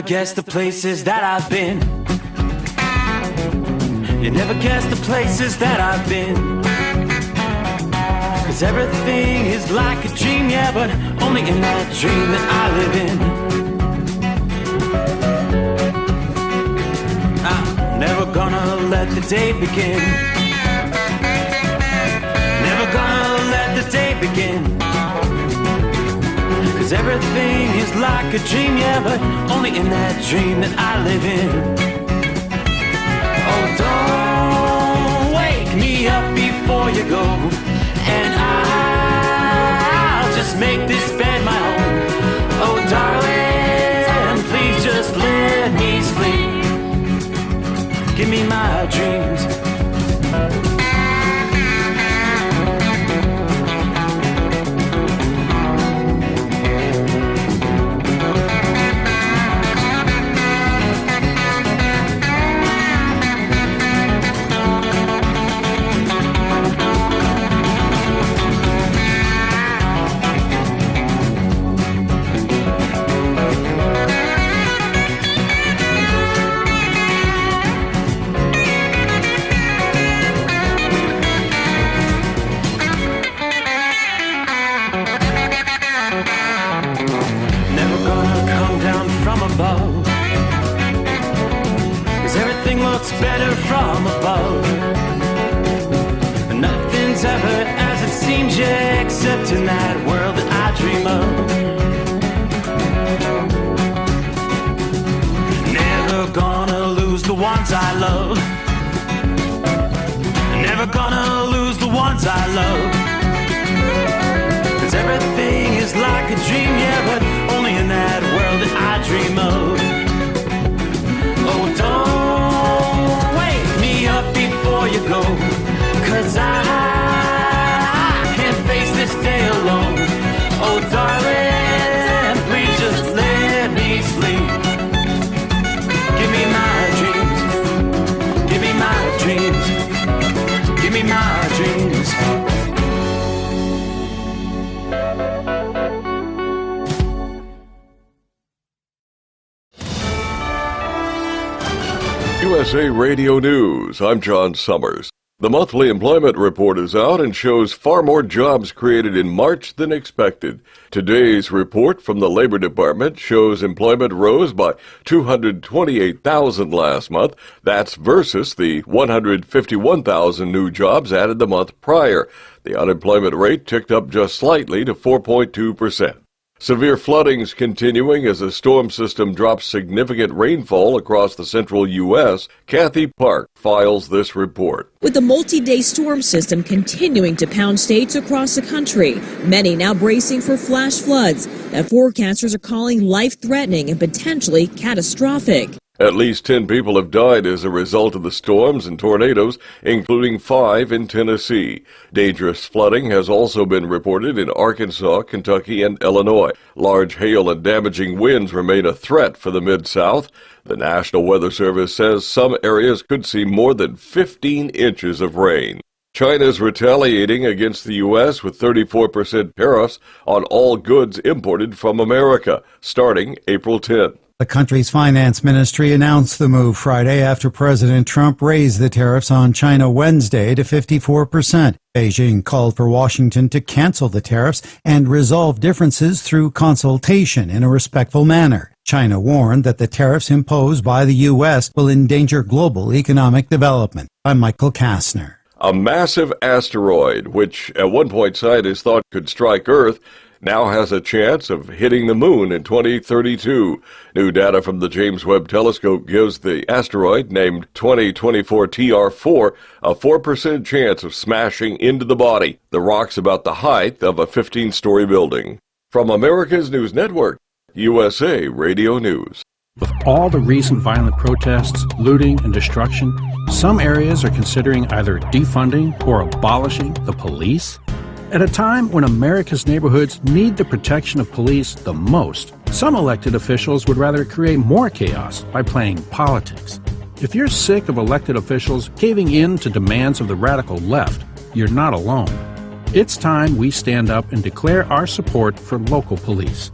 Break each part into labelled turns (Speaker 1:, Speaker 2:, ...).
Speaker 1: guess the places that I've been. You never guess the places that I've been. 'Cause everything is like a dream, yeah, but only in that dream that I live in. I'm never gonna let the day begin. Never gonna let the day begin. 'Cause everything is like a dream, yeah, but only in that dream that I live in. Oh, don't wake me up before you go, and I'll just make this bed my home. Oh, darling, please just let me sleep. Give me my dreams. Better from above. Nothing's ever as it seems, yeah, except in that world that I dream of. Never gonna lose the ones I love. Never gonna lose the ones I love. 'Cause everything is like a dream, yeah, but only in that world that I dream of. Oh, don't wake me up before you go, 'cause I can't face this day alone. Oh, darling, please just let me sleep. Give me my dreams. Give me my dreams. Give me my dreams.
Speaker 2: USA Radio News, I'm John Sommers. The monthly employment report is out and shows far more jobs created in March than expected. Today's report from the Labor Department shows employment rose by 228,000 last month. That's versus the 151,000 new jobs added the month prior. The unemployment rate ticked up just slightly to 4.2%. Severe flooding's continuing as a storm system drops significant rainfall across the central U.S. Kathy Park files this report.
Speaker 3: With the multi-day storm system continuing to pound states across the country, many now bracing for flash floods that forecasters are calling life-threatening and potentially catastrophic.
Speaker 2: At least 10 people have died as a result of the storms and tornadoes, including 5 in Tennessee. Dangerous flooding has also been reported in Arkansas, Kentucky, and Illinois. Large hail and damaging winds remain a threat for the Mid-South. The National Weather Service says some areas could see more than 15 inches of rain. China's retaliating against the U.S. with 34% tariffs on all goods imported from America, starting April 10th.
Speaker 4: The country's finance ministry announced the move Friday after President Trump raised the tariffs on China Wednesday to 54%. Beijing called for Washington to cancel the tariffs and resolve differences through consultation in a respectful manner. China warned that the tariffs imposed by the U.S. will endanger global economic development. I'm Michael Kastner.
Speaker 2: A massive asteroid, which at one point scientists thought could strike Earth, now has a chance of hitting the moon in 2032. New data from the James Webb Telescope gives the asteroid, named 2024 TR4, a 4% chance of smashing into the body. The rock's about the height of a 15-story building. From America's News Network, USA Radio News.
Speaker 5: With all the recent violent protests, looting, and destruction, some areas are considering either defunding or abolishing the police. At a time when America's neighborhoods need the protection of police the most, some elected officials would rather create more chaos by playing politics. If you're sick of elected officials caving in to demands of the radical left, you're not alone. It's time we stand up and declare our support for local police.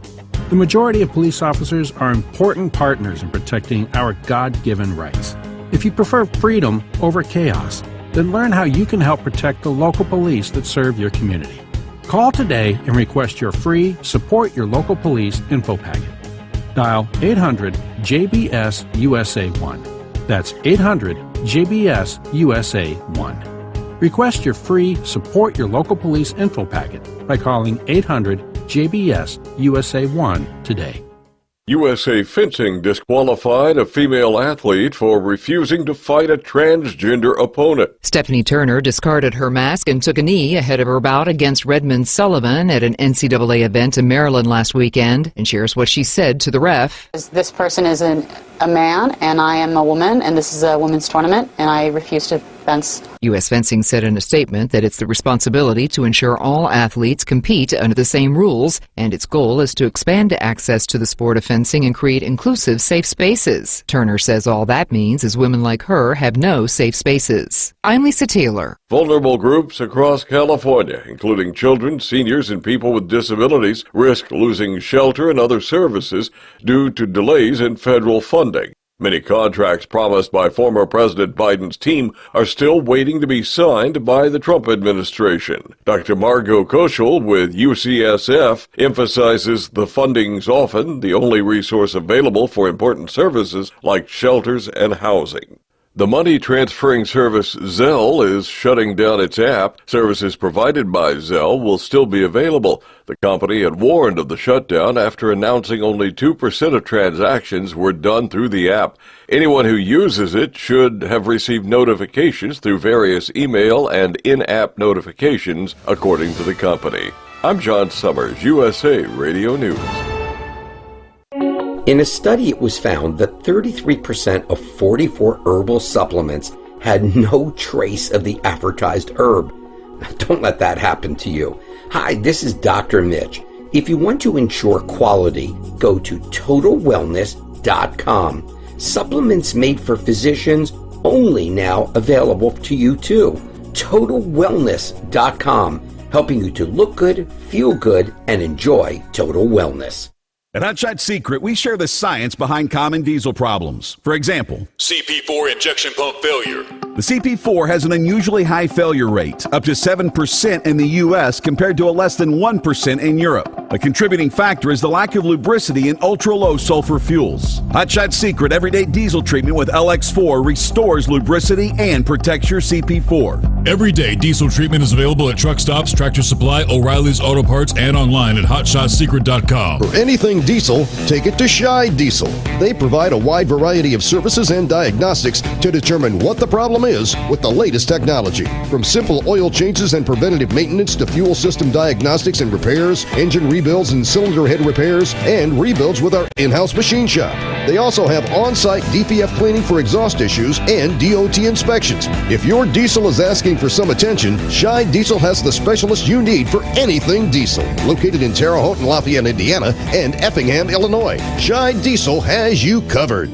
Speaker 5: The majority of police officers are important partners in protecting our God-given rights. If you prefer freedom over chaos, then learn how you can help protect the local police that serve your community. Call today and request your free Support Your Local Police info packet. Dial 800-JBS-USA-1. That's 800-JBS-USA-1. Request your free Support Your Local Police info packet by calling 800-JBS-USA-1 today.
Speaker 2: USA Fencing disqualified a female athlete for refusing to fight a transgender opponent.
Speaker 6: Stephanie Turner discarded her mask and took a knee ahead of her bout against Redmond Sullivan at an NCAA event in Maryland last weekend, and shares what she said to the ref.
Speaker 7: This person is a man, and I am a woman, and this is a women's tournament, and I refuse to fence.
Speaker 6: U.S. Fencing said in a statement that it's the responsibility to ensure all athletes compete under the same rules, and its goal is to expand access to the sport of fencing and create inclusive, safe spaces. Turner says all that means is women like her have no safe spaces. I'm Lisa Taylor.
Speaker 2: Vulnerable groups across California, including children, seniors, and people with disabilities, risk losing shelter and other services due to delays in federal funding. Many contracts promised by former President Biden's team are still waiting to be signed by the Trump administration. Dr. Margot Koschel with UCSF emphasizes the funding's often the only resource available for important services like shelters and housing. The money transferring service Zelle is shutting down its app. Services provided by Zelle will still be available. The company had warned of the shutdown after announcing only 2% of transactions were done through the app. Anyone who uses it should have received notifications through various email and in-app notifications, according to the company. I'm John Sommers, USA Radio News.
Speaker 8: In a study, it was found that 33% of 44 herbal supplements had no trace of the advertised herb. Don't let that happen to you. Hi, this is Dr. Mitch. If you want to ensure quality, go to TotalWellness.com. Supplements made for physicians, only now available to you too. TotalWellness.com, helping you to look good, feel good, and enjoy total wellness.
Speaker 9: At Hot Shot Secret, we share the science behind common diesel problems. For example,
Speaker 10: CP4 injection pump failure.
Speaker 9: The CP4 has an unusually high failure rate, up to 7% in the U.S. compared to a less than 1% in Europe. A contributing factor is the lack of lubricity in ultra-low sulfur fuels. Hot Shot Secret Everyday Diesel Treatment with LX4 restores lubricity and protects your CP4.
Speaker 10: Everyday diesel treatment is available at truck stops, Tractor Supply, O'Reilly's Auto Parts, and online at HotShotSecret.com.
Speaker 11: For anything diesel, take it to Shy Diesel. They provide a wide variety of services and diagnostics to determine what the problem is with the latest technology. From simple oil changes and preventative maintenance to fuel system diagnostics and repairs, engine rebuilds and cylinder head repairs, and rebuilds with our in-house machine shop. They also have on-site DPF cleaning for exhaust issues and DOT inspections. If your diesel is asking for some attention, Shy Diesel has the specialist you need for anything diesel. Located in Terre Haute and Lafayette, Indiana, and Effingham, Illinois, Shy Diesel has you covered.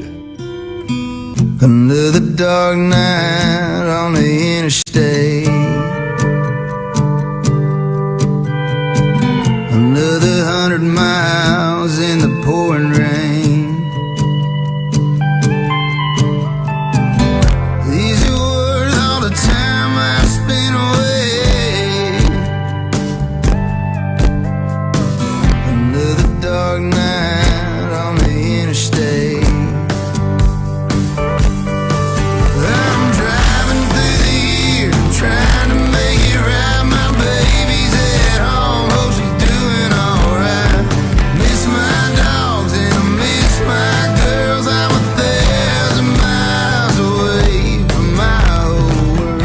Speaker 12: Another dark night on the interstate. Another 100 miles in the pouring rain. These are worth all the time I spent away. Another dark night on the interstate. I'm driving through the year, trying to make it right. My baby's at home, hope she's doing alright. Miss my dogs and I miss my girls. I'm 1,000 miles away from my old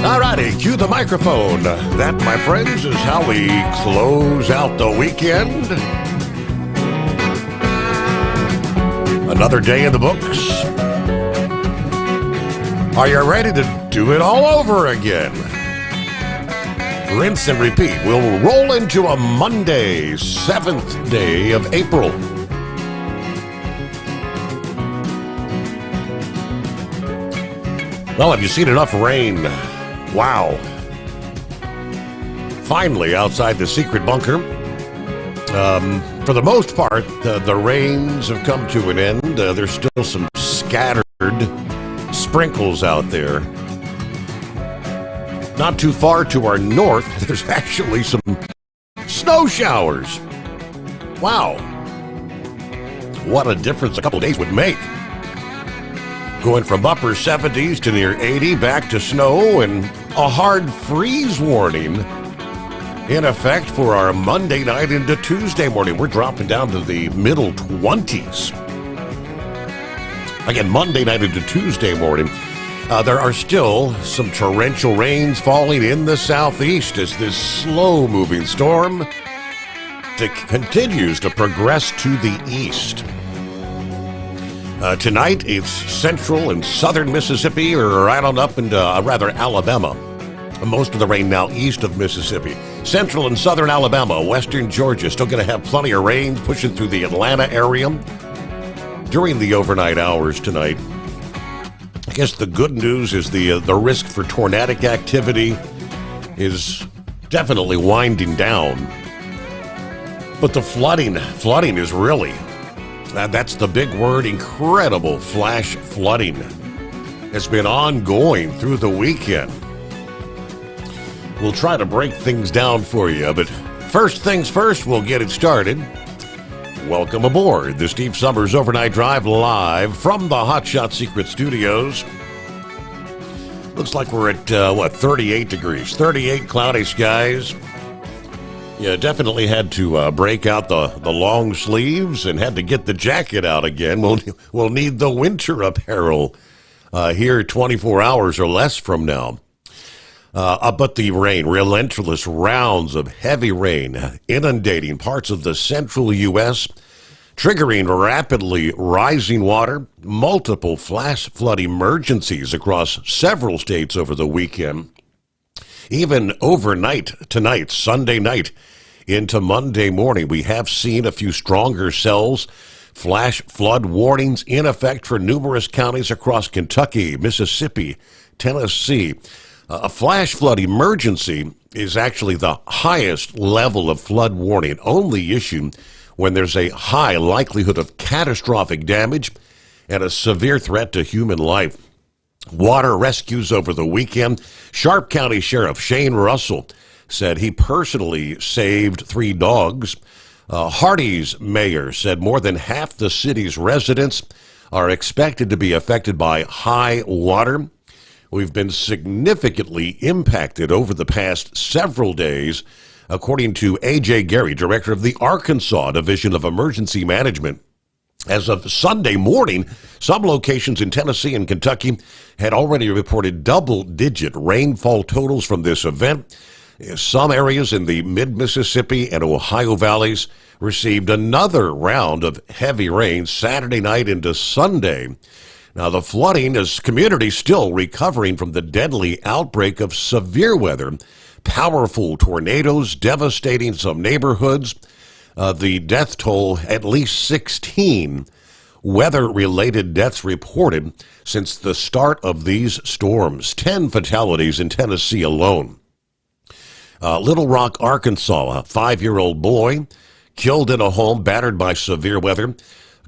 Speaker 13: Alrighty, cue the microphone. That, my friends, is how we close out the weekend. Another day in the books. Are you ready to do it all over again? rinse and repeat. We'll roll into a Monday, 7th day of April. Well, have you seen enough rain? Wow. Finally, outside the secret bunker. For the most part, the rains have come to an end. There's still some scattered sprinkles out there. Not too far to our north, there's actually some snow showers. Wow. What a difference a couple of days would make. Going from upper 70s to near 80, back to snow and a hard freeze warning in effect for our Monday night into Tuesday morning. We're dropping down to the middle 20s. Again, Monday night into Tuesday morning. There are still some torrential rains falling in the southeast as this slow-moving storm continues to progress to the east. Tonight, it's central and southern Mississippi, or right on up into, Alabama. Most of the rain now east of Mississippi. Central and southern Alabama, western Georgia, still going to have plenty of rain pushing through the Atlanta area during the overnight hours tonight. I guess the good news is the risk for tornadic activity is definitely winding down. But the flooding is really, that's the big word, incredible flash flooding has been ongoing through the weekend. We'll try to break things down for you, but first things first, we'll get it started. Welcome aboard the Steve Sommers Overnight Drive live from the Hotshot Secret Studios. Looks like we're at, 38 degrees, 38 cloudy skies. Yeah, definitely had to break out the long sleeves and had to get the jacket out again. We'll need the winter apparel here 24 hours or less from now. But the rain, relentless rounds of heavy rain inundating parts of the central U.S., triggering rapidly rising water, multiple flash flood emergencies across several states over the weekend. Even overnight tonight, Sunday night, into Monday morning, we have seen a few stronger cells. Flash flood warnings in effect for numerous counties across Kentucky, Mississippi, Tennessee. A flash flood emergency is actually the highest level of flood warning, only issued when there's a high likelihood of catastrophic damage and a severe threat to human life. Water rescues over the weekend. Sharp County Sheriff Shane Russell said he personally saved 3 dogs. Hardee's mayor said more than half the city's residents are expected to be affected by high water. We've been significantly impacted over the past several days, according to A.J. Gary, director of the Arkansas Division of Emergency Management. As of Sunday morning, some locations in Tennessee and Kentucky had already reported double-digit rainfall totals from this event. Some areas in the mid-Mississippi and Ohio valleys received another round of heavy rain Saturday night into Sunday. Now, the flooding is communities still recovering from the deadly outbreak of severe weather. Powerful tornadoes devastating some neighborhoods. The death toll, at least 16 weather-related deaths reported since the start of these storms. 10 fatalities in Tennessee alone. Little Rock, Arkansas, a 5-year-old boy killed in a home battered by severe weather.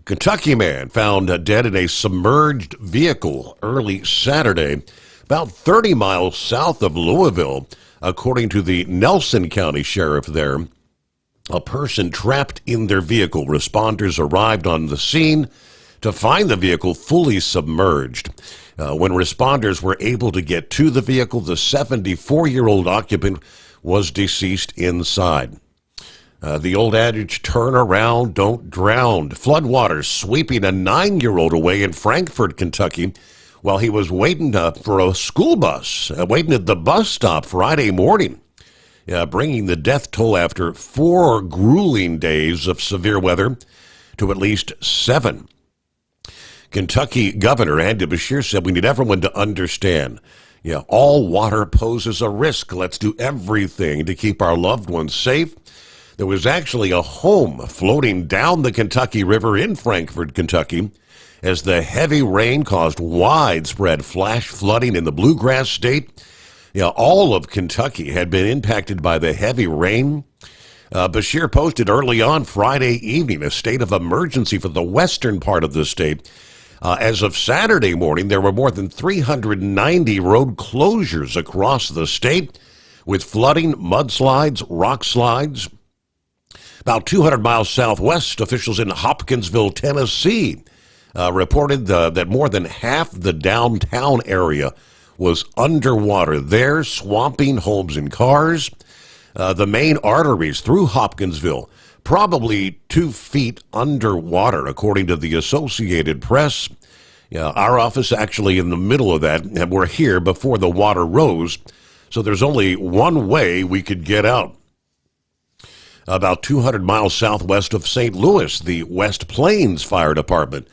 Speaker 13: Kentucky man found dead in a submerged vehicle early Saturday, about 30 miles south of Louisville, according to the Nelson County Sheriff there. A person trapped in their vehicle. Responders arrived on the scene to find the vehicle fully submerged. When responders were able to get to the vehicle, the 74-year-old occupant was deceased inside. The old adage, turn around, don't drown. Floodwaters sweeping a 9-year-old away in Frankfort, Kentucky, while he was waiting for a school bus, waiting at the bus stop Friday morning, bringing the death toll after 4 grueling days of severe weather to at least 7. Kentucky Governor Andy Beshear said we need everyone to understand Yeah, all water poses a risk. Let's do everything to keep our loved ones safe. There was actually a home floating down the Kentucky River in Frankfort, Kentucky, as the heavy rain caused widespread flash flooding in the Bluegrass State. Yeah, all of Kentucky had been impacted by the heavy rain. Bashir posted early on Friday evening a state of emergency for the western part of the state. As of Saturday morning, there were more than 390 road closures across the state, with flooding, mudslides, rock slides. About 200 miles southwest, officials in Hopkinsville, Tennessee, reported that more than half the downtown area was underwater there, swamping homes and cars. The main arteries through Hopkinsville, probably 2 feet underwater, according to the Associated Press. Our office actually in the middle of that, and we're here before the water rose, so there's only one way we could get out. About 200 miles southwest of St. Louis, the West Plains Fire Department,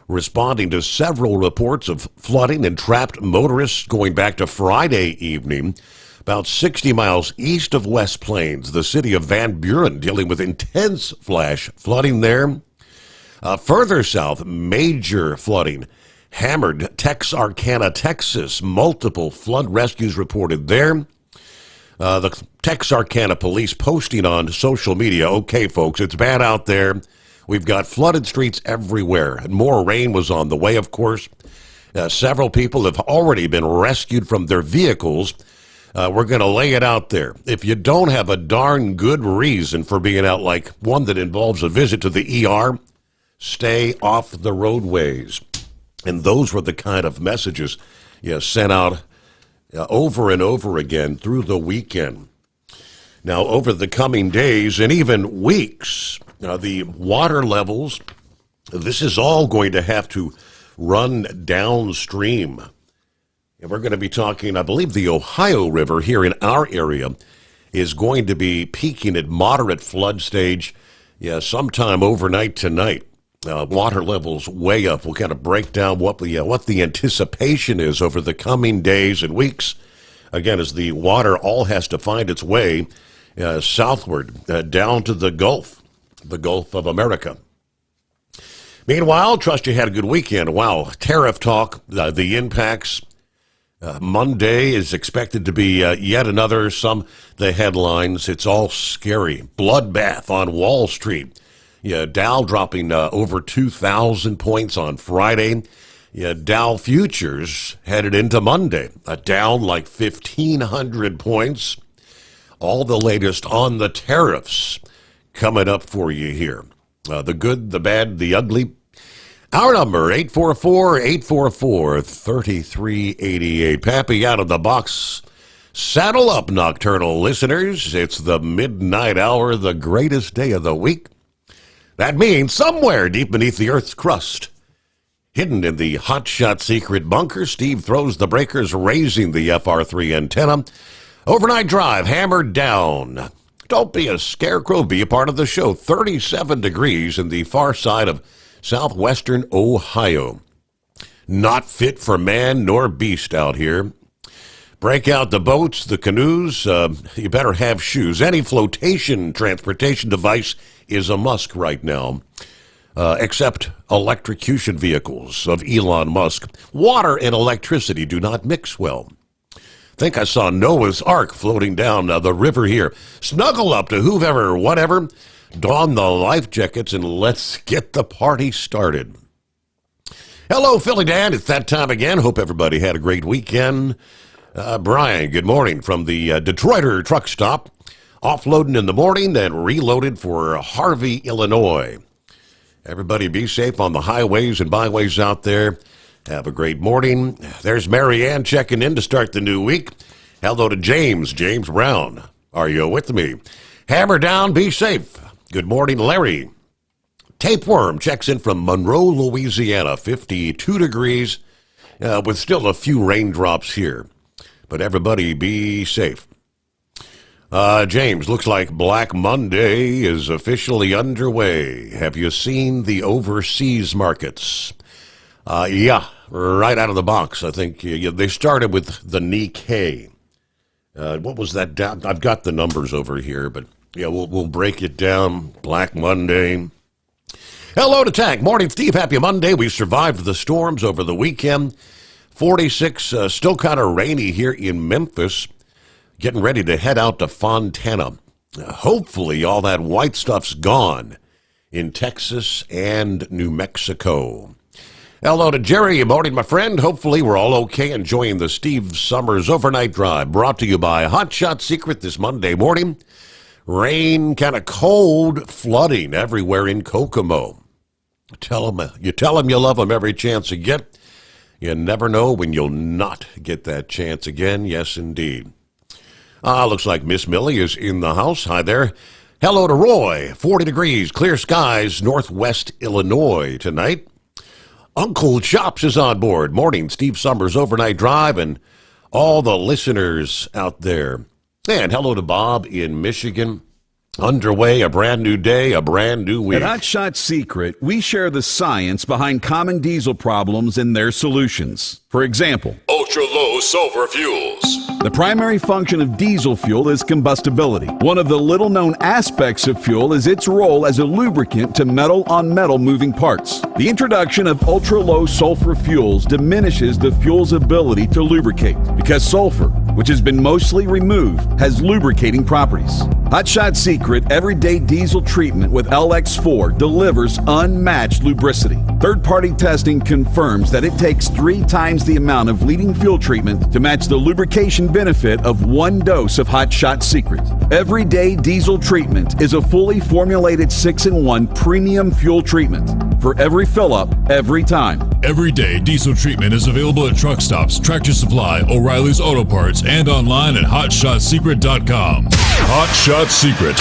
Speaker 13: responding to several reports of flooding and trapped motorists going back to Friday evening. About 60 miles east of West Plains, the city of Van Buren dealing with intense flash flooding there. Further south, major flooding hammered Texarkana, Texas. Multiple flood rescues reported there. The Texarkana police posting on social media, okay, folks, it's bad out there. We've got flooded streets everywhere, and more rain was on the way, of course. Several people have already been rescued from their vehicles. We're going to lay it out there. If you don't have a darn good reason for being out, like one that involves a visit to the ER, stay off the roadways. And those were the kind of messages sent out over and over again through the weekend. Now, over the coming days and even weeks, the water levels, this is all going to have to run downstream. And we're going to be talking, I believe the Ohio River here in our area is going to be peaking at moderate flood stage sometime overnight tonight. Water levels way up. We'll kind of break down what the anticipation is over the coming days and weeks. Again, as the water all has to find its way southward down to the Gulf of America. Meanwhile, trust you had a good weekend. Wow, tariff talk, the impacts. Monday is expected to be yet another, the headlines. It's all scary. Bloodbath on Wall Street. Dow dropping over 2,000 points on Friday. Dow futures headed into Monday, down like 1,500 points. All the latest on the tariffs coming up for you here. The good, the bad, the ugly. Our number, 844-844-3388. Pappy out of the box. Saddle up, nocturnal listeners. It's the midnight hour, the greatest day of the week. That means somewhere deep beneath the Earth's crust, hidden in the hotshot secret bunker, Steve throws the breakers, raising the FR3 antenna. Overnight drive hammered down. Don't be a scarecrow, be a part of the show. 37 degrees in the far side of southwestern Ohio. Not fit for man nor beast out here. Break out the boats, the canoes. You better have shoes. Any flotation transportation device is a must right now, except electrocution vehicles of Elon Musk. Water and electricity do not mix well. Think I saw Noah's Ark floating down the river here. Snuggle up to whoever, whatever. Don the life jackets and let's get the party started. Hello, Philly Dan. It's that time again. Hope everybody had a great weekend. Brian, good morning from the Detroiter truck stop. Offloading in the morning and reloaded for Harvey, Illinois. Everybody be safe on the highways and byways out there. Have a great morning. There's Mary Ann checking in to start the new week. Hello to James Brown. Are you with me? Hammer down, be safe. Good morning, Larry. Tapeworm checks in from Monroe, Louisiana, 52 degrees, with still a few raindrops here. But everybody be safe. James, looks like Black Monday is officially underway. Have you seen the overseas markets? Yeah, right out of the box. I think they started with the Nikkei. What was that down? I've got the numbers over here, but yeah, we'll break it down. Black Monday. Hello to Tank. Morning, Steve. Happy Monday. We survived the storms over the weekend. 46, still kind of rainy here in Memphis. Getting ready to head out to Fontana. Hopefully all that white stuff's gone in Texas and New Mexico. Hello to Jerry. Morning, my friend. Hopefully we're all okay enjoying the Steve Sommers Overnight Drive, brought to you by Hot Shot Secret this Monday morning. Rain, kind of cold, flooding everywhere in Kokomo. You tell them you love them every chance you get. You never know when you'll not get that chance again. Yes, indeed. Looks like Miss Millie is in the house. Hi there. Hello to Roy. 40 degrees, clear skies, northwest Illinois tonight. Uncle Chops is on board. Morning, Steve Sommers Overnight Drive, and all the listeners out there. And hello to Bob in Michigan. Underway, a brand new day, a brand new week.
Speaker 9: At Hot Shot Secret, we share the science behind common diesel problems and their solutions. For example,
Speaker 10: Ultra-low sulfur fuels.
Speaker 9: the primary function of diesel fuel is combustibility. One of the little-known aspects of fuel is its role as a lubricant to metal-on-metal moving parts. The introduction of ultra-low sulfur fuels diminishes the fuel's ability to lubricate because sulfur, which has been mostly removed, has lubricating properties. Hot Shot Secret Everyday Diesel Treatment with LX4 delivers unmatched lubricity. Third-party testing confirms that it takes 3 times the amount of leading fuel treatment to match the lubrication benefit of 1 dose of Hot Shot Secret. Everyday Diesel Treatment is a fully formulated 6-in-1 premium fuel treatment for every fill-up, every time.
Speaker 10: Everyday diesel treatment is available at truck stops, Tractor Supply, O'Reilly's Auto Parts, and online at HotShotSecret.com. Hot Shot Secret,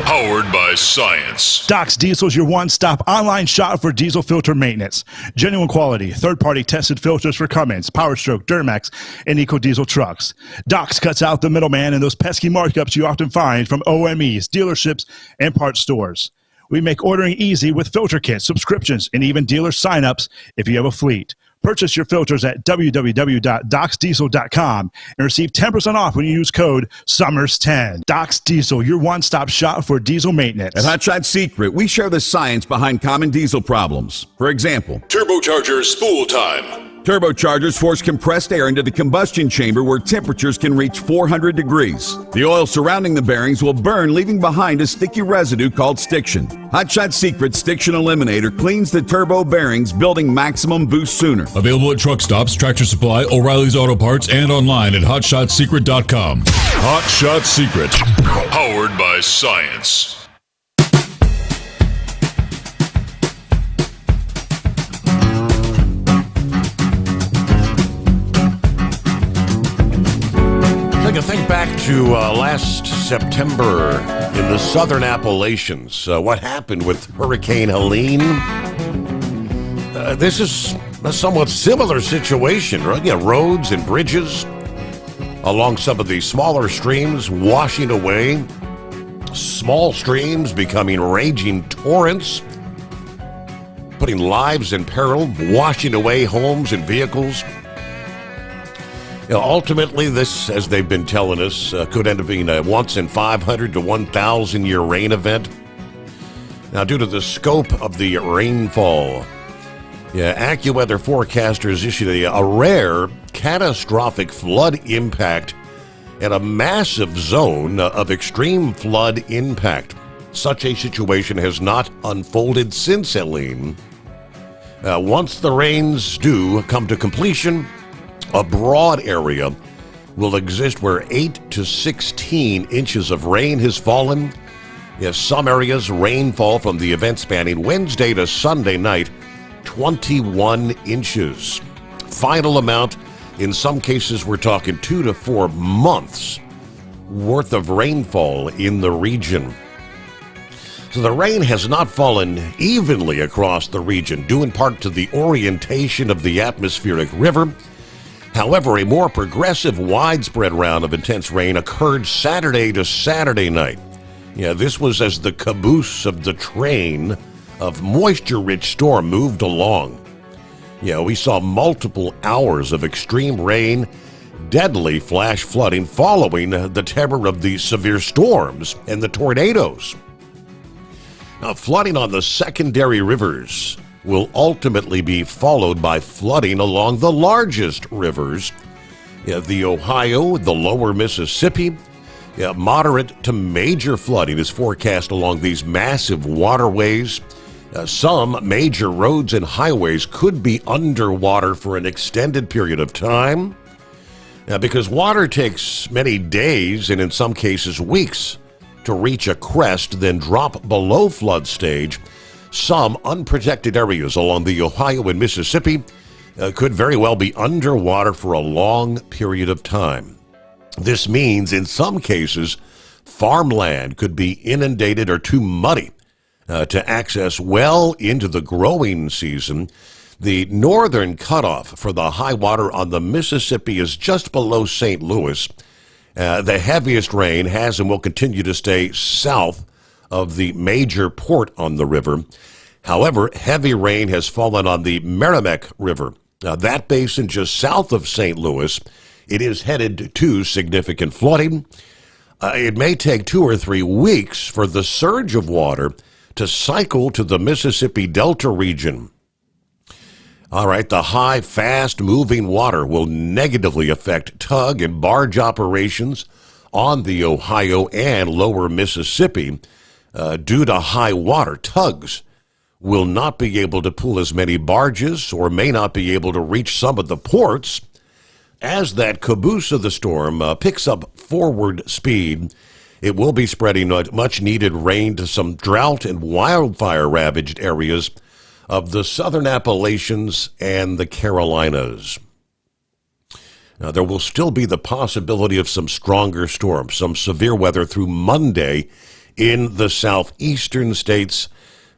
Speaker 10: powered by science.
Speaker 14: Doc's Diesel is your one-stop online shop for diesel filter maintenance. Genuine quality, third-party tested filters for Cummins, Power Stroke, Duramax, and EcoDiesel trucks. Doc's cuts out the middleman and those pesky markups you often find from OMEs, dealerships, and parts stores. We make ordering easy with filter kits, subscriptions, and even dealer sign-ups if you have a fleet. Purchase your filters at www.docsdiesel.com and receive 10% off when you use code SOMMERS10. Doc's Diesel, your one-stop shop for diesel maintenance.
Speaker 9: At Hot Shot Secret, we share the science behind common diesel problems. For example,
Speaker 10: Turbocharger spool time.
Speaker 9: turbochargers force compressed air into the combustion chamber where temperatures can reach 400 degrees. The oil surrounding the bearings will burn, leaving behind a sticky residue called stiction. Hot Shot Secret Stiction Eliminator cleans the turbo bearings, building maximum boost sooner.
Speaker 10: Available at truck stops, Tractor Supply, O'Reilly's Auto Parts, and online at HotShotSecret.com. Hot Shot Secret, powered by science.
Speaker 13: Think back to last September in the southern Appalachians. What happened with Hurricane Helene? This is a somewhat similar situation, right? Yeah, roads and bridges along some of the smaller streams washing away. Small streams becoming raging torrents, putting lives in peril, washing away homes and vehicles. Ultimately, this, as they've been telling us, could end up being a once in 500 to 1,000 year rain event. Now, due to the scope of the rainfall, AccuWeather forecasters issued a rare catastrophic flood impact and a massive zone of extreme flood impact. Such a situation has not unfolded since Helene. Once the rains do come to completion, a broad area will exist where 8 to 16 inches of rain has fallen. Yes, some areas rainfall from the event spanning Wednesday to Sunday night, 21 inches. Final amount, in some cases we're talking 2 to 4 months worth of rainfall in the region. So the rain has not fallen evenly across the region, due in part to the orientation of the atmospheric river. However, a more progressive, widespread round of intense rain occurred Saturday to Saturday night. This was as the caboose of the train of moisture-rich storm moved along. Yeah, we saw multiple hours of extreme rain, deadly flash flooding following the terror of the severe storms and the tornadoes. Now, flooding on the secondary rivers will ultimately be followed by flooding along the largest rivers. Yeah, the Ohio, the lower Mississippi. Yeah, moderate to major flooding is forecast along these massive waterways. Some major roads and highways could be underwater for an extended period of time. Because water takes many days and in some cases weeks to reach a crest, then drop below flood stage, some unprotected areas along the Ohio and Mississippi could very well be underwater for a long period of time. This means in some cases, farmland could be inundated or too muddy to access well into the growing season. The northern cutoff for the high water on the Mississippi is just below St. Louis. The heaviest rain has and will continue to stay south of the major port on the river. However, heavy rain has fallen on the Merrimack River. That basin just south of St. Louis, it is headed to significant flooding. It may take 2 or 3 weeks for the surge of water to cycle to the Mississippi Delta region. All right, the high, fast-moving water will negatively affect tug and barge operations on the Ohio and lower Mississippi. Due to high water, tugs will not be able to pull as many barges or may not be able to reach some of the ports. As that caboose of the storm picks up forward speed, it will be spreading much-needed rain to some drought and wildfire-ravaged areas of the southern Appalachians and the Carolinas. Now, there will still be the possibility of some stronger storms, some severe weather through Monday in the southeastern states.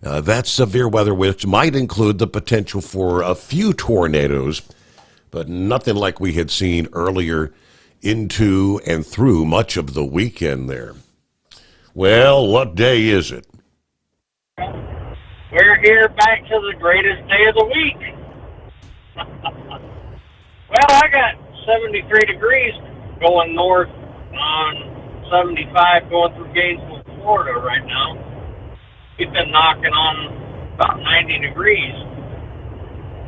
Speaker 13: That severe weather, which might include the potential for a few tornadoes, but nothing like we had seen earlier into and through much of the weekend there. Well, what day is it?
Speaker 15: We're here back to the greatest day of the week. Well, I got 73 degrees going north on 75 going through Gainesville, Florida right now. We've been knocking on about 90 degrees.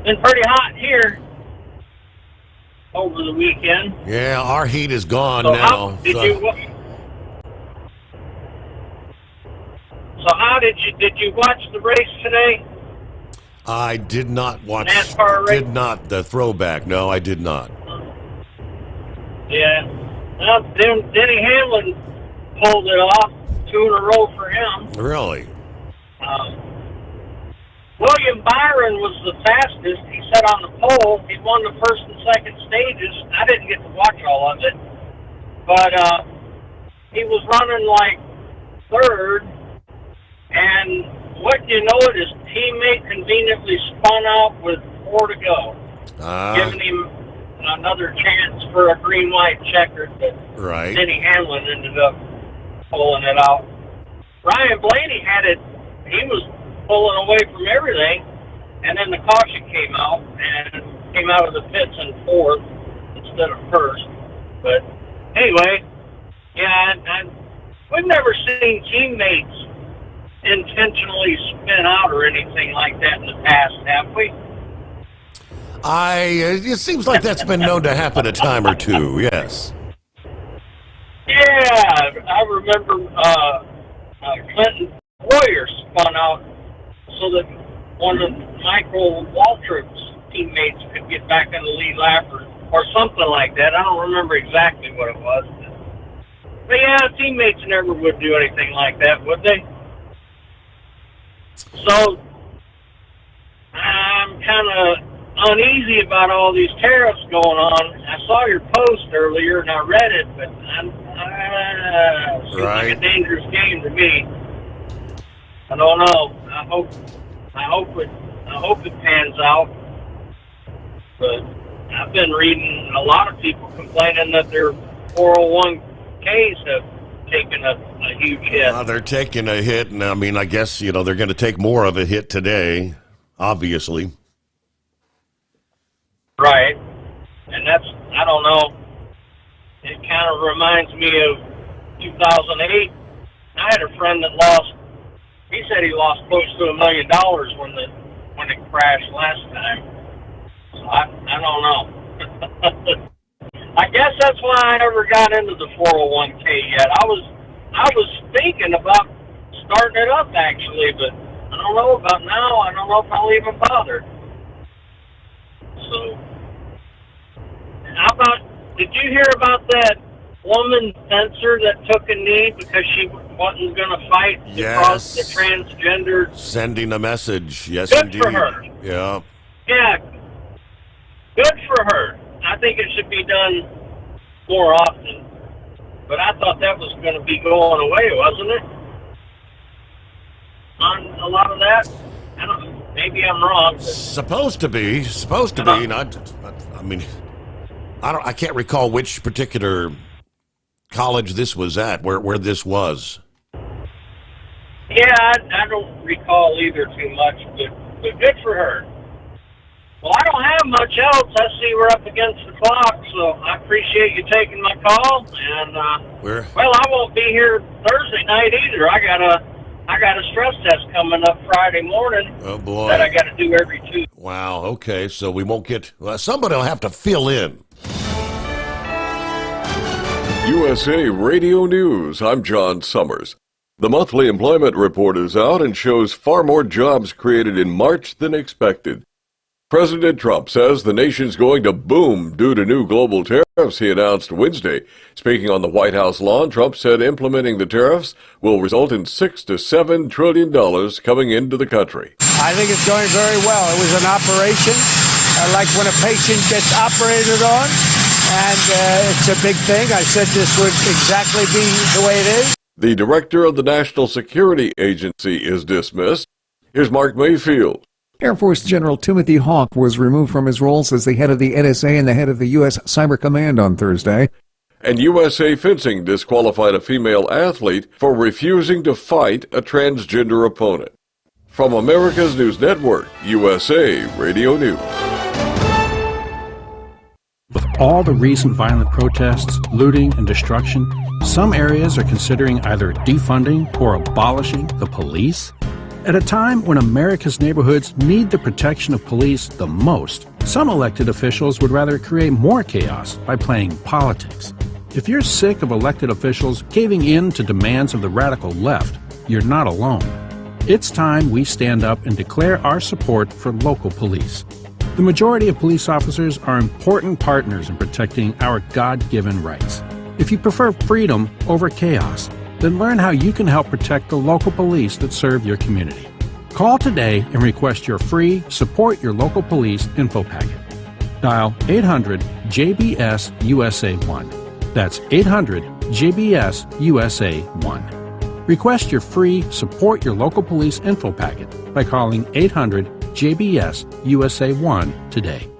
Speaker 15: Been pretty hot here over the weekend.
Speaker 13: Yeah, our heat is gone
Speaker 15: so
Speaker 13: now.
Speaker 15: How did you watch the race today?
Speaker 13: I did not watch.
Speaker 15: NASCAR race?
Speaker 13: Did not the throwback. No, I did not.
Speaker 15: Yeah. Well, Denny Hamlin pulled it off 2 in a row for him.
Speaker 13: Really?
Speaker 15: William Byron was the fastest. He sat on the pole. He won the first and second stages. I didn't get to watch all of it, but he was running like third. And what you know, his teammate conveniently spun out with 4 to go, giving him another chance for a green-white checkered. But
Speaker 13: right.
Speaker 15: Denny Hamlin ended up pulling it out. Ryan Blaney had it. He was pulling away from everything, and then the caution came out and came out of the pits in 4th instead of 1st. But anyway, yeah, we've never seen teammates intentionally spin out or anything like that in the past, have we?
Speaker 13: It seems like that's been known to happen a time or two, yes.
Speaker 15: Yeah, I remember Clinton Boyer spun out so that one of Michael Waltrip's teammates could get back in the lead lap or something like that. I don't remember exactly what it was. But yeah, teammates never would do anything like that, would they? So I'm kind of uneasy about all these tariffs going on. I saw your post earlier and I read it, but it seems like a dangerous game to me. I don't know. I hope it pans out. But I've been reading a lot of people complaining that their 401ks have taken a huge hit.
Speaker 13: They're taking a hit, and I guess, they're going to take more of a hit today, obviously.
Speaker 15: Right. And that's, I don't know, it kind of reminds me of 2008. I had a friend that he said he lost close to $1 million when it crashed last time. So I don't know. I guess that's why I never got into the 401k yet. I was thinking about starting it up actually, but I don't know about now. I don't know if I'll even bother. So, how about, did you hear about that woman fencer that took a knee because she wasn't going to fight across the transgender?
Speaker 13: Sending a message, yes,
Speaker 15: Good
Speaker 13: indeed.
Speaker 15: for her.
Speaker 13: Yeah.
Speaker 15: Yeah, good for her. I think it should be done more often. But I thought that was going to be going away, wasn't it? On a lot of that? I don't know. Maybe I'm wrong.
Speaker 13: Supposed to be. I can't recall which particular college this was at, where this was.
Speaker 15: Yeah, I don't recall either too much, but good for her. Well, I don't have much else. I see we're up against the clock, so I appreciate you taking my call. And well, I won't be here Thursday night either. I got a stress test coming up Friday morning.
Speaker 13: Oh boy!
Speaker 15: That I got to do every Tuesday.
Speaker 13: Wow. Okay, so we won't get. Somebody will have to fill in.
Speaker 2: USA Radio News. I'm John Sommers. The monthly employment report is out and shows far more jobs created in March than expected. President Trump says the nation's going to boom due to new global tariffs he announced Wednesday. Speaking on the White House lawn, Trump said implementing the tariffs will result in $6 to $7 trillion coming into the country.
Speaker 16: I think it's going very well. It was an operation like when a patient gets operated on, and it's a big thing. I said this would exactly be the way it is.
Speaker 2: The director of the National Security Agency is dismissed. Here's Mark Mayfield.
Speaker 17: Air Force General Timothy Hawk was removed from his roles as the head of the NSA and the head of the U.S. Cyber Command on Thursday.
Speaker 2: And USA Fencing disqualified a female athlete for refusing to fight a transgender opponent. From America's News Network, USA Radio News.
Speaker 5: With all the recent violent protests, looting, and destruction, some areas are considering either defunding or abolishing the police. At a time when America's neighborhoods need the protection of police the most, some elected officials would rather create more chaos by playing politics. If you're sick of elected officials caving in to demands of the radical left, you're not alone. It's time we stand up and declare our support for local police. The majority of police officers are important partners in protecting our God-given rights. If you prefer freedom over chaos, then learn how you can help protect the local police that serve your community. Call today and request your free Support Your Local Police info packet. Dial 800-JBS-USA-1. That's 800-JBS-USA-1. Request your free Support Your Local Police info packet by calling 800-JBS-USA-1 today.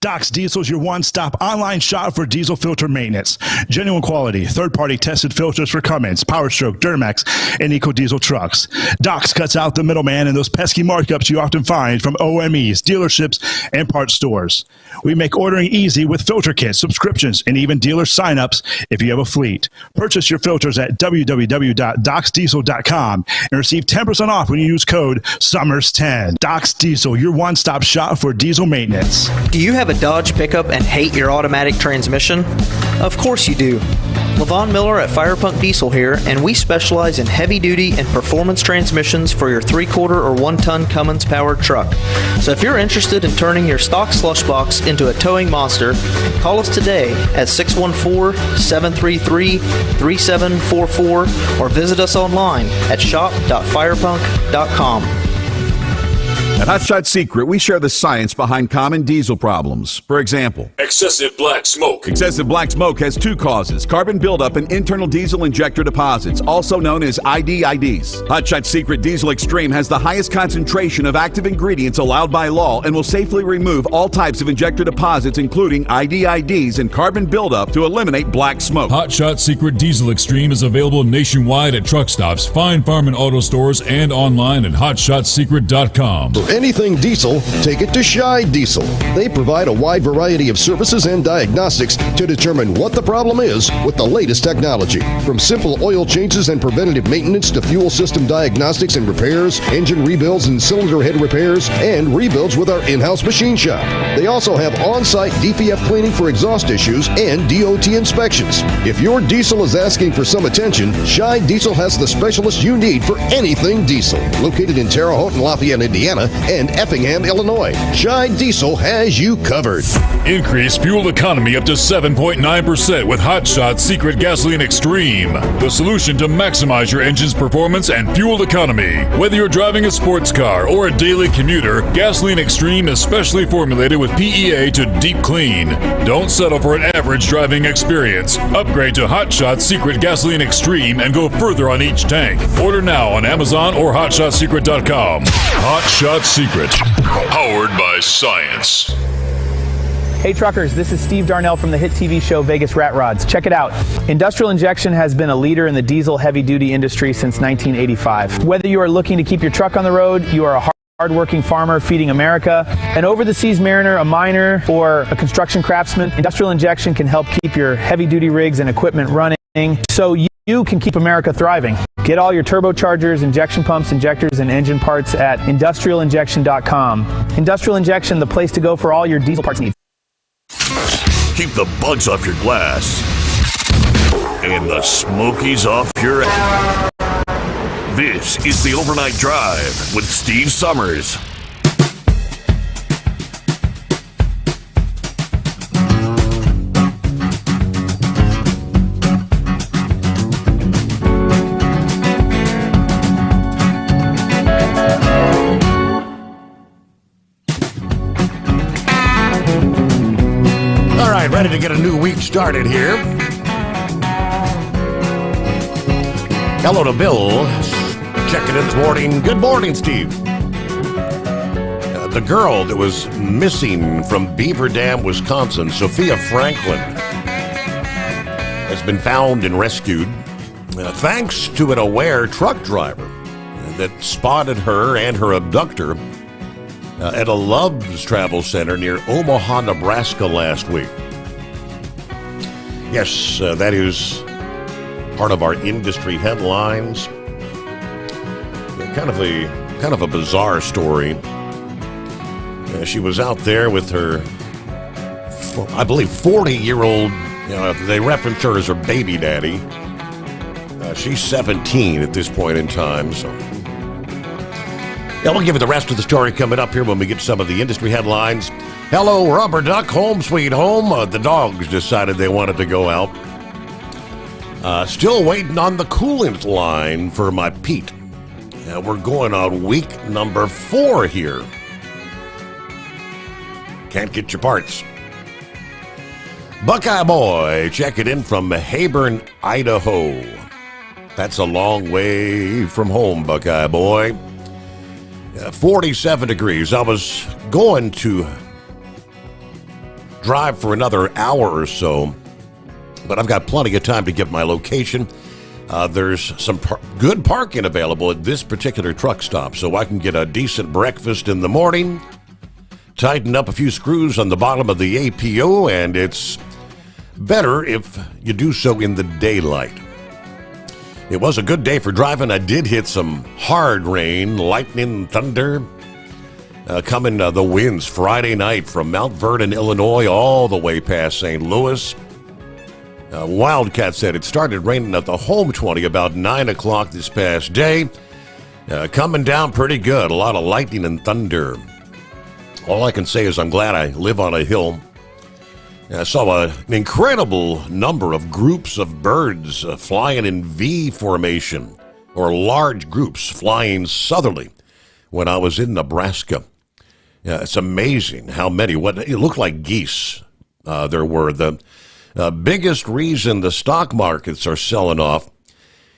Speaker 14: Doc's Diesel is your one-stop online shop for diesel filter maintenance. Genuine quality, third-party tested filters for Cummins, Power Stroke, Duramax, and EcoDiesel trucks. Doc's cuts out the middleman and those pesky markups you often find from OMEs, dealerships, and parts stores. We make ordering easy with filter kits, subscriptions, and even dealer sign-ups if you have a fleet. Purchase your filters at www.docsdiesel.com and receive 10% off when you use code SUMMERS10. Doc's Diesel, your one-stop shop for diesel maintenance.
Speaker 18: Do you have a Dodge pickup and hate your automatic transmission? Of course you do. LaVon Miller at Firepunk Diesel here, and we specialize in heavy-duty and performance transmissions for your 3/4 or 1-ton Cummins-powered truck. So if you're interested in turning your stock slush box into a towing monster, call us today at 614-733-3744 or visit us online at shop.firepunk.com.
Speaker 9: At Hot Shot Secret, we share the science behind common diesel problems. For example,
Speaker 10: excessive black smoke.
Speaker 9: Excessive black smoke has two causes: carbon buildup and internal diesel injector deposits, also known as IDIDs. Hot Shot Secret Diesel Extreme has the highest concentration of active ingredients allowed by law and will safely remove all types of injector deposits, including IDIDs and carbon buildup, to eliminate black smoke.
Speaker 10: Hot Shot Secret Diesel Extreme is available nationwide at truck stops, fine farm and auto stores, and online at hotshotsecret.com.
Speaker 11: anything diesel, take it to Shy Diesel. They provide a wide variety of services and diagnostics to determine what the problem is with the latest technology. From simple oil changes and preventative maintenance to fuel system diagnostics and repairs, engine rebuilds and cylinder head repairs, and rebuilds with our in-house machine shop. They also have on-site DPF cleaning for exhaust issues and DOT inspections. If your diesel is asking for some attention, Shy Diesel has the specialist you need for anything diesel. Located in Terre Haute and Lafayette, Indiana, and Effingham, Illinois, Shy Diesel has you covered.
Speaker 10: Increase fuel economy up to 7.9% with Hot Shot Secret Gasoline Extreme, the solution to maximize your engine's performance and fuel economy. Whether you're driving a sports car or a daily commuter, Gasoline Extreme is specially formulated with PEA to deep clean. Don't settle for an average driving experience. Upgrade to Hot Shot Secret Gasoline Extreme and go further on each tank. Order now on Amazon or HotShotSecret.com. Hot Shot Secret, powered by science.
Speaker 19: Hey truckers, this is Steve Darnell from the hit TV show Vegas Rat Rods. Check it out. Industrial Injection has been a leader in the diesel heavy-duty industry since 1985. Whether you are looking to keep your truck on the road, you are a hard-working farmer feeding America, an over-the-seas mariner, a miner, or a construction craftsman, Industrial Injection can help keep your heavy-duty rigs and equipment running so you can keep America thriving. Get all your turbochargers, injection pumps, injectors, and engine parts at industrialinjection.com. Industrial Injection, the place to go for all your diesel parts needs.
Speaker 20: Keep the bugs off your glass and the smokies off your ass. This is the Overnight Drive with Steve Sommers.
Speaker 13: Ready to get a new week started here. Hello to Bill. Checking in this morning. Good morning, Steve. The girl that was missing from Beaver Dam, Wisconsin, Sophia Franklin, has been found and rescued thanks to an aware truck driver that spotted her and her abductor at a Love's Travel Center near Omaha, Nebraska last week. Yes, that is part of our industry headlines. Kind of a bizarre story. She was out there with her, I believe, 40-year-old. They referenced her as her baby daddy. She's 17 at this point in time. So, yeah, we'll give you the rest of the story coming up here when we get some of the industry headlines. Hello, Rubber Duck, home sweet home. The dogs decided they wanted to go out. Still waiting on the coolant line for my Pete. We're going on week number 4 here. Can't get your parts. Buckeye Boy checking in from Hayburn, Idaho. That's a long way from home, Buckeye Boy. 47 degrees. I was going to drive for another hour or so, but I've got plenty of time to get my location. There's some good parking available at this particular truck stop, so I can get a decent breakfast in the morning, tighten up a few screws on the bottom of the APO, and it's better if you do so in the daylight. It was a good day for driving. I did hit some hard rain, lightning, thunder. Coming the winds Friday night from Mount Vernon, Illinois, all the way past St. Louis. Wildcat said it started raining at the home 20 about 9 o'clock this past day. Coming down pretty good. A lot of lightning and thunder. All I can say is I'm glad I live on a hill. I saw an incredible number of groups of birds flying in V formation, or large groups flying southerly when I was in Nebraska. It's amazing how many, what it looked like geese there were. The biggest reason the stock markets are selling off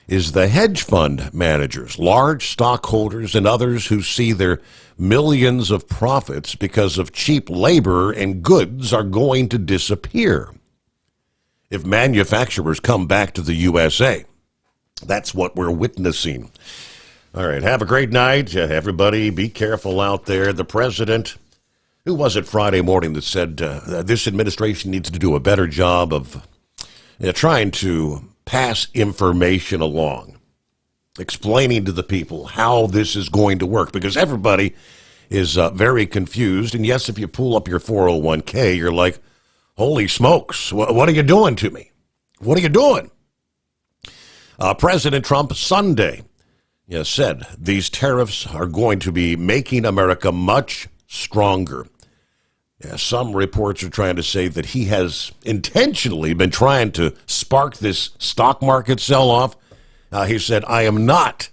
Speaker 13: is the hedge fund managers, large stockholders and others who see their millions of profits because of cheap labor and goods are going to disappear. If manufacturers come back to the USA, that's what we're witnessing. All right, have a great night, everybody. Be careful out there. The president, who was it Friday morning that said this administration needs to do a better job of trying to pass information along, explaining to the people how this is going to work, because everybody is very confused. And yes, if you pull up your 401k, you're like, holy smokes, what are you doing to me? What are you doing? President Trump Sunday said these tariffs are going to be making America much stronger. Some reports are trying to say that he has intentionally been trying to spark this stock market sell-off. He said, I am not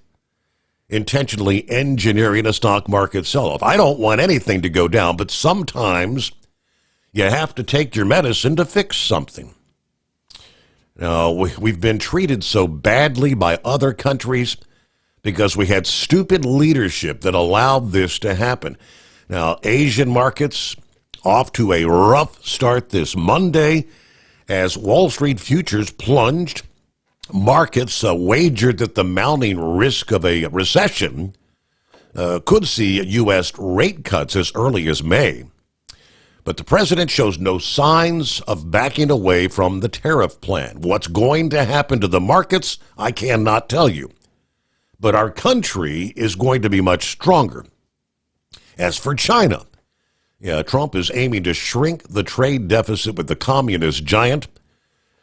Speaker 13: intentionally engineering a stock market sell-off. I don't want anything to go down, but sometimes you have to take your medicine to fix something. Now, we've been treated so badly by other countries because we had stupid leadership that allowed this to happen. Now, Asian markets off to a rough start this Monday as Wall Street futures plunged. Markets wagered that the mounting risk of a recession could see U.S. rate cuts as early as May. But the president shows no signs of backing away from the tariff plan. What's going to happen to the markets, I cannot tell you. But our country is going to be much stronger. As for China, Trump is aiming to shrink the trade deficit with the communist giant.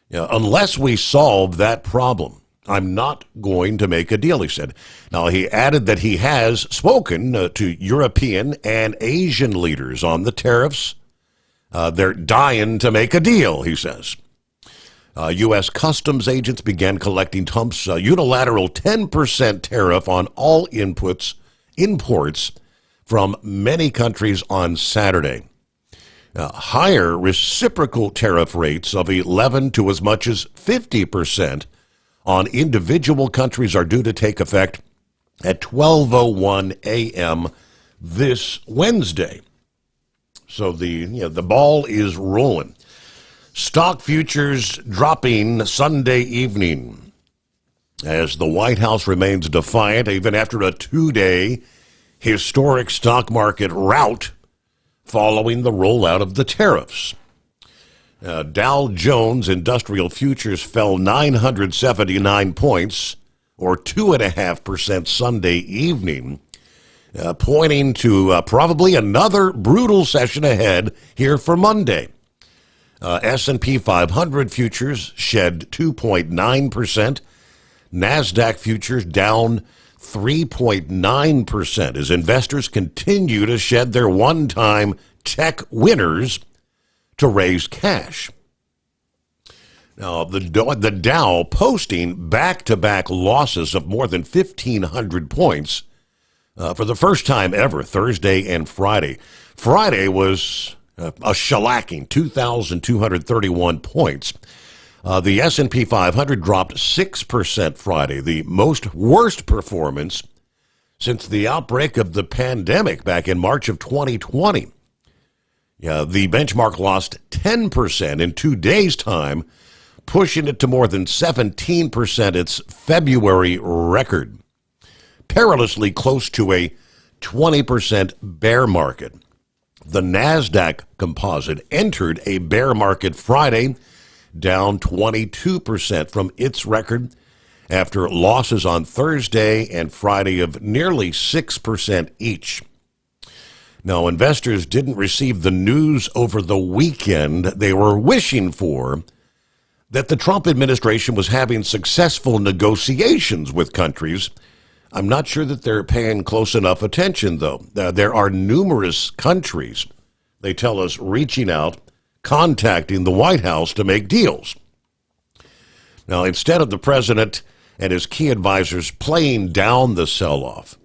Speaker 13: Unless we solve that problem, I'm not going to make a deal, he said. Now, he added that he has spoken to European and Asian leaders on the tariffs. They're dying to make a deal, he says. U.S. customs agents began collecting Trump's unilateral 10% tariff on all imports from many countries on Saturday. Higher reciprocal tariff rates of 11 to as much as 50% on individual countries are due to take effect at 12:01 a.m. this Wednesday. So the ball is rolling. Stock futures dropping Sunday evening as the White House remains defiant even after a 2-day historic stock market rout following the rollout of the tariffs. Dow Jones Industrial Futures fell 979 points, or 2.5% Sunday evening, pointing to probably another brutal session ahead here for Monday. S&P 500 futures shed 2.9%. NASDAQ futures down 3.9% as investors continue to shed their one-time tech winners to raise cash. Now, the Dow posting back-to-back losses of more than 1,500 points for the first time ever, Thursday and Friday. Friday was a shellacking, 2,231 points. The S&P 500 dropped 6% Friday, the worst performance since the outbreak of the pandemic back in March of 2020. The benchmark lost 10% in 2 days' time, pushing it to more than 17%, its February record. Perilously close to a 20% bear market. The NASDAQ composite entered a bear market Friday, down 22% from its record after losses on Thursday and Friday of nearly 6% each. Now, investors didn't receive the news over the weekend they were wishing for, that the Trump administration was having successful negotiations with countries. I'm not sure that they're paying close enough attention, though. There are numerous countries, they tell us, reaching out, contacting the White House to make deals. Now, instead of the president and his key advisors playing down the sell-off,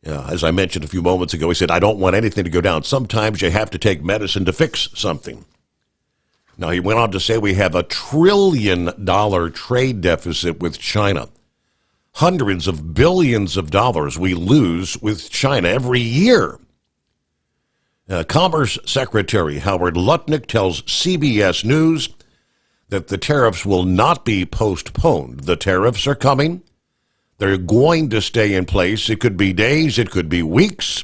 Speaker 13: as I mentioned a few moments ago, he said, I don't want anything to go down. Sometimes you have to take medicine to fix something. Now, he went on to say we have $1 trillion trade deficit with China. Hundreds of billions of dollars we lose with China every year. Commerce Secretary Howard Lutnick tells CBS News that the tariffs will not be postponed. The tariffs are coming. They're going to stay in place. It could be days, it could be weeks.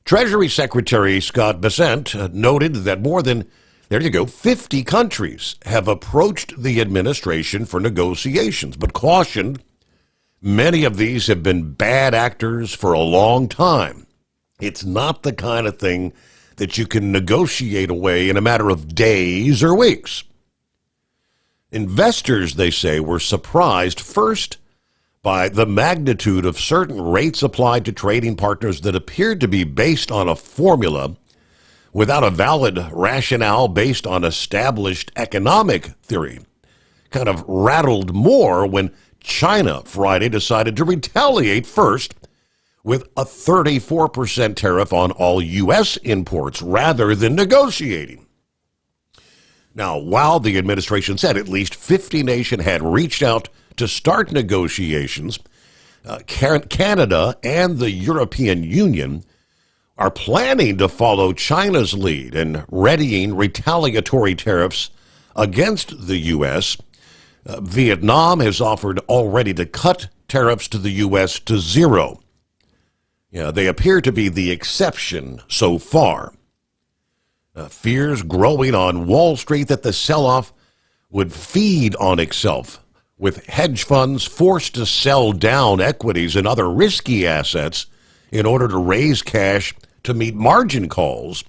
Speaker 13: Treasury Secretary Scott Bessent noted that more than 50 countries have approached the administration for negotiations, but cautioned many of these have been bad actors for a long time. It's not the kind of thing that you can negotiate away in a matter of days or weeks. Investors, they say, were surprised first by the magnitude of certain rates applied to trading partners that appeared to be based on a formula without a valid rationale based on established economic theory. Kind of rattled more when China Friday decided to retaliate first with a 34% tariff on all U.S. imports rather than negotiating. Now, while the administration said at least 50 nations had reached out to start negotiations, Canada and the European Union are planning to follow China's lead in readying retaliatory tariffs against the U.S. Vietnam has offered already to cut tariffs to the U.S. to zero. They appear to be the exception so far. Fears growing on Wall Street that the sell-off would feed on itself, with hedge funds forced to sell down equities and other risky assets in order to raise cash to meet margin calls.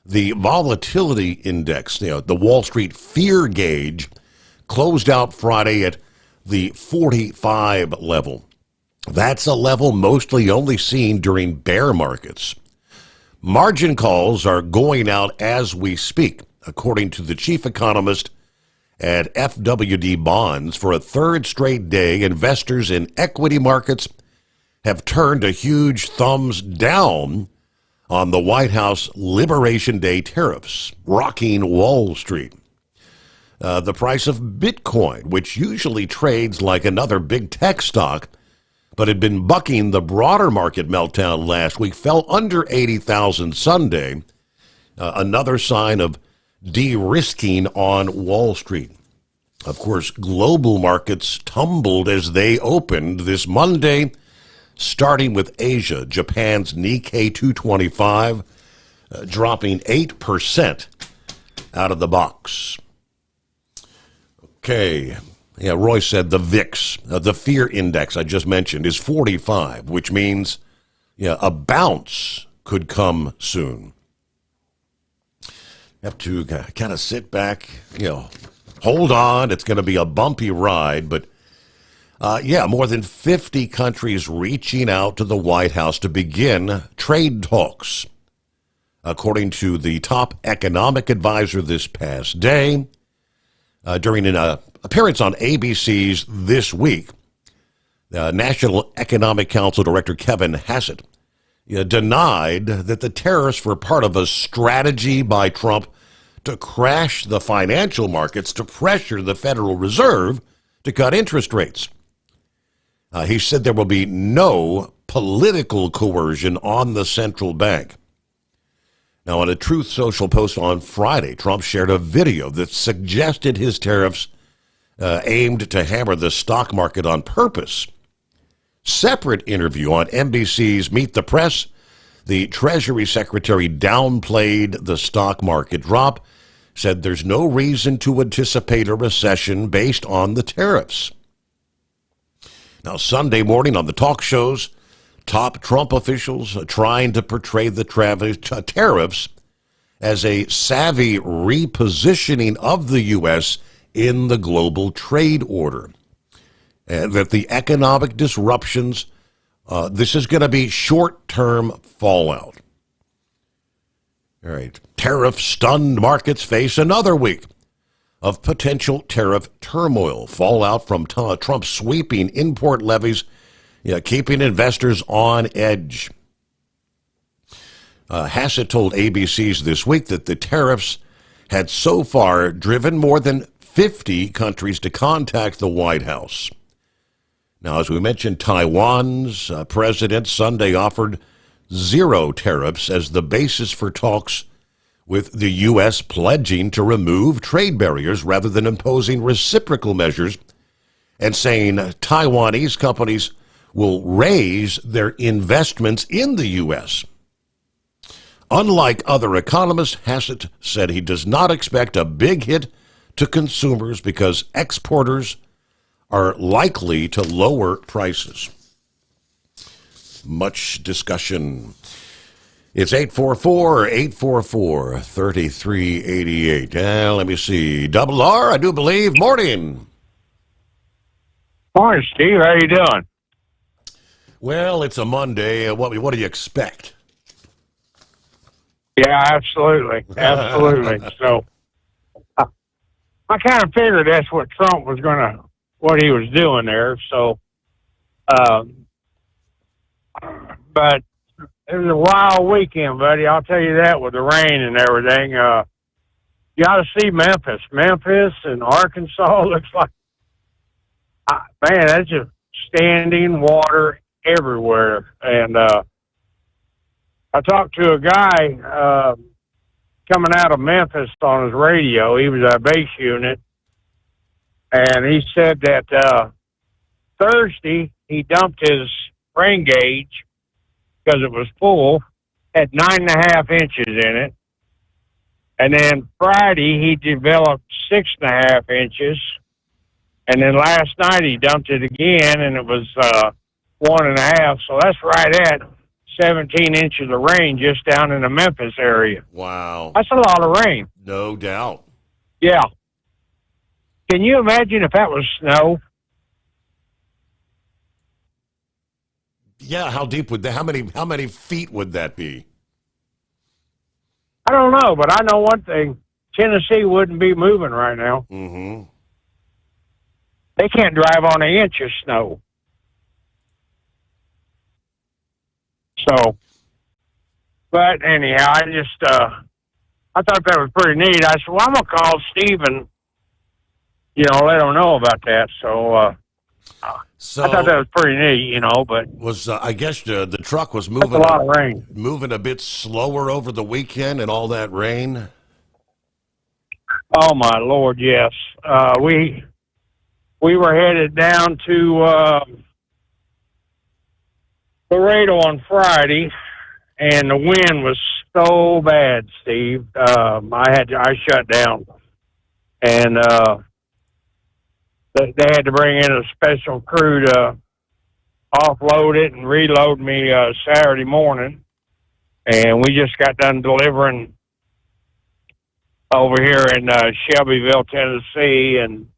Speaker 13: The volatility index, the Wall Street fear gauge, closed out Friday at the 45 level. That's a level mostly only seen during bear markets. Margin calls are going out as we speak, according to the chief economist at FWD Bonds. For a third straight day, investors in equity markets have turned a huge thumbs down on the White House Liberation Day tariffs, rocking Wall Street. The price of Bitcoin, which usually trades like another big tech stock, but had been bucking the broader market meltdown last week, fell under 80,000 Sunday, another sign of de-risking on Wall Street. Of course, global markets tumbled as they opened this Monday, starting with Asia. Japan's Nikkei 225 dropping 8% out of the box. Okay. Yeah, Roy said the VIX, the fear index I just mentioned, is 45, which means a bounce could come soon. Have to kind of sit back, hold on. It's going to be a bumpy ride, but more than 50 countries reaching out to the White House to begin trade talks. According to the top economic advisor this past day, during an appearance on ABC's This Week, National Economic Council Director Kevin Hassett denied that the tariffs were part of a strategy by Trump to crash the financial markets to pressure the Federal Reserve to cut interest rates. He said there will be no political coercion on the central bank. Now, on a Truth Social post on Friday, Trump shared a video that suggested his tariffs aimed to hammer the stock market on purpose. Separate interview on NBC's Meet the Press, the Treasury Secretary downplayed the stock market drop, said there's no reason to anticipate a recession based on the tariffs. Now, Sunday morning on the talk shows, top Trump officials trying to portray the tariffs as a savvy repositioning of the U.S. in the global trade order. And that the economic disruptions, this is going to be short-term fallout. All right. Tariff-stunned markets face another week of potential tariff turmoil. Fallout from Trump's sweeping import levies, keeping investors on edge. Hassett told ABC's This Week that the tariffs had so far driven more than 50 countries to contact the White House. Now, as we mentioned, Taiwan's president Sunday offered zero tariffs as the basis for talks, with the U.S. pledging to remove trade barriers rather than imposing reciprocal measures and saying Taiwanese companies will raise their investments in the U.S. Unlike other economists, Hassett said he does not expect a big hit to consumers because exporters are likely to lower prices. Much discussion. It's 844-844-3388. Let me see. Double R, I do believe. Morning.
Speaker 21: Morning, Steve. How you doing?
Speaker 13: Well, it's a Monday. What do you expect?
Speaker 21: Yeah, absolutely. Absolutely. So I kind of figured that's what Trump was what he was doing there. So, but it was a wild weekend, buddy. I'll tell you that, with the rain and everything. You ought to see Memphis. Memphis and Arkansas looks like, man, that's just standing water everywhere. And I talked to a guy coming out of Memphis on his radio. He was a base unit. And he said that Thursday he dumped his rain gauge because it was full, had 9.5 inches in it. And then Friday he developed 6.5 inches. And then last night he dumped it again, and it was 1.5. So that's right at 17 inches of rain just down in the Memphis area.
Speaker 13: Wow.
Speaker 21: That's a lot of rain.
Speaker 13: No doubt.
Speaker 21: Yeah. Can you imagine if that was snow?
Speaker 13: Yeah, how deep would that? How many feet would that be?
Speaker 21: I don't know, but I know one thing: Tennessee wouldn't be moving right now.
Speaker 13: Mm-hmm.
Speaker 21: They can't drive on an inch of snow. So, but anyhow, I thought that was pretty neat. I said, well, I'm gonna call Steve and let him know about that. So I thought that was pretty neat, but
Speaker 13: was I guess the truck was moving
Speaker 21: a lot of rain,
Speaker 13: moving a bit slower over the weekend and all that rain.
Speaker 21: Oh my Lord, yes. We were headed down to Laredo on Friday, and the wind was so bad, Steve. I shut down, and they had to bring in a special crew to offload it and reload me Saturday morning. And we just got done delivering over here in Shelbyville, Tennessee, and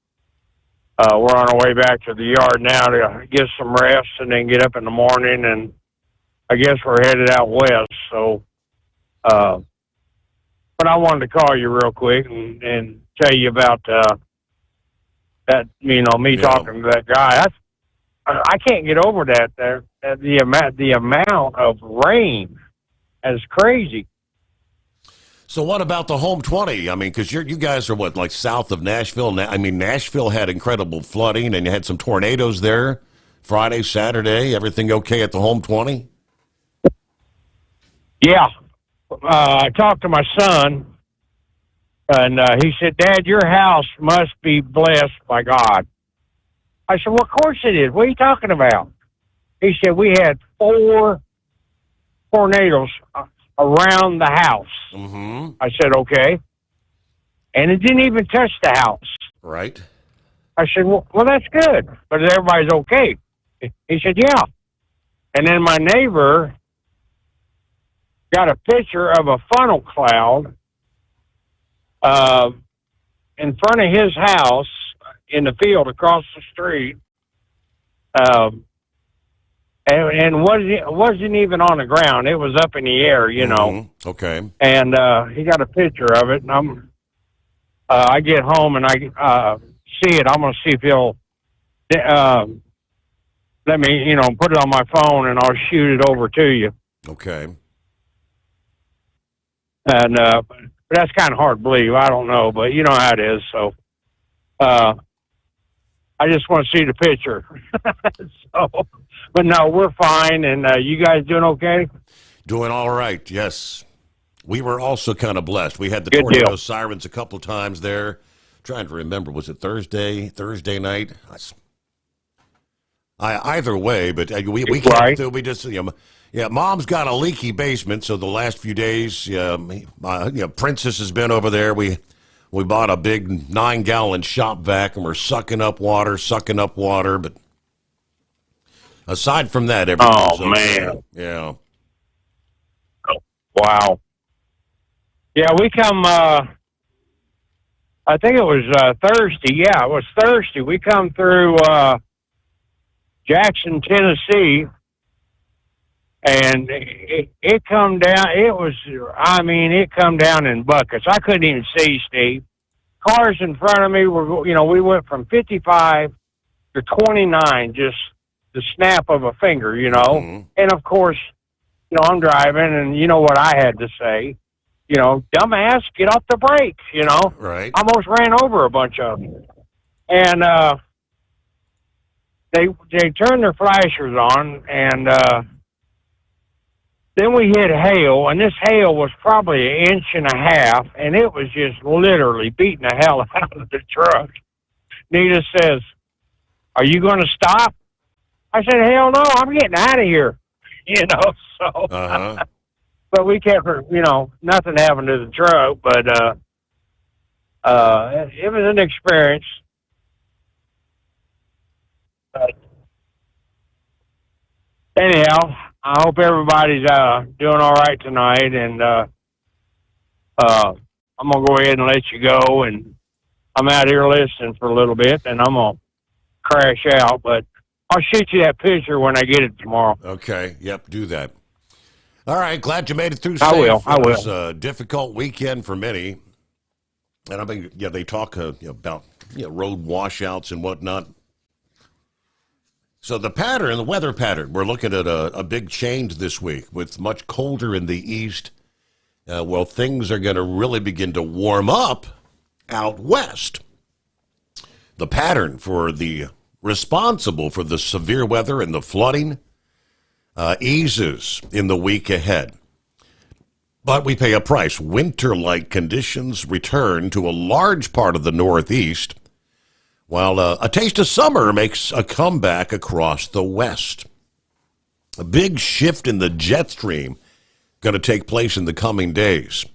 Speaker 21: we're on our way back to the yard now to get some rest and then get up in the morning, and I guess we're headed out west. So, but I wanted to call you real quick and tell you about that, me talking to that guy. I can't get over that. The amount of rain is crazy.
Speaker 13: So what about the home 20? I mean, because you guys are like south of Nashville. I mean, Nashville had incredible flooding, and you had some tornadoes there Friday, Saturday. Everything okay at the home 20?
Speaker 21: Yeah. I talked to my son, and he said, Dad, your house must be blessed by God. I said, well, of course it is. What are you talking about? He said, we had 4 tornadoes around the house.
Speaker 13: Mm-hmm.
Speaker 21: I said, okay. And it didn't even touch the house.
Speaker 13: Right.
Speaker 21: I said, well, that's good. But everybody's okay. He said, yeah. And then my neighbor got a picture of a funnel cloud in front of his house in the field across the street. And wasn't even on the ground. It was up in the air,
Speaker 13: Mm-hmm. Okay.
Speaker 21: And he got a picture of it, and I get home and I see it. I'm going to see if he'll let me, put it on my phone, and I'll shoot it over to you.
Speaker 13: Okay.
Speaker 21: And but that's kind of hard to believe. I don't know, but you know how it is. So I just want to see the picture. But no, we're fine. And you guys doing okay?
Speaker 13: Doing all right, yes. We were also kind of blessed. We had the
Speaker 21: Good
Speaker 13: tornado
Speaker 21: deal.
Speaker 13: sirens a couple of times there. Trying to remember, was it Thursday night? Either way, but we can't do. We just Mom's got a leaky basement, so the last few days, Princess has been over there. We bought a big 9-gallon shop vac, and we're sucking up water. But aside from that, everything's okay.
Speaker 21: Man,
Speaker 13: Yeah.
Speaker 21: Wow. Yeah, we come. I think it was Thursday. Yeah, it was Thursday. We come through Jackson, Tennessee. And it come down. It come down in buckets. I couldn't even see, Steve. Cars in front of me were, we went from 55 to 29, just the snap of a finger,
Speaker 13: Mm-hmm.
Speaker 21: And of course, I'm driving, and you know what I had to say, dumbass, get off the brakes,
Speaker 13: Right.
Speaker 21: Almost ran over a bunch of them, and they turned their flashers on, and then we hit hail, and this hail was probably 1.5 inches, and it was just literally beating the hell out of the truck. Nita says, "Are you going to stop?" I said, "Hell no, I'm getting out of here." So.
Speaker 13: Uh-huh.
Speaker 21: But we kept, nothing happened to the truck, but it was an experience. But anyhow, I hope everybody's doing all right tonight, and I'm going to go ahead and let you go, and I'm out here listening for a little bit, and I'm going to crash out, but I'll shoot you that picture when I get it tomorrow.
Speaker 13: Okay. Yep, do that. All right, glad you made it through safe.
Speaker 21: I will.
Speaker 13: It was a difficult weekend for many, and I mean, they talk about road washouts and whatnot. So the weather pattern, we're looking at a big change this week with much colder in the east. Things are going to really begin to warm up out west. The pattern responsible for the severe weather and the flooding eases in the week ahead. But we pay a price. Winter-like conditions return to a large part of the Northeast, while a taste of summer makes a comeback across the West. A big shift in the jet stream going to take place in the coming days.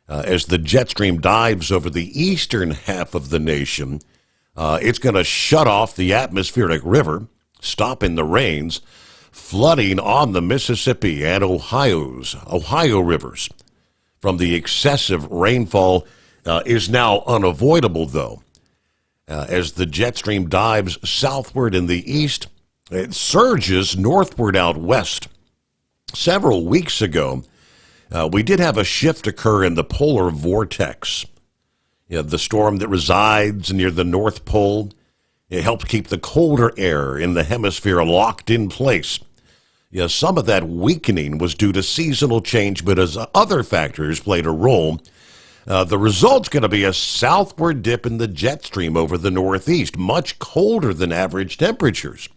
Speaker 13: As the jet stream dives over the eastern half of the nation, it's going to shut off the atmospheric river, stopping the rains, flooding on the Mississippi and Ohio rivers. From the excessive rainfall is now unavoidable, though. As the jet stream dives southward in the east, it surges northward out west. Several weeks ago, we did have a shift occur in the polar vortex. The storm that resides near the North Pole, it helps keep the colder air in the hemisphere locked in place. Some of that weakening was due to seasonal change, but as other factors played a role, the result's going to be a southward dip in the jet stream over the Northeast, much colder than average temperatures.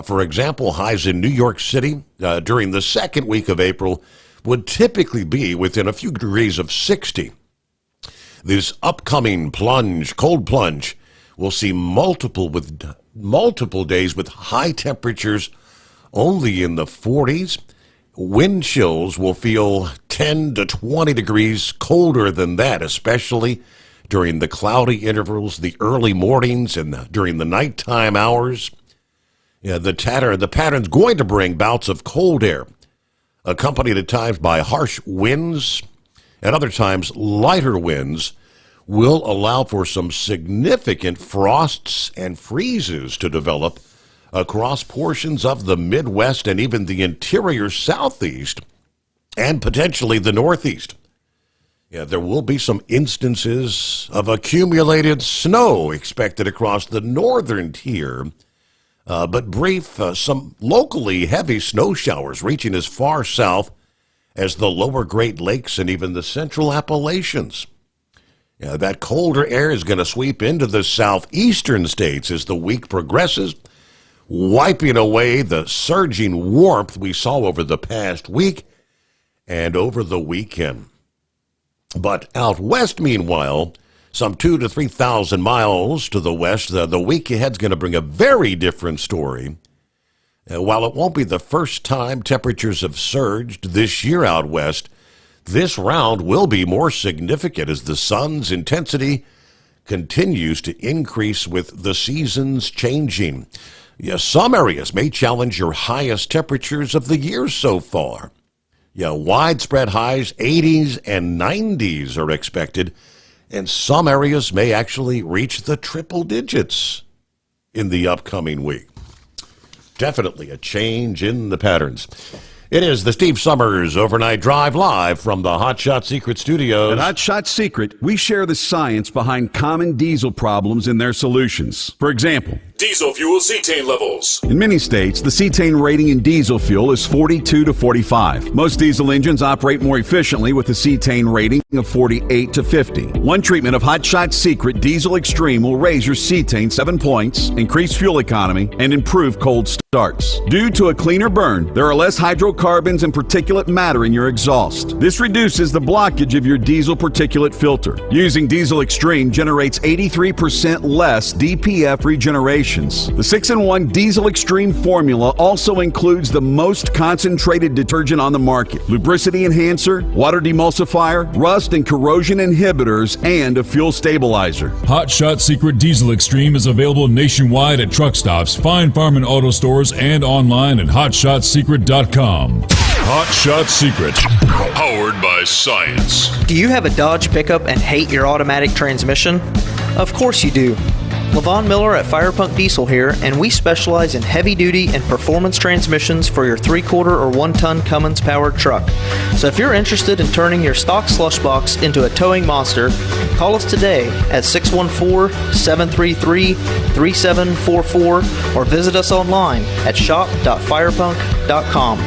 Speaker 13: For example, highs in New York City during the second week of April would typically be within a few degrees of 60. This upcoming cold plunge, will see multiple days with high temperatures only in the 40s. Wind chills will feel 10 to 20 degrees colder than that, especially during the cloudy intervals, the early mornings, and during the nighttime hours. The pattern's going to bring bouts of cold air, accompanied at times by harsh winds, and other times lighter winds will allow for some significant frosts and freezes to develop across portions of the Midwest and even the interior Southeast and potentially the Northeast. There will be some instances of accumulated snow expected across the northern tier, but brief, some locally heavy snow showers reaching as far south as the lower Great Lakes and even the central Appalachians. That colder air is going to sweep into the southeastern states as the week progresses, wiping away the surging warmth we saw over the past week and over the weekend. But out west, meanwhile, some 2,000 to 3,000 miles to the west. The week ahead's going to bring a very different story. While it won't be the first time temperatures have surged this year out west, this round will be more significant as the sun's intensity continues to increase with the seasons changing. Yes, some areas may challenge your highest temperatures of the year so far. Widespread highs, 80s and 90s are expected, and some areas may actually reach the triple digits in the upcoming week. Definitely a change in the patterns. It is the Steve Summers Overnight Drive live from the Hot Shot Secret Studios.
Speaker 9: At Hot Shot Secret, we share the science behind common diesel problems and their solutions. For example,
Speaker 10: diesel fuel cetane levels.
Speaker 9: in many states, the cetane rating in diesel fuel is 42 to 45. Most diesel engines operate more efficiently with a cetane rating of 48 to 50. One treatment of Hot Shot Secret Diesel Extreme will raise your cetane 7 points, increase fuel economy, and improve cold starts. Due to a cleaner burn, there are less hydrocarbons and particulate matter in your exhaust. This reduces the blockage of your diesel particulate filter. Using Diesel Extreme generates 83% less DPF regeneration. The 6-in-1 Diesel Extreme formula also includes the most concentrated detergent on the market, lubricity enhancer, water demulsifier, rust and corrosion inhibitors, and a fuel stabilizer.
Speaker 10: Hot Shot Secret Diesel Extreme is available nationwide at truck stops, fine farm and auto stores, and online at hotshotsecret.com. Hot Shot Secret, powered by science.
Speaker 18: Do you have a Dodge pickup and hate your automatic transmission? Of course you do. Levon Miller at Fire Punk Diesel here, and we specialize in heavy-duty and performance transmissions for your 3-quarter or 1-ton Cummins-powered truck. So if you're interested in turning your stock slush box into a towing monster, call us today at 614-733-3744 or visit us online at shop.firepunk.com.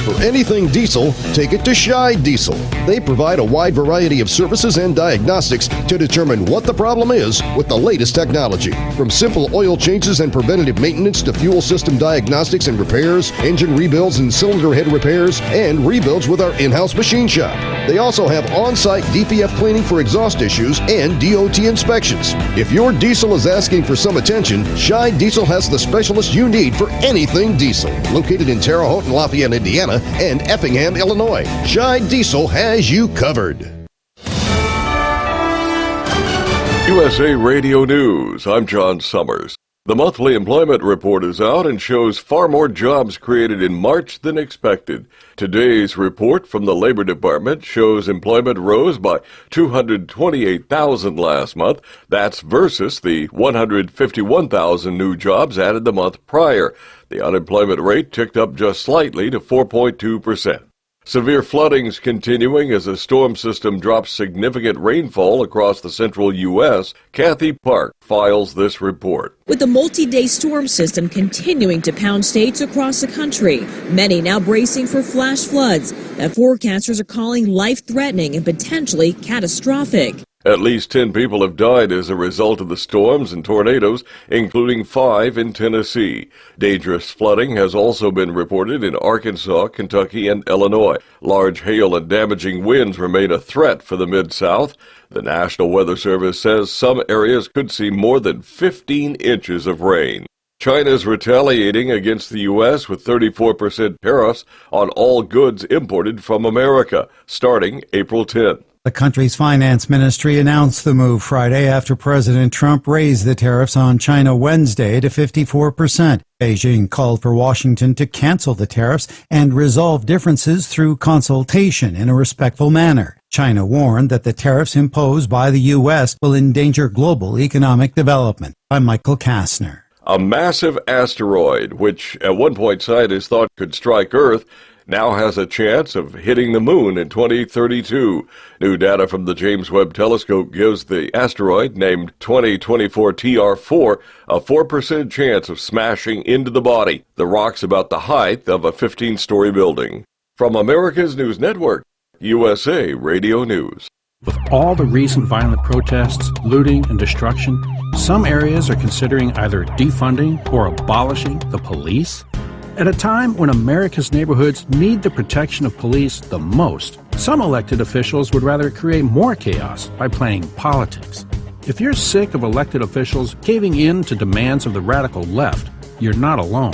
Speaker 11: For anything diesel, take it to Scheid Diesel. They provide a wide variety of services and diagnostics to determine what the problem is with the latest technology. From simple oil changes and preventative maintenance to fuel system diagnostics and repairs, engine rebuilds and cylinder head repairs, and rebuilds with our in-house machine shop. They also have on-site DPF cleaning for exhaust issues and DOT inspections. If your diesel is asking for some attention, Scheid Diesel has the specialist you need for anything diesel. Located in Terre Haute and Lafayette, Indiana, and Effingham, Illinois, Scheid Diesel has you covered.
Speaker 2: USA Radio News, I'm John Sommers. The monthly employment report is out and shows far more jobs created in March than expected. Today's report from the Labor Department shows employment rose by 228,000 last month. That's versus the 151,000 new jobs added the month prior. The unemployment rate ticked up just slightly to 4.2%. Severe flooding's continuing as a storm system drops significant rainfall across the central U.S. Kathy Park files this report.
Speaker 3: With the multi-day storm system continuing to pound states across the country, many now bracing for flash floods that forecasters are calling life-threatening and potentially catastrophic.
Speaker 2: At least 10 people have died as a result of the storms and tornadoes, including 5 in Tennessee. Dangerous flooding has also been reported in Arkansas, Kentucky, and Illinois. Large hail and damaging winds remain a threat for the Mid-South. The National Weather Service says some areas could see more than 15 inches of rain. China's retaliating against the U.S. with 34% tariffs on all goods imported from America, starting April 10th.
Speaker 4: The country's finance ministry announced the move Friday after President Trump raised the tariffs on China Wednesday to 54%. Beijing called for Washington to cancel the tariffs and resolve differences through consultation in a respectful manner. China warned that the tariffs imposed by the U.S. will endanger global economic development. I'm Michael Kastner.
Speaker 2: A massive asteroid, which at one point scientists thought could strike Earth, now has a chance of hitting the moon in 2032. New data from the James Webb Telescope gives the asteroid, named 2024 TR4, a 4% chance of smashing into the body. The rock's about the height of a 15-story building. From America's News Network, USA Radio News.
Speaker 5: With all the recent violent protests, looting, and destruction, some areas are considering either defunding or abolishing the police. At a time when America's neighborhoods need the protection of police the most, some elected officials would rather create more chaos by playing politics. If you're sick of elected officials caving in to demands of the radical left, you're not alone.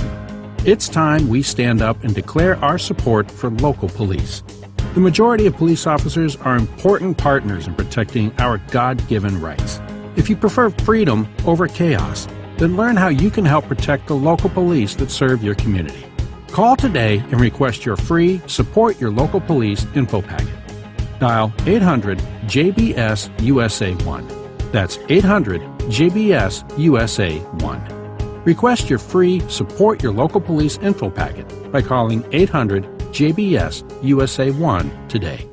Speaker 5: It's time we stand up and declare our support for local police. The majority of police officers are important partners in protecting our God-given rights. If you prefer freedom over chaos, then learn how you can help protect the local police that serve your community. Call today and request your free Support Your Local Police info packet. Dial 800-JBS-USA-1. That's 800-JBS-USA-1. Request your free Support Your Local Police info packet by calling 800-JBS-USA-1 today.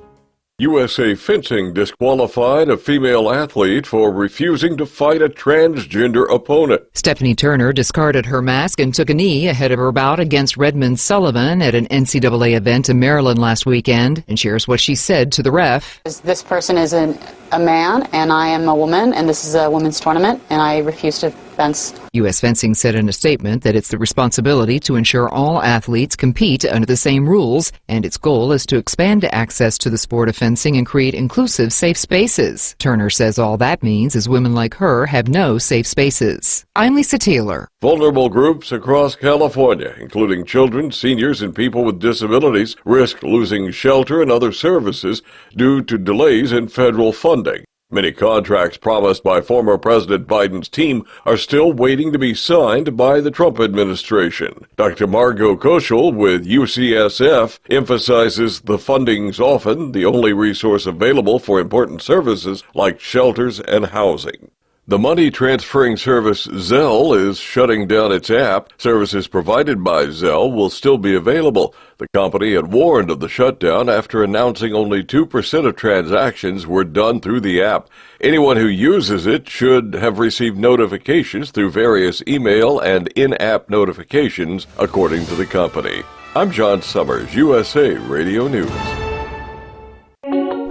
Speaker 2: USA Fencing disqualified a female athlete for refusing to fight a transgender opponent.
Speaker 6: Stephanie Turner discarded her mask and took a knee ahead of her bout against Redmond Sullivan at an NCAA event in Maryland last weekend, and shares what she said to the ref.
Speaker 7: This person is a man, and I am a woman, and this is a women's tournament, and I refuse to fence.
Speaker 6: U.S. Fencing said in a statement that it's the responsibility to ensure all athletes compete under the same rules, and its goal is to expand access to the sport of fencing and create inclusive, safe spaces. Turner says all that means is women like her have no safe spaces. I'm Lisa Taylor.
Speaker 2: Vulnerable groups across California, including children, seniors, and people with disabilities, risk losing shelter and other services due to delays in federal funding. Many contracts promised by former President Biden's team are still waiting to be signed by the Trump administration. Dr. Margot Koschel with UCSF emphasizes the funding's often the only resource available for important services like shelters and housing. The money transferring service Zelle is shutting down its app. Services provided by Zelle will still be available. The company had warned of the shutdown after announcing only 2% of transactions were done through the app. Anyone who uses it should have received notifications through various email and in-app notifications, according to the company. I'm John Sommers, USA Radio News.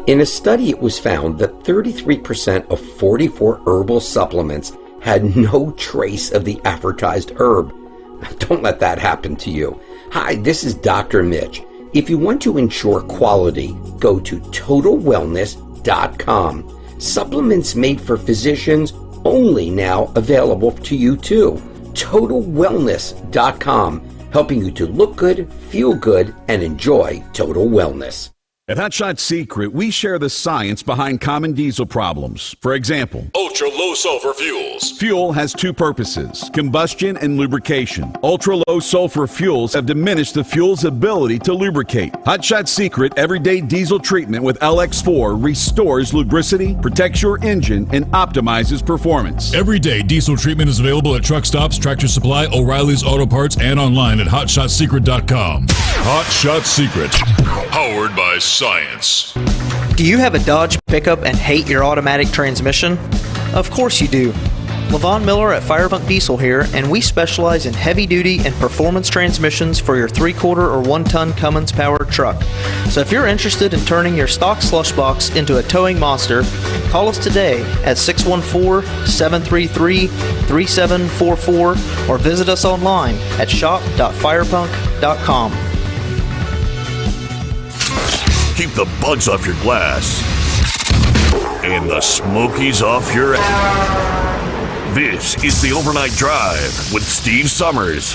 Speaker 8: In a study, it was found that 33% of 44 herbal supplements had no trace of the advertised herb. Don't let that happen to you. Hi, this is Dr. Mitch. If you want to ensure quality, go to TotalWellness.com. Supplements made for physicians only now available to you too. TotalWellness.com, helping you to look good, feel good, and enjoy total wellness.
Speaker 9: At Hotshot Secret, we share the science behind common diesel problems. For example,
Speaker 10: ultra-low sulfur fuels.
Speaker 9: Fuel has two purposes, combustion and lubrication. Ultra-low sulfur fuels have diminished the fuel's ability to lubricate. Hotshot Secret Everyday Diesel Treatment with LX4 restores lubricity, protects your engine, and optimizes performance.
Speaker 10: Everyday diesel treatment is available at truck stops, Tractor Supply, O'Reilly's Auto Parts, and online at HotShotSecret.com. Hotshot Secret, powered by science.
Speaker 18: Do you have a Dodge pickup and hate your automatic transmission? Of course you do. Levon Miller at Firepunk Diesel here, and we specialize in heavy-duty and performance transmissions for your 3/4 or 1-ton Cummins-powered truck. So if you're interested in turning your stock slush box into a towing monster, call us today at 614-733-3744 or visit us online at shop.firepunk.com.
Speaker 20: Keep the bugs off your glass and the smokies off your ass. This is the Overnight Drive with Steve Sommers.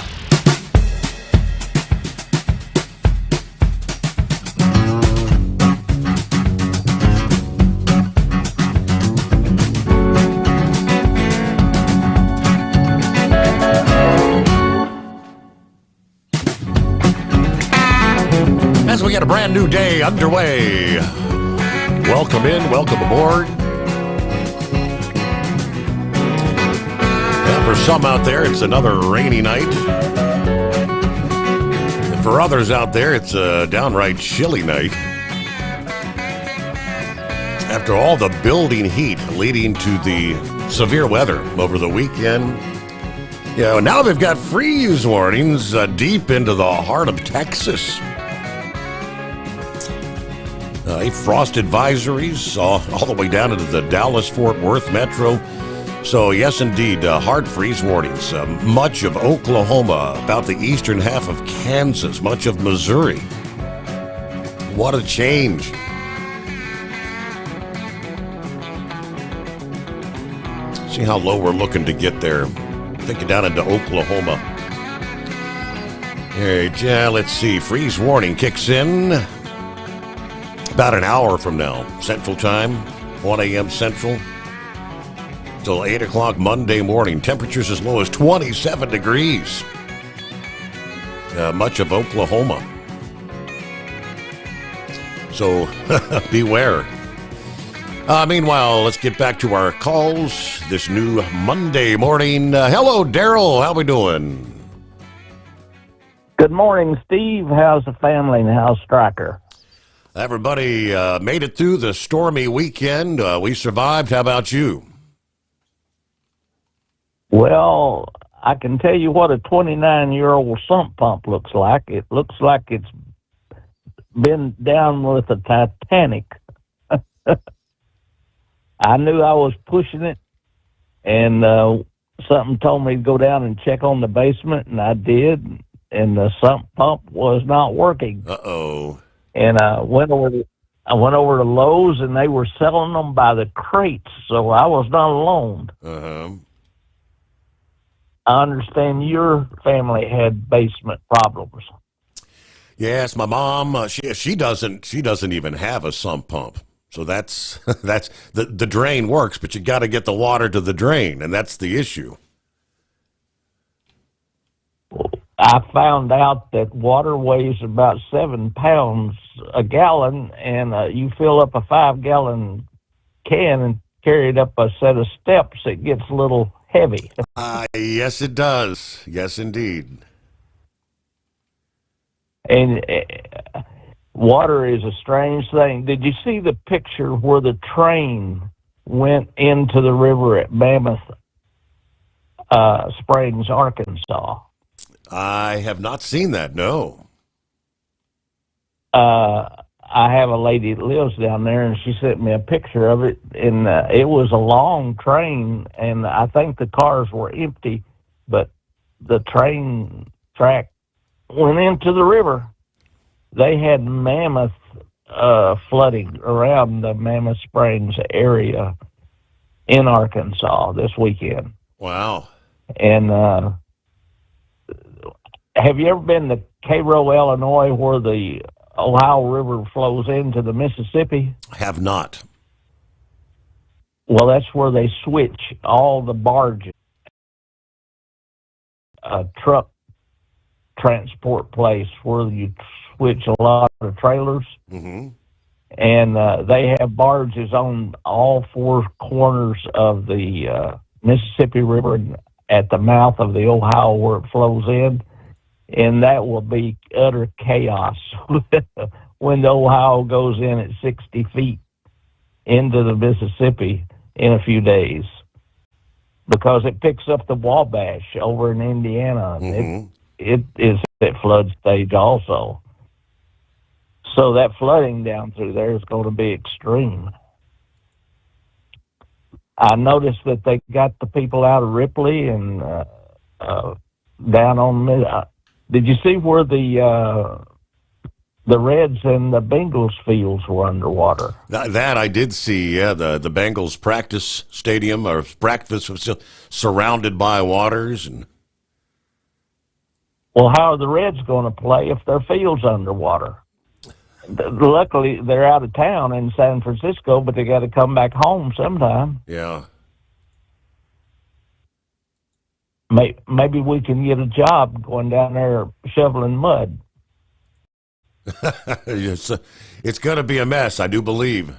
Speaker 13: As we get a brand new day underway, welcome in, welcome aboard. For some out there, it's another rainy night. And for others out there, it's a downright chilly night. After all the building heat leading to the severe weather over the weekend, now they've got freeze warnings deep into the heart of Texas. Frost advisories all the way down into the Dallas-Fort Worth metro So, yes, indeed, hard freeze warnings. Much of Oklahoma, about the eastern half of Kansas, much of Missouri. What a change. See how low we're looking to get there. Take it down into Oklahoma. All right, let's see. Freeze warning kicks in about an hour from now. Central Time, 1 a.m. Central. Till 8 o'clock Monday morning. Temperatures as low as 27 degrees. Much of Oklahoma. So beware. Meanwhile, let's get back to our calls this new Monday morning. Hello, Daryl. How we doing?
Speaker 1: Good morning, Steve. How's the family and how's Stryker?
Speaker 13: Everybody made it through the stormy weekend. We survived. How about you?
Speaker 1: Well, I can tell you what a 29-year-old sump pump looks like. It looks like it's been down with the Titanic. I knew I was pushing it, and something told me to go down and check on the basement, and I did, and the sump pump was not working.
Speaker 13: Uh-oh.
Speaker 1: And I went over to Lowe's, and they were selling them by the crates, so I was not alone.
Speaker 13: Uh-huh.
Speaker 1: I understand your family had basement problems.
Speaker 13: Yes, my mom, she doesn't even have a sump pump. So that's the drain works, but you got to get the water to the drain, and that's the issue.
Speaker 1: I found out that water weighs about 7 pounds a gallon, and you fill up a 5-gallon can and carry it up a set of steps, it gets a little heavy.
Speaker 13: Yes, it does. Yes, indeed.
Speaker 1: And water is a strange thing. Did you see the picture where the train went into the river at Mammoth Springs, Arkansas?
Speaker 13: I have not seen that, no.
Speaker 1: I have a lady that lives down there, and she sent me a picture of it, and it was a long train, and I think the cars were empty, but the train track went into the river. They had mammoth flooding around the Mammoth Springs area in Arkansas this weekend.
Speaker 13: Wow.
Speaker 1: And have you ever been to Cairo, Illinois, where the Ohio River flows into the Mississippi?
Speaker 13: I have not.
Speaker 1: Well, that's where they switch all the barges, truck transport place where you switch a lot of trailers.
Speaker 13: Mm-hmm.
Speaker 1: And they have barges on all 4 corners of the Mississippi River at the mouth of the Ohio where it flows in. And that will be utter chaos when the Ohio goes in at 60 feet into the Mississippi in a few days, because it picks up the Wabash over in Indiana.
Speaker 13: Mm-hmm.
Speaker 1: It is at flood stage also. So that flooding down through there is going to be extreme. I noticed that they got the people out of Ripley and down on did you see where the Reds and the Bengals fields were underwater?
Speaker 13: That I did see, yeah. The Bengals practice stadium or practice was still surrounded by waters. And
Speaker 1: well, how are the Reds going to play if their field's underwater? Luckily, they're out of town in San Francisco, but they got to come back home sometime.
Speaker 13: Yeah.
Speaker 1: Maybe we can get a job going down there shoveling mud.
Speaker 13: It's going to be a mess, I do believe.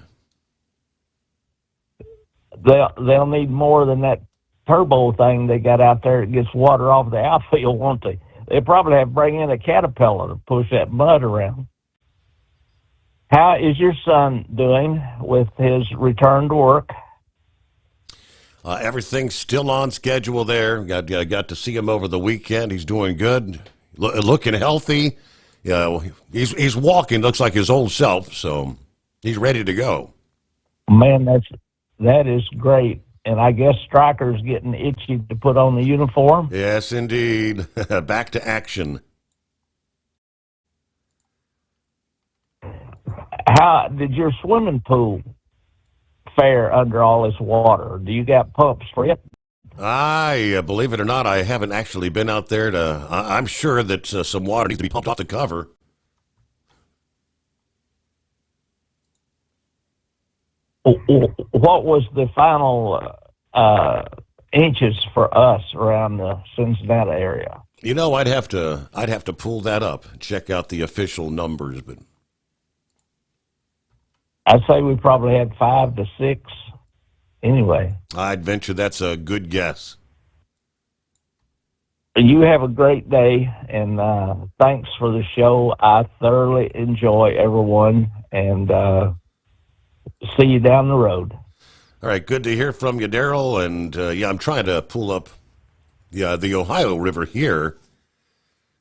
Speaker 1: They'll need more than that turbo thing they got out there that gets water off the outfield, won't they? They'll probably have to bring in a Caterpillar to push that mud around. How is your son doing with his return to work?
Speaker 13: Everything's still on schedule there. Got to see him over the weekend. He's doing good, looking healthy. Yeah, he's walking. Looks like his old self. So he's ready to go.
Speaker 1: Man, that is great. and I guess Stryker's getting itchy to put on the uniform.
Speaker 13: Yes, indeed. Back to action.
Speaker 1: How did your swimming pool fare under all this water? Do you got pumps for it?
Speaker 13: Believe it or not, I haven't actually been out there to. I'm sure that some water needs to be pumped off the cover.
Speaker 1: What was the final inches for us around the Cincinnati area?
Speaker 13: You know, I'd have to pull that up, check out the official numbers, but
Speaker 1: I'd say we probably had 5 to 6. Anyway,
Speaker 13: I'd venture that's a good guess.
Speaker 1: You have a great day, and thanks for the show. I thoroughly enjoy everyone, and see you down the road.
Speaker 13: All right, good to hear from you, Daryl. And I'm trying to pull up the Ohio River here.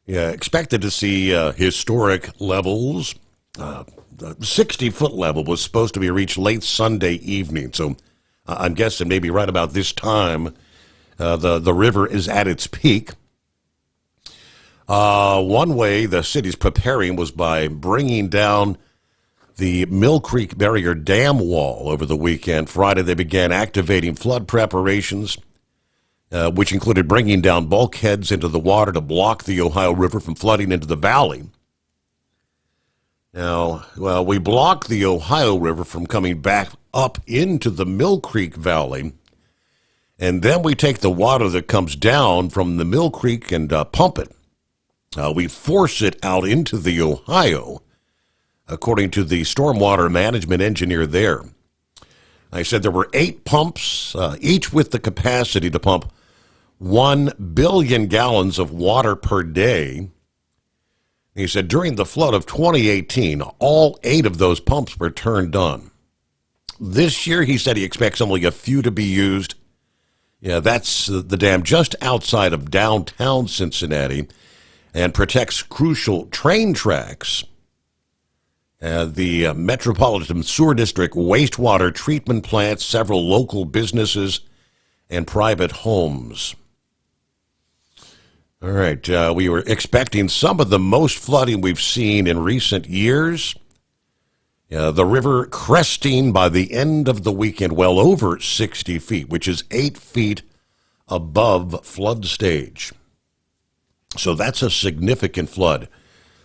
Speaker 13: Yeah, expected to see historic levels. The 60-foot level was supposed to be reached late Sunday evening, so I'm guessing maybe right about this time the river is at its peak. One way the city's preparing was by bringing down the Mill Creek Barrier Dam wall over the weekend. Friday, they began activating flood preparations, which included bringing down bulkheads into the water to block the Ohio River from flooding into the valley. Now, well, we block the Ohio River from coming back up into the Mill Creek Valley, and then we take the water that comes down from the Mill Creek and pump it. We force it out into the Ohio, according to the stormwater management engineer there. I said there were 8 pumps, each with the capacity to pump 1 billion gallons of water per day. He said during the flood of 2018, all 8 of those pumps were turned on. This year, he said he expects only a few to be used. Yeah, that's the dam just outside of downtown Cincinnati and protects crucial train tracks. The Metropolitan Sewer District wastewater treatment plants, several local businesses, and private homes. All right, we were expecting some of the most flooding we've seen in recent years. The river cresting by the end of the weekend well over 60 feet, which is 8 feet above flood stage. So that's a significant flood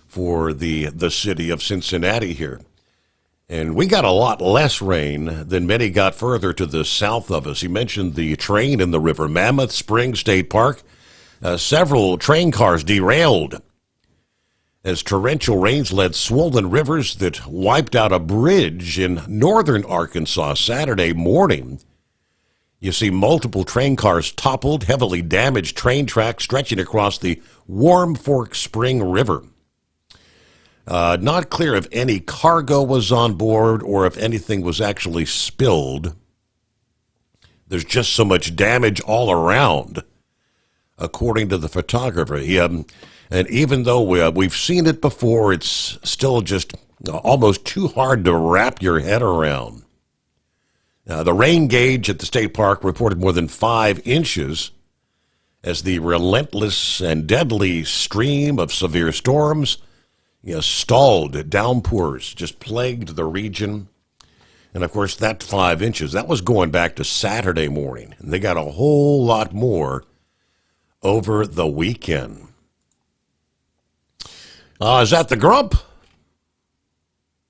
Speaker 13: for the city of Cincinnati here. And we got a lot less rain than many got further to the south of us. He mentioned the train in the river, Mammoth Spring State Park. Several train cars derailed as torrential rains led swollen rivers that wiped out a bridge in northern Arkansas Saturday morning. You see multiple train cars toppled, heavily damaged train tracks stretching across the Warm Fork Spring River. Not clear if any cargo was on board or if anything was actually spilled. There's just so much damage all around, according to the photographer. And even though we've seen it before, it's still just almost too hard to wrap your head around. The rain gauge at the state park reported more than 5 inches as the relentless and deadly stream of severe storms, stalled downpours just plagued the region. And, of course, that 5 inches, that was going back to Saturday morning. And they got a whole lot more over the weekend. Is that the grump?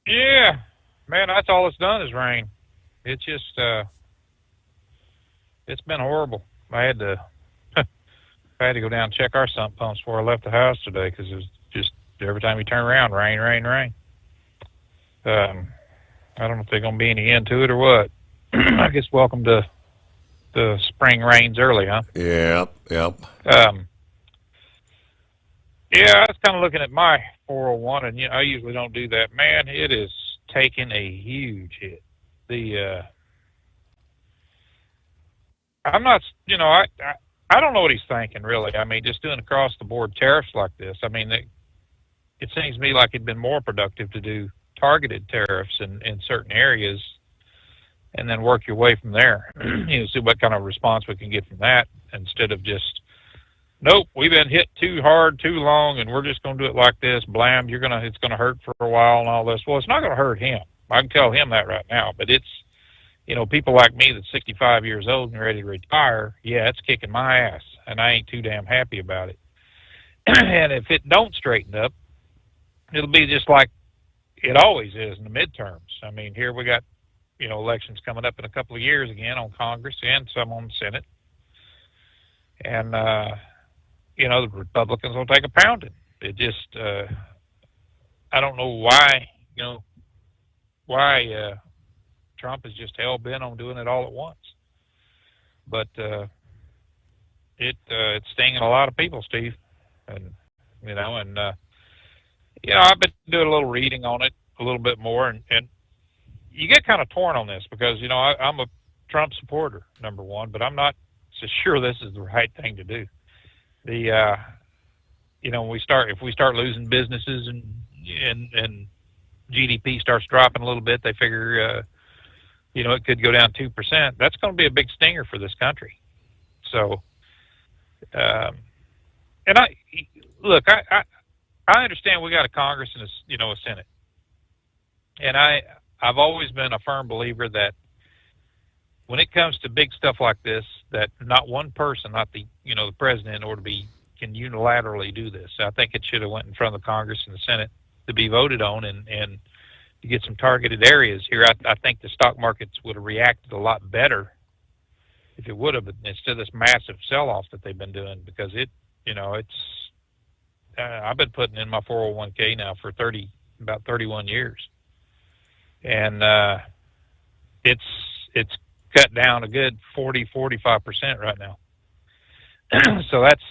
Speaker 12: Yeah. Man, that's all it's done is rain. It's just, it's been horrible. I had to go down and check our sump pumps before I left the house today because it was just every time you turn around, rain, rain, rain. I don't know if there's going to be any end to it or what. I guess welcome to the spring rains early, huh?
Speaker 13: Yep.
Speaker 12: Yeah, I was kind of looking at my 401, and I usually don't do that. Man, it is taking a huge hit. I'm not, I don't know what he's thinking, really. I mean, just doing across-the-board tariffs like this, I mean, it seems to me like it'd been more productive to do targeted tariffs in certain areas and then work your way from there. See what kind of response we can get from that, instead of just, nope, we've been hit too hard, too long, and we're just going to do it like this. Blam, it's going to hurt for a while and all this. Well, it's not going to hurt him. I can tell him that right now. But it's, people like me that's 65 years old and ready to retire, yeah, it's kicking my ass, and I ain't too damn happy about it. And if it don't straighten up, it'll be just like it always is in the midterms. I mean, here we got, elections coming up in a couple of years again on Congress and some on the Senate. And, the Republicans will take a pounding. It just, I don't know why, Trump is just hell-bent on doing it all at once. But it's stinging a lot of people, Steve. And, I've been doing a little reading on it a little bit more, and you get kind of torn on this because, I'm a Trump supporter, number one, but I'm not so sure this is the right thing to do. When if we start losing businesses and GDP starts dropping a little bit, they figure, it could go down 2%. That's going to be a big stinger for this country. So, and I understand we got a Congress and a Senate, and I've always been a firm believer that when it comes to big stuff like this, that not one person, not the the president, can unilaterally do this. I think it should have went in front of the Congress and the Senate to be voted on, and to get some targeted areas here. I think the stock markets would have reacted a lot better if it would have, instead of this massive sell-off that they've been doing, because I've been putting in my 401k now for about 31 years, and it's cut down a good 45% right now. So that's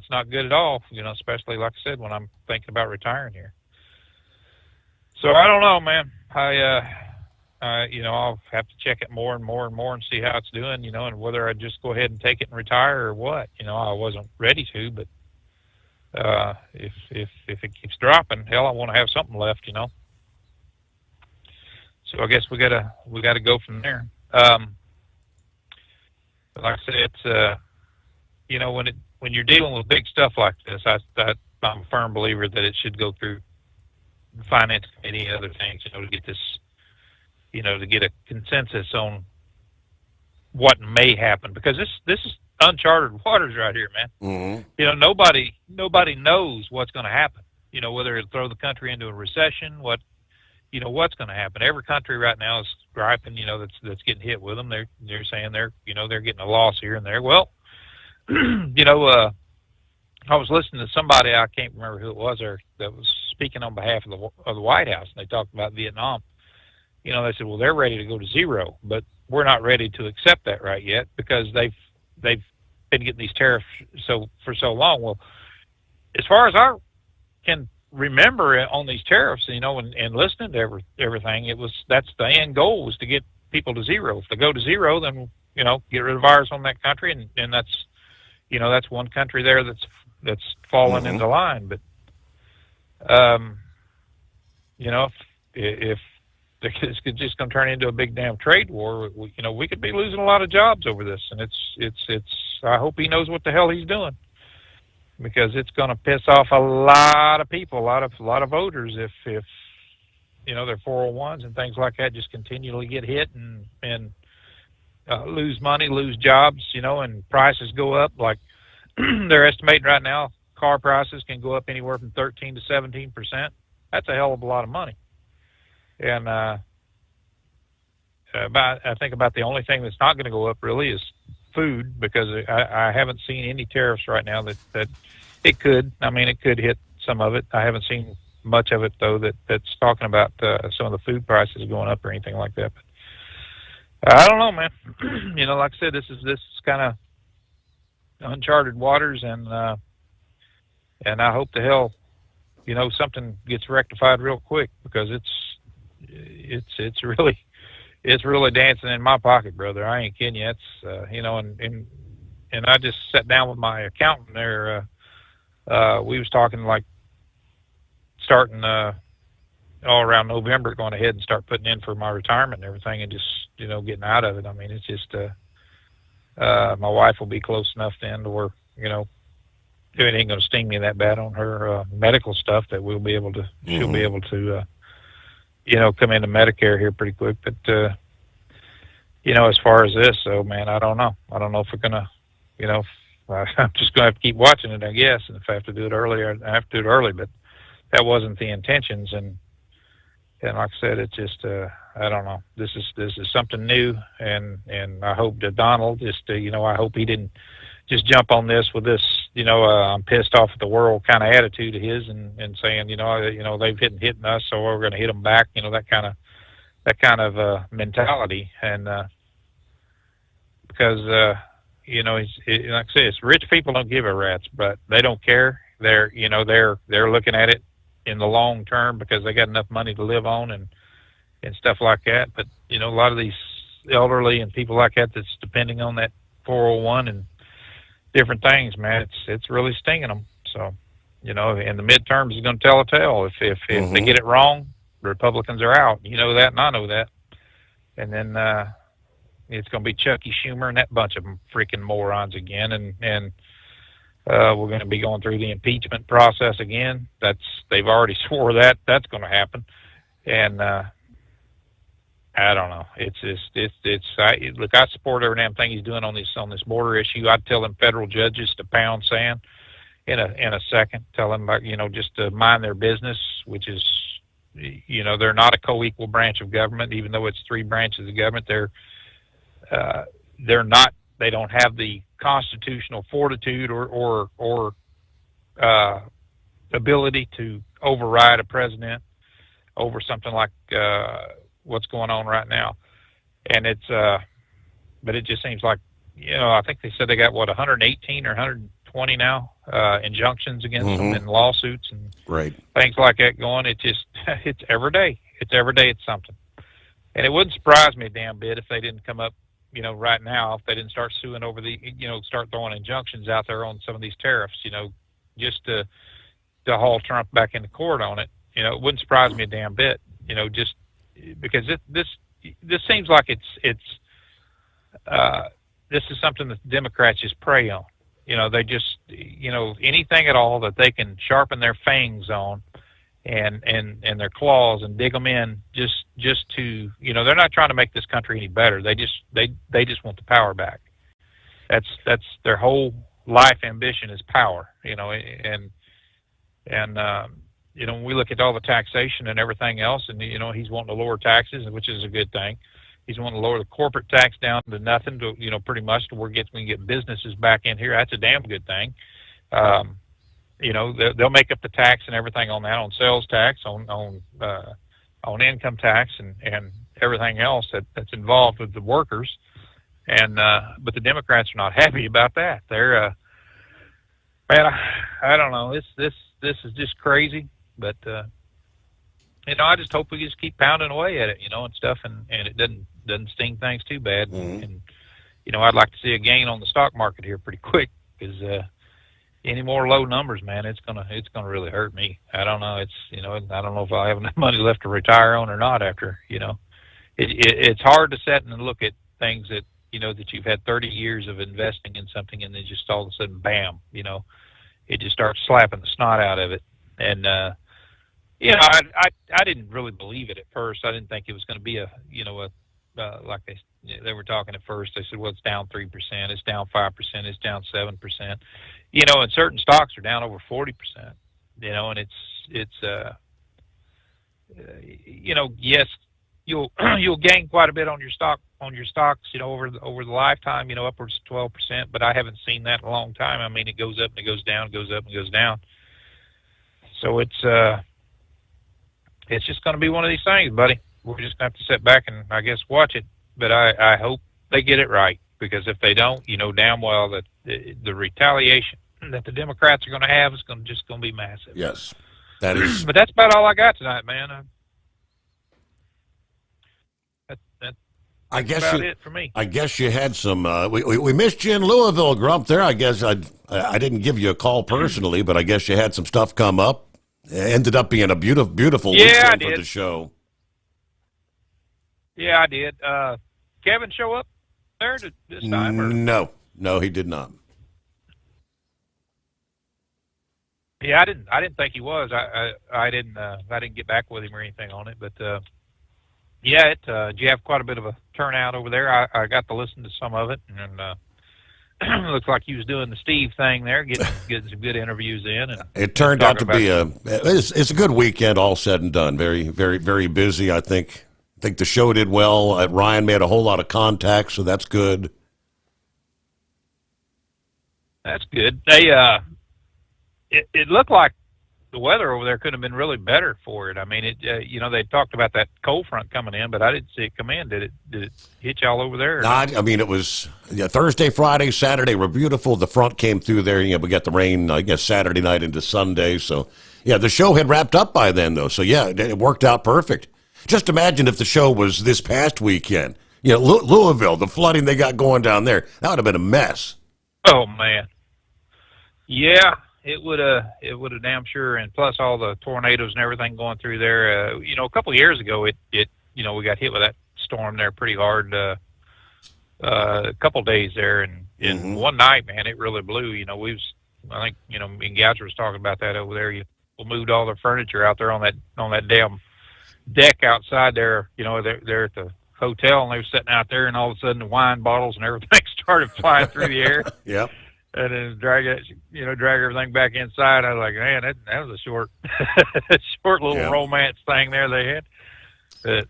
Speaker 12: not good at all, especially like I said, when I'm thinking about retiring here. So I don't know, man. I'll have to check it more and more and more and see how it's doing, and whether I just go ahead and take it and retire or what. I wasn't ready to, but if it keeps dropping, hell, I want to have something left, So I guess we gotta go from there. Like I said, it's when you're dealing with big stuff like this, I'm a firm believer that it should go through the finance committee and other things, to get this, to get a consensus on what may happen, because this is uncharted waters right here, man. Mm-hmm. Nobody knows what's going to happen. Whether it'll throw the country into a recession, what's going to happen. Every country right now is griping, that's getting hit with them. They're saying they're getting a loss here and there. Well, I was listening to somebody, I can't remember who it was, that was speaking on behalf of the White House, and they talked about Vietnam. They said, well, they're ready to go to zero, but we're not ready to accept that right yet, because they've been getting these tariffs for so long. Well, as far as I can remember on these tariffs, and listening to everything, that's the end goal, was to get people to zero. If they go to zero, then get rid of ours on that country, and that's one country there that's fallen
Speaker 13: Mm-hmm.
Speaker 12: into line. But if this could just going to turn into a big damn trade war, we could be losing a lot of jobs over this, and it's. I hope he knows what the hell he's doing, because it's going to piss off a lot of people, a lot of voters, if their 401s and things like that just continually get hit and lose money, lose jobs, and prices go up. Like they're estimating right now, car prices can go up anywhere from 13 to 17%. That's a hell of a lot of money. And I think about the only thing that's not going to go up really is food, because I haven't seen any tariffs right now that it could. I mean, it could hit some of it. I haven't seen much of it, though, that's talking about some of the food prices going up or anything like that. But I don't know, man. Like I said, this is kind of uncharted waters, and I hope the hell, something gets rectified real quick, because it's really dancing in my pocket, brother. I ain't kidding you. It's and I just sat down with my accountant there. We was talking like starting all around November going ahead and start putting in for my retirement and everything, and just getting out of it. I mean, it's just my wife will be close enough then to where it ain't going to sting me that bad on her medical stuff that we'll be able to. She'll be able to come into Medicare here pretty quick. But as far as this, so man, I don't know. I don't know if we're gonna I'm just gonna have to keep watching it, I guess. And if I have to do it earlier, I have to do it early. But that wasn't the intentions, and like I said, it's just I don't know. This is something new, and I hope that Donald I hope he didn't just jump on this with this I'm pissed off at the world kind of attitude of his, and saying they've hitting us, so we're going to hit them back. That kind of mentality, and because like I said, it's rich people don't give a rat's, but they don't care. They're looking at it in the long term because they got enough money to live on and stuff like that. But a lot of these elderly and people like that that's depending on that 401 and different things, man, it's really stinging them. So and the midterms is going to tell a tale. If they get it wrong, the Republicans are out. You know that, and I know that. And then it's going to be Chucky Schumer and that bunch of freaking morons again, and we're going to be going through the impeachment process again. They've already swore that's going to happen, and I don't know. Look, I support every damn thing he's doing on this border issue. I'd tell them federal judges to pound sand in a second. Tell them just to mind their business, which is they're not a co-equal branch of government, even though it's three branches of government. They're not. They don't have the constitutional fortitude or ability to override a president over something like what's going on right now. And but it just seems like I think they said they got 118 or 120 now injunctions against them in lawsuits and things like that going. It's every day. It's something. And it wouldn't surprise me a damn bit if they didn't come up right now, if they didn't start suing over start throwing injunctions out there on some of these tariffs, just to haul Trump back into court on it. It wouldn't surprise me a damn bit, just because this seems like this is something that the Democrats just prey on. They just, anything at all that they can sharpen their fangs on and their claws and dig them in just to, they're not trying to make this country any better. They just want the power back. That's their whole life ambition is power, and when we look at all the taxation and everything else, and he's wanting to lower taxes, which is a good thing. He's wanting to lower the corporate tax down to nothing, to pretty much to where we can get businesses back in here. That's a damn good thing. They'll make up the tax and everything on that, on sales tax, on income tax, and everything else that's involved with the workers. And but the Democrats are not happy about that. They're man, I don't know. This is just crazy. But I just hope we just keep pounding away at it, and stuff, and it doesn't sting things too bad. And I'd like to see a gain on the stock market here pretty quick, because any more low numbers, man, it's gonna really hurt me. I don't know. I don't know if I have enough money left to retire on or not after. It's hard to sit and look at things that that you've had 30 years of investing in something, and then just all of a sudden, bam, it just starts slapping the snot out of it. And I didn't really believe it at first. I didn't think it was going to be like they were talking at first. They said, well, it's down 3%, it's down 5%, it's down 7%. And certain stocks are down over 40%. And yes, you'll gain quite a bit on your stocks, over the lifetime, upwards of 12%. But I haven't seen that in a long time. I mean, it goes up and it goes down, goes up and goes down. So it's just going to be one of these things, buddy. We're just going to have to sit back and, I guess, watch it. But I hope they get it right, because if they don't, damn well that the retaliation that the Democrats are going to have is just going to be massive.
Speaker 13: Yes, that is.
Speaker 12: But that's about all I got tonight, man.
Speaker 13: I guess
Speaker 12: about it for me.
Speaker 13: I guess you had some. We missed you in Louisville, Grump. There, I guess I didn't give you a call personally, but I guess you had some stuff come up. It ended up being a beautiful weekend for the show.
Speaker 12: Yeah, I did. Kevin show up there this time? Or?
Speaker 13: No, he did not.
Speaker 12: Yeah, I didn't think he was. I didn't get back with him or anything on it, but yeah, you have quite a bit of a turnout over there. I got to listen to some of it, and looks like he was doing the Steve thing there, getting some good interviews in. And
Speaker 13: it turned out to be it's a good weekend, all said and done. Very, very, very busy. I think the show did well. Ryan made a whole lot of contacts, so that's good.
Speaker 12: That's good. They it looked like the weather over there could have been really better for it. I mean, they talked about that cold front coming in, but I didn't see it come in. Did it hit y'all over there?
Speaker 13: I mean, it was Thursday, Friday, Saturday were beautiful. The front came through there. We got the rain, I guess, Saturday night into Sunday. So, yeah, the show had wrapped up by then, though. So, yeah, it worked out perfect. Just imagine if the show was this past weekend. Louisville, the flooding they got going down there, that would have been a mess.
Speaker 12: Oh, man. Yeah. It would have damn sure, and plus all the tornadoes and everything going through there. A couple of years ago, we got hit with that storm there pretty hard. A couple of days there, and one night, man, it really blew. I think me and Goucher was talking about that over there. We moved all their furniture out there on that damn deck outside there. They're at the hotel, and they were sitting out there, and all of a sudden the wine bottles and everything started flying through the air.
Speaker 13: Yep.
Speaker 12: And then drag everything back inside. I was like, man, that was a short little romance thing there they had. But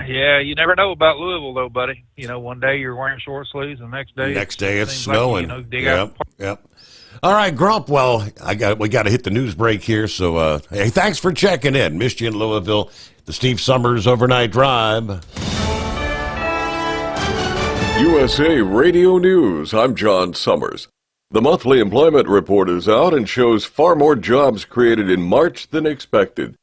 Speaker 12: yeah, you never know about Louisville though, buddy. One day you're wearing short sleeves, and the next day
Speaker 13: it's snowing.
Speaker 12: Like,
Speaker 13: Yep. All right, Grump. Well, we got to hit the news break here. So, hey, thanks for checking in. Missed you in Louisville. The Steve Sommers Overnight Drive.
Speaker 2: USA Radio News. I'm John Sommers. The monthly employment report is out and shows far more jobs created in March than expected.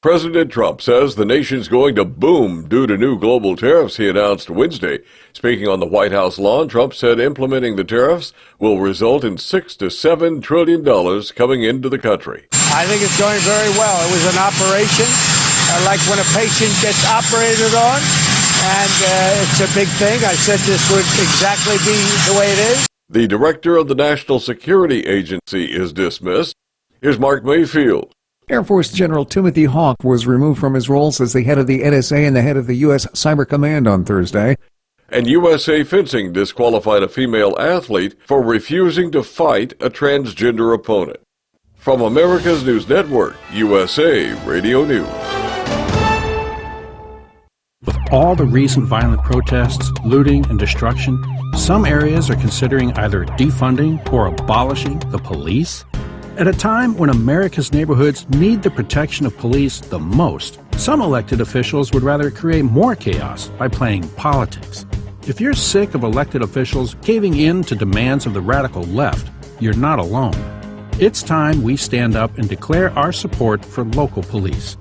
Speaker 2: President Trump says the nation's going to boom due to new global tariffs he announced Wednesday. Speaking on the White House lawn, Trump said implementing the tariffs will result in $6 to $7 trillion coming into the country.
Speaker 16: I think it's going very well. It was an operation like when a patient gets operated on, and it's a big thing. I said this would exactly be the way it is.
Speaker 2: The director of the National Security Agency is dismissed. Here's Mark Mayfield.
Speaker 17: Air Force General Timothy Hawk was removed from his roles as the head of the NSA and the head of the U.S. Cyber Command on Thursday.
Speaker 2: And USA Fencing disqualified a female athlete for refusing to fight a transgender opponent. From America's News Network, USA Radio News.
Speaker 5: With all the recent violent protests, looting, and destruction, some areas are considering either defunding or abolishing the police. At a time when America's neighborhoods need the protection of police the most, some elected officials would rather create more chaos by playing politics. If you're sick of elected officials caving in to demands of the radical left, you're not alone. It's time we stand up and declare our support for local police.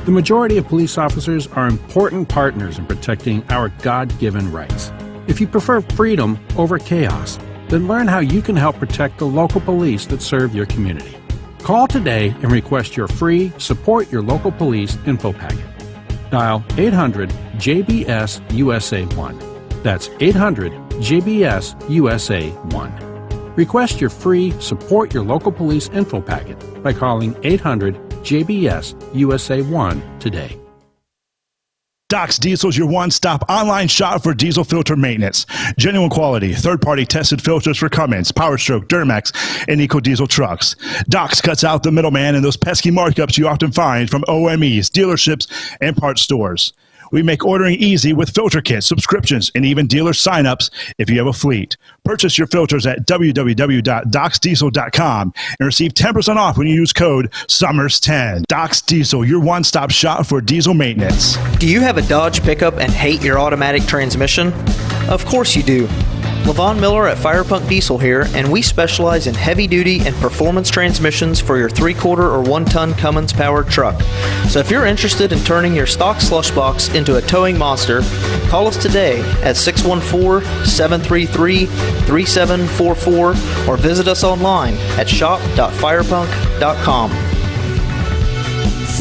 Speaker 5: The majority of police officers are important partners in protecting our God-given rights. If you prefer freedom over chaos, then learn how you can help protect the local police that serve your community. Call today and request your free Support Your Local Police info packet. Dial 800-JBS-USA-1. That's 800-JBS-USA-1. Request your free Support Your Local Police info packet by calling 800-JBS-USA-1 today.
Speaker 14: Doc's Diesel is your one-stop online shop for diesel filter maintenance. Genuine quality, third-party tested filters for Cummins, PowerStroke, Duramax, and EcoDiesel trucks. Doc's cuts out the middleman and those pesky markups you often find from OMEs, dealerships, and parts stores. We make ordering easy with filter kits, subscriptions, and even dealer sign-ups if you have a fleet. Purchase your filters at www.docsdiesel.com and receive 10% off when you use code SUMMERS10. Doc's Diesel, your one-stop shop for diesel maintenance.
Speaker 18: Do you have a Dodge pickup and hate your automatic transmission? Of course you do. Levon Miller at Firepunk Diesel here, and we specialize in heavy-duty and performance transmissions for your 3-quarter or 1-ton Cummins-powered truck. So if you're interested in turning your stock slush box into a towing monster, call us today at 614-733-3744 or visit us online at shop.firepunk.com.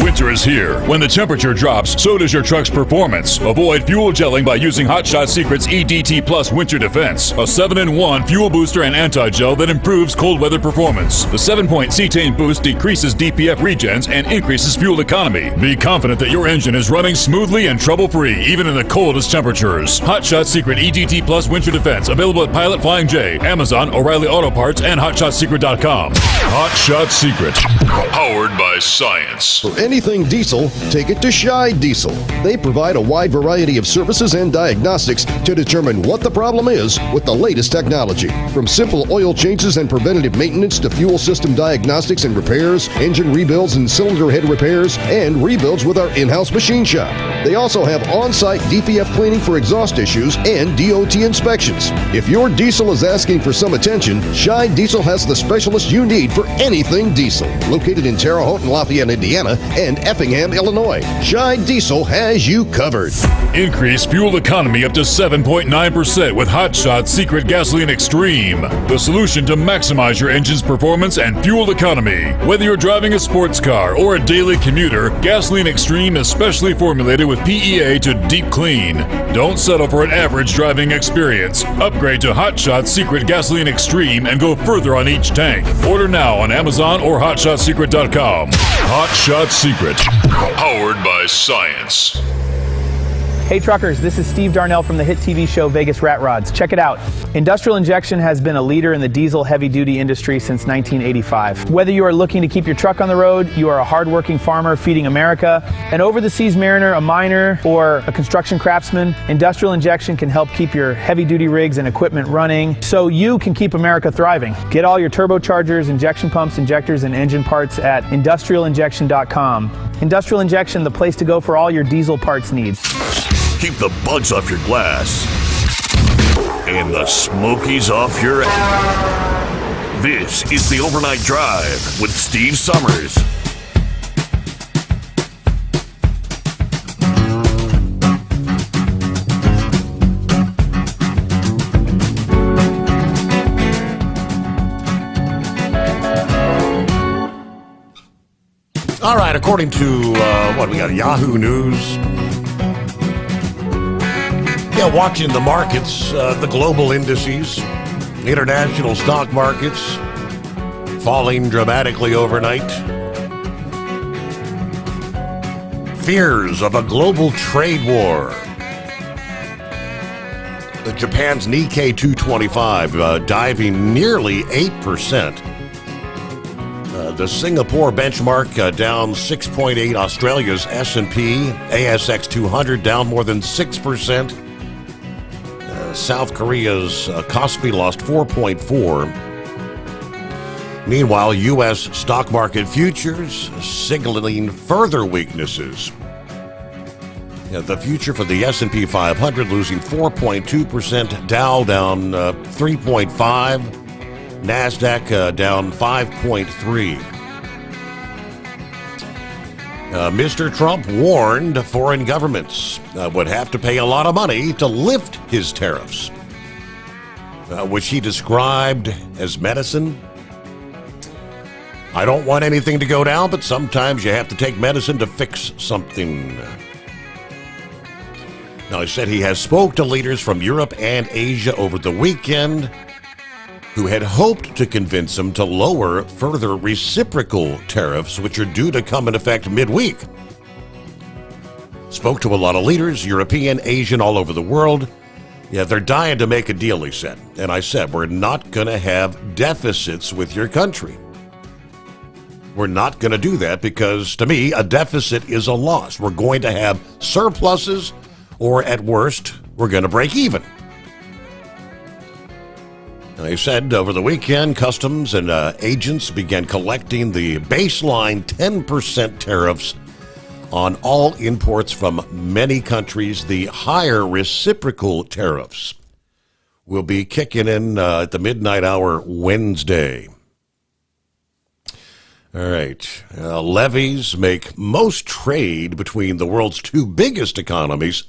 Speaker 10: Winter is here. When the temperature drops, so does your truck's performance. Avoid fuel gelling by using Hot Shot Secret's EDT Plus Winter Defense, a 7-in-1 fuel booster and anti-gel that improves cold weather performance. The 7-point cetane boost decreases DPF regens and increases fuel economy. Be confident that your engine is running smoothly and trouble-free, even in the coldest temperatures. Hot Shot Secret EDT Plus Winter Defense, available at Pilot Flying J, Amazon, O'Reilly Auto Parts, and HotShotSecret.com. Hot Shot Secret, powered by science.
Speaker 11: For anything diesel, take it to Scheid Diesel. They provide a wide variety of services and diagnostics to determine what the problem is with the latest technology. From simple oil changes and preventative maintenance to fuel system diagnostics and repairs, engine rebuilds and cylinder head repairs, and rebuilds with our in-house machine shop. They also have on-site DPF cleaning for exhaust issues and DOT inspections. If your diesel is asking for some attention, Scheid Diesel has the specialist you need for anything diesel. Located in Terre Haute and Lafayette, Indiana, and Effingham, Illinois, Scheid Diesel has you covered.
Speaker 10: Increase fuel economy up to 7.9% with Hot Shot Secret Gasoline Extreme, the solution to maximize your engine's performance and fuel economy. Whether you're driving a sports car or a daily commuter, Gasoline Extreme is specially formulated with PEA to deep clean. Don't settle for an average driving experience. Upgrade to Hot Shot Secret Gasoline Extreme and go further on each tank. Order now on Amazon or HotShotSecret.com. Hot Shot Secret, powered by science.
Speaker 19: Hey truckers, this is Steve Darnell from the hit TV show Vegas Rat Rods. Check it out. Industrial Injection has been a leader in the diesel heavy-duty industry since 1985. Whether you are looking to keep your truck on the road, you are a hard-working farmer feeding America, an over-the-seas mariner, a miner, or a construction craftsman, Industrial Injection can help keep your heavy-duty rigs and equipment running so you can keep America thriving. Get all your turbochargers, injection pumps, injectors, and engine parts at industrialinjection.com. Industrial Injection, the place to go for all your diesel parts needs.
Speaker 20: Keep the bugs off your glass and the smokies off your ass. This is the Overnight Drive with Steve Sommers.
Speaker 13: All right, according to what we got, Yahoo News. Yeah, watching the markets, the global indices, international stock markets falling dramatically overnight. Fears of a global trade war. Japan's Nikkei 225 diving nearly 8%. The Singapore benchmark down 6.8%. Australia's S&P, ASX 200 down more than 6%. South Korea's Kospi lost 4.4%. Meanwhile, U.S. stock market futures signaling further weaknesses. The future for the S&P 500 losing 4.2%, Dow down 3.5%, NASDAQ down 5.3%. Mr. Trump warned foreign governments would have to pay a lot of money to lift his tariffs, which he described as medicine. I don't want anything to go down, but sometimes you have to take medicine to fix something. Now, he said he has spoke to leaders from Europe and Asia over the weekend who had hoped to convince him to lower further reciprocal tariffs, which are due to come in effect midweek. Spoke to a lot of leaders, European, Asian, all over the world. Yeah, they're dying to make a deal, he said. And I said, we're not going to have deficits with your country. We're not going to do that because, to me, a deficit is a loss. We're going to have surpluses, or at worst, we're going to break even. They said over the weekend, customs and agents began collecting the baseline 10% tariffs on all imports from many countries. The higher reciprocal tariffs will be kicking in at the midnight hour Wednesday. All right. Levies make most trade between the world's two biggest economies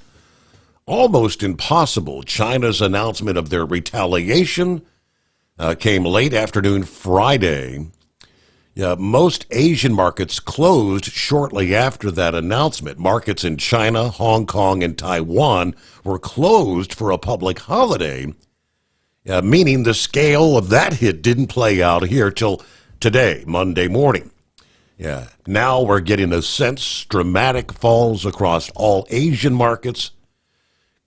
Speaker 13: almost impossible. China's announcement of their retaliation came late afternoon Friday. Most Asian markets closed shortly after that announcement. Markets in China, Hong Kong, and Taiwan were closed for a public holiday, meaning the scale of that hit didn't play out here till today, Monday morning. Now we're getting a sense dramatic falls across all Asian markets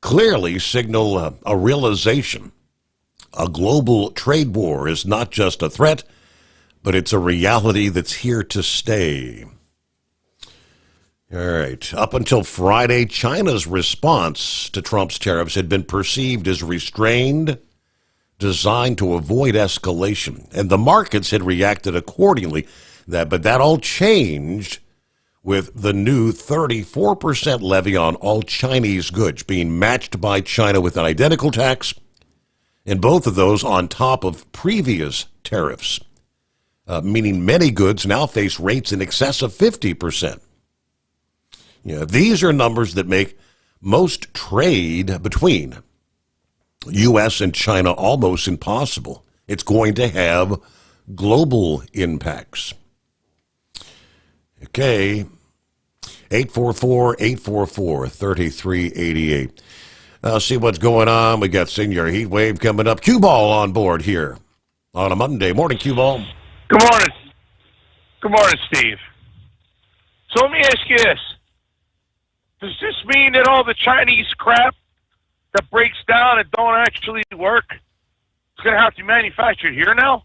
Speaker 13: clearly signal a realization. A global trade war is not just a threat, but it's a reality that's here to stay. All right. Up until Friday, China's response to Trump's tariffs had been perceived as restrained, designed to avoid escalation, and the markets had reacted accordingly. But that all changed with the new 34% levy on all Chinese goods being matched by China with an identical tax, and both of those on top of previous tariffs. Meaning many goods now face rates in excess of 50%. These are numbers that make most trade between U.S. and China almost impossible. It's going to have global impacts. Okay, 844-844-3388. See what's going on. We got Senior Heat Wave coming up. Q-Ball on board here on a Monday morning. Q-Ball.
Speaker 15: Good morning. Good morning, Steve. So let me ask you this. Does this mean that all the Chinese crap that breaks down and don't actually work is going to have to be manufactured here now?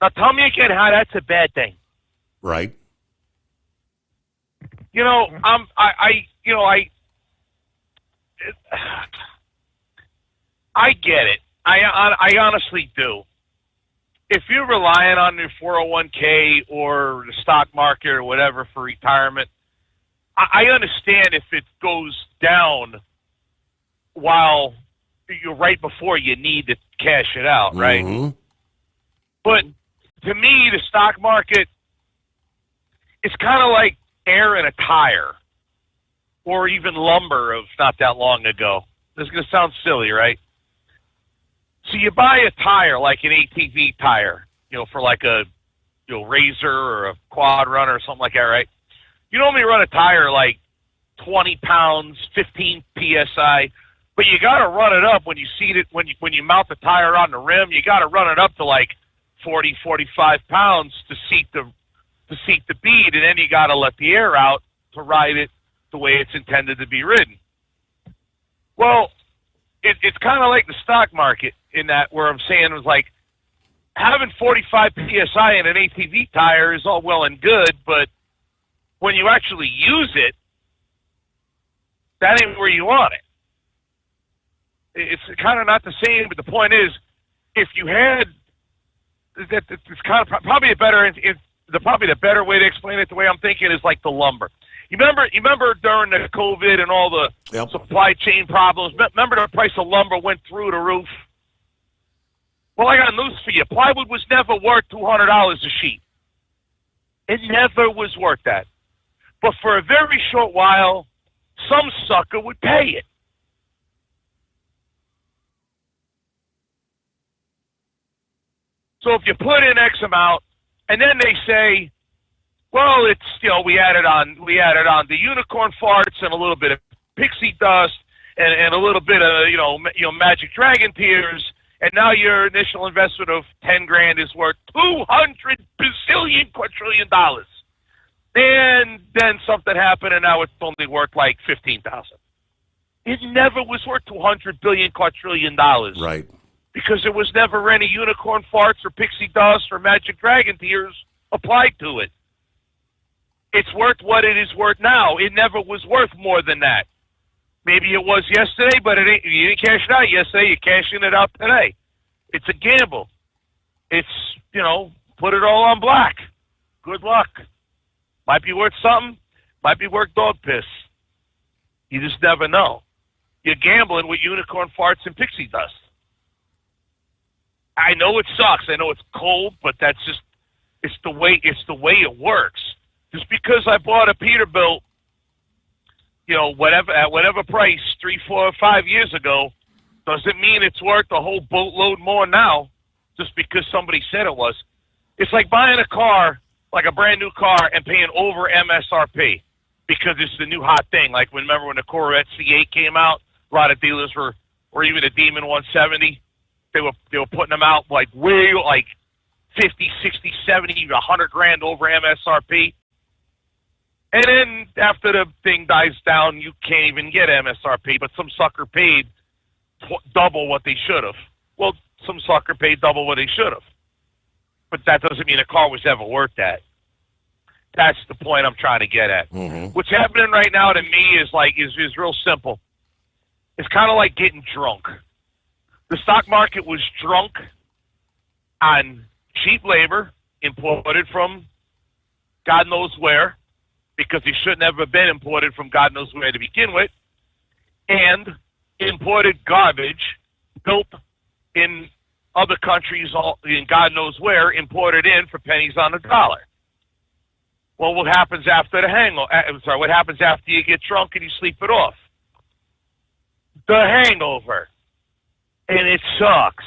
Speaker 15: Now tell me again how that's a bad thing.
Speaker 13: Right.
Speaker 15: I get it. I honestly do. If you're relying on your 401k or the stock market or whatever for retirement, I understand if it goes down while you're right before you need to cash it out, right?
Speaker 13: Mm-hmm.
Speaker 15: But to me, the stock market is kind of like air in a tire or even lumber of not that long ago. This is going to sound silly, right? So you buy a tire, like an ATV tire, for like a Razor or a Quad Runner or something like that, right? You normally run a tire like 20 pounds, 15 PSI, but you got to run it up when you seat it, when you mount the tire on the rim, you got to run it up to like 40, 45 pounds to seat the bead, and then you got to let the air out to ride it the way it's intended to be ridden. Well, it's kind of like the stock market in that, where I'm saying it was like having 45 PSI in an ATV tire is all well and good, but when you actually use it, that ain't where you want it. It's kind of not the same, but the point is, if you had that, it's kind of probably the better way to explain it. The way I'm thinking is like the lumber. You remember during the COVID and all the supply chain problems. Remember the price of lumber went through the roof. Well, I got news for you. Plywood was never worth $200 a sheet. It never was worth that. But for a very short while, some sucker would pay it. So if you put in X amount, and then they say, well, it's we added on the unicorn farts and a little bit of pixie dust and a little bit of magic dragon tears, and now your initial investment of $10,000 is worth $200 bazillion quadrillion dollars. And then something happened, and now it's only worth like $15,000. It never was worth $200 billion quadrillion dollars,
Speaker 13: right?
Speaker 15: Because there was never any unicorn farts or pixie dust or magic dragon tears applied to it. It's worth what it is worth now. It never was worth more than that. Maybe it was yesterday, but you didn't cash it out yesterday. You're cashing it out today. It's a gamble. It's, put it all on black. Good luck. Might be worth something. Might be worth dog piss. You just never know. You're gambling with unicorn farts and pixie dust. I know it sucks. I know it's cold, but that's just, it's the way it works. Just because I bought a Peterbilt, at whatever price 3, 4, or 5 years ago, doesn't mean it's worth a whole boatload more now. just because somebody said it was. It's like buying a car, like a brand new car, and paying over MSRP because it's the new hot thing. Like remember when the Corvette C8 came out, a lot of dealers were, or even the Demon 170, they were putting them out like way like 50, 60, 70, 100 grand over MSRP. And then after the thing dies down, you can't even get MSRP, but some sucker paid double what they should have. Well, some sucker paid double what they should have. But that doesn't mean a car was ever worth that. That's the point I'm trying to get at.
Speaker 13: Mm-hmm.
Speaker 15: What's happening right now to me is real simple. It's kind of like getting drunk. The stock market was drunk on cheap labor imported from God knows where, because they shouldn't have been imported from God knows where to begin with, and imported garbage built in other countries in God knows where, imported in for pennies on the dollar. Well, what happens after the hangover? What happens after you get drunk and you sleep it off? The hangover. And it sucks.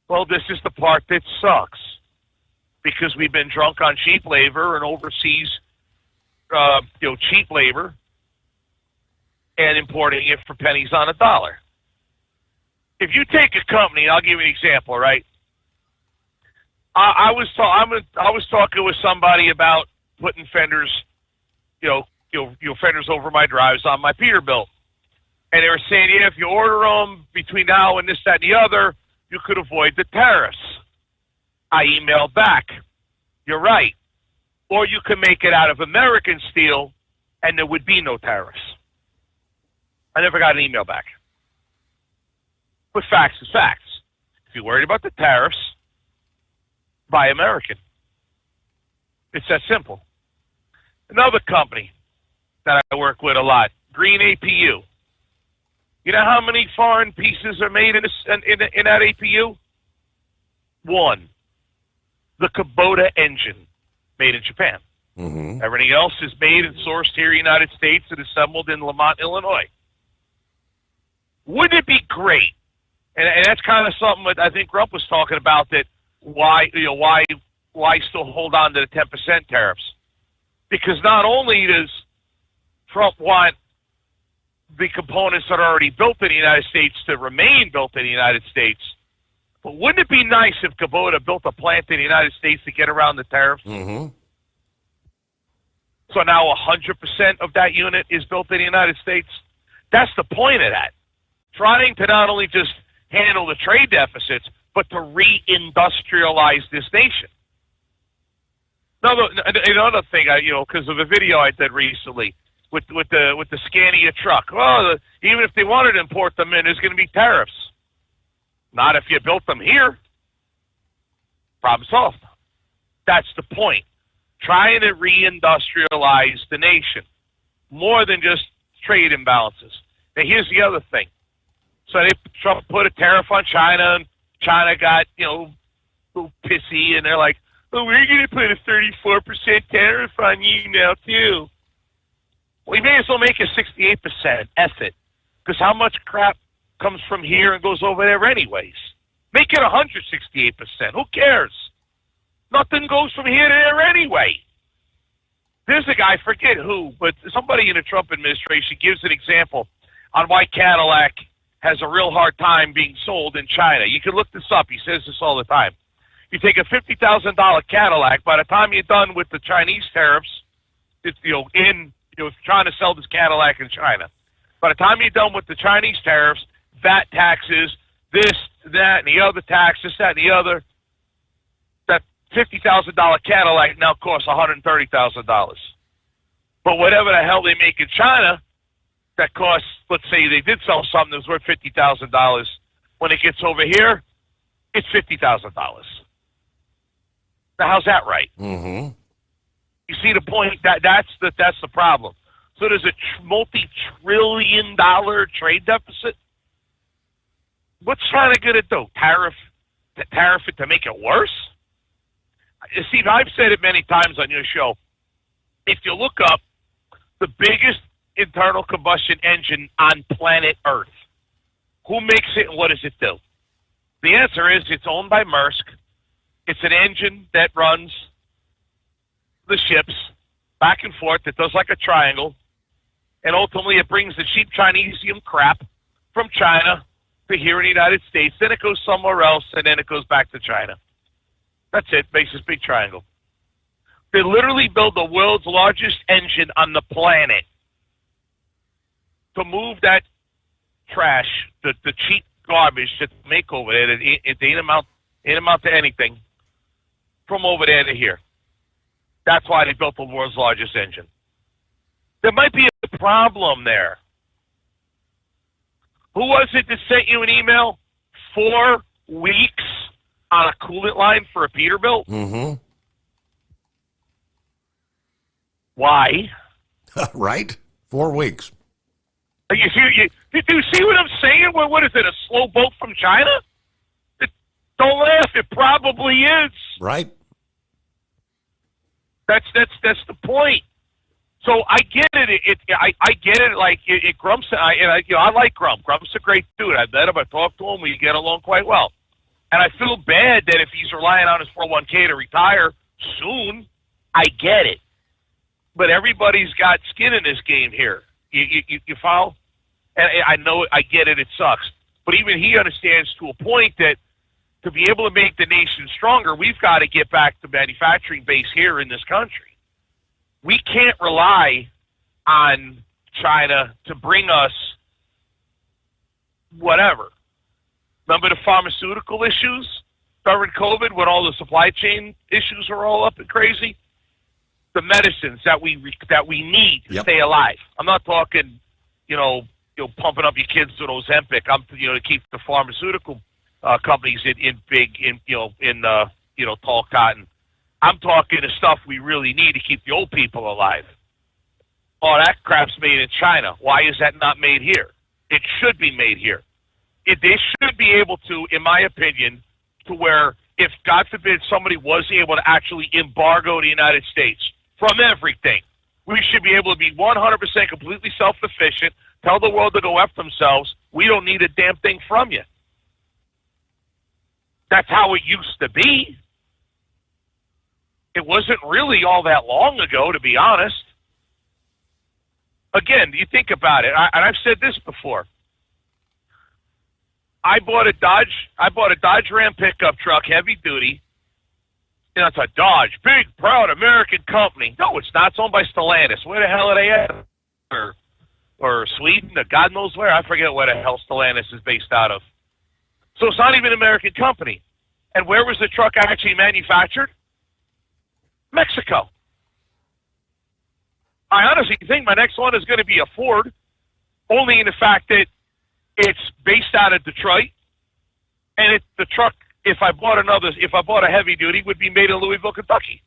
Speaker 15: Well, this is the part that sucks. Because we've been drunk on cheap labor and overseas cheap labor and importing it for pennies on a dollar. If you take a company, I'll give you an example, right? I was talking with somebody about putting fenders, fenders over my drives on my Peterbilt, and they were saying, yeah, if you order them between now and this, that, and the other, you could avoid the tariffs. I emailed back, you're right. Or you can make it out of American steel, and there would be no tariffs. I never got an email back. But facts is facts. If you're worried about the tariffs, buy American. It's that simple. Another company that I work with a lot, Green APU. You know how many foreign pieces are made in that APU? One. The Kubota engine, made in Japan.
Speaker 13: Mm-hmm.
Speaker 15: Everything else is made and sourced here in the United States and assembled in Lamont, Illinois. Wouldn't it be great? And that's kind of something that I think Rump was talking about, that why still hold on to the 10% tariffs? Because not only does Trump want the components that are already built in the United States to remain built in the United States, but wouldn't it be nice if Kubota built a plant in the United States to get around the tariffs?
Speaker 13: Mm-hmm.
Speaker 15: So now 100% of that unit is built in the United States? That's the point of that. Trying to not only just handle the trade deficits, but to reindustrialize this nation. Another thing, because of a video I did recently with the Scania truck. Well, even if they wanted to import them in, there's going to be tariffs. Not if you built them here. Problem solved. That's the point. Trying to reindustrialize the nation, more than just trade imbalances. Now, here's the other thing. So Trump put a tariff on China, and China got, a little pissy, and they're like, oh, we're going to put a 34% tariff on you now, too. Well, you may as well make it 68%. F it. Because how much crap comes from here and goes over there anyways? Make it 168%. Who cares? Nothing goes from here to there anyway. There's a guy, forget who, but somebody in the Trump administration gives an example on why Cadillac has a real hard time being sold in China. You can look this up. He says this all the time. You take a $50,000 Cadillac, by the time you're done with the Chinese tariffs, it's trying to sell this Cadillac in China. By the time you're done with the Chinese tariffs, VAT taxes, this, that, and the other taxes, that, and the other, that $50,000 Cadillac now costs $130,000. But whatever the hell they make in China, that costs, let's say they did sell something that was worth $50,000. When it gets over here, it's $50,000. Now, how's that right?
Speaker 13: Mm-hmm.
Speaker 15: You see the point? That's the problem. So there's a multi-trillion-dollar trade deficit. What's China going to do? Tariff it to make it worse? Steve, I've said it many times on your show. If you look up the biggest internal combustion engine on planet Earth, who makes it and what does it do? The answer is it's owned by Maersk. It's an engine that runs the ships back and forth. It does like a triangle. And ultimately it brings the cheap Chinesium crap from China to here in the United States. Then it goes somewhere else, and then it goes back to China. That's it. Makes this big triangle. They literally build the world's largest engine on the planet to move that trash, the cheap garbage that they make over there, it ain't amount to anything, from over there to here. That's why they built the world's largest engine. There might be a problem there. Who was it that sent you an email? 4 weeks on a coolant line for a Peterbilt?
Speaker 13: Mm-hmm.
Speaker 15: Why?
Speaker 13: Right? 4 weeks.
Speaker 15: You see what I'm saying? What is it, a slow boat from China? Don't laugh. It probably is.
Speaker 13: Right.
Speaker 15: That's the point. So I get it. I get it. Like Grump's, I like Grump. Grump's a great dude. I met him. I talked to him. We get along quite well. And I feel bad that if he's relying on his 401k to retire soon, I get it. But everybody's got skin in this game here. You follow? And I know, I get it. It sucks. But even he understands to a point that to be able to make the nation stronger, we've got to get back to manufacturing base here in this country. We can't rely on China to bring us whatever. Remember the pharmaceutical issues during COVID when all the supply chain issues are all up and crazy? The medicines that we need to stay alive. I'm not talking, pumping up your kids with Ozempic. I'm, to keep the pharmaceutical companies in tall cotton. I'm talking the stuff we really need to keep the old people alive. Oh, that crap's made in China. Why is that not made here? It should be made here. They should be able to, in my opinion, to where if, God forbid, somebody was able to actually embargo the United States from everything, we should be able to be 100% completely self-sufficient, tell the world to go F themselves. We don't need a damn thing from you. That's how it used to be. It wasn't really all that long ago, to be honest. Again, you think about it, and I've said this before. I bought a Dodge Ram pickup truck, heavy duty. It's a Dodge, big, proud American company. No, it's not. It's owned by Stellantis. Where the hell are they at? Or Sweden, or God knows where. I forget where the hell Stellantis is based out of. So it's not even an American company. And where was the truck actually manufactured? Mexico. I honestly think my next one is going to be a Ford, only in the fact that it's based out of Detroit, and the truck, if I bought a heavy duty, would be made in Louisville, Kentucky.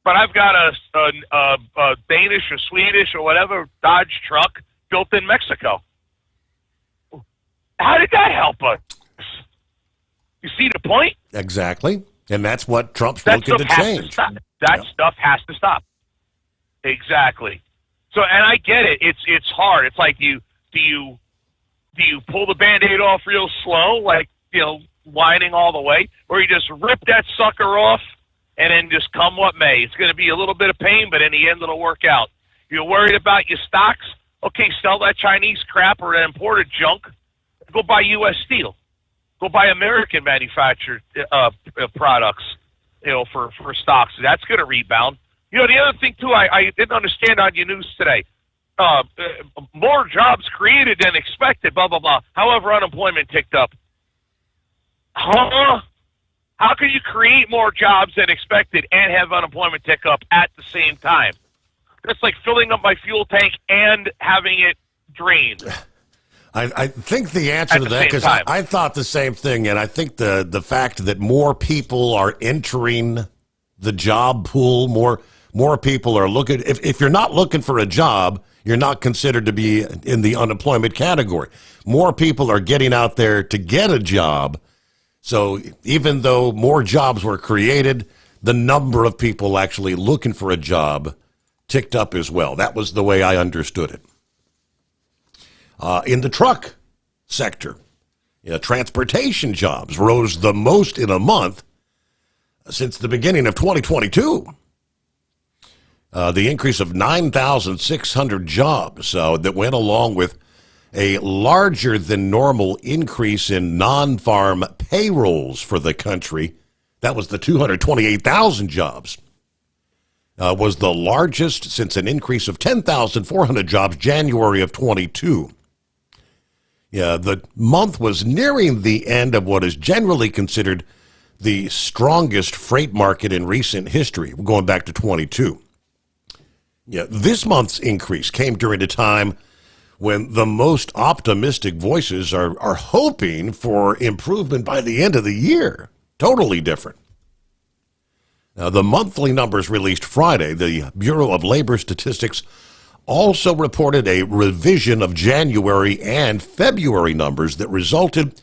Speaker 15: But I've got a Danish or Swedish or whatever Dodge truck built in Mexico. How did that help us? You see the point?
Speaker 13: Exactly. And that's what Trump's looking to change.
Speaker 15: That stuff has to stop. Exactly. So, and I get it. It's hard. It's like do you pull the Band-Aid off real slow, like, whining all the way, or you just rip that sucker off and then just come what may. It's going to be a little bit of pain, but in the end it'll work out. You're worried about your stocks? Okay, sell that Chinese crap or that imported junk. Go buy U.S. steel. Go buy American manufactured products, for stocks. That's going to rebound. The other thing, too, I didn't understand on your news today. More jobs created than expected, blah, blah, blah. However, unemployment ticked up. Huh? How can you create more jobs than expected and have unemployment tick up at the same time? That's like filling up my fuel tank and having it drained.
Speaker 13: I think the answer to that, because I thought the same thing, and I think the fact that more people are entering the job pool, more people are looking. If you're not looking for a job, you're not considered to be in the unemployment category. More people are getting out there to get a job. So even though more jobs were created, the number of people actually looking for a job ticked up as well. That was the way I understood it. In the truck sector, Transportation jobs rose the most in a month since the beginning of 2022. The increase of 9,600 jobs that went along with a larger than normal increase in non-farm payrolls for the country. That was the 228,000 jobs. Was the largest since an increase of 10,400 jobs January of 22. The month was nearing the end of what is generally considered the strongest freight market in recent history, going back to 22. This month's increase came during a time when the most optimistic voices are hoping for improvement by the end of the year. Totally different. Now, the monthly numbers released Friday, the Bureau of Labor Statistics also reported a revision of January and February numbers that resulted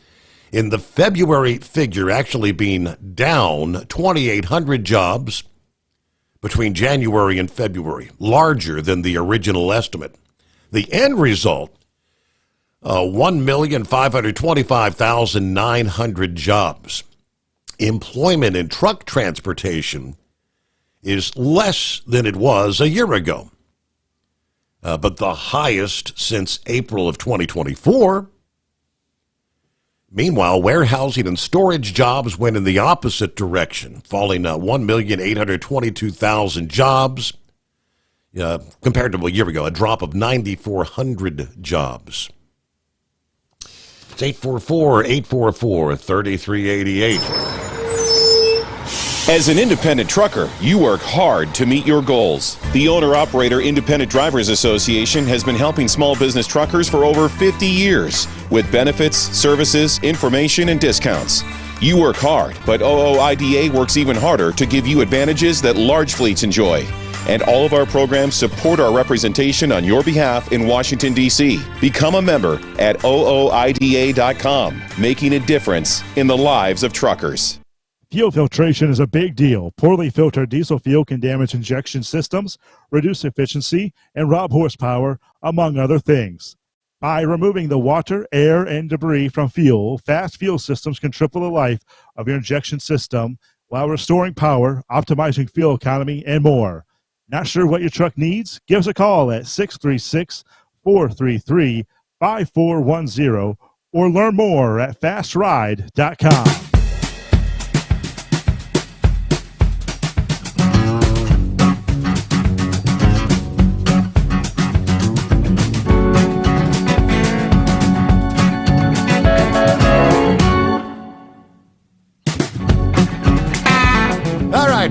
Speaker 13: in the February figure actually being down 2,800 jobs between January and February, larger than the original estimate. The end result, 1,525,900 jobs. Employment in truck transportation is less than it was a year ago, but the highest since April of 2024. Meanwhile, warehousing and storage jobs went in the opposite direction, falling 1,822,000 jobs compared to a year ago, a drop of 9,400 jobs. It's 844-844-3388.
Speaker 21: As an independent trucker, you work hard to meet your goals. The Owner-Operator Independent Drivers Association has been helping small business truckers for over 50 years with benefits, services, information, and discounts. You work hard, but OOIDA works even harder to give you advantages that large fleets enjoy. And all of our programs support our representation on your behalf in Washington, D.C. Become a member at OOIDA.com, making a difference in the lives of truckers.
Speaker 14: Fuel filtration is a big deal. Poorly filtered diesel fuel can damage injection systems, reduce efficiency, and rob horsepower, among other things. By removing the water, air, and debris from fuel, fast fuel systems can triple the life of your injection system while restoring power, optimizing fuel economy, and more. Not sure what your truck needs? Give us a call at 636-433-5410 or learn more at fastride.com.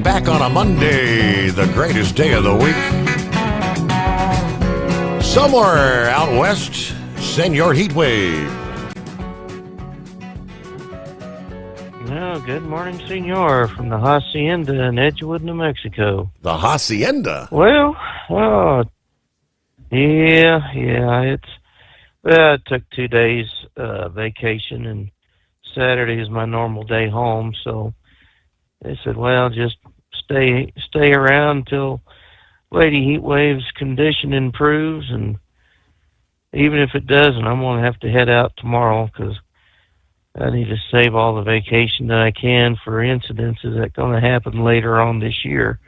Speaker 13: Back on a Monday, the greatest day of the week. Somewhere out west, Senor Heatwave.
Speaker 22: Well, good morning, Senor, from the Hacienda in Edgewood, New Mexico.
Speaker 13: The Hacienda?
Speaker 22: Well, it took 2 days vacation, and Saturday is my normal day home, so they said, well, just stay around until Lady Heatwave's condition improves, and even if it doesn't, I'm going to have to head out tomorrow because I need to save all the vacation that I can for incidences that are going to happen later on this year.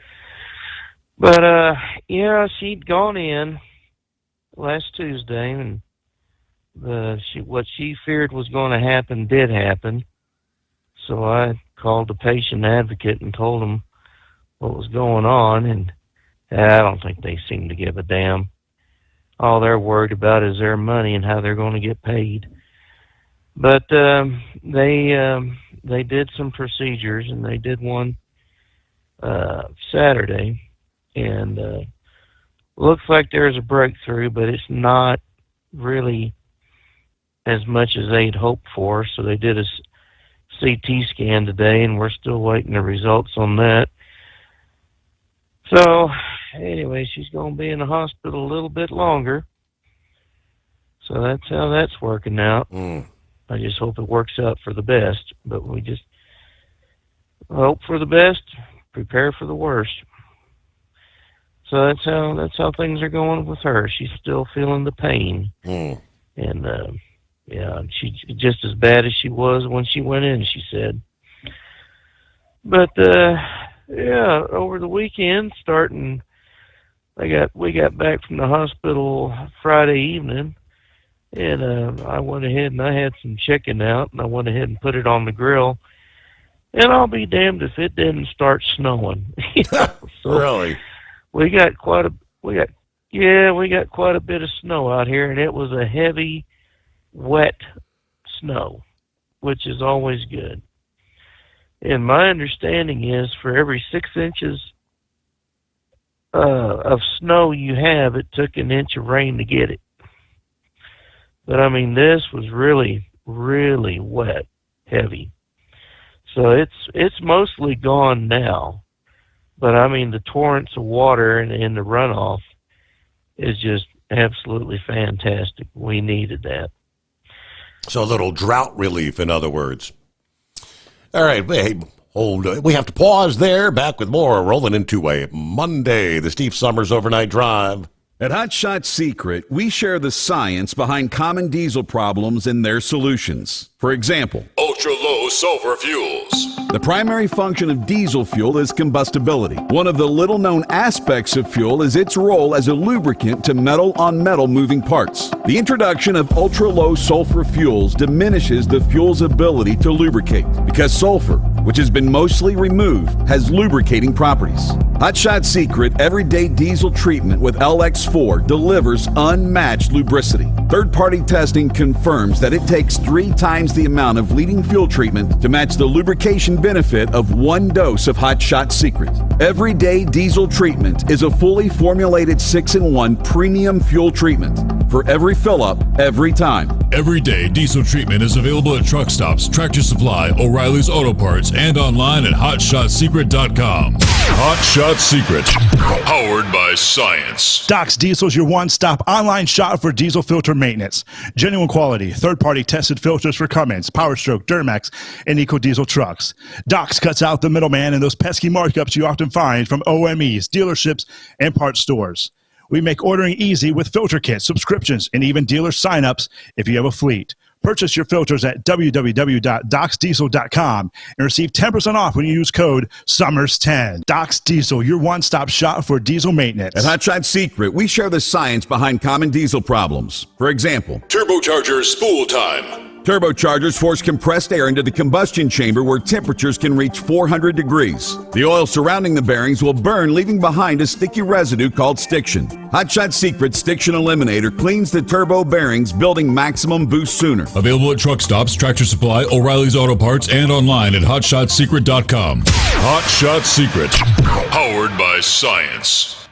Speaker 22: But, she'd gone in last Tuesday, and what she feared was going to happen did happen. So I called the patient advocate and told them what was going on, and I don't think they seem to give a damn. All they're worried about is their money and how they're going to get paid. But they did some procedures, and they did one Saturday, and looks like there's a breakthrough, but it's not really as much as they'd hoped for. So they did a CT scan today, and we're still waiting the results on that. So anyway, she's going to be in the hospital a little bit longer. So that's how that's working out. I just hope it works out for the best, but we just hope for the best, prepare for the worst. So that's how things are going with her. She's still feeling the pain. And Yeah, she's just as bad as she was when she went in, she said. But yeah, over the weekend, we got back from the hospital Friday evening, and I went ahead and I had some chicken out, and I went ahead and put it on the grill. And I'll be damned if it didn't start snowing. So
Speaker 13: really?
Speaker 22: We got quite a bit of snow out here, and it was a heavy, wet snow, which is always good. And my understanding is for every 6 inches of snow you have, it took an inch of rain to get it. But I mean, this was really, really wet, heavy. So it's mostly gone now. But I mean, the torrents of water and the runoff is just absolutely fantastic. We needed that.
Speaker 13: So a little drought relief, in other words. All right, hey, we have to pause there. Back with more, rolling into a Monday, the Steve Sommers Overnight Drive.
Speaker 9: At Hot Shot Secret, we share the science behind common diesel problems and their solutions. For example,
Speaker 10: ultra-low sulfur fuels.
Speaker 9: The primary function of diesel fuel is combustibility. One of the little-known aspects of fuel is its role as a lubricant to metal-on-metal moving parts. The introduction of ultra-low sulfur fuels diminishes the fuel's ability to lubricate because sulfur, which has been mostly removed, has lubricating properties. Hot Shot Secret Everyday Diesel Treatment with LX4 delivers unmatched lubricity. Third-party testing confirms that it takes 3 times the amount of leading fuel treatment to match the lubrication benefit of 1 dose of Hot Shot Secret. Everyday Diesel Treatment is a fully formulated 6-in-1 premium fuel treatment for every fill-up, every time.
Speaker 10: Everyday Diesel Treatment is available at truck stops, Tractor Supply, O'Reilly's Auto Parts, and online at HotShotSecret.com. Hot Shot Secret, powered by science.
Speaker 14: Doc's Diesel is your one-stop online shop for diesel filter maintenance. Genuine quality, third-party tested filters for Cummins, Power Stroke, Duramax, and EcoDiesel trucks. Doc's cuts out the middleman and those pesky markups you often find from OMEs, dealerships, and parts stores. We make ordering easy with filter kits, subscriptions, and even dealer sign-ups if you have a fleet. Purchase your filters at www.docsdiesel.com and receive 10% off when you use code SUMMERS10. Doc's Diesel, your one-stop shop for diesel maintenance.
Speaker 9: At Hot Shot Secret, we share the science behind common diesel problems. For example,
Speaker 10: turbocharger spool time.
Speaker 9: Turbochargers force compressed air into the combustion chamber where temperatures can reach 400 degrees. The oil surrounding the bearings will burn, leaving behind a sticky residue called stiction. Hot Shot Secret Stiction Eliminator cleans the turbo bearings, building maximum boost sooner.
Speaker 10: Available at truck stops, Tractor Supply, O'Reilly's Auto Parts, and online at HotShotSecret.com. Hot Shot Secret, powered by science.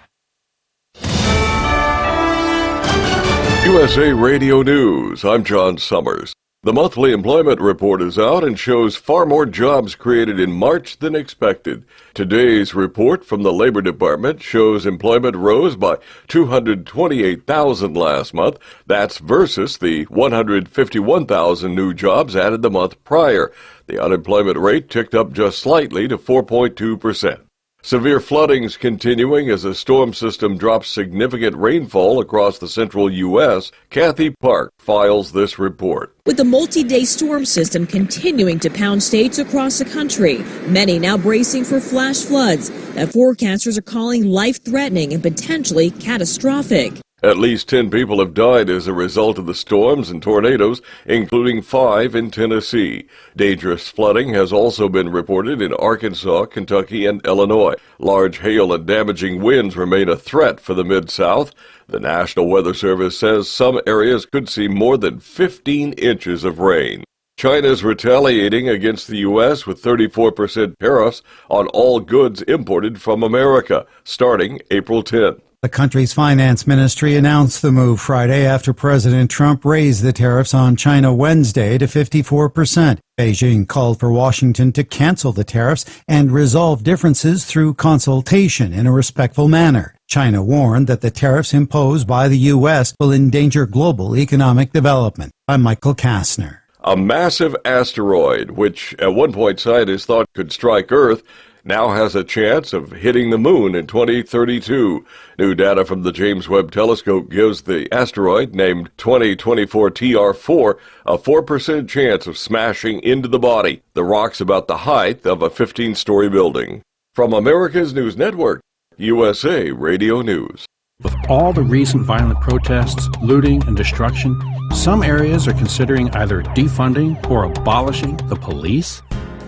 Speaker 2: USA Radio News, I'm John Sommers. The monthly employment report is out and shows far more jobs created in March than expected. Today's report from the Labor Department shows employment rose by 228,000 last month. That's versus the 151,000 new jobs added the month prior. The unemployment rate ticked up just slightly to 4.2%. Severe flooding's continuing as a storm system drops significant rainfall across the central U.S. Kathy Park files this report.
Speaker 3: With the multi-day storm system continuing to pound states across the country, many now bracing for flash floods that forecasters are calling life-threatening and potentially catastrophic.
Speaker 2: At least 10 people have died as a result of the storms and tornadoes, including 5 in Tennessee. Dangerous flooding has also been reported in Arkansas, Kentucky, and Illinois. Large hail and damaging winds remain a threat for the Mid-South. The National Weather Service says some areas could see more than 15 inches of rain. China's retaliating against the U.S. with 34% tariffs on all goods imported from America, starting April 10th.
Speaker 4: The country's finance ministry announced the move Friday after President Trump raised the tariffs on China Wednesday to 54%. Beijing called for Washington to cancel the tariffs and resolve differences through consultation in a respectful manner. China warned that the tariffs imposed by the U.S. will endanger global economic development. I'm Michael Kastner.
Speaker 2: A massive asteroid, which at one point scientists thought could strike Earth, now has a chance of hitting the moon in 2032. New data from the James Webb Telescope gives the asteroid, named 2024 TR4, a 4% chance of smashing into the body. The rock's about the height of a 15-story building. From America's News Network, USA Radio News.
Speaker 5: With all the recent violent protests, looting, and destruction, some areas are considering either defunding or abolishing the police.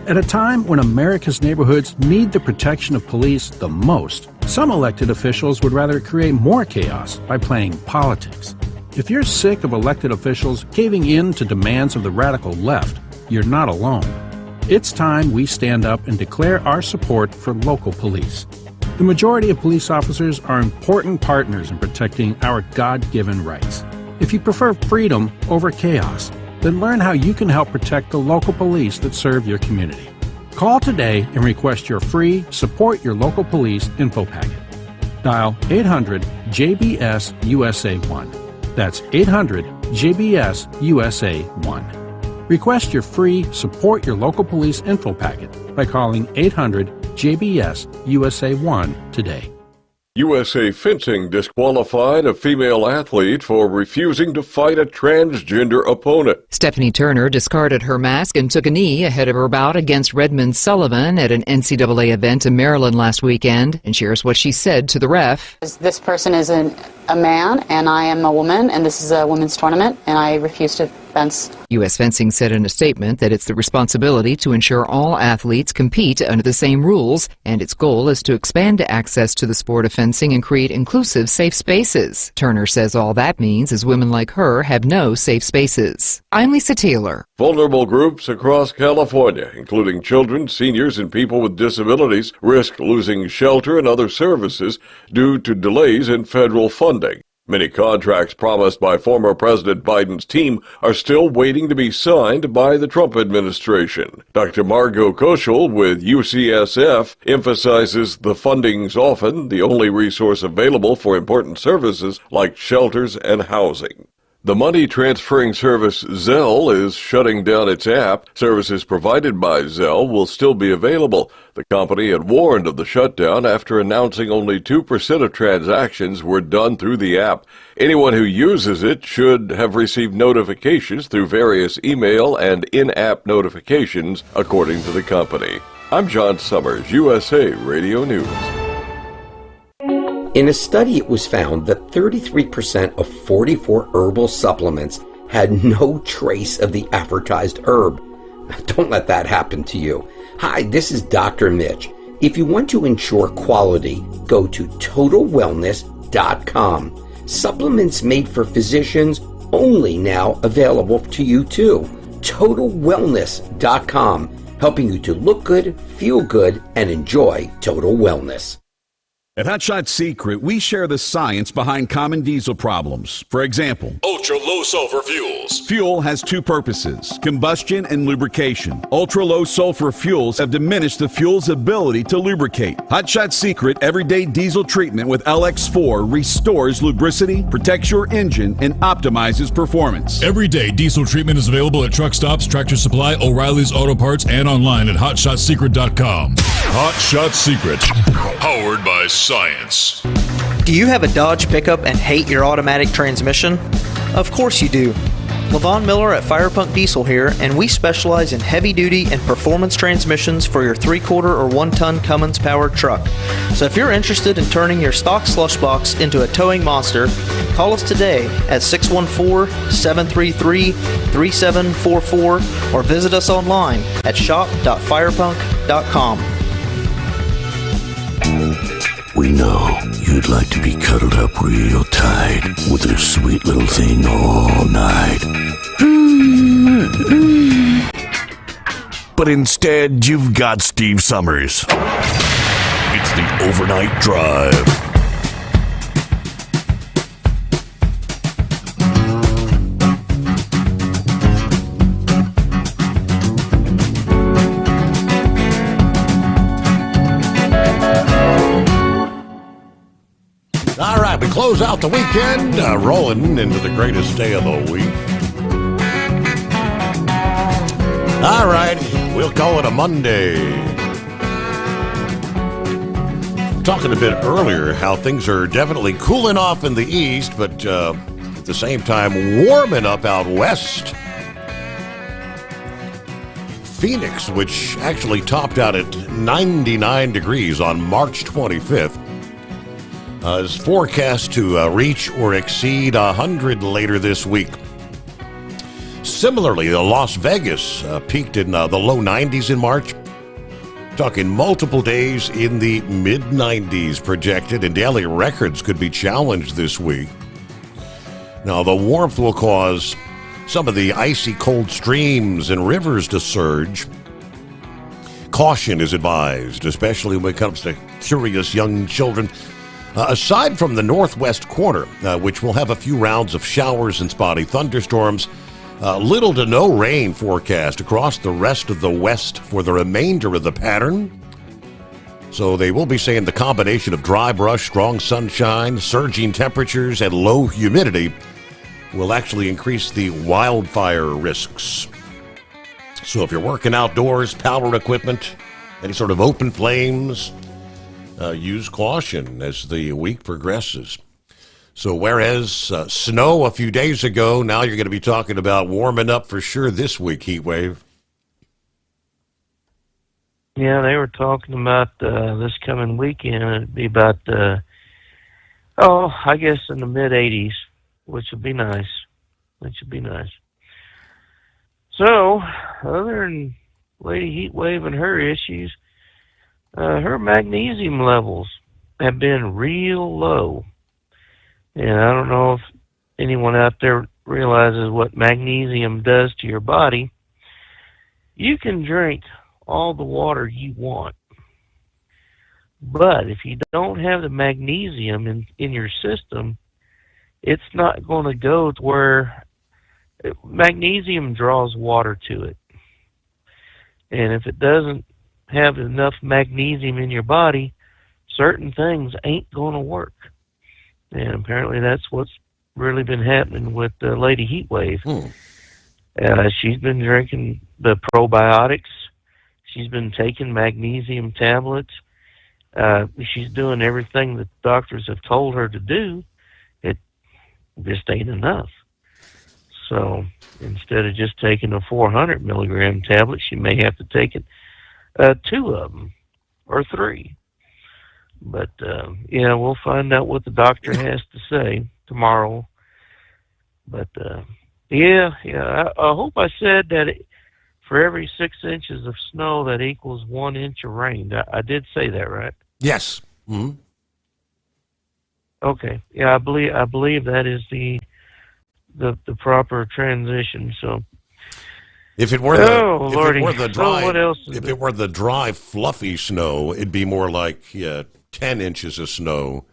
Speaker 5: At a time when America's neighborhoods need the protection of police the most, some elected officials would rather create more chaos by playing politics. If you're sick of elected officials caving in to demands of the radical left, you're not alone. It's time we stand up and declare our support for local police. The majority of police officers are important partners in protecting our God-given rights. If you prefer freedom over chaos, then learn how you can help protect the local police that serve your community. Call today and request your free Support Your Local Police info packet. Dial 800-JBS-USA-1. That's 800-JBS-USA-1. Request your free Support Your Local Police info packet by calling 800-JBS-USA-1 today.
Speaker 2: USA Fencing disqualified a female athlete for refusing to fight a transgender opponent.
Speaker 6: Stephanie Turner discarded her mask and took a knee ahead of her bout against Redmond Sullivan at an NCAA event in Maryland last weekend, and shares what she said to the ref.
Speaker 7: This person is a man, and I am a woman, and this is a women's tournament, and I refuse to fence.
Speaker 6: U.S. Fencing said in a statement that it's the responsibility to ensure all athletes compete under the same rules, and its goal is to expand access to the sport of fencing and create inclusive, safe spaces. Turner says all that means is women like her have no safe spaces. I'm Lisa Taylor.
Speaker 2: Vulnerable groups across California, including children, seniors, and people with disabilities, risk losing shelter and other services due to delays in federal funding. Many contracts promised by former President Biden's team are still waiting to be signed by the Trump administration. Dr. Margot Koschel with UCSF emphasizes the funding's often the only resource available for important services like shelters and housing. The money transferring service Zelle is shutting down its app. Services provided by Zelle will still be available. The company had warned of the shutdown after announcing only 2% of transactions were done through the app. Anyone who uses it should have received notifications through various email and in-app notifications, according to the company. I'm John Sommers, USA Radio News.
Speaker 8: In a study, it was found that 33% of 44 herbal supplements had no trace of the advertised herb. Don't let that happen to you. Hi, this is Dr. Mitch. If you want to ensure quality, go to TotalWellness.com. Supplements made for physicians, only now available to you too. TotalWellness.com, helping you to look good, feel good, and enjoy total wellness.
Speaker 9: At Hot Shot Secret, we share the science behind common diesel problems. For example,
Speaker 10: ultra-low sulfur fuels.
Speaker 9: Fuel has two purposes, combustion and lubrication. Ultra-low sulfur fuels have diminished the fuel's ability to lubricate. Hot Shot Secret Everyday Diesel Treatment with LX4 restores lubricity, protects your engine, and optimizes performance.
Speaker 10: Everyday diesel treatment is available at truck stops, Tractor Supply, O'Reilly's Auto Parts, and online at HotShotSecret.com. Hot Shot Secret, powered by science.
Speaker 18: Do you have a Dodge pickup and hate your automatic transmission? Of course you do. Levon Miller at Firepunk Diesel here, and we specialize in heavy-duty and performance transmissions for your 3-quarter or 1-ton Cummins-powered truck. So if you're interested in turning your stock slush box into a towing monster, call us today at 614-733-3744 or visit us online at shop.firepunk.com.
Speaker 23: We know you'd like to be cuddled up real tight with a sweet little thing all night. But instead, you've got Steve Summers. It's the Overnight Drive.
Speaker 13: All right, we close out the weekend, rolling into the greatest day of the week. All right, we'll call it a Monday. talking a bit earlier how things are definitely cooling off in the east, but at the same time warming up out west. Phoenix, which actually topped out at 99 degrees on March 25th, is forecast to reach or exceed 100 later this week. Similarly, Las Vegas peaked in the low 90s in March. Talking multiple days in the mid-90s projected, and daily records could be challenged this week. Now, the warmth will cause some of the icy cold streams and rivers to surge. Caution is advised, especially when it comes to curious young children. Aside from the northwest corner, which will have a few rounds of showers and spotty thunderstorms, little to no rain forecast across the rest of the west for the remainder of the pattern. So they will be saying the combination of dry brush, strong sunshine, surging temperatures, and low humidity will actually increase the wildfire risks. So if you're working outdoors, power equipment, any sort of open flames, use caution as the week progresses. So whereas snow a few days ago, now you're going to be talking about warming up for sure this week, heat wave.
Speaker 22: Yeah, they were talking about this coming weekend. It'd be about, I guess in the mid-80s, which would be nice. So, other than Lady Heat Wave and her issues, her magnesium levels have been real low. And I don't know if anyone out there realizes what magnesium does to your body. You can drink all the water you want, but if you don't have the magnesium in your system, it's not going to go to where magnesium draws water to it. And if it doesn't have enough magnesium in your body, certain things ain't going to work. And apparently that's what's really been happening with Lady Heat Wave. She's been drinking the probiotics. She's been taking magnesium tablets. She's doing everything that doctors have told her to do. It just ain't enough. So instead of just taking a 400 milligram tablet, she may have to take it 2 of them or 3. But, we'll find out what the doctor has to say tomorrow. But, I hope I said that for every 6 inches of snow, that equals 1 inch of rain. I did say that, right?
Speaker 13: Yes. Mm-hmm.
Speaker 22: Okay. Yeah, I believe that is the proper transition. So,
Speaker 13: If it were the dry,
Speaker 22: what else
Speaker 13: if it were the dry, fluffy snow, it'd be more like 10 inches of snow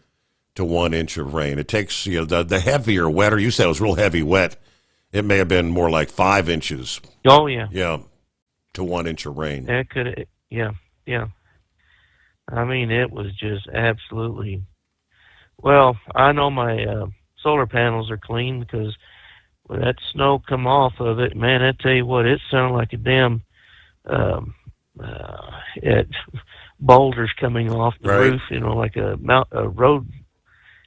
Speaker 13: to 1 inch of rain. It takes the heavier, wetter. You said it was real heavy, wet. It may have been more like 5 inches.
Speaker 22: Oh yeah,
Speaker 13: to 1 inch of rain.
Speaker 22: It could, yeah. I mean, it was just absolutely. Well, I know my solar panels are clean because when that snow come off of it, man, I tell you what, it sounded like a damn boulders coming off the roof, like a road.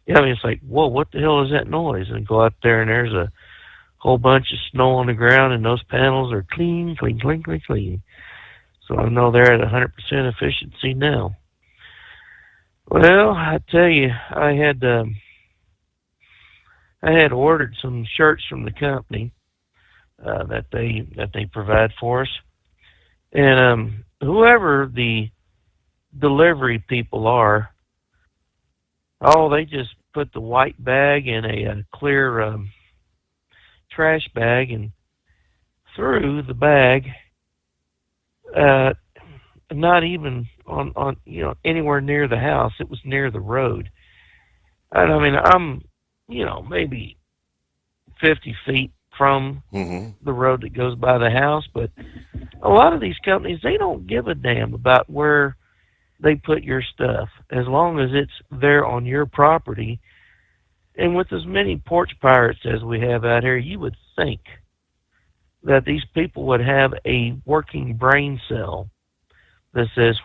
Speaker 22: Yeah, I mean, it's like, whoa, what the hell is that noise? And go out there, and there's a whole bunch of snow on the ground, and those panels are clean. So I know they're at 100% efficiency now. Well, I tell you, I had ordered some shirts from the company that they provide for us, and whoever the delivery people are, they just put the white bag in a clear trash bag and threw the bag not even on anywhere near the house. It was near the road. And I mean, I'm maybe 50 feet from the road that goes by the house, but a lot of these companies, they don't give a damn about where they put your stuff as long as it's there on your property. And with as many porch pirates as we have out here, you would think that these people would have a working brain cell that says,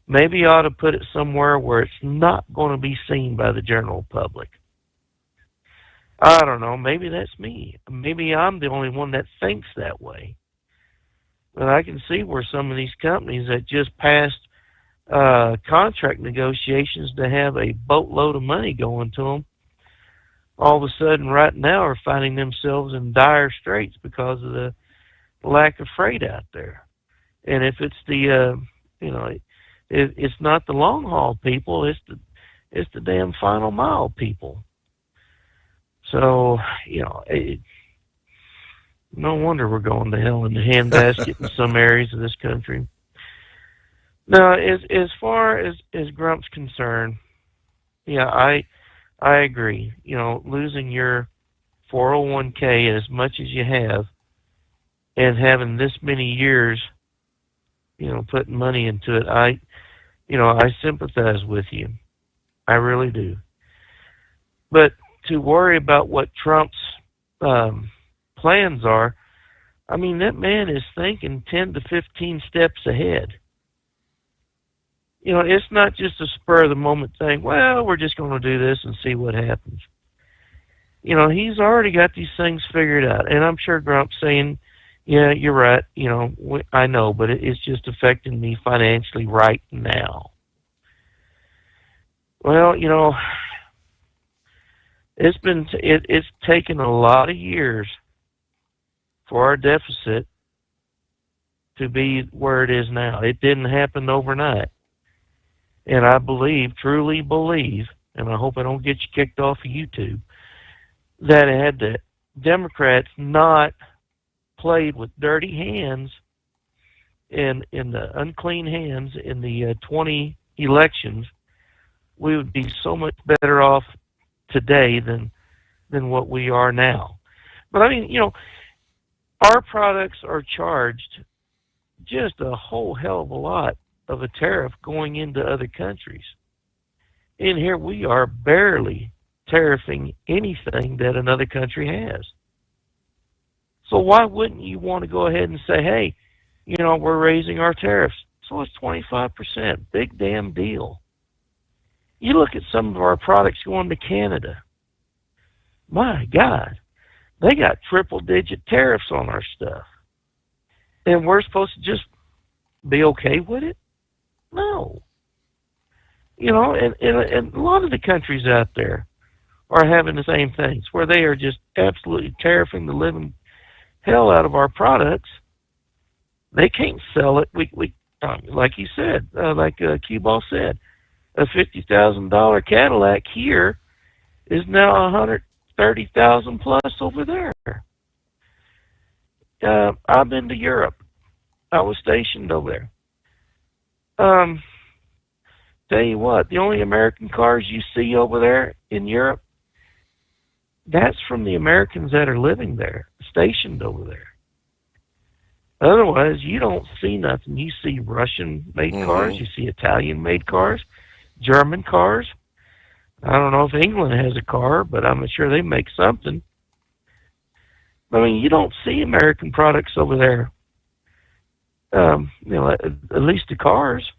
Speaker 22: maybe you ought to put it somewhere where it's not going to be seen by the general public. I don't know. Maybe that's me. Maybe I'm the only one that thinks that way. But I can see where some of these companies that just passed contract negotiations to have a boatload of money going to them, all of a sudden right now are finding themselves in dire straits because of the lack of freight out there. And if it's the, it's not the long haul people, it's the damn final mile people. So, no wonder we're going to hell in the handbasket in some areas of this country. Now, as far as Grump's concerned, yeah, I agree. Losing your 401k as much as you have and having this many years, putting money into it, I sympathize with you. I really do. But to worry about what Trump's plans are, I mean, that man is thinking 10 to 15 steps ahead. It's not just a spur-of-the-moment thing, well, we're just going to do this and see what happens. He's already got these things figured out. And I'm sure Grump's saying, yeah, you're right, I know, but it's just affecting me financially right now. Well, it's taken a lot of years for our deficit to be where it is now. It didn't happen overnight. And I truly believe, and I hope I don't get you kicked off of YouTube, that had the Democrats not played with dirty hands and in the unclean hands in the 20 elections, we would be so much better off today than what we are now. But I mean, our products are charged just a whole hell of a lot of a tariff going into other countries. And here we are barely tariffing anything that another country has. So why wouldn't you want to go ahead and say, hey, we're raising our tariffs. So it's 25%. Big damn deal. You look at some of our products going to Canada. My God, they got triple-digit tariffs on our stuff. And we're supposed to just be okay with it? No. And a lot of the countries out there are having the same things, where they are just absolutely tariffing the living hell out of our products. They can't sell it. We like you said, like Q-Ball said, a $50,000 Cadillac here is now $130,000 plus over there. I've been to Europe. I was stationed over there. Tell you what, the only American cars you see over there in Europe, that's from the Americans that are living there, stationed over there. Otherwise, you don't see nothing. You see Russian-made cars, you see Italian-made cars, German cars. I don't know if England has a car, but I'm sure they make something. I mean, you don't see American products over there. At least the cars.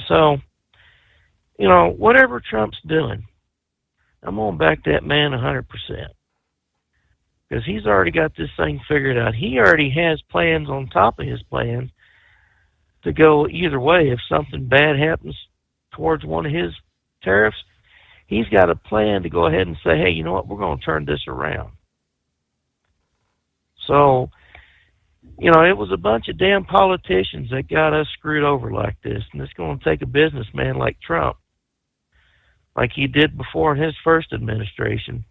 Speaker 22: So, whatever Trump's doing, I'm going to back that man 100%. Because he's already got this thing figured out. He already has plans on top of his plans to go either way. If something bad happens towards one of his tariffs, he's got a plan to go ahead and say, hey, you know what, we're going to turn this around. So, it was a bunch of damn politicians that got us screwed over like this. And it's going to take a businessman like Trump, like he did before in his first administration,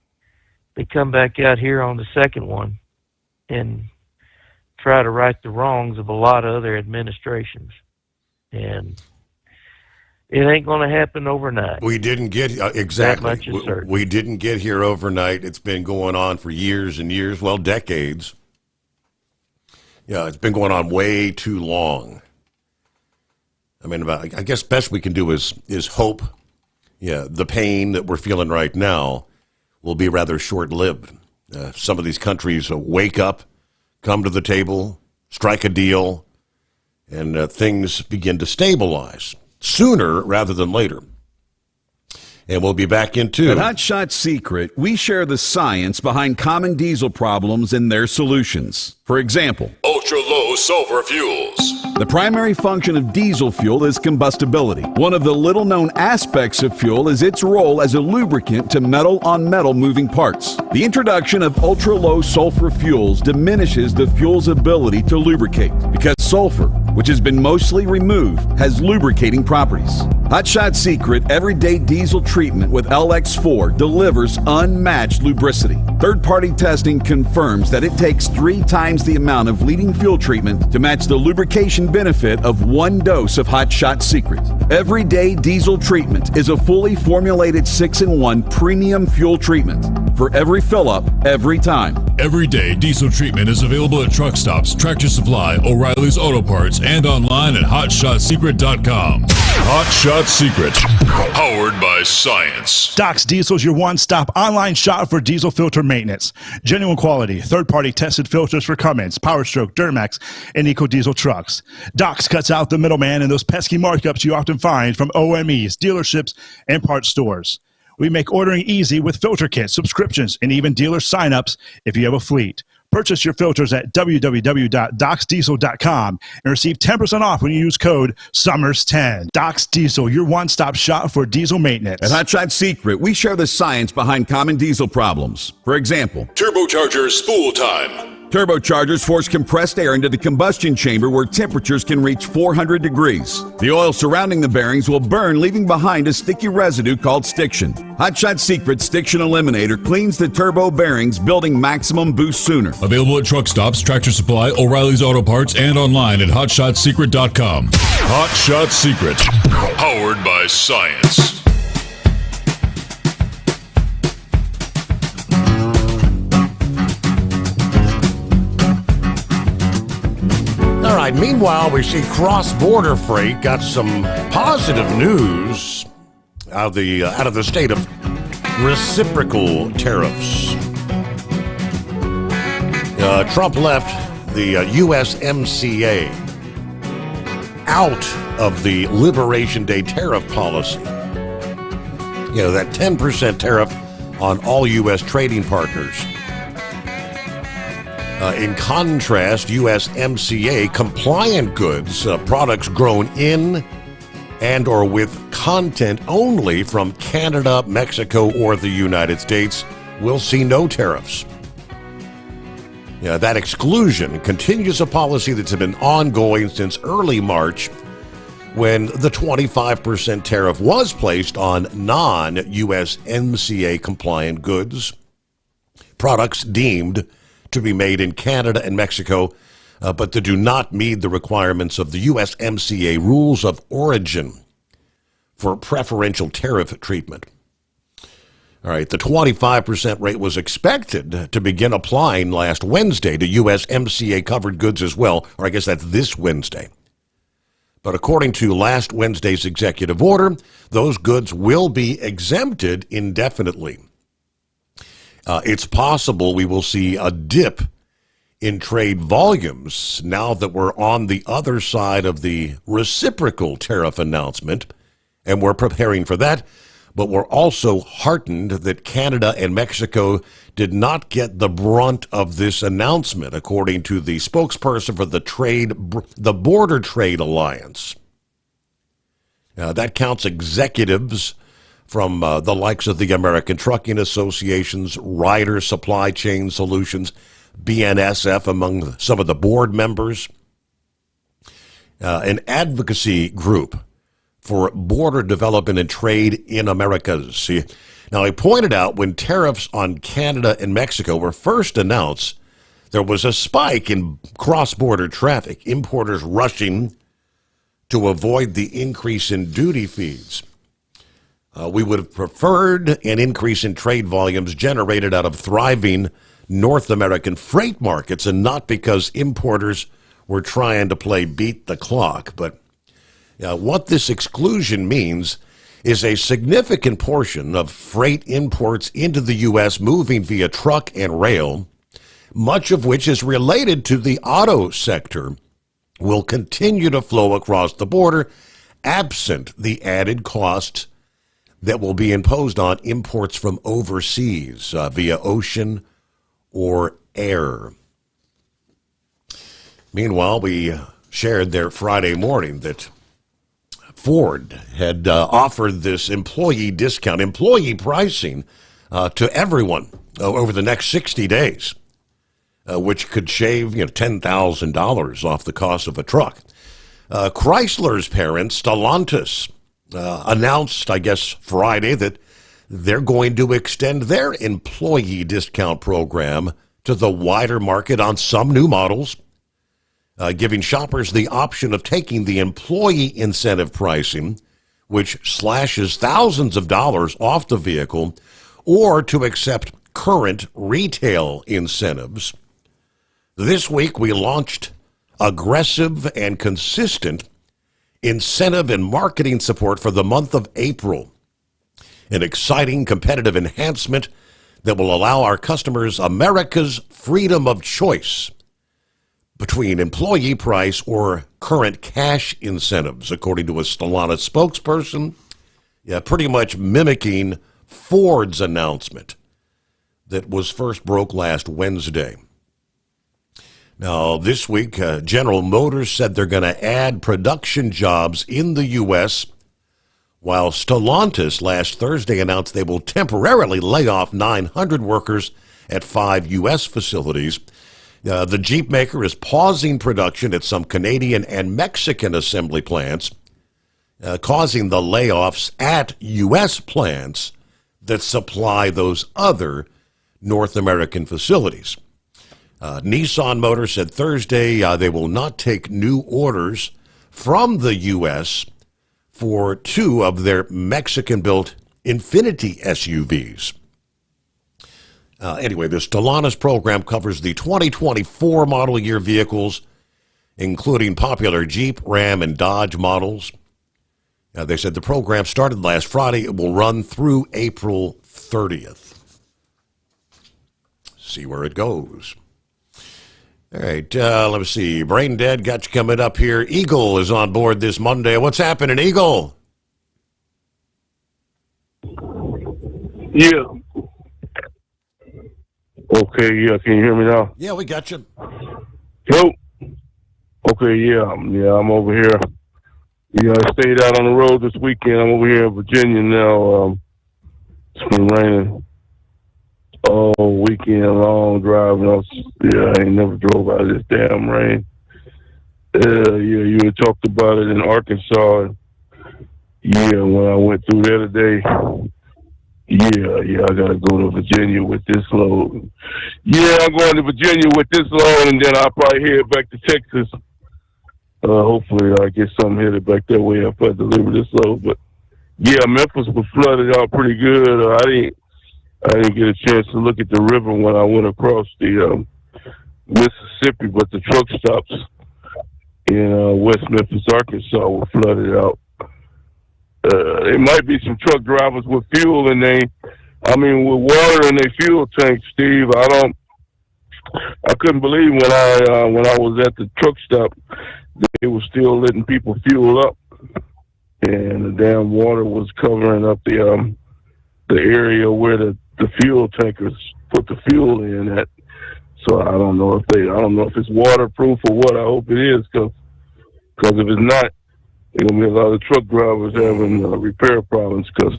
Speaker 22: to come back out here on the second one and try to right the wrongs of a lot of other administrations. And it ain't going to happen overnight.
Speaker 13: We didn't get exactly.
Speaker 22: That much is certain.
Speaker 13: We didn't get here overnight. It's been going on for years and years, well, decades. Yeah, it's been going on way too long. I mean, I guess best we can do is hope. Yeah, the pain that we're feeling right now will be rather short-lived. Some of these countries wake up, come to the table, strike a deal, and things begin to stabilize sooner rather than later. And we'll be back into
Speaker 9: At Hot Shot Secret, we share the science behind common diesel problems and their solutions. For example,
Speaker 10: ultra-low sulfur fuels.
Speaker 9: The primary function of diesel fuel is combustibility. One of the little-known aspects of fuel is its role as a lubricant to metal-on-metal moving parts. The introduction of ultra-low sulfur fuels diminishes the fuel's ability to lubricate because sulfur, which has been mostly removed, has lubricating properties. Hot Shot Secret Everyday Diesel Treatment with LX4 delivers unmatched lubricity. Third-party testing confirms that it takes 3 times the amount of leading fuel treatment to match the lubrication benefit of 1 dose of Hot Shot Secret. Everyday Diesel Treatment is a fully formulated 6-in-1 premium fuel treatment for every fill-up, every time.
Speaker 10: Everyday Diesel Treatment is available at truck stops, Tractor Supply, O'Reilly's Auto Parts, and online at HotShotSecret.com. Hot Shot Secret, powered by science.
Speaker 14: Doc's Diesel is your one-stop online shop for diesel filter maintenance. Genuine quality, third-party tested filters for Cummins, Power Stroke, Duramax, and EcoDiesel trucks. Doc's cuts out the middleman and those pesky markups you often find from OMEs, dealerships, and parts stores. We make ordering easy with filter kits, subscriptions, and even dealer sign-ups if you have a fleet. Purchase your filters at www.docsdiesel.com and receive 10% off when you use code SUMMERS10. Doc's Diesel, your one-stop shop for diesel maintenance.
Speaker 9: At Hot Shot Secret, we share the science behind common diesel problems. For example,
Speaker 10: turbocharger spool time.
Speaker 9: Turbochargers force compressed air into the combustion chamber where temperatures can reach 400 degrees. The oil surrounding the bearings will burn, leaving behind a sticky residue called stiction. Hot Shot Secret Stiction Eliminator cleans the turbo bearings, building maximum boost sooner.
Speaker 10: Available at truck stops, Tractor Supply, O'Reilly's Auto Parts, and online at HotShotSecret.com. Hot Shot Secret, powered by science.
Speaker 13: All right, meanwhile, we see cross-border freight got some positive news out of the state of reciprocal tariffs. Trump left the USMCA out of the Liberation Day tariff policy. You know, that 10% tariff on all U.S. trading partners. In contrast, USMCA compliant goods, products grown in and or with content only from Canada, Mexico, or the United States will see no tariffs. Yeah, that exclusion continues a policy that's been ongoing since early March, when the 25% tariff was placed on non-USMCA compliant goods, products deemed to be made in Canada and Mexico, but that do not meet the requirements of the USMCA rules of origin for preferential tariff treatment. All right, the 25% rate was expected to begin applying last Wednesday to USMCA covered goods as well, or I guess that's this Wednesday. But according to last Wednesday's executive order, those goods will be exempted indefinitely. It's possible we will see a dip in trade volumes now that we're on the other side of the reciprocal tariff announcement, and we're preparing for that. But we're also heartened that Canada and Mexico did not get the brunt of this announcement, according to the spokesperson for the Border Trade Alliance. That counts executives from the likes of the American Trucking Associations, Ryder Supply Chain Solutions, BNSF among some of the board members, an advocacy group for border development and trade in Americas. Now, I pointed out when tariffs on Canada and Mexico were first announced, there was a spike in cross-border traffic, importers rushing to avoid the increase in duty fees. We would have preferred an increase in trade volumes generated out of thriving North American freight markets, and not because importers were trying to play beat the clock. But what this exclusion means is a significant portion of freight imports into the U.S. moving via truck and rail, much of which is related to the auto sector, will continue to flow across the border, absent the added costs that will be imposed on imports from overseas via ocean or air. Meanwhile, we shared there Friday morning that Ford had offered this employee discount, employee pricing to everyone over the next 60 days, which could shave $10,000 off the cost of a truck. Chrysler's parent, Stellantis, announced, I guess, Friday that they're going to extend their employee discount program to the wider market on some new models, giving shoppers the option of taking the employee incentive pricing, which slashes thousands of dollars off the vehicle, or to accept current retail incentives. This week, we launched aggressive and consistent incentive and marketing support for the month of April, an exciting competitive enhancement that will allow our customers America's freedom of choice between employee price or current cash incentives, according to a Stellantis spokesperson, pretty much mimicking Ford's announcement that was first broke last Wednesday. Now, this week, General Motors said they're going to add production jobs in the U.S., while Stellantis last Thursday announced they will temporarily lay off 900 workers at 5 U.S. facilities. The Jeep maker is pausing production at some Canadian and Mexican assembly plants, causing the layoffs at U.S. plants that supply those other North American facilities. Nissan Motor said Thursday they will not take new orders from the U.S. for 2 of their Mexican-built Infiniti SUVs. Anyway, the Stellantis program covers the 2024 model year vehicles, including popular Jeep, Ram, and Dodge models. They said the program started last Friday. It will run through April 30th. See where it goes. All right, let me see. Brain Dead got you coming up here. Eagle is on board this Monday. What's happening, Eagle?
Speaker 1: Yeah. Okay, yeah, can you hear me now?
Speaker 13: Yeah, we got you.
Speaker 1: Yo. Okay, yeah, I'm over here. Yeah, I stayed out on the road this weekend. I'm over here in Virginia now. It's been raining all weekend long driving. I ain't never drove out of this damn rain. You had talked about it in Arkansas. Yeah, when I went through there today. Yeah, I gotta go to Virginia with this load. Yeah, I'm going to Virginia with this load, and then I'll probably head back to Texas. Hopefully I get something headed back that way if I deliver this load. But yeah, Memphis was flooded out pretty good. I didn't get a chance to look at the river when I went across the Mississippi, but the truck stops in West Memphis, Arkansas were flooded out. There might be some truck drivers with fuel with water in their fuel tank, Steve. I couldn't believe when I was at the truck stop that they were still letting people fuel up, and the damn water was covering up the area where the fuel tankers put the fuel in at. So I don't know if it's waterproof or what. I hope it is, because if it's not, there's going to be a lot of truck drivers having repair problems, because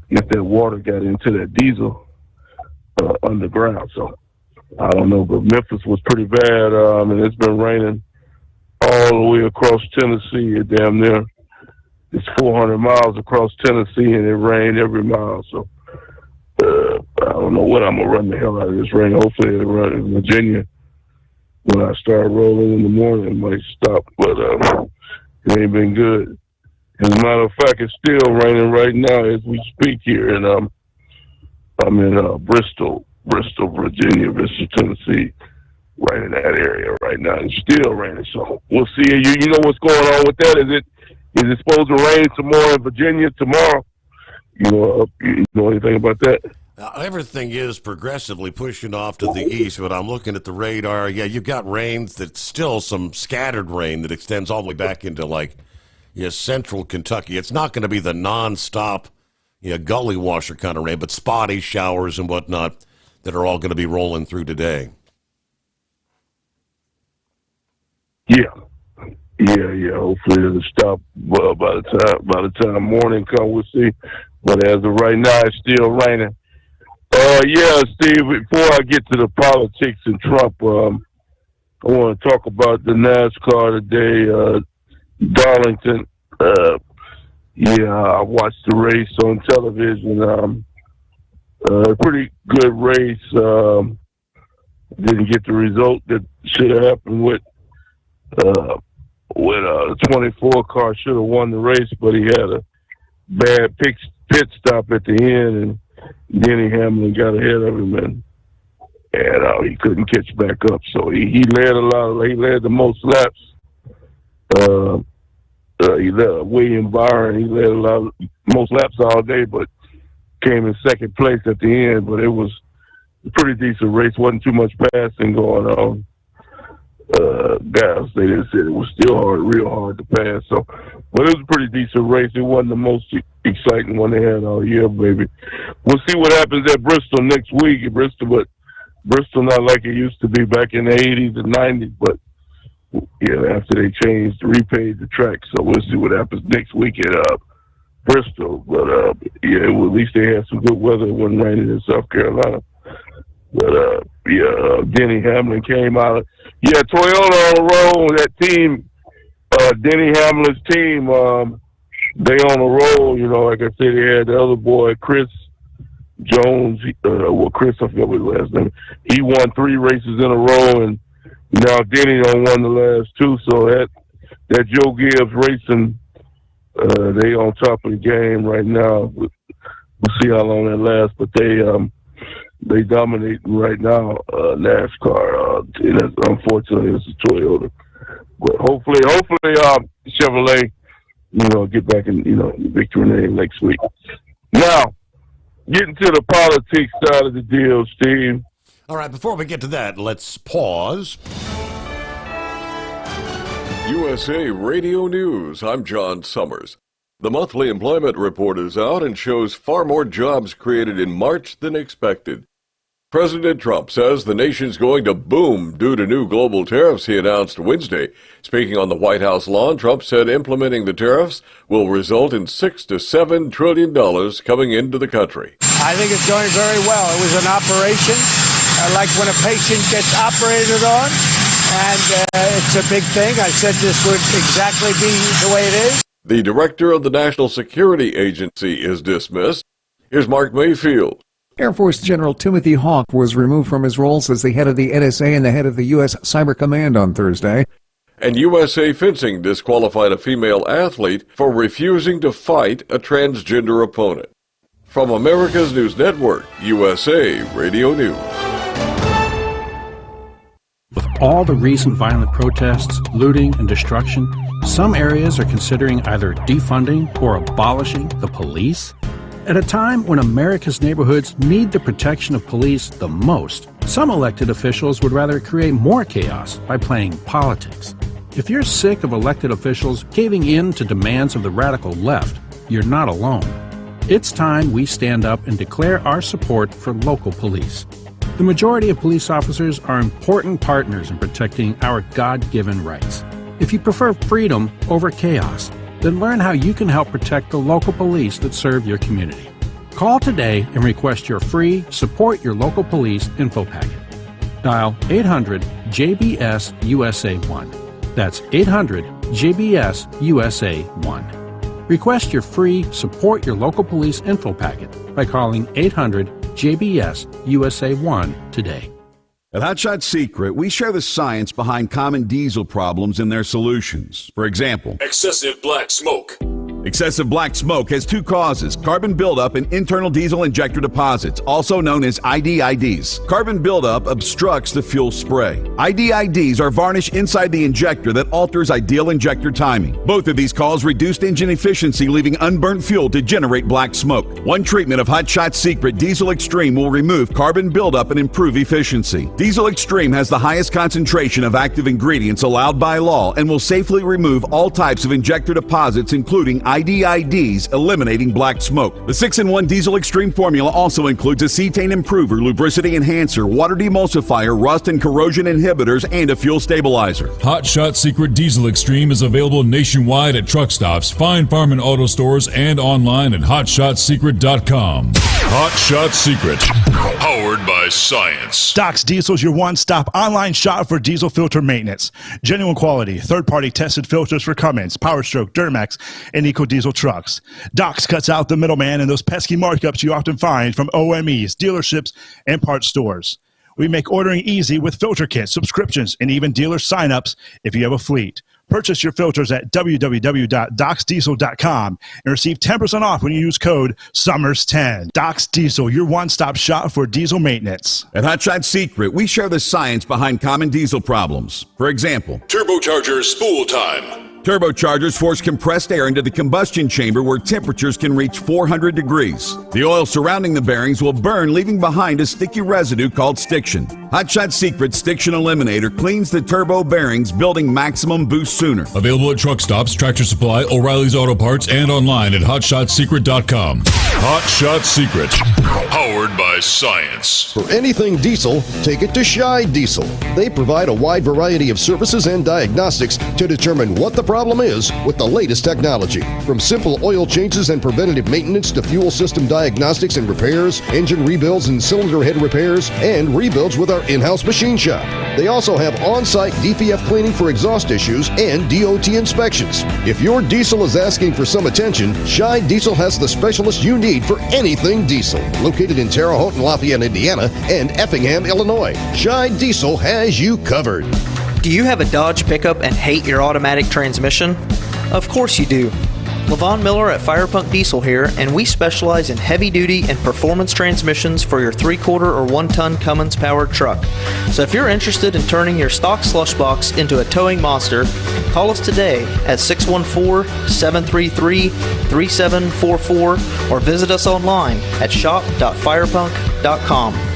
Speaker 1: if that water got into that diesel underground. So I don't know, but Memphis was pretty bad, and it's been raining all the way across Tennessee. Damn near, it's 400 miles across Tennessee, and it rained every mile. So I don't know when I'm going to run the hell out of this rain. Hopefully it'll run in Virginia. When I start rolling in the morning, it might stop, but it ain't been good. As a matter of fact, it's still raining right now as we speak here, and I'm in Bristol, Virginia, Bristol, Tennessee, right in that area right now. It's still raining, so we'll see. You know what's going on with that? Is it supposed to rain some more in Virginia tomorrow? You know anything about that?
Speaker 13: Everything is progressively pushing off to the east, but I'm looking at the radar. Yeah, you've got rain that's still some scattered rain that extends all the way back into, central Kentucky. It's not going to be the nonstop, gully washer kind of rain, but spotty showers and whatnot that are all going to be rolling through today.
Speaker 1: Yeah. Hopefully it'll stop by the time morning comes. We'll see. But as of right now, it's still raining. Steve, before I get to the politics and Trump, I want to talk about the NASCAR today. Darlington, I watched the race on television. Pretty good race. Didn't get the result that should have happened with the 24 car should have won the race, but he had a bad pit stop at the end, and Denny Hamlin got ahead of him, and he couldn't catch back up. So he led he led the most laps. He led William Byron. He led most laps all day, but came in second place at the end. But it was a pretty decent race. Wasn't too much passing going on. Guys, they just said it was still real hard to pass. So, but it was a pretty decent race. It wasn't the most exciting one they had all year, baby. We'll see what happens at Bristol next week. But Bristol not like it used to be back in the 80s and 90s. But after they repaved the track, so we'll see what happens next week at Bristol. But at least they had some good weather. It wasn't raining in South Carolina. But Denny Hamlin came out. Toyota on the roll. That team, Denny Hamlin's team, they on the roll. Like I said, they had the other boy, Chris Jones. Chris, I forget what his last name. He won 3 races in a row, and now Denny done won the last 2. So that Joe Gibbs Racing, they on top of the game right now. We'll see how long that lasts, but they dominating right now, NASCAR. Unfortunately, it's a Toyota. But hopefully, Chevrolet, get back in, victory lane next week. Now, getting to the politics side of the deal, Steve.
Speaker 13: All right, before we get to that, let's pause.
Speaker 2: USA Radio News. I'm John Sommers. The monthly employment report is out and shows far more jobs created in March than expected. President Trump says the nation's going to boom due to new global tariffs he announced Wednesday. Speaking on the White House lawn, Trump said implementing the tariffs will result in $6 to $7 trillion coming into the country.
Speaker 12: I think it's going very well. It was an operation like when a patient gets operated on, and it's a big thing. I said this would exactly be the way it is.
Speaker 2: The director of the National Security Agency is dismissed. Here's Mark Mayfield.
Speaker 16: Air Force General Timothy Hawk was removed from his roles as the head of the NSA and the head of the U.S. Cyber Command on Thursday.
Speaker 2: And USA Fencing disqualified a female athlete for refusing to fight a transgender opponent. From America's News Network, USA Radio News.
Speaker 5: With all the recent violent protests, looting, and destruction, some areas are considering either defunding or abolishing the police. At a time when America's neighborhoods need the protection of police the most, some elected officials would rather create more chaos by playing politics. If you're sick of elected officials caving in to demands of the radical left, you're not alone. It's time we stand up and declare our support for local police. The majority of police officers are important partners in protecting our God-given rights. If you prefer freedom over chaos, then learn how you can help protect the local police that serve your community. Call today and request your free Support Your Local Police info packet. Dial 800-JBS-USA-1. That's 800-JBS-USA-1. Request your free Support Your Local Police info packet by calling 800-JBS-USA-1 today.
Speaker 9: At Hotshot Secret, we share the science behind common diesel problems and their solutions. For example,
Speaker 10: excessive black smoke.
Speaker 9: Excessive black smoke has two causes: carbon buildup and internal diesel injector deposits, also known as IDIDs. Carbon buildup obstructs the fuel spray. IDIDs are varnish inside the injector that alters ideal injector timing. Both of these cause reduced engine efficiency, leaving unburnt fuel to generate black smoke. One treatment of Hot Shot Secret Diesel Extreme will remove carbon buildup and improve efficiency. Diesel Extreme has the highest concentration of active ingredients allowed by law and will safely remove all types of injector deposits, including IDIDs, eliminating black smoke. The 6-in-1 Diesel Extreme formula also includes a cetane improver, lubricity enhancer, water demulsifier, rust and corrosion inhibitors, and a fuel stabilizer.
Speaker 10: Hot Shot Secret Diesel Extreme is available nationwide at truck stops, fine farm and auto stores, and online at hotshotsecret.com. Hot Shot Secret, powered by science.
Speaker 14: Doc's Diesel is your one-stop online shop for diesel filter maintenance. Genuine quality, third-party tested filters for Cummins, Power Stroke, Duramax, and EcoDiesel trucks. Doc's cuts out the middleman and those pesky markups you often find from OMEs, dealerships, and parts stores. We make ordering easy with filter kits, subscriptions, and even dealer sign-ups if you have a fleet. Purchase your filters at www.docsdiesel.com and receive 10% off when you use code SUMMERS10. Doc's Diesel, your one-stop shop for diesel maintenance.
Speaker 9: At Hot Shot Secret, we share the science behind common diesel problems. For example,
Speaker 10: turbocharger spool time.
Speaker 9: Turbochargers force compressed air into the combustion chamber where temperatures can reach 400 degrees. The oil surrounding the bearings will burn, leaving behind a sticky residue called stiction. Hot Shot Secret Stiction Eliminator cleans the turbo bearings, building maximum boost sooner.
Speaker 10: Available at truck stops, Tractor Supply, O'Reilly's Auto Parts, and online at hotshotsecret.com. Hot Shot Secret, powered by science.
Speaker 11: For anything diesel, take it to Scheid Diesel. They provide a wide variety of services and diagnostics to determine what the problem is with the latest technology. From simple oil changes and preventative maintenance to fuel system diagnostics and repairs, engine rebuilds and cylinder head repairs, and rebuilds with our in-house machine shop. They also have on-site DPF cleaning for exhaust issues and DOT inspections. If your diesel is asking for some attention, Scheid Diesel has the specialist you need for anything diesel. Located in Terre Haute and Lafayette, Indiana, and Effingham, Illinois, Scheid Diesel has you covered.
Speaker 18: Do you have a Dodge pickup and hate your automatic transmission? Of course you do. Levon Miller at Fire Punk Diesel here, and we specialize in heavy-duty and performance transmissions for your 3-quarter or 1-ton Cummins powered truck. So if you're interested in turning your stock slush box into a towing monster, call us today at 614-733-3744 or visit us online at shop.firepunk.com.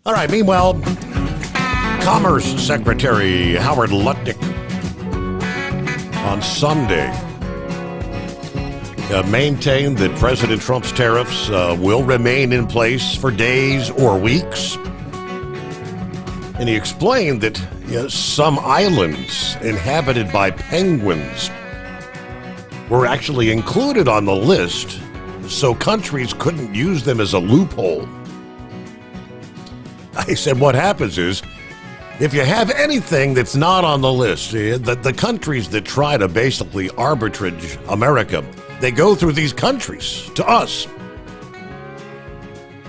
Speaker 13: All right, meanwhile, Commerce Secretary Howard Lutnick on Sunday maintained that President Trump's tariffs will remain in place for days or weeks. And he explained that some islands inhabited by penguins were actually included on the list, so countries couldn't use them as a loophole. I said, what happens is, if you have anything that's not on the list, the countries that try to basically arbitrage America, they go through these countries to us.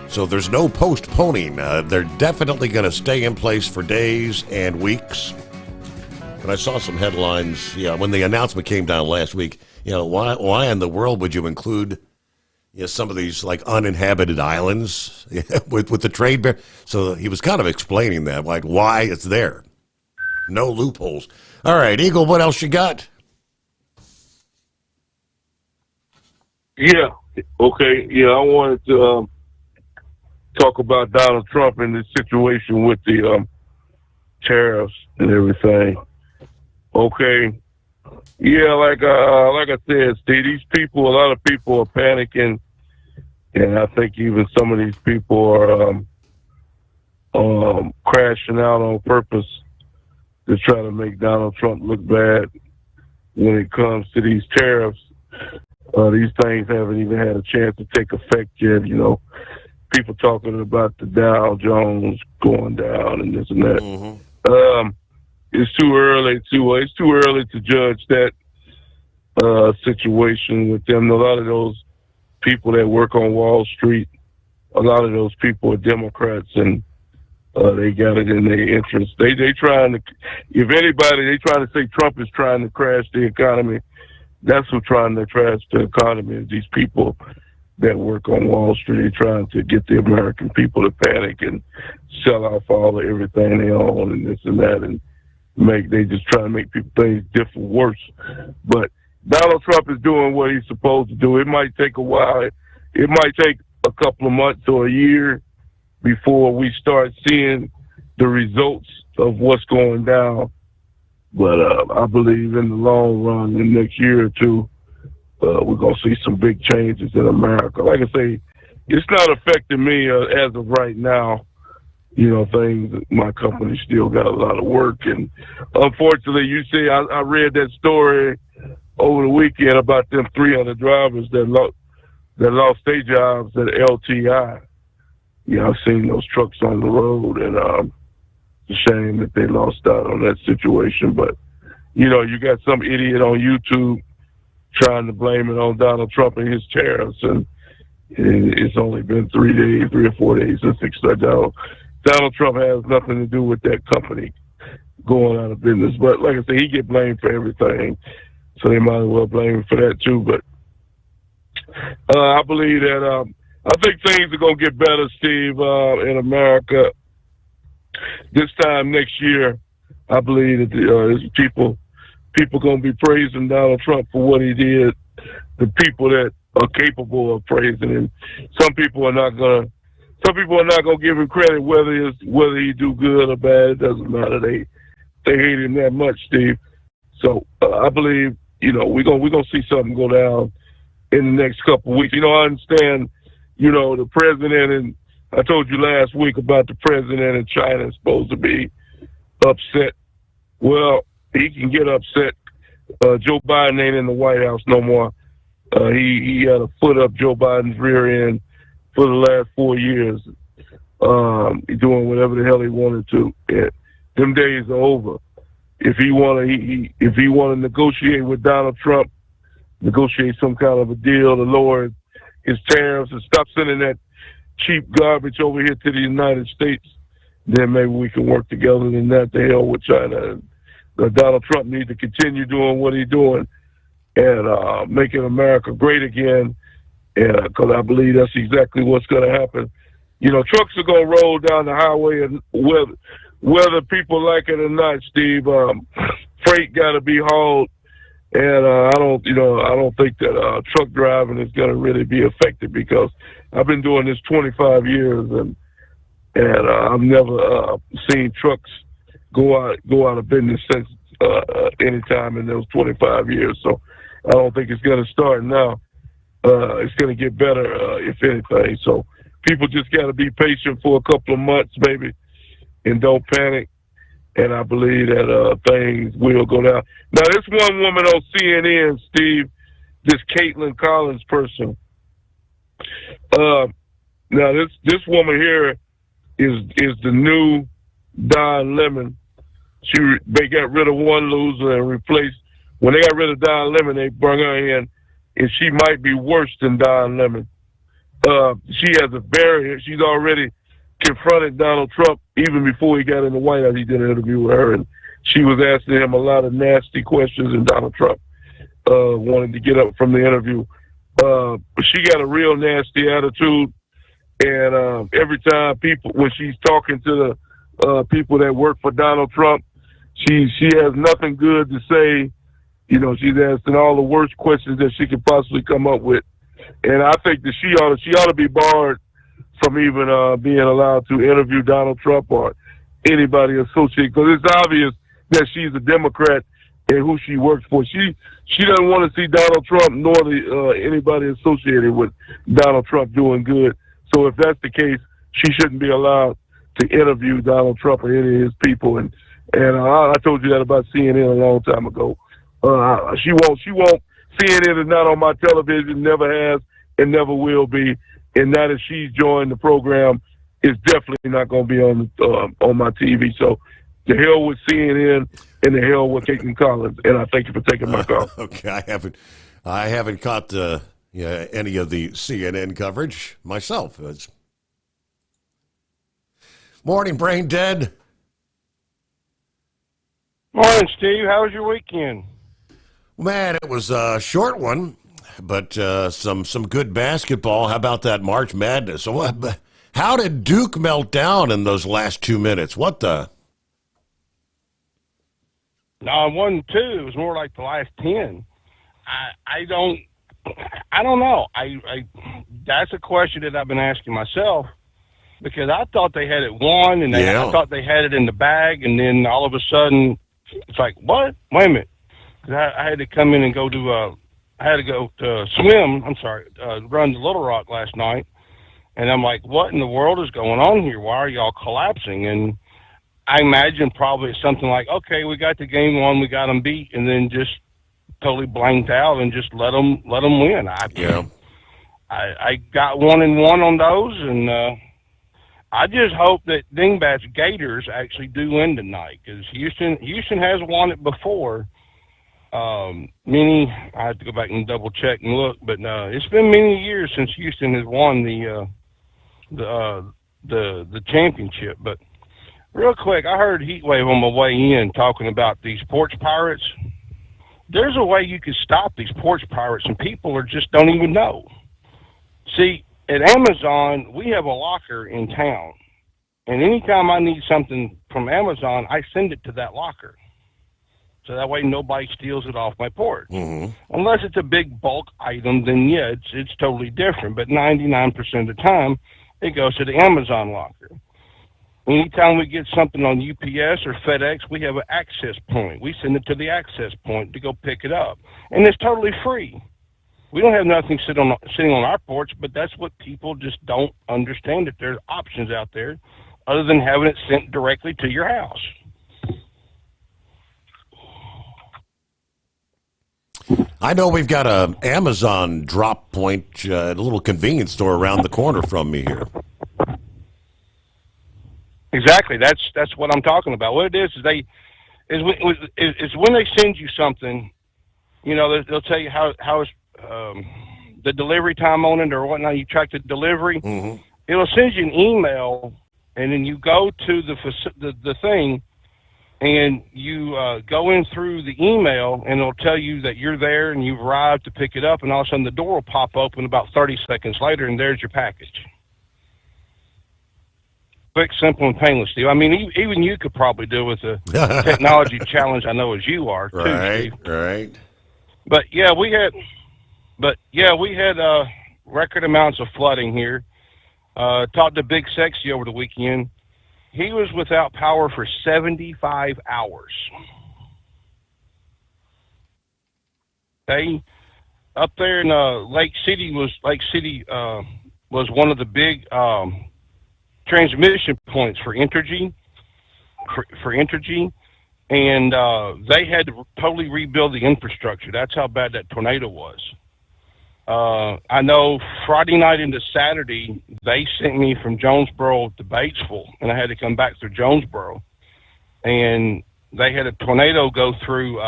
Speaker 13: So there's no postponing. They're definitely going to stay in place for days and weeks. But I saw some headlines, when the announcement came down last week, why in the world would you include some of these like uninhabited islands with the trade bear? So he was kind of explaining that, like why it's there. No loopholes. All right, Eagle, what else you got?
Speaker 1: Yeah. Okay. Yeah, I wanted to talk about Donald Trump and the situation with the tariffs and everything. Okay. Yeah, like I said, Steve, a lot of people are panicking. And I think even some of these people are crashing out on purpose to try to make Donald Trump look bad when it comes to these tariffs. These things haven't even had a chance to take effect yet. People talking about the Dow Jones going down and this and that. It's too early to judge that situation with them. A lot of those people that work on Wall Street, a lot of those people are Democrats, and they got it in their interest. They trying to, if anybody, they trying to say Trump is trying to crash the economy. That's who's trying to crash the economy, is these people that work on Wall Street. They're trying to get the American people to panic and sell off all of everything they own and this and that, and they just try to make people things different, worse. But Donald Trump is doing what he's supposed to do. It might take a while. It might take a couple of months or a year before we start seeing the results of what's going down. But I believe in the long run, in the next year or two, we're going to see some big changes in America. Like I say, it's not affecting me as of right now. You know, my company still got a lot of work. And unfortunately, you see, I read that story over the weekend about them 300 drivers that lost their jobs at LTI. Yeah, I've seen those trucks on the road, and it's a shame that they lost out on that situation. But, you know, you got some idiot on YouTube trying to blame it on Donald Trump and his tariffs, and it's only been 3 or 4 days since they started out. Donald Trump has nothing to do with that company going out of business. But like I said, he get blamed for everything, so they might as well blame him for that too. But I believe that I think things are going to get better, Steve, in America. This time next year, I believe that people going to be praising Donald Trump for what he did. The people that are capable of praising him. Some people are not going to give him credit whether he do good or bad. It doesn't matter. They hate him that much, Steve. So I believe, you know, we're gonna see something go down in the next couple of weeks. You know, I understand, you know, the president, and I told you last week about the president in China is supposed to be upset. Well, he can get upset. Joe Biden ain't in the White House no more. He had a foot up Joe Biden's rear end for the last 4 years, doing whatever the hell he wanted to. And them days are over. If he want to negotiate with Donald Trump, negotiate some kind of a deal to lower his tariffs and stop sending that cheap garbage over here to the United States, then maybe we can work together. Than that, the hell with China. And Donald Trump needs to continue doing what he's doing and making America great again. And because I believe that's exactly what's going to happen. You know, trucks are going to roll down the highway, and whether people like it or not, Steve, freight got to be hauled. And I don't think that truck driving is going to really be affected, because I've been doing this 25 years, and I've never seen trucks go out of business since any time in those 25 years. So I don't think it's going to start now. It's going to get better, if anything. So people just got to be patient for a couple of months, baby, and don't panic. And I believe that things will go down. Now, this one woman on CNN, Steve, this Caitlin Collins person. Now, this woman here is the new Don Lemon. They got rid of one loser and replaced. When they got rid of Don Lemon, they brought her in, and she might be worse than Don Lemon. She has a barrier. She's already confronted Donald Trump even before he got in the White House. He did an interview with her, and she was asking him a lot of nasty questions, and Donald Trump wanted to get up from the interview. She got a real nasty attitude, and every time when she's talking to the people that work for Donald Trump, she has nothing good to say. You know, she's asking all the worst questions that she could possibly come up with. And I think that she ought to be barred from even being allowed to interview Donald Trump or anybody associated, because it's obvious that she's a Democrat and who she works for. She doesn't want to see Donald Trump nor anybody associated with Donald Trump doing good. So if that's the case, she shouldn't be allowed to interview Donald Trump or any of his people. And I told you that about CNN a long time ago. She won't. CNN is not on my television, never has, and never will be. And now that she's joined the program, it's definitely not going to be on my TV. So The hell with CNN and the hell with Caitlin Collins. And I thank you for taking my call.
Speaker 13: Okay, I haven't caught any of the CNN coverage myself. Morning, Brain Dead.
Speaker 17: Morning, Steve. How was your weekend?
Speaker 13: Man, it was a short one, but some good basketball. How about that March Madness? So, how did Duke melt down in those last 2 minutes? What the?
Speaker 17: No, it wasn't 2. It was more like the last 10. I don't know. That's a question that I've been asking myself, because I thought they had it won, and I thought they had it in the bag, and then all of a sudden it's like, what? Wait a minute. 'Cause I had to come in and go to run to Little Rock last night, and I'm like, what in the world is going on here? Why are y'all collapsing? And I imagine probably it's something like, okay, we got the game won, we got them beat, and then just totally blanked out and just let them win. I got 1-1 on those, and I just hope that Dingbats Gators actually do win tonight, because Houston has won it before. I have to go back and double check and look, but it's been many years since Houston has won the championship. But real quick, I heard Heatwave on my way in talking about these porch pirates. There's a way you can stop these porch pirates, and people just don't even know. See, at Amazon, we have a locker in town, and anytime I need something from Amazon, I send it to that locker. So that way nobody steals it off my porch.
Speaker 13: Mm-hmm.
Speaker 17: Unless it's a big bulk item, then yeah, it's totally different. But 99% of the time, it goes to the Amazon locker. Anytime we get something on UPS or FedEx, we have an access point. We send it to the access point to go pick it up. And it's totally free. We don't have nothing sitting on our porch, but that's what people just don't understand, that there's options out there other than having it sent directly to your house.
Speaker 13: I know we've got a Amazon drop point at a little convenience store around the corner from me here.
Speaker 17: Exactly. That's what I'm talking about. What it is when they send you something, they'll tell you how is the delivery time on it or whatnot. You track the delivery.
Speaker 13: Mm-hmm.
Speaker 17: It'll send you an email, and then you go to the thing, and you go in through the email, and it'll tell you that you're there and you've arrived to pick it up, and all of a sudden the door will pop open about 30 seconds later, and there's your package. Quick, simple, and painless, Steve. I mean, even you could probably deal with a technology challenge, I know, as you are, too,
Speaker 13: right,
Speaker 17: Steve.
Speaker 13: Right.
Speaker 17: But yeah, we had record amounts of flooding here. Talked to Big Sexy over the weekend. He was without power for 75 hours. Okay, up there in Lake City was one of the big transmission points for Entergy. For Entergy, and they had to totally rebuild the infrastructure. That's how bad that tornado was. I know Friday night into Saturday, they sent me from Jonesboro to Batesville, and I had to come back through Jonesboro. And they had a tornado go through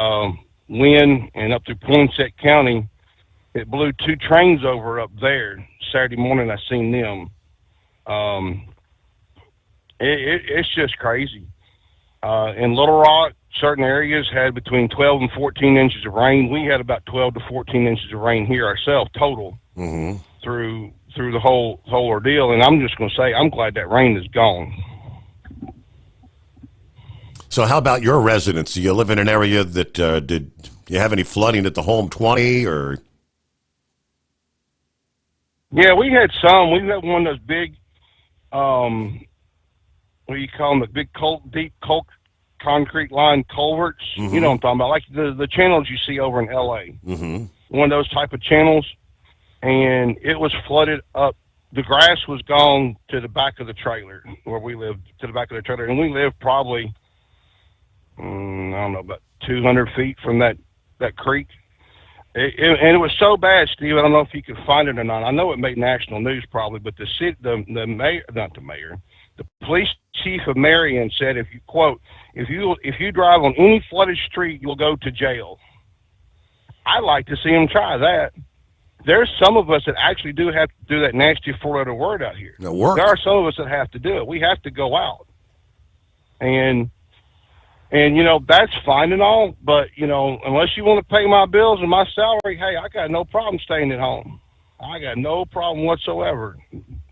Speaker 17: Wynn and up through Poinsett County. It blew 2 trains over up there. Saturday morning, I seen them. It's just crazy. In Little Rock, certain areas had between 12 and 14 inches of rain. We had about 12 to 14 inches of rain here ourselves total through the whole ordeal. And I'm just going to say, I'm glad that rain is gone.
Speaker 13: So how about your residents? Do you live in an area that did you have any flooding at the Home 20 or?
Speaker 17: Yeah, we had some. We had one of those big, what do you call them, the big deep concrete line culverts.
Speaker 13: Mm-hmm.
Speaker 17: You know what I'm talking about, like the channels you see over in L.A.
Speaker 13: Mm-hmm.
Speaker 17: One of those type of channels, and it was flooded up. The grass was gone to the back of the trailer where we lived, to the back of the trailer, and we lived probably, I don't know, about 200 feet from that creek. And it was so bad, Steve, I don't know if you could find it or not. I know it made national news probably, but the police chief of Marion said, if you quote, if you drive on any flooded street, you'll go to jail. I'd like to see him try that. There's some of us that actually do have to do that nasty four-letter word out here.
Speaker 13: No work.
Speaker 17: There are some of us that have to do it. We have to go out. And you know, that's fine and all, but, you know, unless you want to pay my bills and my salary, hey, I got no problem staying at home. I got no problem whatsoever.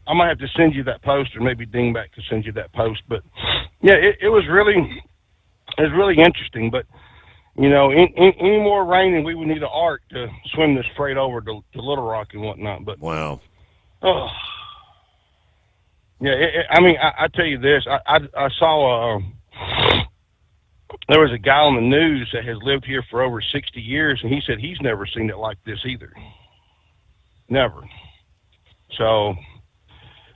Speaker 17: I might have to send you that post, or maybe Dingback could send you that post. But, yeah, it was really interesting. But, you know, any more rain, and we would need an ark to swim this freight over to Little Rock and whatnot. But
Speaker 13: wow.
Speaker 17: Oh. Yeah, I mean, I tell you this. I saw there was a guy on the news that has lived here for over 60 years, and he said he's never seen it like this either. Never. So,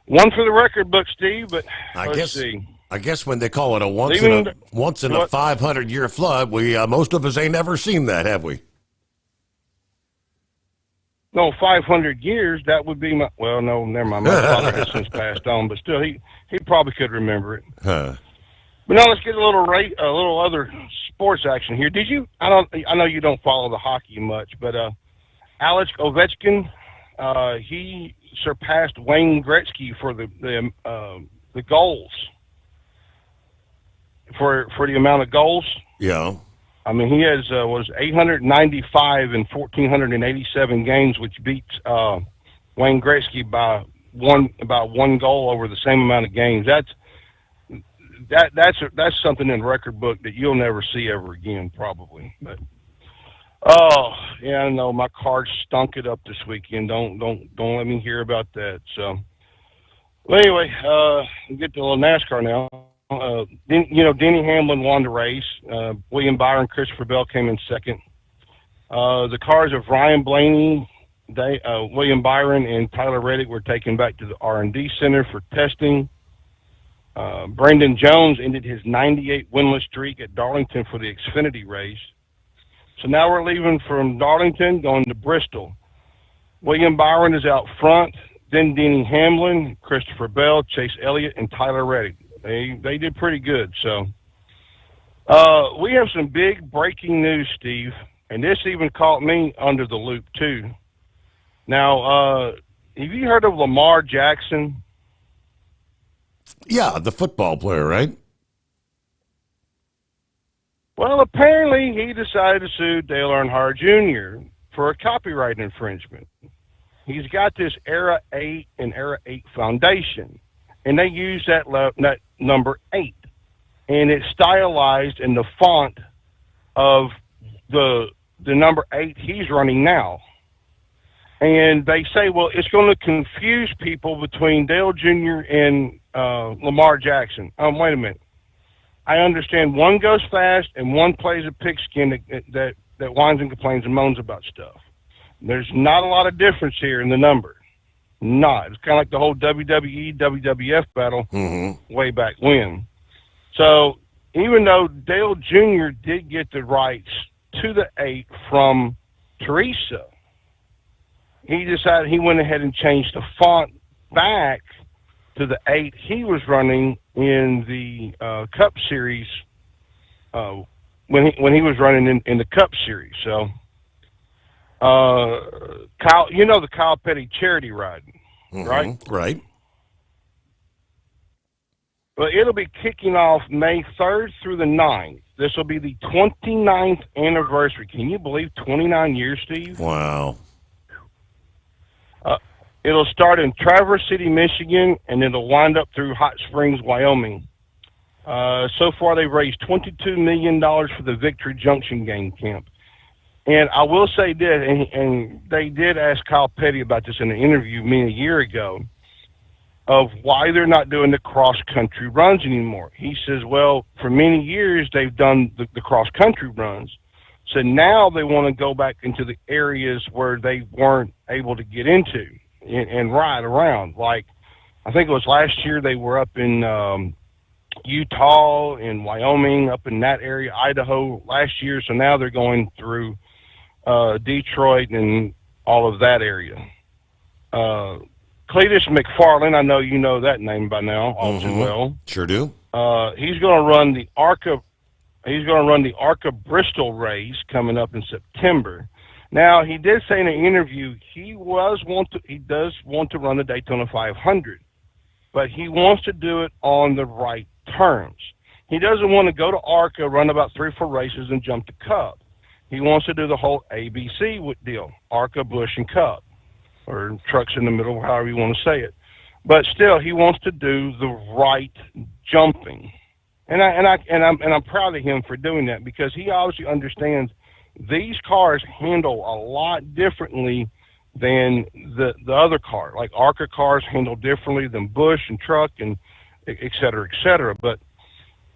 Speaker 17: one for the record book, Steve, but let's see.
Speaker 13: I guess when they call it a once in a 500-year flood, we most of us ain't never seen that, have we?
Speaker 17: No, 500 years, that would be my... Well, no, never mind. My father has since passed on, but still, he probably could remember it.
Speaker 13: Huh.
Speaker 17: But now let's get a little other sports action here. Did you? I know you don't follow the hockey much, but Alex Ovechkin, he surpassed Wayne Gretzky for the goals, for the amount of goals.
Speaker 13: Yeah.
Speaker 17: I mean, he has was 895 in 1,487 games, which beats Wayne Gretzky by about one goal over the same amount of games. That's something in the record book that you'll never see ever again, probably. But oh yeah, I know my car stunk it up this weekend. Don't let me hear about that. So, well, anyway, we'll get to a little NASCAR now. Denny Hamlin won the race. William Byron, Christopher Bell came in second. The cars of Ryan Blaney, William Byron, and Tyler Reddick were taken back to the R&D Center for testing. Brandon Jones ended his 98 winless streak at Darlington for the Xfinity race. So now we're leaving from Darlington, going to Bristol. William Byron is out front, then Denny Hamlin, Christopher Bell, Chase Elliott, and Tyler Reddick. They did pretty good. So we have some big breaking news, Steve, and this even caught me under the loop too. Now, have you heard of Lamar Jackson?
Speaker 13: Yeah, the football player, right?
Speaker 17: Well, apparently he decided to sue Dale Earnhardt Jr. for a copyright infringement. He's got this Era 8 and Era 8 foundation, and they use that number 8, and it's stylized in the font of the number 8 he's running now. And they say, well, it's going to confuse people between Dale Jr. and Lamar Jackson. Wait a minute. I understand one goes fast and one plays a pigskin that whines and complains and moans about stuff. There's not a lot of difference here in the number. Not. It's kind of like the whole WWE, WWF battle way back when. So even though Dale Jr. did get the rights to the 8 from Teresa, he decided he went ahead and changed the font back to the 8 he was running in the Cup Series when he was running in the Cup Series. So, Kyle, you know the Kyle Petty charity ride, right?
Speaker 13: Right.
Speaker 17: Well, it'll be kicking off May 3rd through the 9th. This will be the 29th anniversary. Can you believe 29 years, Steve?
Speaker 13: Wow.
Speaker 17: It'll start in Traverse City, Michigan, and it'll wind up through Hot Springs, Wyoming. So far, they've raised $22 million for the Victory Junction game camp. And I will say this, and they did ask Kyle Petty about this in an interview a year ago, of why they're not doing the cross-country runs anymore. He says, well, for many years, they've done the cross-country runs. So now they want to go back into the areas where they weren't able to get into and ride around. Like, I think it was last year they were up in Utah and Wyoming, up in that area, Idaho last year. So now they're going through Detroit and all of that area. Cletus McFarland, I know you know that name by now all too well.
Speaker 13: Sure do.
Speaker 17: He's going to run the ARCA. He's going to run the ARCA Bristol race coming up in September. Now, he did say in an interview he does want to run the Daytona 500, but he wants to do it on the right terms. He doesn't want to go to ARCA, run about 3 or 4 races, and jump to Cup. He wants to do the whole ABC deal: ARCA, Busch, and Cup, or trucks in the middle, however you want to say it. But still, he wants to do the right jumping, and I'm proud of him for doing that, because he obviously understands these cars handle a lot differently than the other car. Like ARCA cars handle differently than Busch and truck and et cetera, et cetera. But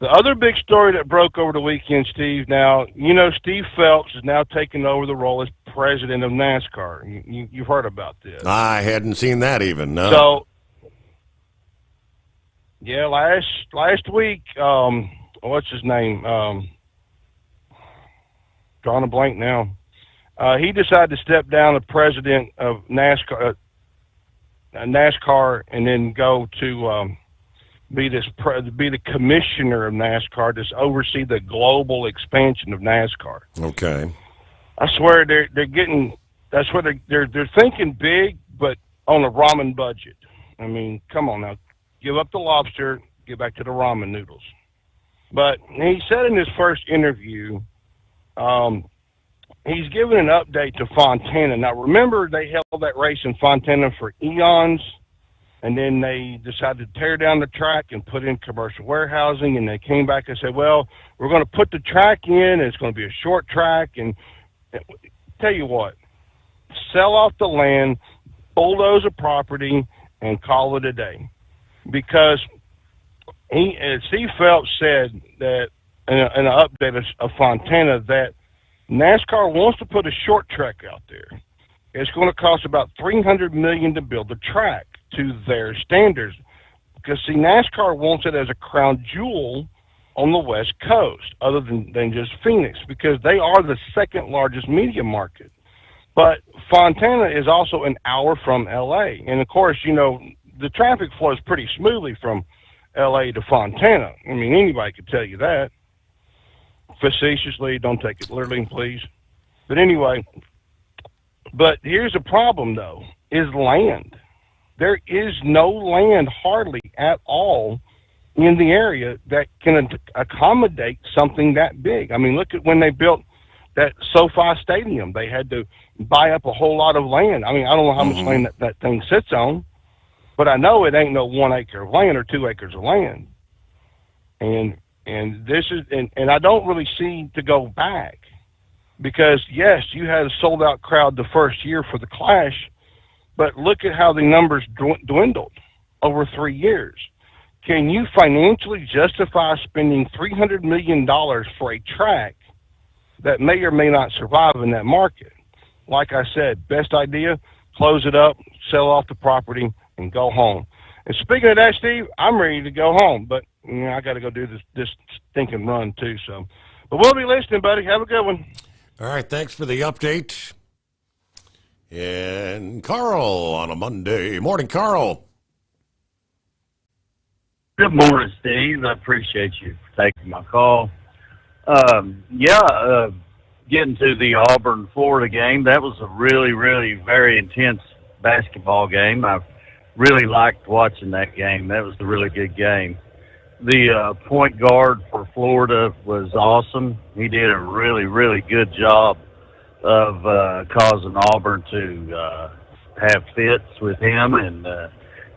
Speaker 17: the other big story that broke over the weekend, Steve, now, you know, Steve Phelps is now taking over the role as president of NASCAR. You've heard about this.
Speaker 13: I hadn't seen that even, no.
Speaker 17: So, yeah, last week, what's his name? Drawing a blank now. He decided to step down as president of NASCAR, and then go to be the commissioner of NASCAR, to oversee the global expansion of NASCAR.
Speaker 13: Okay.
Speaker 17: I swear they're getting. That's what they're thinking big, but on a ramen budget. I mean, come on now, give up the lobster, get back to the ramen noodles. But he said in his first interview, he's given an update to Fontana. Now, remember, they held that race in Fontana for eons, and then they decided to tear down the track and put in commercial warehousing, and they came back and said, well, we're going to put the track in, and it's going to be a short track. And tell you what, sell off the land, bulldoze a property, and call it a day. Because Steve Phelps said that in an update of Fontana that NASCAR wants to put a short track out there. It's going to cost about $300 million to build the track to their standards. Because, see, NASCAR wants it as a crown jewel on the West Coast, other than just Phoenix, because they are the second largest media market. But Fontana is also an hour from L.A. And, of course, you know, the traffic flows pretty smoothly from L.A. to Fontana. I mean, anybody could tell you that. Facetiously, don't take it literally, please. But anyway, but here's the problem, though, is land. There is no land hardly at all in the area that can accommodate something that big. I mean, look at when they built that SoFi Stadium. They had to buy up a whole lot of land. I mean, I don't know how much land that thing sits on, but I know it ain't no 1 acre of land or 2 acres of land. And this is, and I don't really see to go back, because yes, you had a sold out crowd the first year for the Clash, but look at how the numbers dwindled over 3 years. Can you financially justify spending $300 million for a track that may or may not survive in that market? Like I said, best idea, close it up, sell off the property, and go home. And speaking of that, Steve, I'm ready to go home, but you know, I got to go do this stinking run too. So, but we'll be listening, buddy. Have a good one.
Speaker 13: All right, thanks for the update. And Carl on a Monday morning, Carl.
Speaker 15: Good morning, Steve. I appreciate you taking my call. Getting to the Auburn, Florida game, that was a really, really very intense basketball game. I really liked watching that game. That was a really good game. The point guard for Florida was awesome. He did a really, really good job of causing Auburn to have fits with him, and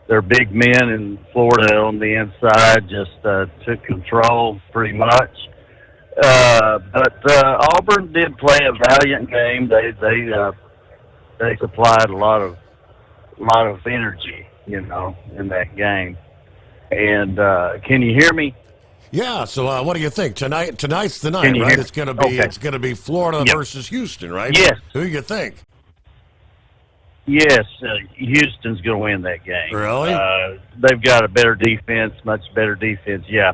Speaker 15: their big men in Florida on the inside just took control pretty much. But Auburn did play a valiant game. They supplied a lot of energy, you know, in that game. And can you hear me?
Speaker 13: Yeah. So what do you think tonight's the night,
Speaker 15: Can you
Speaker 13: right?
Speaker 15: hear-
Speaker 13: It's gonna be
Speaker 15: okay.
Speaker 13: it's gonna be Florida
Speaker 15: Yep.
Speaker 13: versus Houston, right?
Speaker 15: Yes.
Speaker 13: Who do you think?
Speaker 15: Yes, Houston's going to win that game.
Speaker 13: Really?
Speaker 15: They've got a better defense, much better defense. Yeah.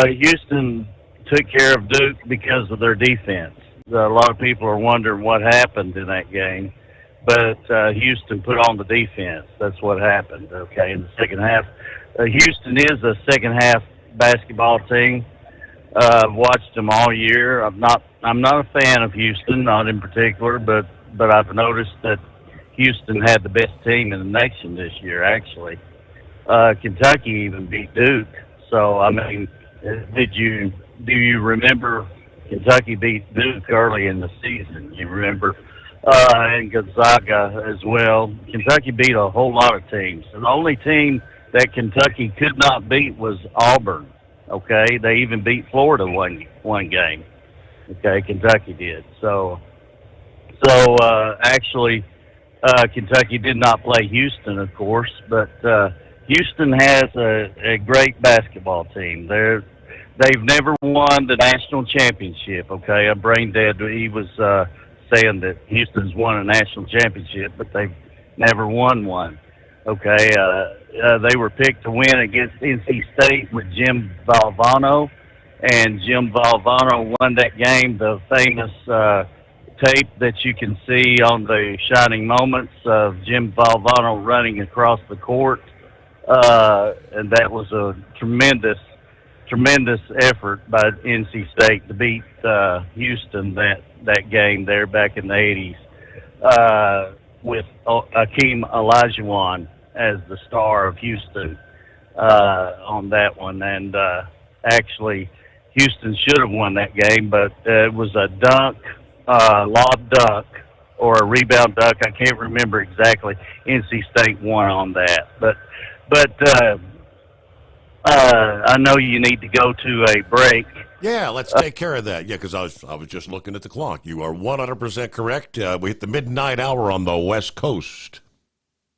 Speaker 15: Houston took care of Duke because of their defense. A lot of people are wondering what happened in that game, but Houston put on the defense. That's what happened, okay, in the second half. Houston is a second half basketball team. I've watched them all year. I'm not a fan of Houston, not in particular, but I've noticed that Houston had the best team in the nation this year, actually. Kentucky even beat Duke. So, I mean, do you remember Kentucky beat Duke early in the season? You remember? And Gonzaga as well. Kentucky beat a whole lot of teams. And the only team that Kentucky could not beat was Auburn. Okay, they even beat Florida one game. Okay, Kentucky did. So actually, Kentucky did not play Houston, of course, but Houston has a great basketball team. They've never won the national championship. Okay, I'm brain dead. He was saying that Houston's won a national championship, but they've never won one. Okay, they were picked to win against NC State with Jim Valvano, and Jim Valvano won that game. The famous tape that you can see on the Shining Moments of Jim Valvano running across the court, and that was a tremendous effort by NC State to beat Houston that game there back in the 80s. With Akeem Olajuwon as the star of Houston on that one. And actually, Houston should have won that game, but it was a dunk, lob dunk, or a rebound dunk. I can't remember exactly. NC State won on that. But I know you need to go to a break.
Speaker 13: Yeah, let's take care of that. Yeah, because I was just looking at the clock. You are 100% correct. We hit the midnight hour on the West Coast.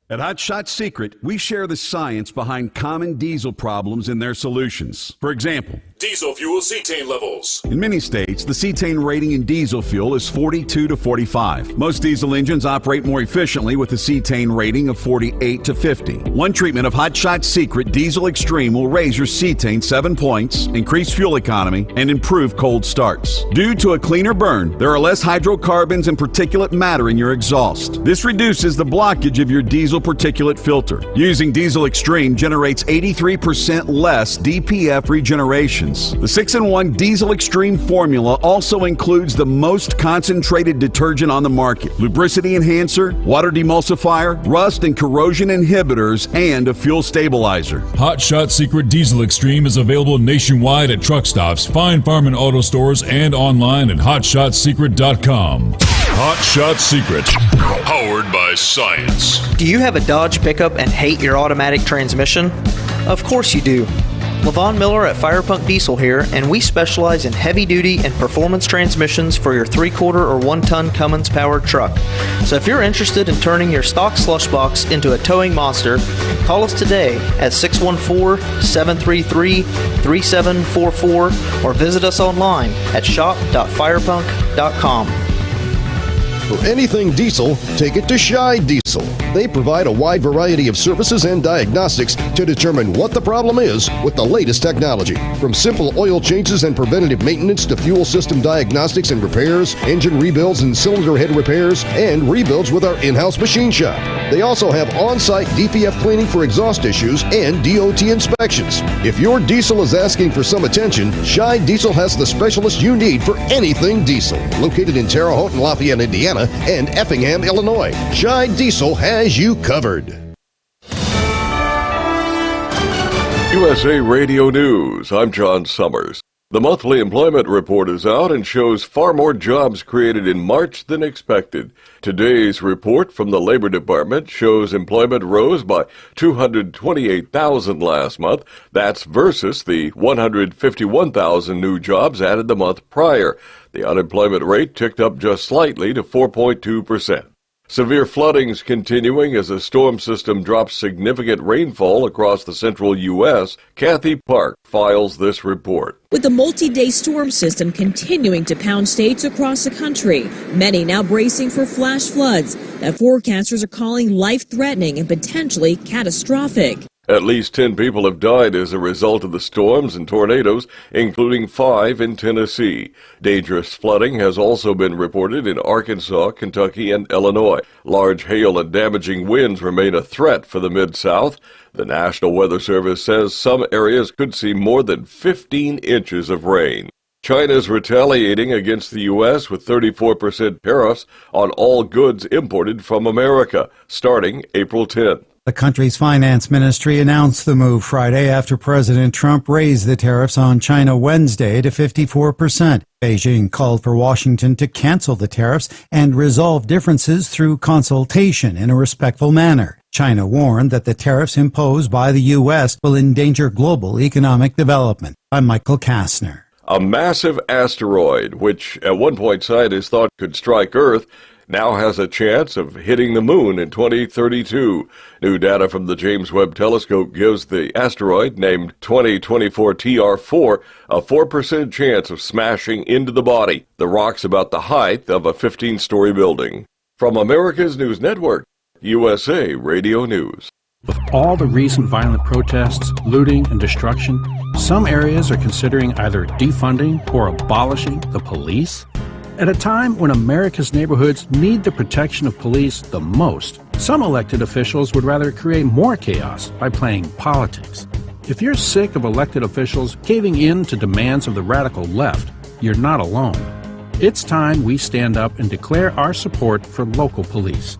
Speaker 9: At Hot Shot Secret, we share the science behind common diesel problems and their solutions. For example,
Speaker 10: diesel fuel cetane levels.
Speaker 9: in many states, the cetane rating in diesel fuel is 42 to 45. Most diesel engines operate more efficiently with a cetane rating of 48 to 50. One treatment of Hot Shot Secret Diesel Extreme will raise your cetane 7 points, increase fuel economy, and improve cold starts. Due to a cleaner burn, there are less hydrocarbons and particulate matter in your exhaust. This reduces the blockage of your diesel particulate filter. Using Diesel Extreme generates 83% less DPF regenerations. The 6-in-1 Diesel Extreme formula also includes the most concentrated detergent on the market, lubricity enhancer, water demulsifier, rust and corrosion inhibitors, and a fuel stabilizer.
Speaker 10: Hot Shot Secret Diesel Extreme is available nationwide at truck stops, fine farm and auto stores, and online at hotshotsecret.com. Hot Shot Secret, powered by science.
Speaker 18: Do you have a Dodge pickup and hate your automatic transmission? Of course you do. Levon Miller at Firepunk Diesel here, and we specialize in heavy-duty and performance transmissions for your 3/4 or 1-ton Cummins-powered truck. So if you're interested in turning your stock slush box into a towing monster, call us today at 614-733-3744 or visit us online at shop.firepunk.com.
Speaker 11: For anything diesel, take it to Shy Diesel. They provide a wide variety of services and diagnostics to determine what the problem is with the latest technology. From simple oil changes and preventative maintenance to fuel system diagnostics and repairs, engine rebuilds and cylinder head repairs, and rebuilds with our in-house machine shop. They also have on-site DPF cleaning for exhaust issues and DOT inspections. If your diesel is asking for some attention, Shy Diesel has the specialist you need for anything diesel. Located in Terre Haute and Lafayette, Indiana, and Effingham, Illinois, Shy Diesel has you covered.
Speaker 2: USA Radio News. I'm John Sommers. The monthly employment report is out and shows far more jobs created in March than expected. Today's report from the Labor Department shows employment rose by 228,000 last month. That's versus the 151,000 new jobs added the month prior. The unemployment rate ticked up just slightly to 4.2%. Severe floodings continuing as a storm system drops significant rainfall across the central U.S. Kathy Park files this report.
Speaker 3: With the multi-day storm system continuing to pound states across the country, many now bracing for flash floods that forecasters are calling life-threatening and potentially catastrophic.
Speaker 2: At least 10 people have died as a result of the storms and tornadoes, including 5 in Tennessee. Dangerous flooding has also been reported in Arkansas, Kentucky, and Illinois. Large hail and damaging winds remain a threat for the Mid-South. The National Weather Service says some areas could see more than 15 inches of rain. China's retaliating against the U.S. with 34% tariffs on all goods imported from America, starting April 10th.
Speaker 4: The country's finance ministry announced the move Friday after President Trump raised the tariffs on China Wednesday to 54%. Beijing called for Washington to cancel the tariffs and resolve differences through consultation in a respectful manner. China warned that the tariffs imposed by the U.S. will endanger global economic development. I'm Michael Kastner.
Speaker 2: A massive asteroid, which at one point scientists thought could strike Earth, now has a chance of hitting the moon in 2032. New data from the James Webb Telescope gives the asteroid, named 2024 TR4, a 4% chance of smashing into the body. The rock's about the height of a 15-story building. From America's News Network, USA Radio News.
Speaker 5: With all the recent violent protests, looting, and destruction, some areas are considering either defunding or abolishing the police. At a time when America's neighborhoods need the protection of police the most, some elected officials would rather create more chaos by playing politics. If you're sick of elected officials caving in to demands of the radical left, you're not alone. It's time we stand up and declare our support for local police.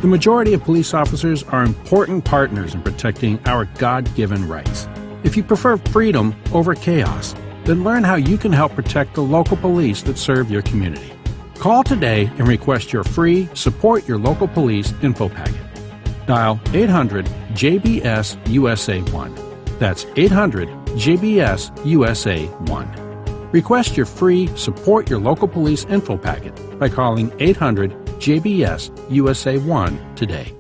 Speaker 5: The majority of police officers are important partners in protecting our God-given rights. If you prefer freedom over chaos, then learn how you can help protect the local police that serve your community. Call today and request your free Support Your Local Police info packet. Dial 800-JBS-USA-1. That's 800-JBS-USA-1. Request your free Support Your Local Police info packet by calling 800-JBS-USA-1 today.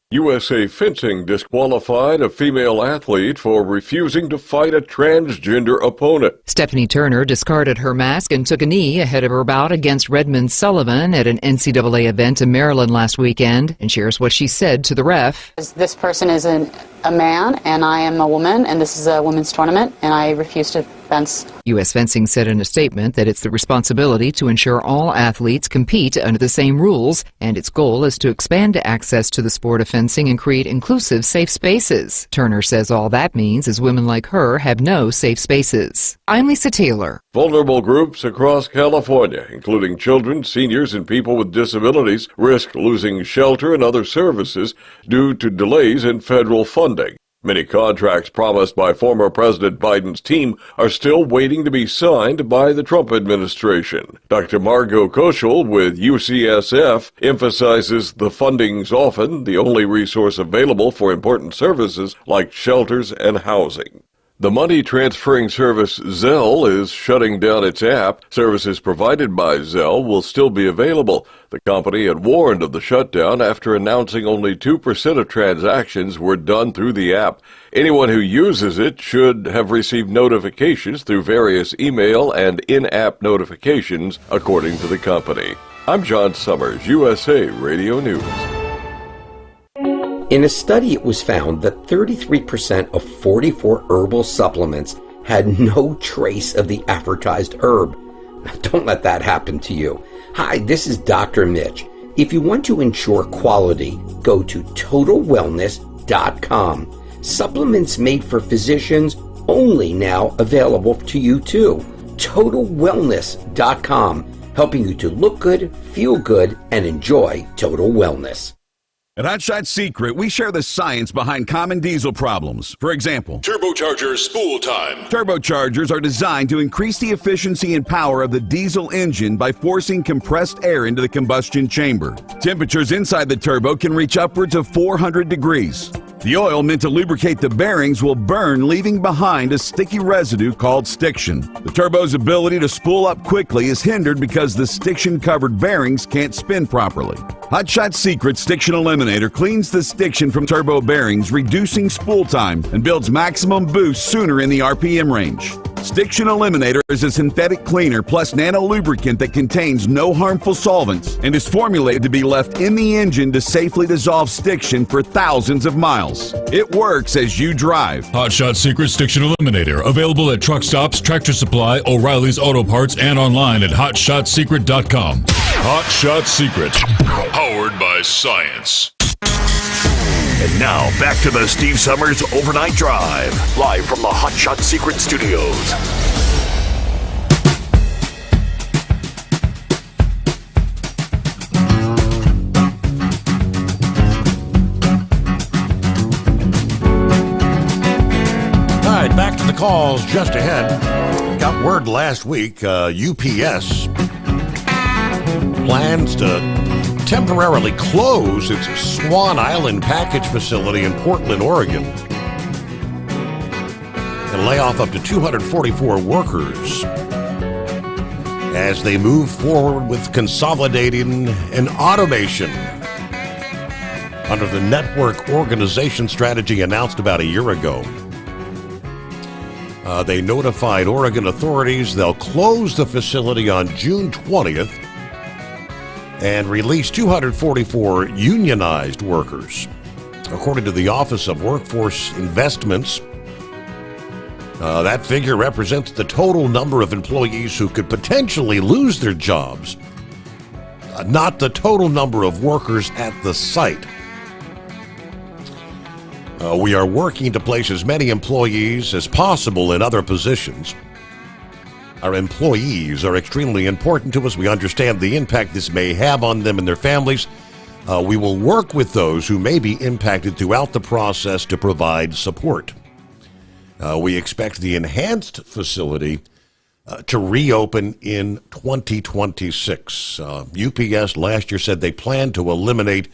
Speaker 2: USA Fencing disqualified a female athlete for refusing to fight a transgender opponent.
Speaker 6: Stephanie Turner discarded her mask and took a knee ahead of her bout against Redmond Sullivan at an NCAA event in Maryland last weekend, and shares what she said to the ref.
Speaker 7: This person is a man, and I am a woman, and this is a women's tournament, and I refuse to fence.
Speaker 6: U.S. Fencing said in a statement that it's the responsibility to ensure all athletes compete under the same rules, and its goal is to expand access to the sport of fencing and create inclusive, safe spaces. Turner says all that means is women like her have no safe spaces. I'm Lisa Taylor.
Speaker 2: Vulnerable groups across California, including children, seniors, and people with disabilities, risk losing shelter and other services due to delays in federal funding. Many contracts promised by former President Biden's team are still waiting to be signed by the Trump administration. Dr. Margot Koschel with UCSF emphasizes the funding's often the only resource available for important services like shelters and housing. The money transferring service Zelle is shutting down its app. Services provided by Zelle will still be available. The company had warned of the shutdown after announcing only 2% of transactions were done through the app. Anyone who uses it should have received notifications through various email and in-app notifications, according to the company. I'm John Sommers, USA Radio News.
Speaker 8: In a study, it was found that 33% of 44 herbal supplements had no trace of the advertised herb. Don't let that happen to you. Hi, this is Dr. Mitch. If you want to ensure quality, go to TotalWellness.com. Supplements made for physicians, only now available to you too. TotalWellness.com, helping you to look good, feel good, and enjoy total wellness.
Speaker 9: At Hot Shot Secret, we share the science behind common diesel problems. For example,
Speaker 10: turbocharger spool time.
Speaker 9: Turbochargers are designed to increase the efficiency and power of the diesel engine by forcing compressed air into the combustion chamber. Temperatures inside the turbo can reach upwards of 400 degrees. The oil meant to lubricate the bearings will burn, leaving behind a sticky residue called stiction. The turbo's ability to spool up quickly is hindered because the stiction-covered bearings can't spin properly. Hot Shot Secret Stiction Eliminator cleans the stiction from turbo bearings, reducing spool time, and builds maximum boost sooner in the RPM range. Stiction Eliminator is a synthetic cleaner plus nano lubricant that contains no harmful solvents and is formulated to be left in the engine to safely dissolve stiction for thousands of miles. It works as you drive.
Speaker 10: Hot Shot Secret Stiction Eliminator. Available at truck stops, Tractor Supply, O'Reilly's Auto Parts, and online at HotShotSecret.com. Hot Shot Secret. Powered by science.
Speaker 23: And now, back to the Steve Sommers Overnight Drive, live from the Hot Shot Secret Studios.
Speaker 13: All right, back to the calls just ahead. Got word last week, UPS plans to temporarily close its Swan Island package facility in Portland, Oregon, and lay off up to 244 workers as they move forward with consolidating and automation under the network organization strategy announced about a year ago. They notified Oregon authorities they'll close the facility on June 20th and release 244 unionized workers. According to the Office of Workforce Investments, that figure represents the total number of employees who could potentially lose their jobs, not the total number of workers at the site. We are working to place as many employees as possible in other positions. Our employees are extremely important to us. We understand the impact this may have on them and their families. We will work with those who may be impacted throughout the process to provide support. We expect the enhanced facility to reopen in 2026. UPS last year said they plan to eliminate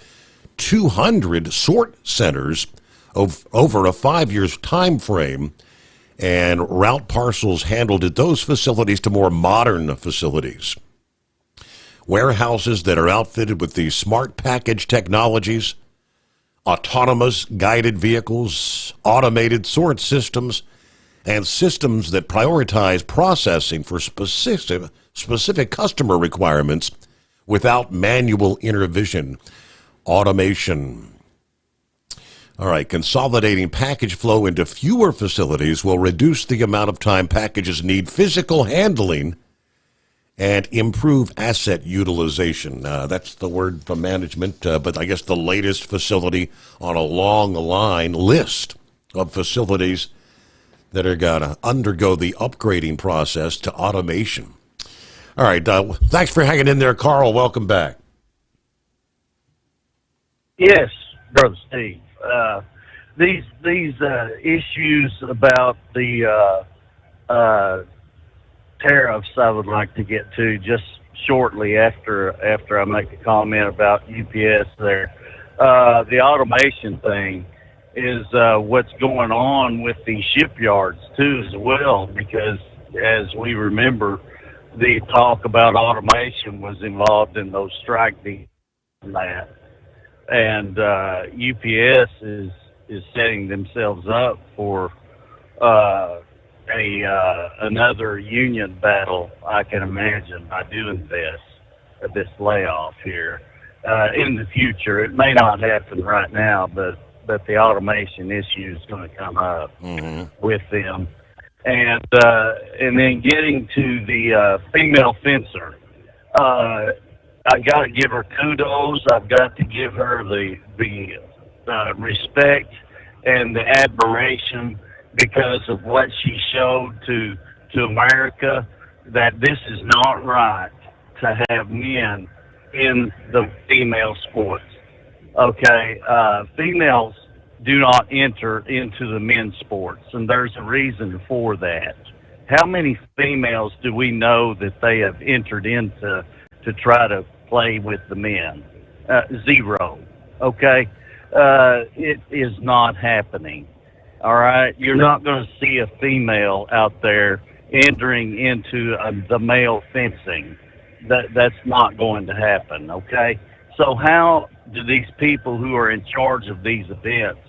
Speaker 13: 200 sort centers over a 5-year time frame, and route parcels handled at those facilities to more modern facilities. Warehouses that are outfitted with these smart package technologies, autonomous guided vehicles, automated sort systems, and systems that prioritize processing for specific customer requirements without manual intervention. Automation. All right, consolidating package flow into fewer facilities will reduce the amount of time packages need physical handling and improve asset utilization. That's the word from management, but I guess the latest facility on a long line list of facilities that are going to undergo the upgrading process to automation. All right, thanks for hanging in there, Carl. Welcome back.
Speaker 15: Yes, Brother Steve. These issues about the tariffs I would like to get to just shortly after I make a comment about UPS there. The automation thing is what's going on with the shipyards too as well, because as we remember, the talk about automation was involved in those strike deals and that. And UPS is setting themselves up for another union battle, I can imagine, by doing this layoff here in the future. It may not happen right now, but the automation issue is going to come up with them. And then getting to the female fencer, I got to give her kudos. I've got to give her the respect and the admiration because of what she showed to America, that this is not right to have men in the female sports. Okay, females do not enter into the men's sports, and there's a reason for that. How many females do we know that they have entered into to try to play with the men? Zero. Okay? It is not happening. All right? You're not going to see a female out there entering into the male fencing. That's not going to happen. Okay? So how do these people who are in charge of these events,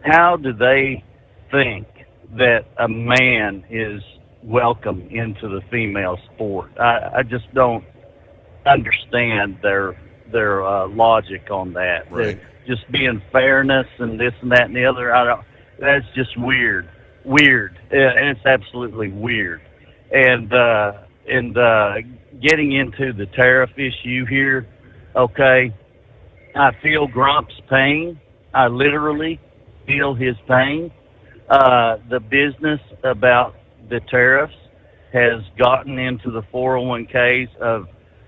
Speaker 15: how do they think that a man is welcome into the female sport. I just don't understand their logic on that.
Speaker 13: Right.
Speaker 15: Just being fairness and this and that and the other. That's just weird, and it's absolutely weird. And getting into the tariff issue here, okay, I feel Grump's pain. I literally feel his pain. The business about the tariffs has gotten into the 401ks of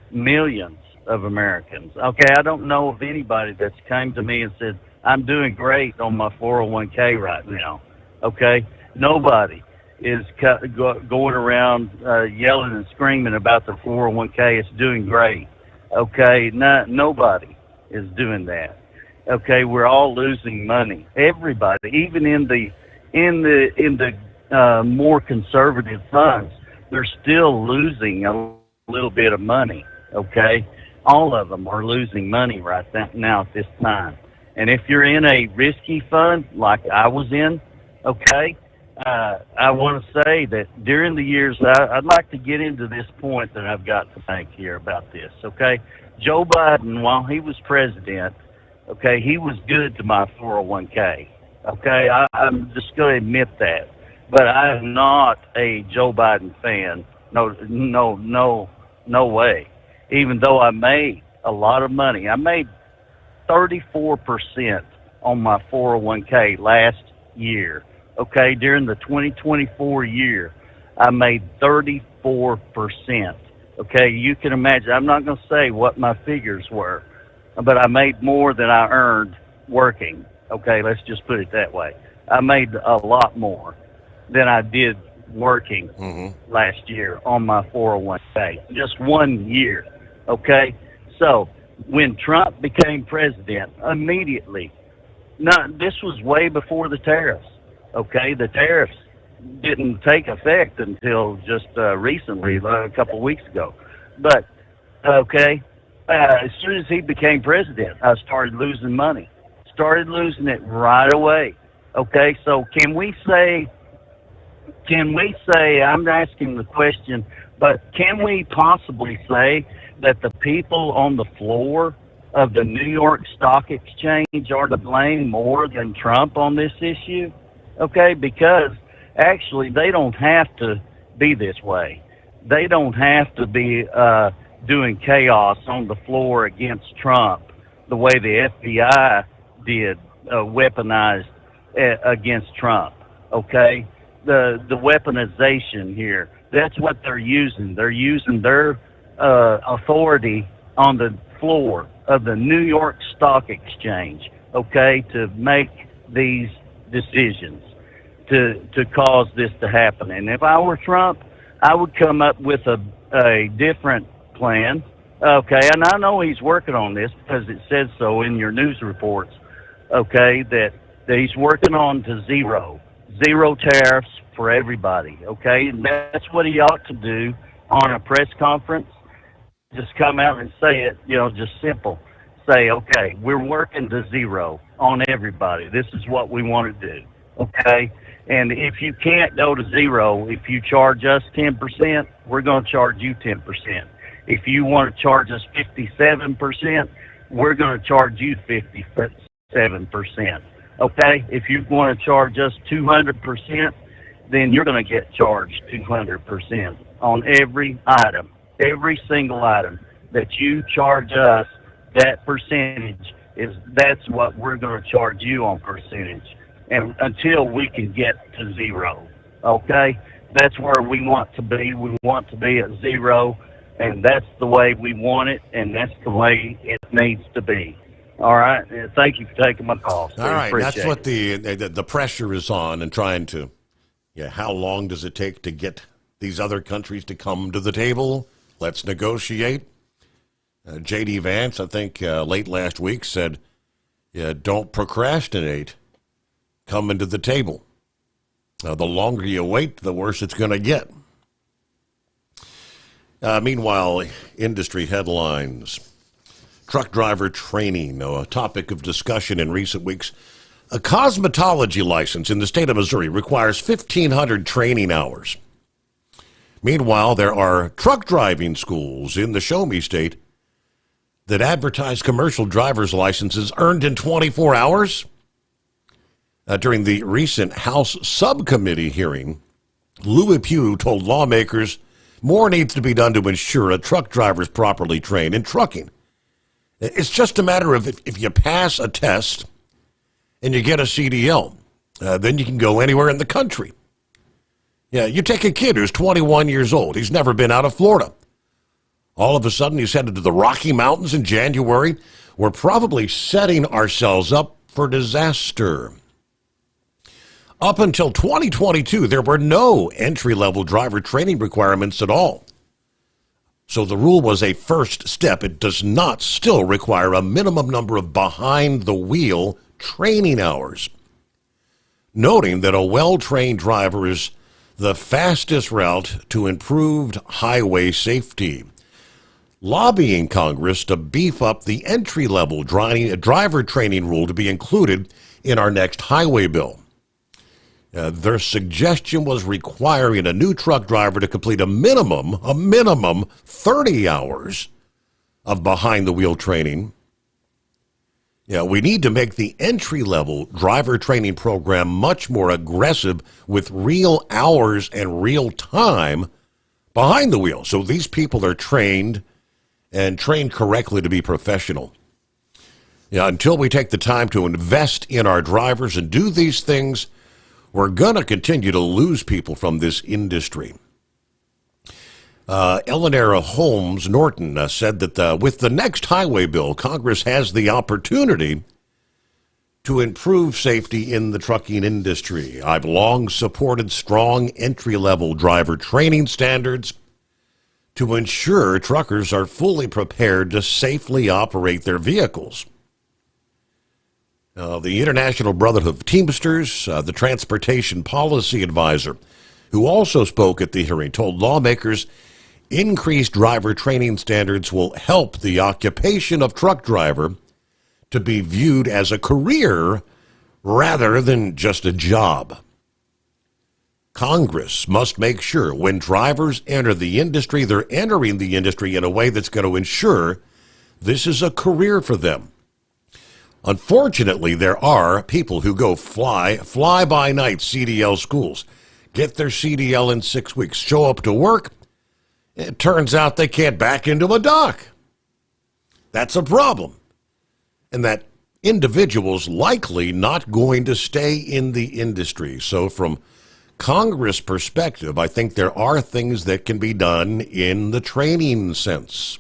Speaker 15: millions of Americans. Okay, I don't know of anybody that's came to me and said, I'm doing great on my 401k right now. Okay, nobody is going around yelling and screaming about their 401k. It's doing great. Okay, nobody is doing that. Okay, we're all losing money. Everybody, even in the more conservative funds, they're still losing a little bit of money. Okay, all of them are losing money right now at this time. And if you're in a risky fund like I was in, okay, I want to say that during the years, I'd like to get into this point that I've got to make here about this, okay? Joe Biden, while he was president, okay, he was good to my 401k, okay? I'm just going to admit that. But I am not a Joe Biden fan. No way. Even though I made a lot of money. I made 34% on my 401k last year. Okay, during the 2024 year, I made 34%. Okay, you can imagine. I'm not going to say what my figures were, but I made more than I earned working. Okay, let's just put it that way. I made a lot more than I did working last year on my 401k. Just 1 year. Okay, so when Trump became president, immediately, this was way before the tariffs. Okay, the tariffs didn't take effect until just recently, a couple of weeks ago. But, okay, as soon as he became president, I started losing money. Started losing it right away. Okay, so can we say, I'm asking the question, but can we possibly say that the people on the floor of the New York Stock Exchange are to blame more than Trump on this issue? Okay, because actually they don't have to be this way. They don't have to be doing chaos on the floor against Trump the way the FBI did, weaponized against Trump. Okay, the weaponization here, that's what they're using. They're using their authority on the floor of the New York Stock Exchange, okay, to make these decisions to cause this to happen. And if I were Trump, I would come up with a different plan. Okay, and I know he's working on this because it says so in your news reports, okay, that he's working on to zero tariffs for everybody, okay? And that's what he ought to do on a press conference. Just come out and say it, just simple. Say, okay, we're working to zero on everybody. This is what we want to do, okay? And if you can't go to zero, if you charge us 10%, we're going to charge you 10%. If you want to charge us 57%, we're going to charge you 57%. Okay? If you want to charge us 200%, then you're going to get charged 200% on every item, every single item that you charge us. That percentage that's what we're going to charge you on percentage. And until we can get to zero, okay? That's where we want to be. We want to be at zero, and that's the way we want it, and that's the way it needs to be. All right? Thank you for taking my call.
Speaker 13: All right, that's what the pressure is on and trying to, how long does it take to get these other countries to come to the table? Let's negotiate. J.D. Vance, I think late last week, said, don't procrastinate. Come into the table. The longer you wait, the worse it's going to get. Meanwhile, industry headlines. Truck driver training, a topic of discussion in recent weeks. A cosmetology license in the state of Missouri requires 1,500 training hours. Meanwhile, there are truck driving schools in the Show Me State that advertise commercial driver's licenses earned in 24 hours. During the recent House subcommittee hearing, Louis Pugh told lawmakers more needs to be done to ensure a truck driver is properly trained in trucking. It's just a matter of if you pass a test and you get a CDL, then you can go anywhere in the country. Yeah, you take a kid who's 21 years old. He's never been out of Florida. All of a sudden, he's headed to the Rocky Mountains in January. We're probably setting ourselves up for disaster. Up until 2022, there were no entry-level driver training requirements at all. So the rule was a first step. It does not still require a minimum number of behind-the-wheel training hours. Noting that a well-trained driver is the fastest route to improved highway safety. Lobbying Congress to beef up the entry-level driver training rule to be included in our next highway bill. Their suggestion was requiring a new truck driver to complete a minimum 30 hours of behind-the-wheel training. Yeah, we need to make the entry-level driver training program much more aggressive with real hours and real time behind the wheel. So these people are trained and trained correctly to be professional. Yeah, until we take the time to invest in our drivers and do these things, we're going to continue to lose people from this industry. Eleanor Holmes Norton said that with the next highway bill, Congress has the opportunity to improve safety in the trucking industry. I've long supported strong entry-level driver training standards to ensure truckers are fully prepared to safely operate their vehicles. The International Brotherhood of Teamsters, the Transportation Policy Advisor, who also spoke at the hearing, told lawmakers increased driver training standards will help the occupation of truck driver to be viewed as a career rather than just a job. Congress must make sure when drivers enter the industry, they're entering the industry in a way that's going to ensure this is a career for them. Unfortunately, there are people who go fly-by-night CDL schools, get their CDL in 6 weeks, show up to work. It turns out they can't back into a dock. That's a problem. And that individual's likely not going to stay in the industry. So from Congress' perspective, I think there are things that can be done in the training sense.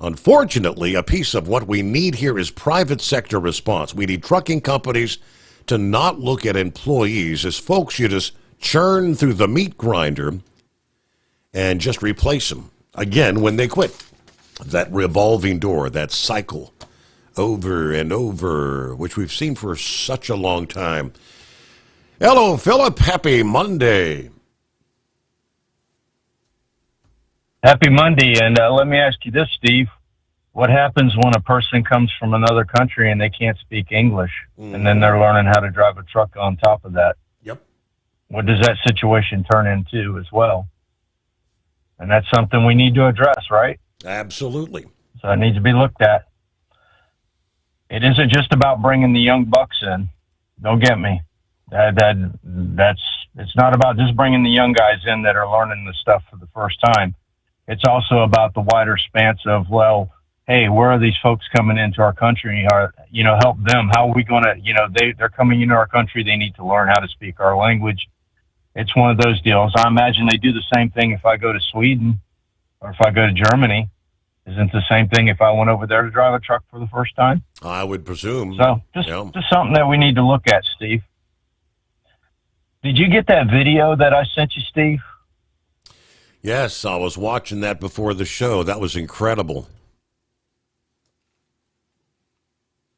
Speaker 13: Unfortunately, a piece of what we need here is private sector response. We need trucking companies to not look at employees as folks you just churn through the meat grinder and just replace them again when they quit. That revolving door, that cycle over and over, which we've seen for such a long time. Hello, Philip. Happy Monday.
Speaker 19: Happy Monday. And let me ask you this, Steve. What happens when a person comes from another country and they can't speak English, and then they're learning how to drive a truck on top of that?
Speaker 13: Yep.
Speaker 19: What does that situation turn into as well? And that's something we need to address, right?
Speaker 13: Absolutely.
Speaker 19: So it needs to be looked at. It isn't just about bringing the young bucks in. Don't get me. It's not about just bringing the young guys in that are learning the stuff for the first time. It's also about the wider span of, well, hey, where are these folks coming into our country? Help them. How are we going to, they're coming into our country. They need to learn how to speak our language. It's one of those deals. I imagine they do the same thing if I go to Sweden or if I go to Germany. Isn't the same thing if I went over there to drive a truck for the first time?
Speaker 13: I would presume.
Speaker 19: So just something that we need to look at, Steve. Did you get that video that I sent you, Steve?
Speaker 13: Yes, I was watching that before the show. That was incredible.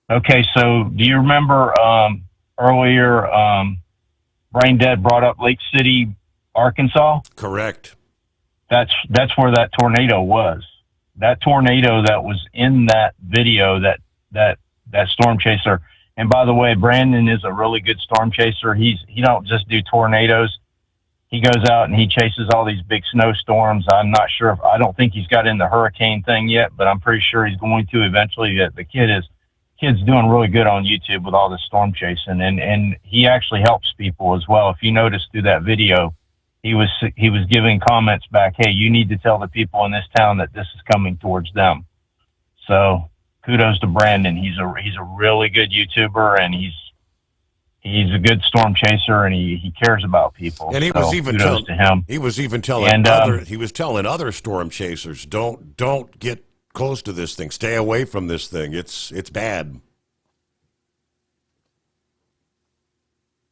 Speaker 19: Okay, so do you remember earlier Brain Dead brought up Lake City, Arkansas?
Speaker 13: Correct.
Speaker 19: That's where that tornado was. That tornado that was in that video, that storm chaser. And by the way, Brandon is a really good storm chaser. He don't just do tornadoes. he goes out and he chases all these big snowstorms. I'm not sure if, I don't think he's got in the hurricane thing yet, but I'm pretty sure he's going to eventually. The kid's doing really good on YouTube with all the storm chasing, and he actually helps people as well. If you notice through that video, he was giving comments back, hey, you need to tell the people in this town that this is coming towards them. So kudos to Brandon. He's a really good YouTuber, and he's a good storm chaser, and he cares about people.
Speaker 13: And he was even
Speaker 19: kudos to him.
Speaker 13: He was even telling he was telling other storm chasers, don't get close to this thing. Stay away from this thing. It's bad.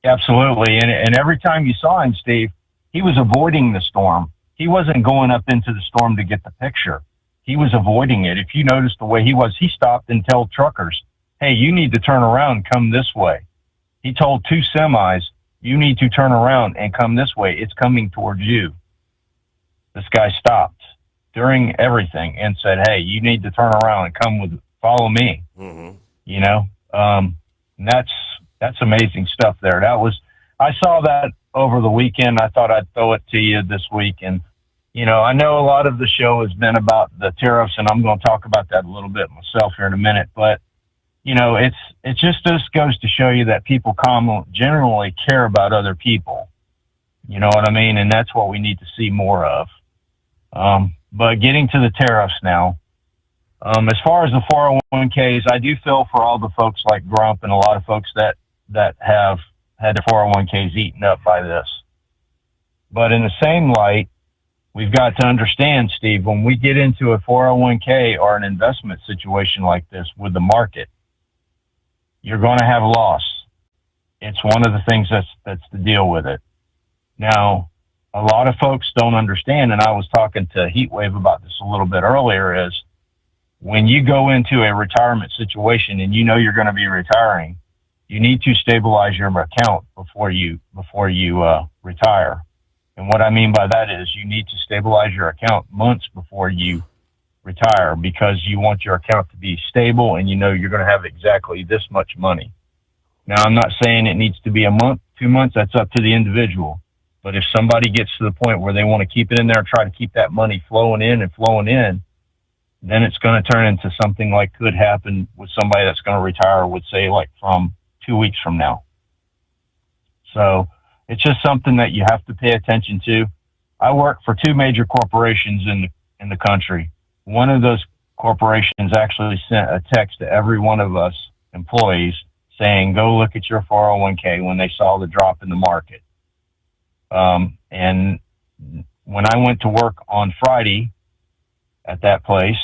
Speaker 19: Absolutely. And every time you saw him, Steve, he was avoiding the storm. He wasn't going up into the storm to get the picture. He was avoiding it. If you notice the way he stopped and told truckers, hey, you need to turn around and come this way. He told 2 semis, you need to turn around and come this way. It's coming towards you. This guy stopped during everything and said, hey, you need to turn around and follow me.
Speaker 13: Mm-hmm.
Speaker 19: You know, and that's amazing stuff there. I saw that over the weekend. I thought I'd throw it to you this week. And, you know, I know a lot of the show has been about the tariffs, and I'm going to talk about that a little bit myself here in a minute. But, you know, it just goes to show you that people generally care about other people. You know what I mean? And that's what we need to see more of. But getting to the tariffs now, as far as the 401ks, I do feel for all the folks like Grump and a lot of folks that have had their 401ks eaten up by this. But in the same light, we've got to understand, Steve, when we get into a 401k or an investment situation like this with the market, you're going to have loss. It's one of the things that's the deal with it. Now, a lot of folks don't understand, and I was talking to Heatwave about this a little bit earlier, is when you go into a retirement situation and you know you're going to be retiring, you need to stabilize your account before you retire. And what I mean by that is you need to stabilize your account months before you retire, because you want your account to be stable and you know you're going to have exactly this much money. Now, I'm not saying it needs to be a month, 2 months. That's up to the individual. But if somebody gets to the point where they want to keep it in there, try to keep that money flowing in, then it's going to turn into something like could happen with somebody that's going to retire, would say, like from 2 weeks from now. So it's just something that you have to pay attention to. I work for 2 major corporations in the country. One of those corporations actually sent a text to every one of us employees saying, go look at your 401k when they saw the drop in the market. And when I went to work on Friday at that place,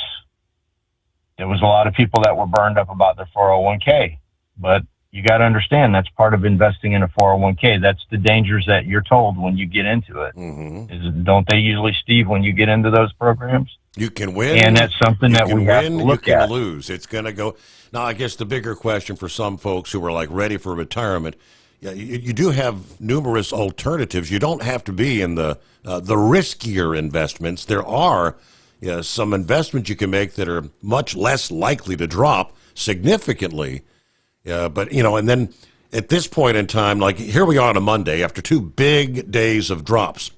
Speaker 19: there was a lot of people that were burned up about their 401k. But you got to understand, that's part of investing in a 401k. That's the dangers that you're told when you get into it.
Speaker 13: Mm-hmm.
Speaker 19: Don't they usually, Steve, when you get into those programs?
Speaker 13: You can win.
Speaker 19: And that's something that we have to look at.
Speaker 13: You can lose. It's going to go. Now, I guess the bigger question for some folks who are like ready for retirement, you do have numerous alternatives. You don't have to be in the riskier investments. There are some investments you can make that are much less likely to drop significantly. But, you know, and then at this point in time, like here we are on a Monday after 2 big days of drops.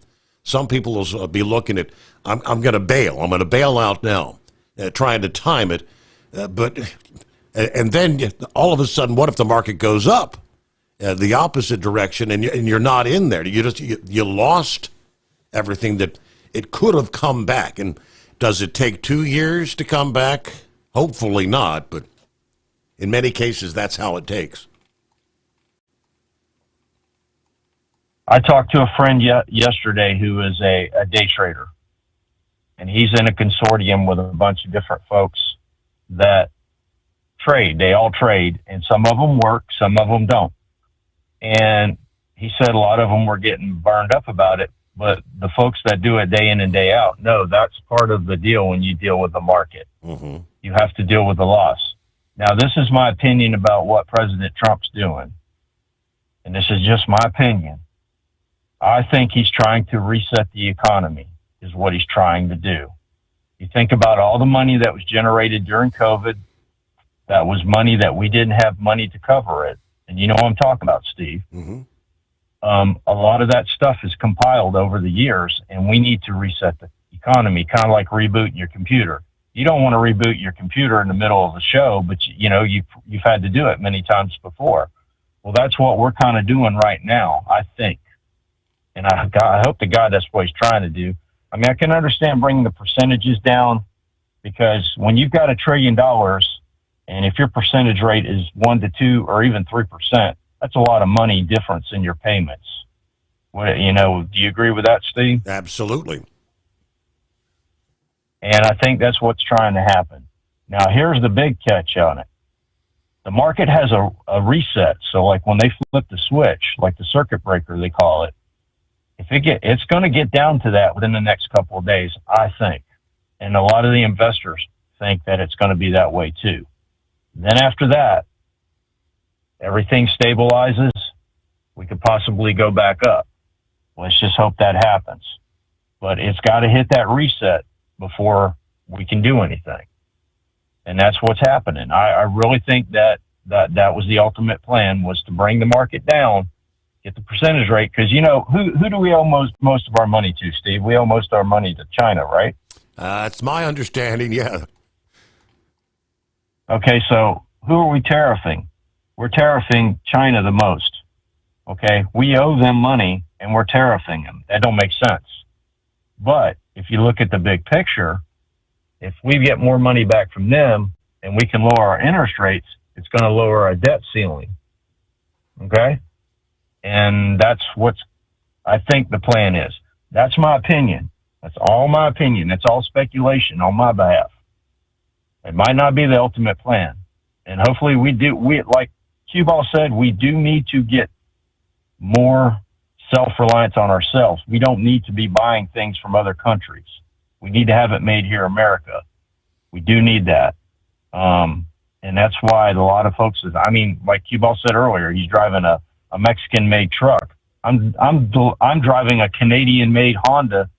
Speaker 13: Some people will be looking at, I'm going to bail. I'm going to bail out now, trying to time it. And then all of a sudden, what if the market goes up the opposite direction and you're not in there? You lost everything that it could have come back. And does it take 2 years to come back? Hopefully not, but in many cases, that's how it takes.
Speaker 19: I talked to a friend yesterday who is a day trader, and he's in a consortium with a bunch of different folks that trade. They all trade, and some of them work, some of them don't. And he said a lot of them were getting burned up about it, but the folks that do it day in and day out, no, that's part of the deal when you deal with the market.
Speaker 13: Mm-hmm.
Speaker 19: You have to deal with the loss. Now, this is my opinion about what President Trump's doing, and this is just my opinion. I think he's trying to reset the economy, is what he's trying to do. You think about all the money that was generated during COVID, that was money that we didn't have money to cover it. And you know what I'm talking about, Steve.
Speaker 13: Mm-hmm.
Speaker 19: a lot of that stuff is compiled over the years, and we need to reset the economy, kind of like rebooting your computer. You don't want to reboot your computer in the middle of a show, but you've had to do it many times before. Well, that's what we're kind of doing right now, I think. And I hope to God that's what he's trying to do. I mean, I can understand bringing the percentages down, because when you've got $1 trillion, and if your percentage rate is 1 to 2 or even 3%, that's a lot of money difference in your payments. Do you agree with that, Steve?
Speaker 13: Absolutely.
Speaker 19: And I think that's what's trying to happen. Now, here's the big catch on it. The market has a reset. So like when they flip the switch, like the circuit breaker, they call it, it's going to get down to that within the next couple of days, I think. And a lot of the investors think that it's going to be that way too. Then after that, everything stabilizes. We could possibly go back up. Let's just hope that happens. But it's got to hit that reset before we can do anything. And that's what's happening. I really think that was the ultimate plan, was to bring the market down, get the percentage rate. Because, who do we owe most of our money to, Steve? We owe most of our money to China, right?
Speaker 13: It's my understanding, yeah.
Speaker 19: Okay, so who are we tariffing? We're tariffing China the most. Okay, we owe them money and we're tariffing them. That don't make sense. But if you look at the big picture, if we get more money back from them and we can lower our interest rates, it's going to lower our debt ceiling. Okay? And that's what's, I think, the plan is. That's my opinion. That's all my opinion. It's all speculation on my behalf. It might not be the ultimate plan. And hopefully like Q-Ball said, we do need to get more self-reliance on ourselves. We don't need to be buying things from other countries. We need to have it made here in America. We do need that. And that's why a lot of folks, like Q-Ball said earlier, he's driving a Mexican-made truck. I'm driving a Canadian-made Honda,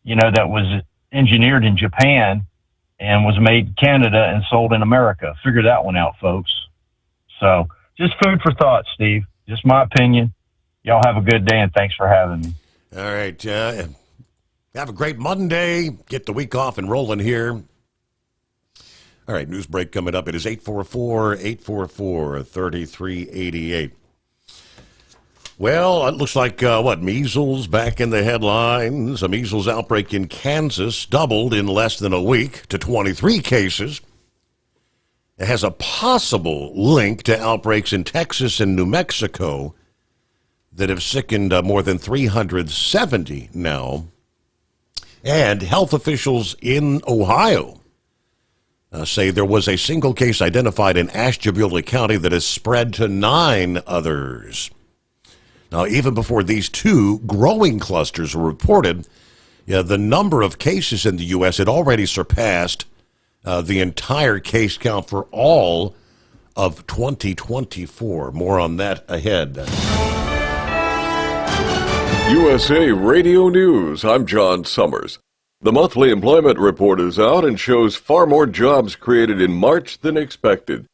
Speaker 19: that was engineered in Japan and was made in Canada and sold in America. Figure that one out, folks. So just food for thought, Steve. Just my opinion. Y'all have a good day, and thanks for having me.
Speaker 13: All right. Have a great Monday. Get the week off and rolling here. All right, news break coming up. It is 844-844-3388. Well, it looks like, measles back in the headlines. A measles outbreak in Kansas doubled in less than a week to 23 cases. It has a possible link to outbreaks in Texas and New Mexico that have sickened more than 370 now. And health officials in Ohio say there was a single case identified in Ashtabula County that has spread to 9 others. Now, even before these 2 growing clusters were reported, the number of cases in the U.S. had already surpassed the entire case count for all of 2024. More on that ahead.
Speaker 2: USA Radio News, I'm John Sommers. The monthly employment report is out and shows far more jobs created in March than expected.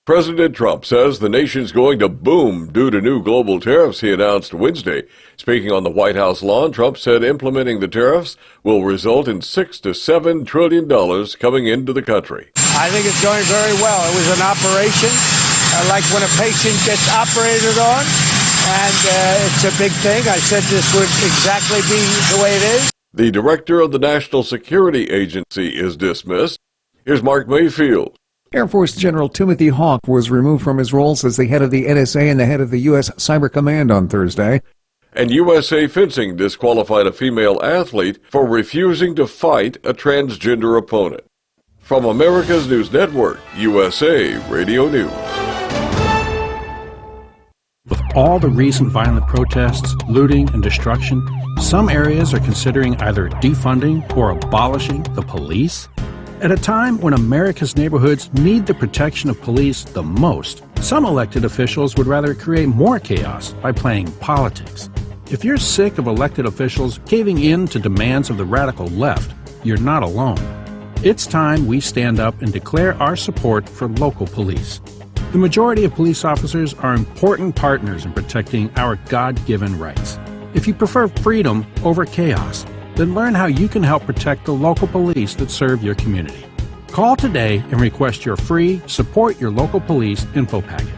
Speaker 2: President Trump says the nation's going to boom due to new global tariffs he announced Wednesday. Speaking on the White House lawn, Trump said implementing the tariffs will result in $6 to $7 trillion coming into the country.
Speaker 12: I think it's going very well. It was an operation like when a patient gets operated on, and it's a big thing. I said this would exactly be the way it is.
Speaker 2: The director of the National Security Agency is dismissed. Here's Mark Mayfield.
Speaker 16: Air Force General Timothy Hawk was removed from his roles as the head of the NSA and the head of the U.S. Cyber Command on Thursday.
Speaker 2: And USA Fencing disqualified a female athlete for refusing to fight a transgender opponent. From America's News Network, USA Radio News.
Speaker 5: With all the recent violent protests, looting, and destruction, some areas are considering either defunding or abolishing the police. At a time when America's neighborhoods need the protection of police the most, some elected officials would rather create more chaos by playing politics. If you're sick of elected officials caving in to demands of the radical left, you're not alone. It's time we stand up and declare our support for local police. The majority of police officers are important partners in protecting our God-given rights. If you prefer freedom over chaos, then learn how you can help protect the local police that serve your community. Call today and request your free Support Your Local Police info packet.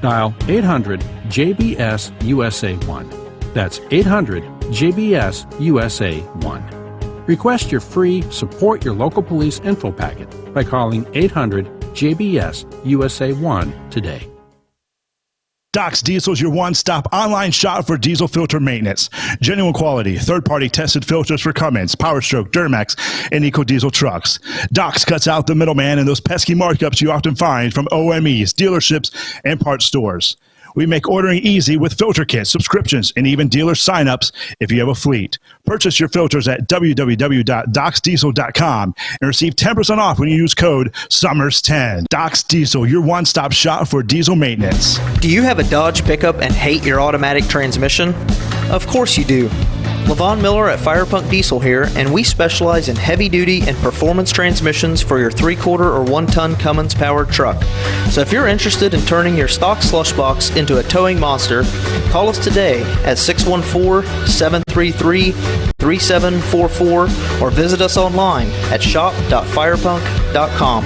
Speaker 5: Dial 800-JBS-USA-1. That's 800-JBS-USA-1. Request your free Support Your Local Police info packet by calling 800-JBS-USA-1 today.
Speaker 14: Doc's Diesel is your one-stop online shop for diesel filter maintenance. Genuine quality, third-party tested filters for Cummins, PowerStroke, Duramax, and EcoDiesel trucks. Doc's cuts out the middleman and those pesky markups you often find from OMEs, dealerships, and parts stores. We make ordering easy with filter kits, subscriptions, and even dealer sign-ups if you have a fleet. Purchase your filters at www.docsdiesel.com and receive 10% off when you use code SOMMERS10. Doc's Diesel, your one-stop shop for diesel maintenance.
Speaker 18: Do you have a Dodge pickup and hate your automatic transmission? Of course you do. Levon Miller at Firepunk Diesel here, and we specialize in heavy-duty and performance transmissions for your 3-quarter or 1-ton Cummins powered truck. So if you're interested in turning your stock slush box into a towing monster, call us today at 614-733-3744 or visit us online at shop.firepunk.com.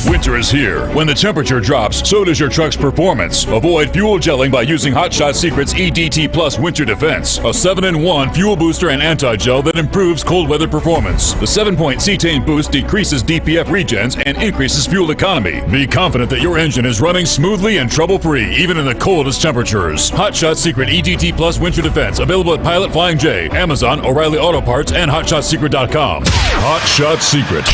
Speaker 10: Winter is here. When the temperature drops, so does your truck's performance. Avoid fuel gelling by using Hot Shot Secret's EDT Plus Winter Defense, a 7-in-1 fuel booster and anti-gel that improves cold weather performance. The 7-point cetane boost decreases DPF regens and increases fuel economy. Be confident that your engine is running smoothly and trouble-free, even in the coldest temperatures. Hot Shot Secret EDT Plus Winter Defense, available at Pilot Flying J, Amazon, O'Reilly Auto Parts, and HotShotSecret.com. Hot Shot Secret,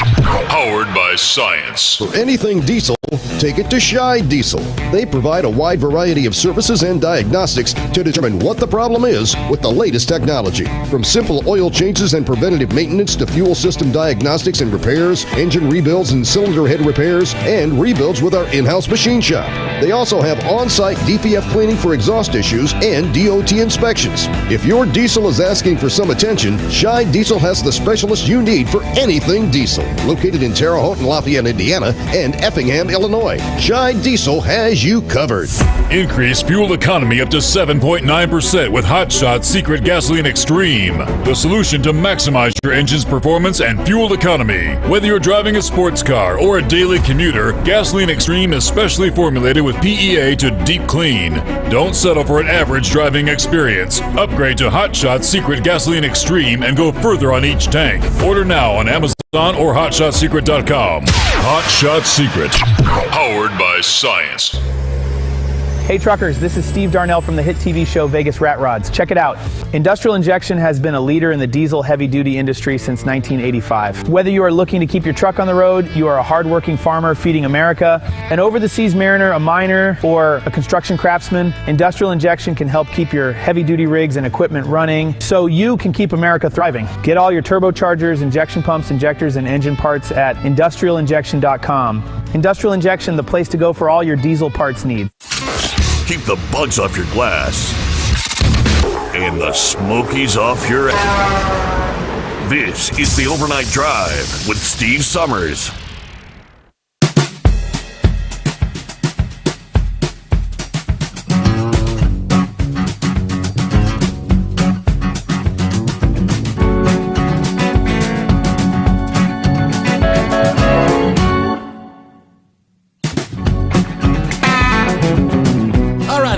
Speaker 10: powered by science.
Speaker 11: For anything diesel, take it to Shy Diesel. They provide a wide variety of services and diagnostics to determine what the problem is with the latest technology. From simple oil changes and preventative maintenance to fuel system diagnostics and repairs, engine rebuilds and cylinder head repairs, and rebuilds with our in-house machine shop. They also have on-site DPF cleaning for exhaust issues and DOT inspections. If your diesel is asking for some attention, Shy Diesel has the specialist you need for anything diesel. Located in Terre Haute and Lafayette, Indiana, and Effingham, Illinois, Shy Diesel has you covered.
Speaker 10: Increase fuel economy up to 7.9% with Hot Shot Secret Gasoline Extreme, the solution to maximize your engine's performance and fuel economy. Whether you're driving a sports car or a daily commuter, Gasoline Extreme is specially formulated with PEA to deep clean. Don't settle for an average driving experience. Upgrade to Hot Shot Secret Gasoline Extreme and go further on each tank. Order now on Amazon or HotShotSecret.com. Hot Shot Secret, powered by science.
Speaker 20: Hey truckers, this is Steve Darnell from the hit TV show Vegas Rat Rods. Check it out. Industrial Injection has been a leader in the diesel heavy-duty industry since 1985. Whether you are looking to keep your truck on the road, you are a hardworking farmer feeding America, an over-the-seas mariner, a miner, or a construction craftsman, Industrial Injection can help keep your heavy-duty rigs and equipment running so you can keep America thriving. Get all your turbochargers, injection pumps, injectors, and engine parts at industrialinjection.com. Industrial Injection, the place to go for all your diesel parts needs.
Speaker 23: Keep the bugs off your glass and the smokies off your ass. This is the Overnight Drive with Steve Sommers.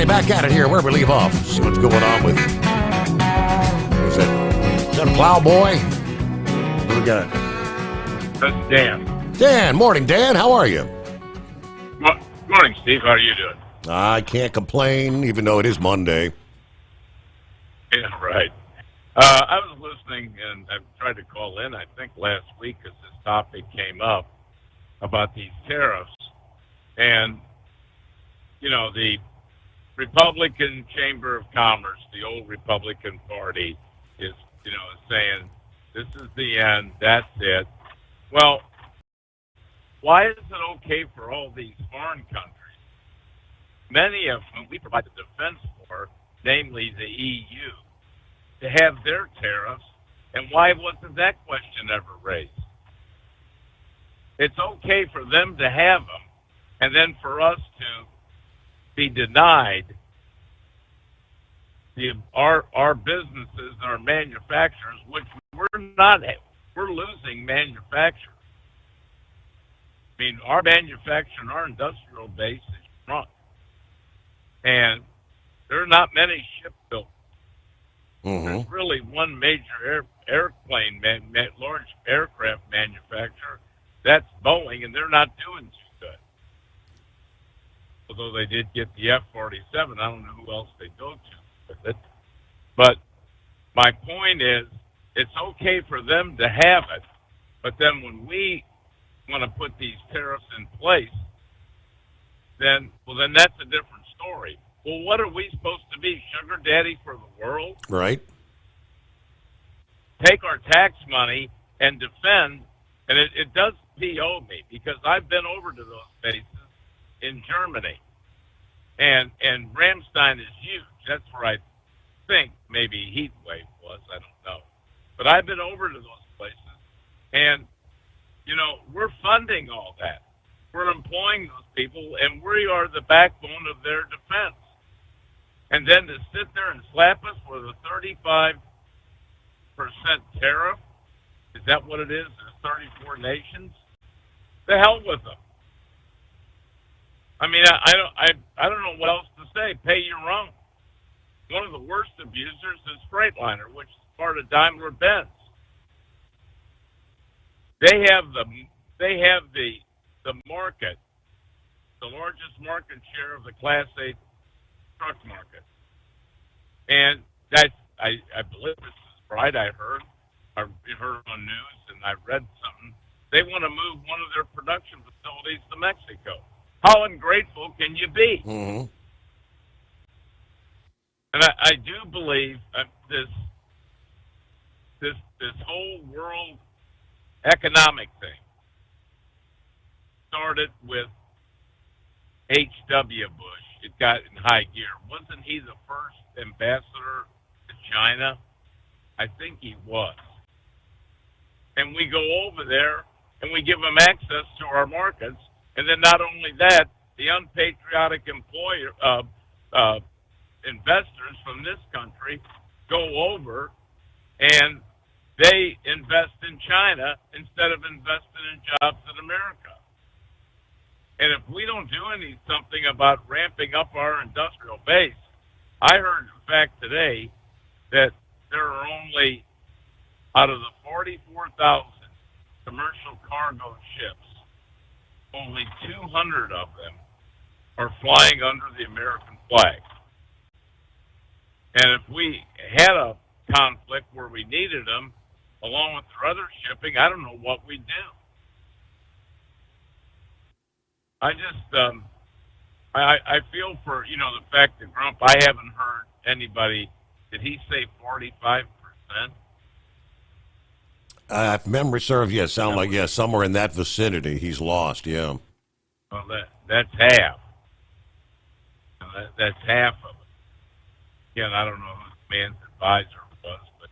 Speaker 13: Back at it here, where we leave off. See what's going on with. Is that Plowboy? What we got?
Speaker 21: That's Dan.
Speaker 13: Dan, morning, Dan. How are you?
Speaker 21: Morning, Steve. How are you doing?
Speaker 13: I can't complain, even though it is Monday.
Speaker 21: Yeah, right. I was listening, and I tried to call in, I think, last week because this topic came up about these tariffs. And, you know, the Republican Chamber of Commerce, the old Republican Party, is saying this is the end, that's it. Well, why is it okay for all these foreign countries, many of whom we provide the defense for, namely the EU, to have their tariffs, and why wasn't that question ever raised? It's okay for them to have them, And then for us to be denied our businesses and our manufacturers, which we're losing manufacturers. I mean, our manufacturing, our industrial base is shrunk. And there are not many shipbuilders. There's really one major airplane, large aircraft manufacturer. That's Boeing, and they're not doing too good. Although they did get the F-47, I don't know who else they go to with it. But my point is, it's okay for them to have it, but then when we want to put these tariffs in place, then that's a different story. Well, what are we supposed to be, sugar daddy for the world?
Speaker 13: Right.
Speaker 21: Take our tax money and defend, and it does PO me, because I've been over to those bases in Germany, and Ramstein is huge. That's where I think maybe Heatwave was. I don't know. But I've been over to those places, and, we're funding all that. We're employing those people, and we are the backbone of their defense. And then to sit there and slap us with a 35% tariff, is that what it is? There's 34 nations? The hell with them. I mean, I don't know what else to say. Pay your own. One of the worst abusers is Freightliner, which is part of Daimler-Benz. They have the market, the largest market share of the Class 8 truck market. And that's, I believe this is right, I heard on news, and I read something. They want to move one of their production facilities to Mexico. How ungrateful can you be?
Speaker 13: Mm-hmm.
Speaker 21: And I do believe this whole world economic thing started with H.W. Bush. It got in high gear. Wasn't he the first ambassador to China? I think he was. And we go over there and we give them access to our markets. And then not only that, the unpatriotic investors from this country go over and they invest in China instead of investing in jobs in America. And if we don't do something about ramping up our industrial base, I heard the fact today that there are only, out of the 44,000 commercial cargo ships, only 200 of them are flying under the American flag. And if we had a conflict where we needed them, along with their other shipping, I don't know what we'd do. I just, I feel for, the fact that Grump, I haven't heard anybody, did he say 45%?
Speaker 13: If memory serves, sound like, somewhere in that vicinity he's lost, yeah.
Speaker 21: Well, that's half. That's half of it. Again, I don't know who the man's advisor was, but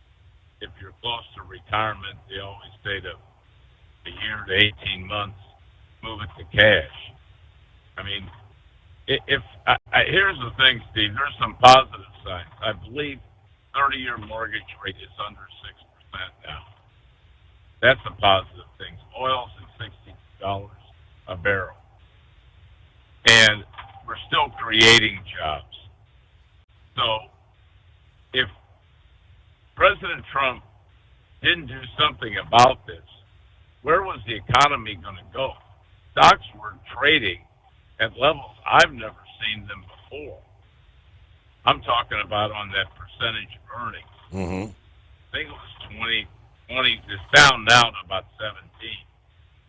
Speaker 21: if you're close to retirement, they always say to a year to 18 months, move it to cash. I mean, here's the thing, Steve. There's some positive signs. I believe 30-year mortgage rate is under 6% now. That's a positive thing. Oil's at $60 a barrel. And we're still creating jobs. So if President Trump didn't do something about this, where was the economy going to go? Stocks were trading at levels I've never seen them before. I'm talking about on that percentage of earnings.
Speaker 13: Mm-hmm.
Speaker 21: I think it was 20. It's down now to about 17.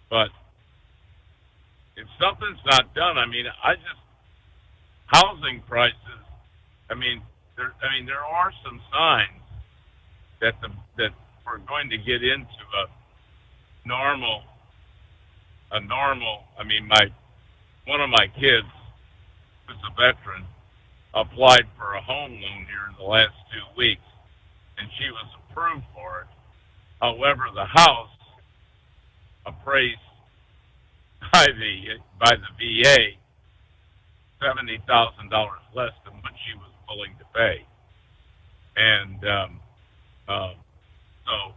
Speaker 21: But if something's not done, housing prices, there are some signs that we're going to get into one of my kids, who's a veteran, applied for a home loan here in the last 2 weeks, and she was approved for it. However, the house appraised by the VA $70,000 less than what she was willing to pay, and so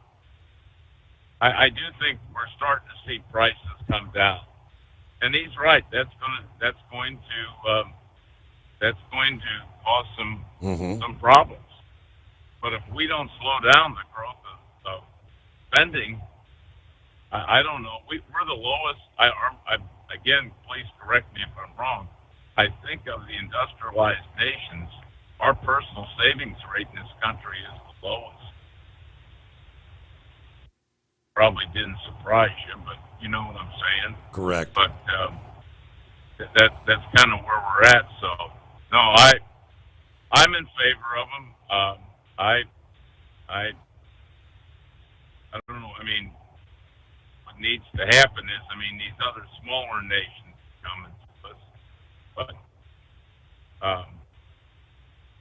Speaker 21: I do think we're starting to see prices come down. And he's right. That's going to cause some problems. But if we don't slow down the growth of spending, I don't know. We're the lowest. Again, please correct me if I'm wrong. I think of the industrialized nations, our personal savings rate in this country is the lowest. Probably didn't surprise you, but you know what I'm saying.
Speaker 13: Correct.
Speaker 21: But that's kind of where we're at. So no, I'm in favor of them. I don't know. I mean, what needs to happen is, these other smaller nations come into us, but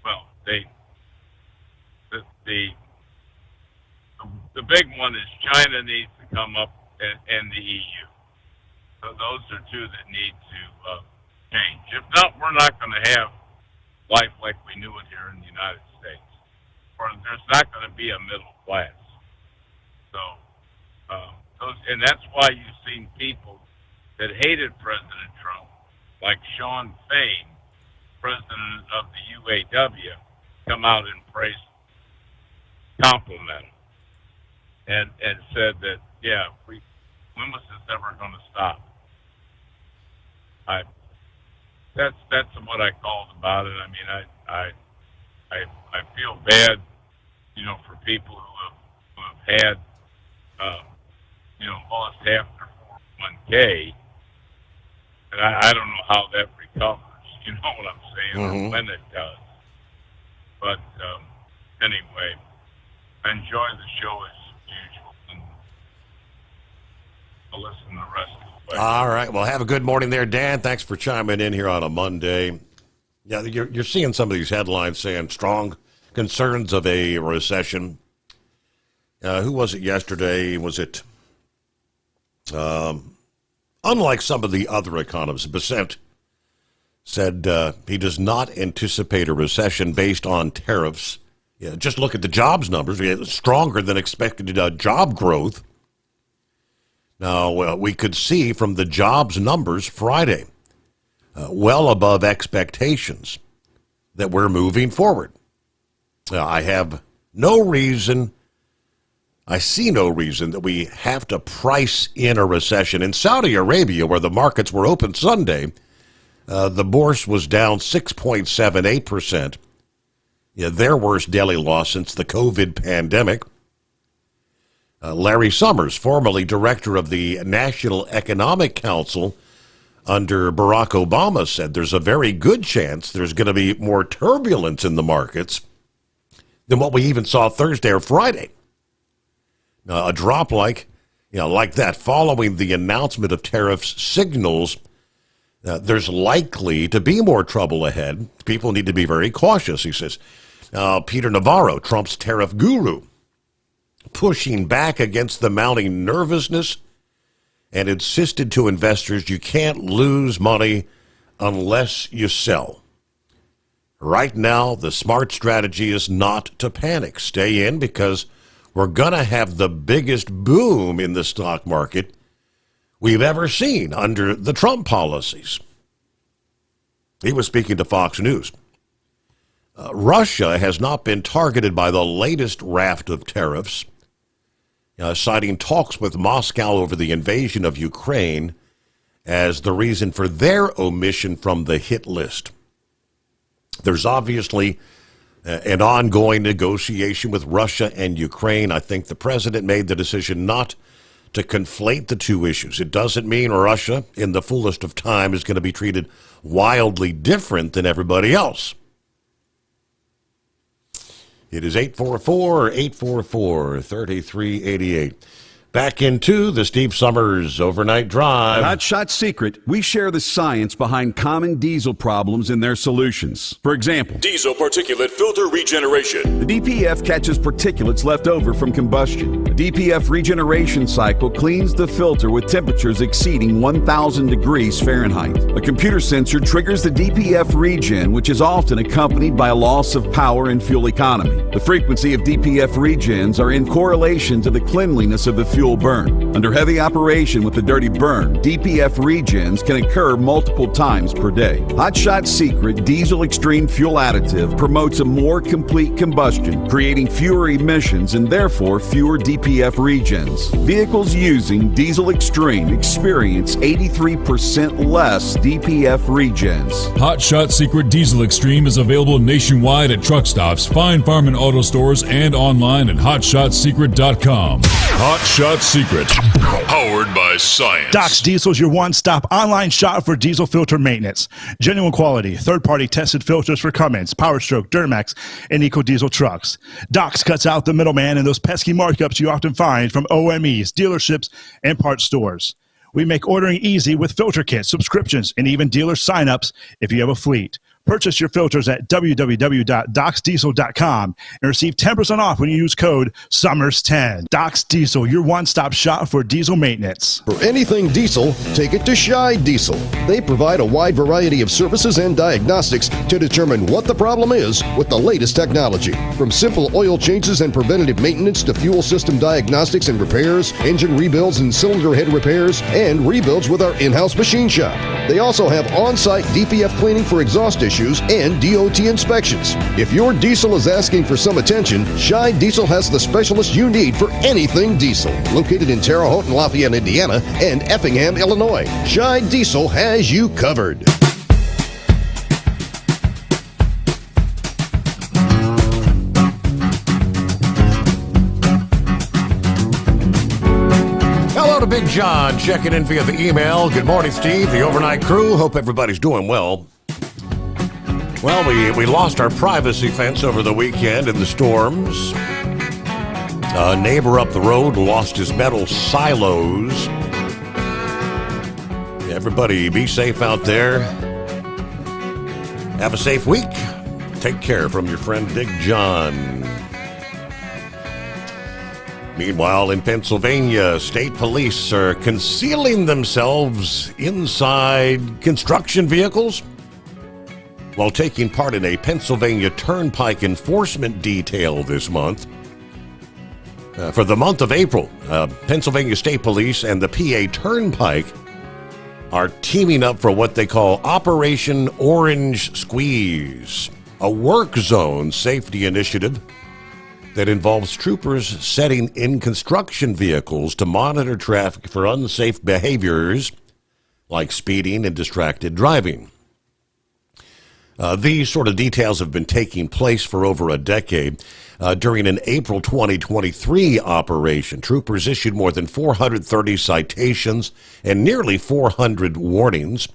Speaker 21: well, the big one is China needs to come up, and the EU. So those are two that need to change. If not, we're not going to have life like we knew it here in the United States. Or there's not going to be a middle class. So, and that's why you've seen people that hated President Trump, like Sean Fain, president of the UAW, come out and praise, compliment him, and said that, yeah, when was this ever going to stop? That's what I called about it. I mean, I feel bad, for people who have had, lost half their 401k, and I don't know how that recovers. You know what I'm saying, or when it does. But anyway, I enjoy the show as usual, and I'll listen to the rest of the way.
Speaker 13: All right. Well, have a good morning there, Dan. Thanks for chiming in here on a Monday. Yeah, you're seeing some of these headlines saying strong concerns of a recession. Who was it yesterday? Was it, unlike some of the other economists, Bissett said he does not anticipate a recession based on tariffs. Yeah, just look at the jobs numbers. We had stronger than expected job growth. Now, we could see from the jobs numbers Friday, well above expectations, that we're moving forward. I see no reason that we have to price in a recession. In Saudi Arabia, where the markets were open Sunday, the bourse was down 6.78%. Yeah, their worst daily loss since the COVID pandemic. Larry Sommers, formerly director of the National Economic Council under Barack Obama, said there's a very good chance there's going to be more turbulence in the markets than what we even saw Thursday or Friday. A drop like that following the announcement of tariffs signals there's likely to be more trouble ahead. People need to be very cautious, he says. Peter Navarro, Trump's tariff guru, pushing back against the mounting nervousness and insisted to investors you can't lose money unless you sell. Right now, the smart strategy is not to panic. Stay in because we're going to have the biggest boom in the stock market we've ever seen under the Trump policies. He was speaking to Fox News. Russia has not been targeted by the latest raft of tariffs, citing talks with Moscow over the invasion of Ukraine as the reason for their omission from the hit list. There's obviously an ongoing negotiation with Russia and Ukraine. I think the president made the decision not to conflate the two issues. It doesn't mean Russia, in the fullest of time, is going to be treated wildly different than everybody else. It is 844-844-3388. Back into the Steve Sommers Overnight Drive.
Speaker 9: Hot Shot Secret, we share the science behind common diesel problems and their solutions. For example,
Speaker 10: Diesel particulate filter regeneration.
Speaker 9: the DPF catches particulates left over from combustion. The DPF regeneration cycle cleans the filter with temperatures exceeding 1,000 degrees Fahrenheit. A computer sensor triggers the DPF regen, which is often accompanied by a loss of power and fuel economy. The frequency of DPF regens are in correlation to the cleanliness of the fuel burn. Under heavy operation with the dirty burn, DPF regens can occur multiple times per day. Hot Shot Secret Diesel Extreme Fuel Additive promotes a more complete combustion, creating fewer emissions and therefore fewer DPF regens. Vehicles using Diesel Extreme experience 83% less DPF regens.
Speaker 10: Hot Shot Secret Diesel Extreme is available nationwide at truck stops, fine farm and auto stores, and online at hotshotsecret.com. Hot Shot Secret, powered by science.
Speaker 14: Doc's Diesel is your one-stop online shop for diesel filter maintenance. Genuine quality, third-party tested filters for Cummins, Power Stroke, Duramax, and EcoDiesel trucks. Doc's cuts out the middleman and those pesky markups you often find from OMEs, dealerships, and parts stores. We make ordering easy with filter kits, subscriptions, and even dealer sign-ups if you have a fleet. Purchase your filters at www.docsdiesel.com and receive 10% off when you use code SUMMERS10. Doc's Diesel, your one-stop shop for diesel maintenance.
Speaker 11: For anything diesel, take it to Shy Diesel. They provide a wide variety of services and diagnostics to determine what the problem is with the latest technology. From simple oil changes and preventative maintenance to fuel system diagnostics and repairs, engine rebuilds and cylinder head repairs, and rebuilds with our in-house machine shop. They also have on-site DPF cleaning for exhaust issues and DOT inspections. If your diesel is asking for some attention, Shy Diesel has the specialist you need for anything diesel. Located in Terre Haute and Lafayette, Indiana, and Effingham, Illinois, Shy Diesel has you covered.
Speaker 13: Hello to Big John, checking in via the email. Good morning, Steve, the overnight crew. Hope everybody's doing well. Well, we lost our privacy fence over the weekend in the storms. A neighbor up the road lost his metal silos. Everybody be safe out there. Have a safe week. Take care from your friend Big John. Meanwhile, in Pennsylvania, state police are concealing themselves inside construction vehicles while taking part in a Pennsylvania Turnpike enforcement detail this month. For the month of April, Pennsylvania State Police and the PA Turnpike are teaming up for what they call Operation Orange Squeeze, a work zone safety initiative that involves troopers setting in construction vehicles to monitor traffic for unsafe behaviors like speeding and distracted driving. These sort of details have been taking place for over a decade. During an April 2023 operation, troopers issued more than 430 citations and nearly 400 warnings.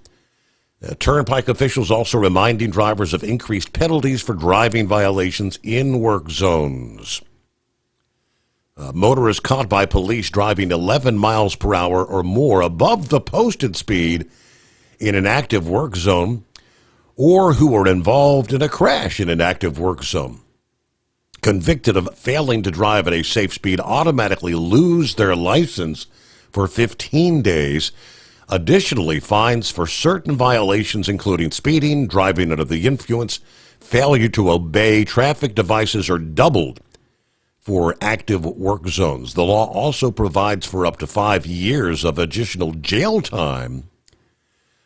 Speaker 13: Turnpike officials also reminding drivers of increased penalties for driving violations in work zones. Motorists caught by police driving 11 miles per hour or more above the posted speed in an active work zone, or who were involved in a crash in an active work zone, convicted of failing to drive at a safe speed, automatically lose their license for 15 days. Additionally, fines for certain violations, including speeding, driving under the influence, failure to obey traffic devices, are doubled for active work zones. The law also provides for up to 5 years of additional jail time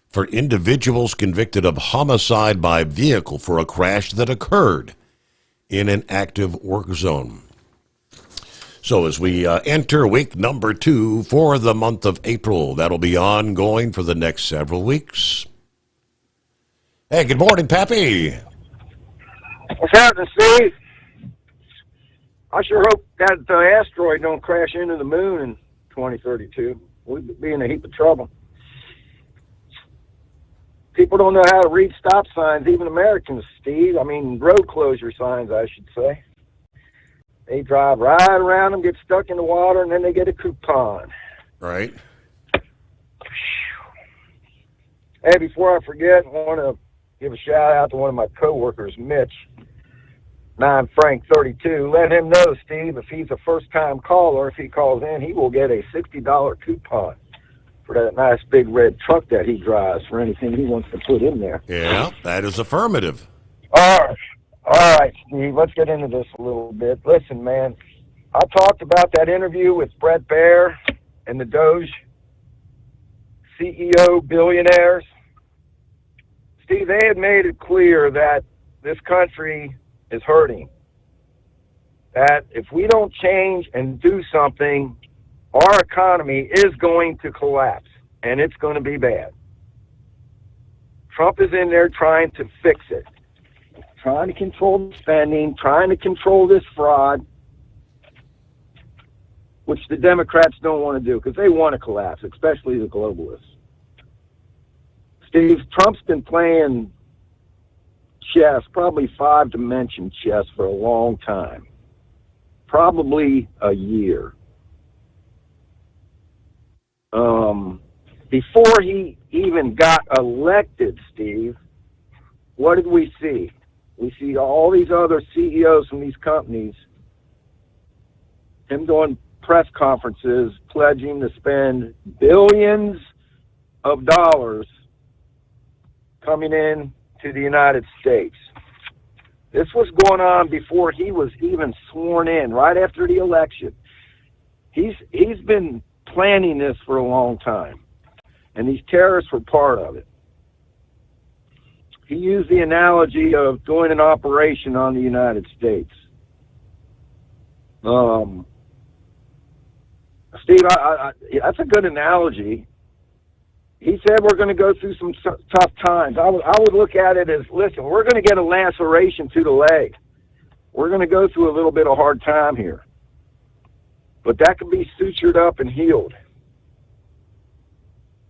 Speaker 13: for individuals convicted of homicide by vehicle for a crash that occurred in an active work zone. So as we enter week number 2 for the month of April, that'll be ongoing for the next several weeks. Hey, good morning, Pappy.
Speaker 1: What's happening, Steve? I sure hope that asteroid don't crash into the moon in 2032. We'd be in a heap of trouble. People don't know how to read stop signs, even Americans, Steve. I mean, road closure signs, I should say. They drive right around them, get stuck in the water, and then they get a coupon.
Speaker 13: Right.
Speaker 1: Hey, before I forget, I want to give a shout-out to one of my coworkers, Mitch, 9Frank32. Let him know, Steve, if he's a first-time caller, if he calls in, he will get a $60 coupon for that nice big red truck that he drives for anything he wants to put in there.
Speaker 13: Yeah, that is affirmative.
Speaker 1: All right, Steve, let's get into this a little bit. Listen, man, I talked about that interview with Brett Baer and the Doge CEO billionaires. Steve, they had made it clear that this country is hurting. That if we don't change and do something, our economy is going to collapse, and it's going to be bad. Trump is in there trying to fix it, trying to control the spending, trying to control this fraud, which the Democrats don't want to do because they want to collapse, especially the globalists. Steve, Trump's been playing chess, probably 5-dimension chess, for a long time, probably a year. Before he even got elected, Steve, what did we see? We see all these other CEOs from these companies, him doing press conferences, pledging to spend billions of dollars coming in to the United States. This was going on before he was even sworn in, right after the election. He's been planning this for a long time, and these terrorists were part of it. He used the analogy of doing an operation on the United States. Steve, that's a good analogy. He said we're going to go through some tough times. I would look at it as, listen, we're going to get a laceration to the leg. We're going to go through a little bit of hard time here. But that can be sutured up and healed.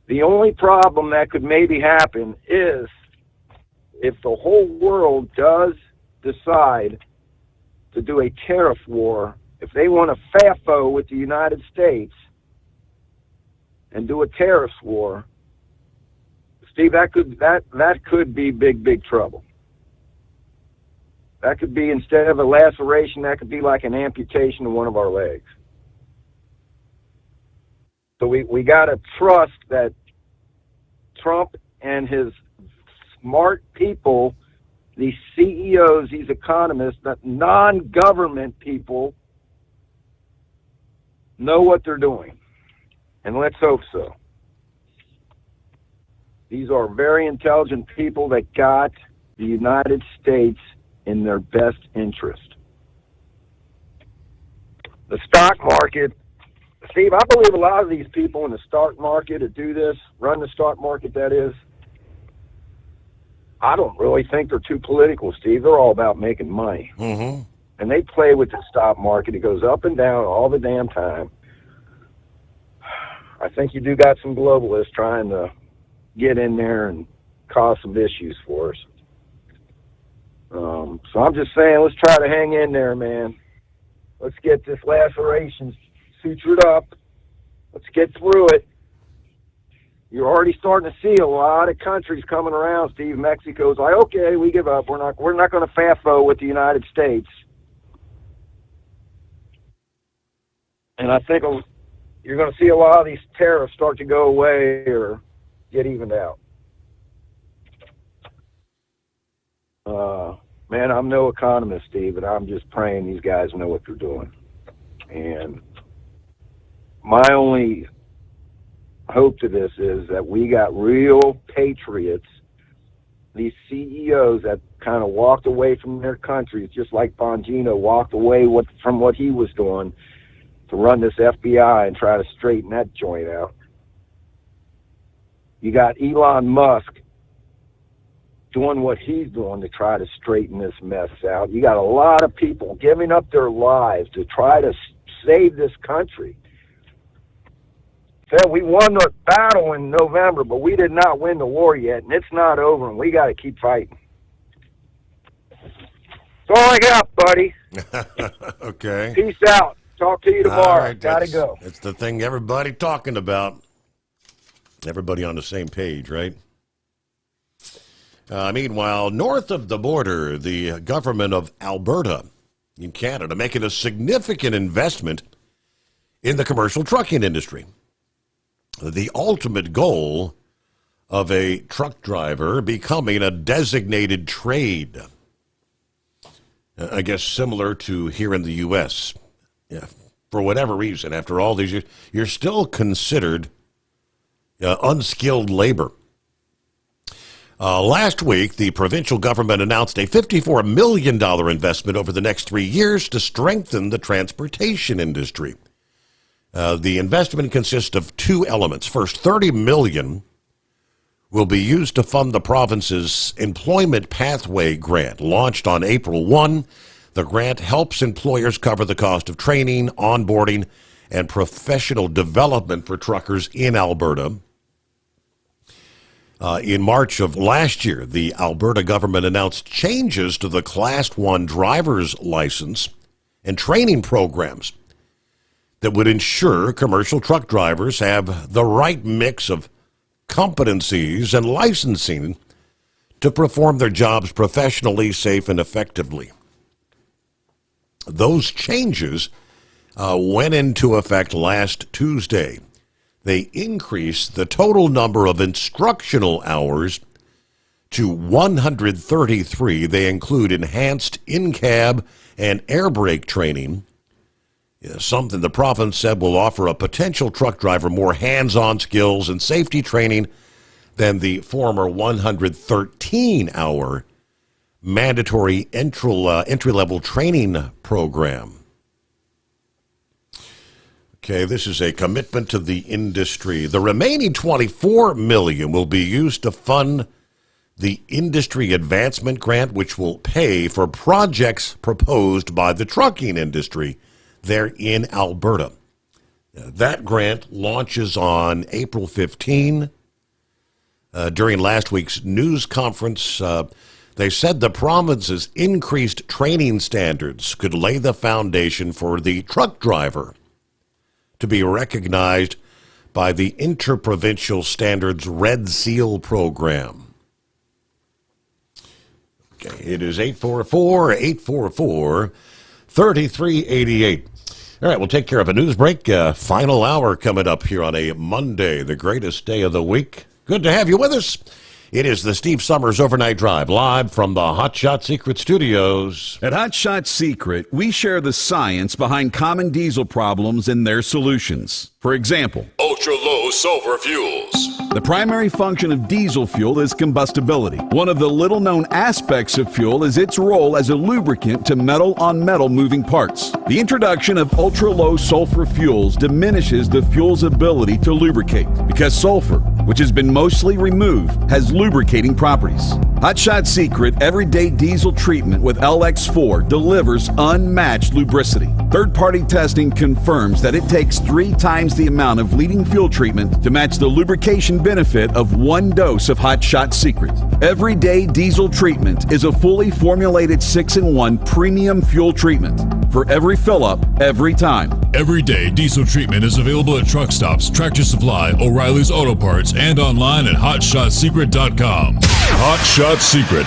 Speaker 1: The only problem that could maybe happen is if the whole world does decide to do a tariff war, if they want to FAFO with the United States and do a tariff war, Steve, that could be big trouble. That could be, instead of a laceration, that could be like an amputation of one of our legs. So we got to trust that Trump and his smart people, these CEOs, these economists, that non-government people, know what they're doing. And let's hope so. These are very intelligent people that got the United States in their best interest. The stock market, Steve, I believe a lot of these people in the stock market that do this, run the stock market, that is, I don't really think they're too political, Steve. They're all about making money.
Speaker 13: Mm-hmm.
Speaker 1: And they play with the stock market. It goes up and down all the damn time. I think you do got some globalists trying to get in there and cause some issues for us. So I'm just saying, let's try to hang in there, man. Let's get this laceration sutured up. Let's get through it. You're already starting to see a lot of countries coming around, Steve. Mexico's like, okay, we give up. We're not going to FAFO with the United States. And I think you're going to see a lot of these tariffs start to go away or get evened out. Man, I'm no economist, Steve, but I'm just praying these guys know what they're doing. And my only hope to this is that we got real patriots, these CEOs that kind of walked away from their countries, just like Bongino walked away from what he was doing to run this FBI and try to straighten that joint out. You got Elon Musk doing what he's doing to try to straighten this mess out. You got a lot of people giving up their lives to try to save this country. Said we won the battle in November, but we did not win the war yet, and it's not over, and we got to keep fighting. That's all I got, buddy.
Speaker 13: Okay.
Speaker 1: Peace out. Talk to you tomorrow.
Speaker 13: All right,
Speaker 1: Gotta go.
Speaker 13: It's the thing everybody talking about. Everybody on the same page, right? Meanwhile, north of the border, the government of Alberta in Canada making a significant investment in the commercial trucking industry. The ultimate goal of a truck driver becoming a designated trade. I guess similar to here in the U.S. Yeah, for whatever reason, after all these years, you're still considered unskilled labor. Last week, the provincial government announced a $54 million investment over the next 3 years to strengthen the transportation industry. The investment consists of two elements. First, $30 million will be used to fund the province's Employment Pathway Grant. Launched on April 1, the grant helps employers cover the cost of training, onboarding, and professional development for truckers in Alberta. In March of last year, the Alberta government announced changes to the Class 1 driver's license and training programs that would ensure commercial truck drivers have the right mix of competencies and licensing to perform their jobs professionally, safe, and effectively. Those changes went into effect last Tuesday. They increased the total number of instructional hours to 133. They include enhanced in-cab and air brake training, something the province said will offer a potential truck driver more hands-on skills and safety training than the former 113-hour mandatory entry-level training program. Okay, this is a commitment to the industry. The remaining $24 million will be used to fund the Industry Advancement Grant, which will pay for projects proposed by the trucking industry there in Alberta. That grant launches on April 15. During last week's news conference, they said the province's increased training standards could lay the foundation for the truck driver to be recognized by the Interprovincial Standards Red Seal program. Okay, it is 844-844-3388. All right, we'll take care of a news break. Final hour coming up here on a Monday, the greatest day of the week. Good to have you with us. It is the Steve Sommers Overnight Drive, live from the Hot Shot Secret Studios.
Speaker 9: At Hot Shot Secret, we share the science behind common diesel problems and their solutions. For example,
Speaker 10: ultra-low sulfur fuels.
Speaker 9: The primary function of diesel fuel is combustibility. One of the little-known aspects of fuel is its role as a lubricant to metal-on-metal moving parts. The introduction of ultra-low sulfur fuels diminishes the fuel's ability to lubricate because sulfur, which has been mostly removed, has lubricating properties. Hot Shot Secret Everyday Diesel Treatment with LX4 delivers unmatched lubricity. Third-party testing confirms that it takes 3 times the amount of leading fuel treatment to match the lubrication benefit of 1 dose of Hot Shot Secret. Everyday Diesel Treatment is a fully formulated 6-in-1 premium fuel treatment for every fill-up, every time.
Speaker 10: Everyday Diesel Treatment is available at truck stops, Tractor Supply, O'Reilly's Auto Parts, and online at HotShotSecret.com. Hot Shot Secret,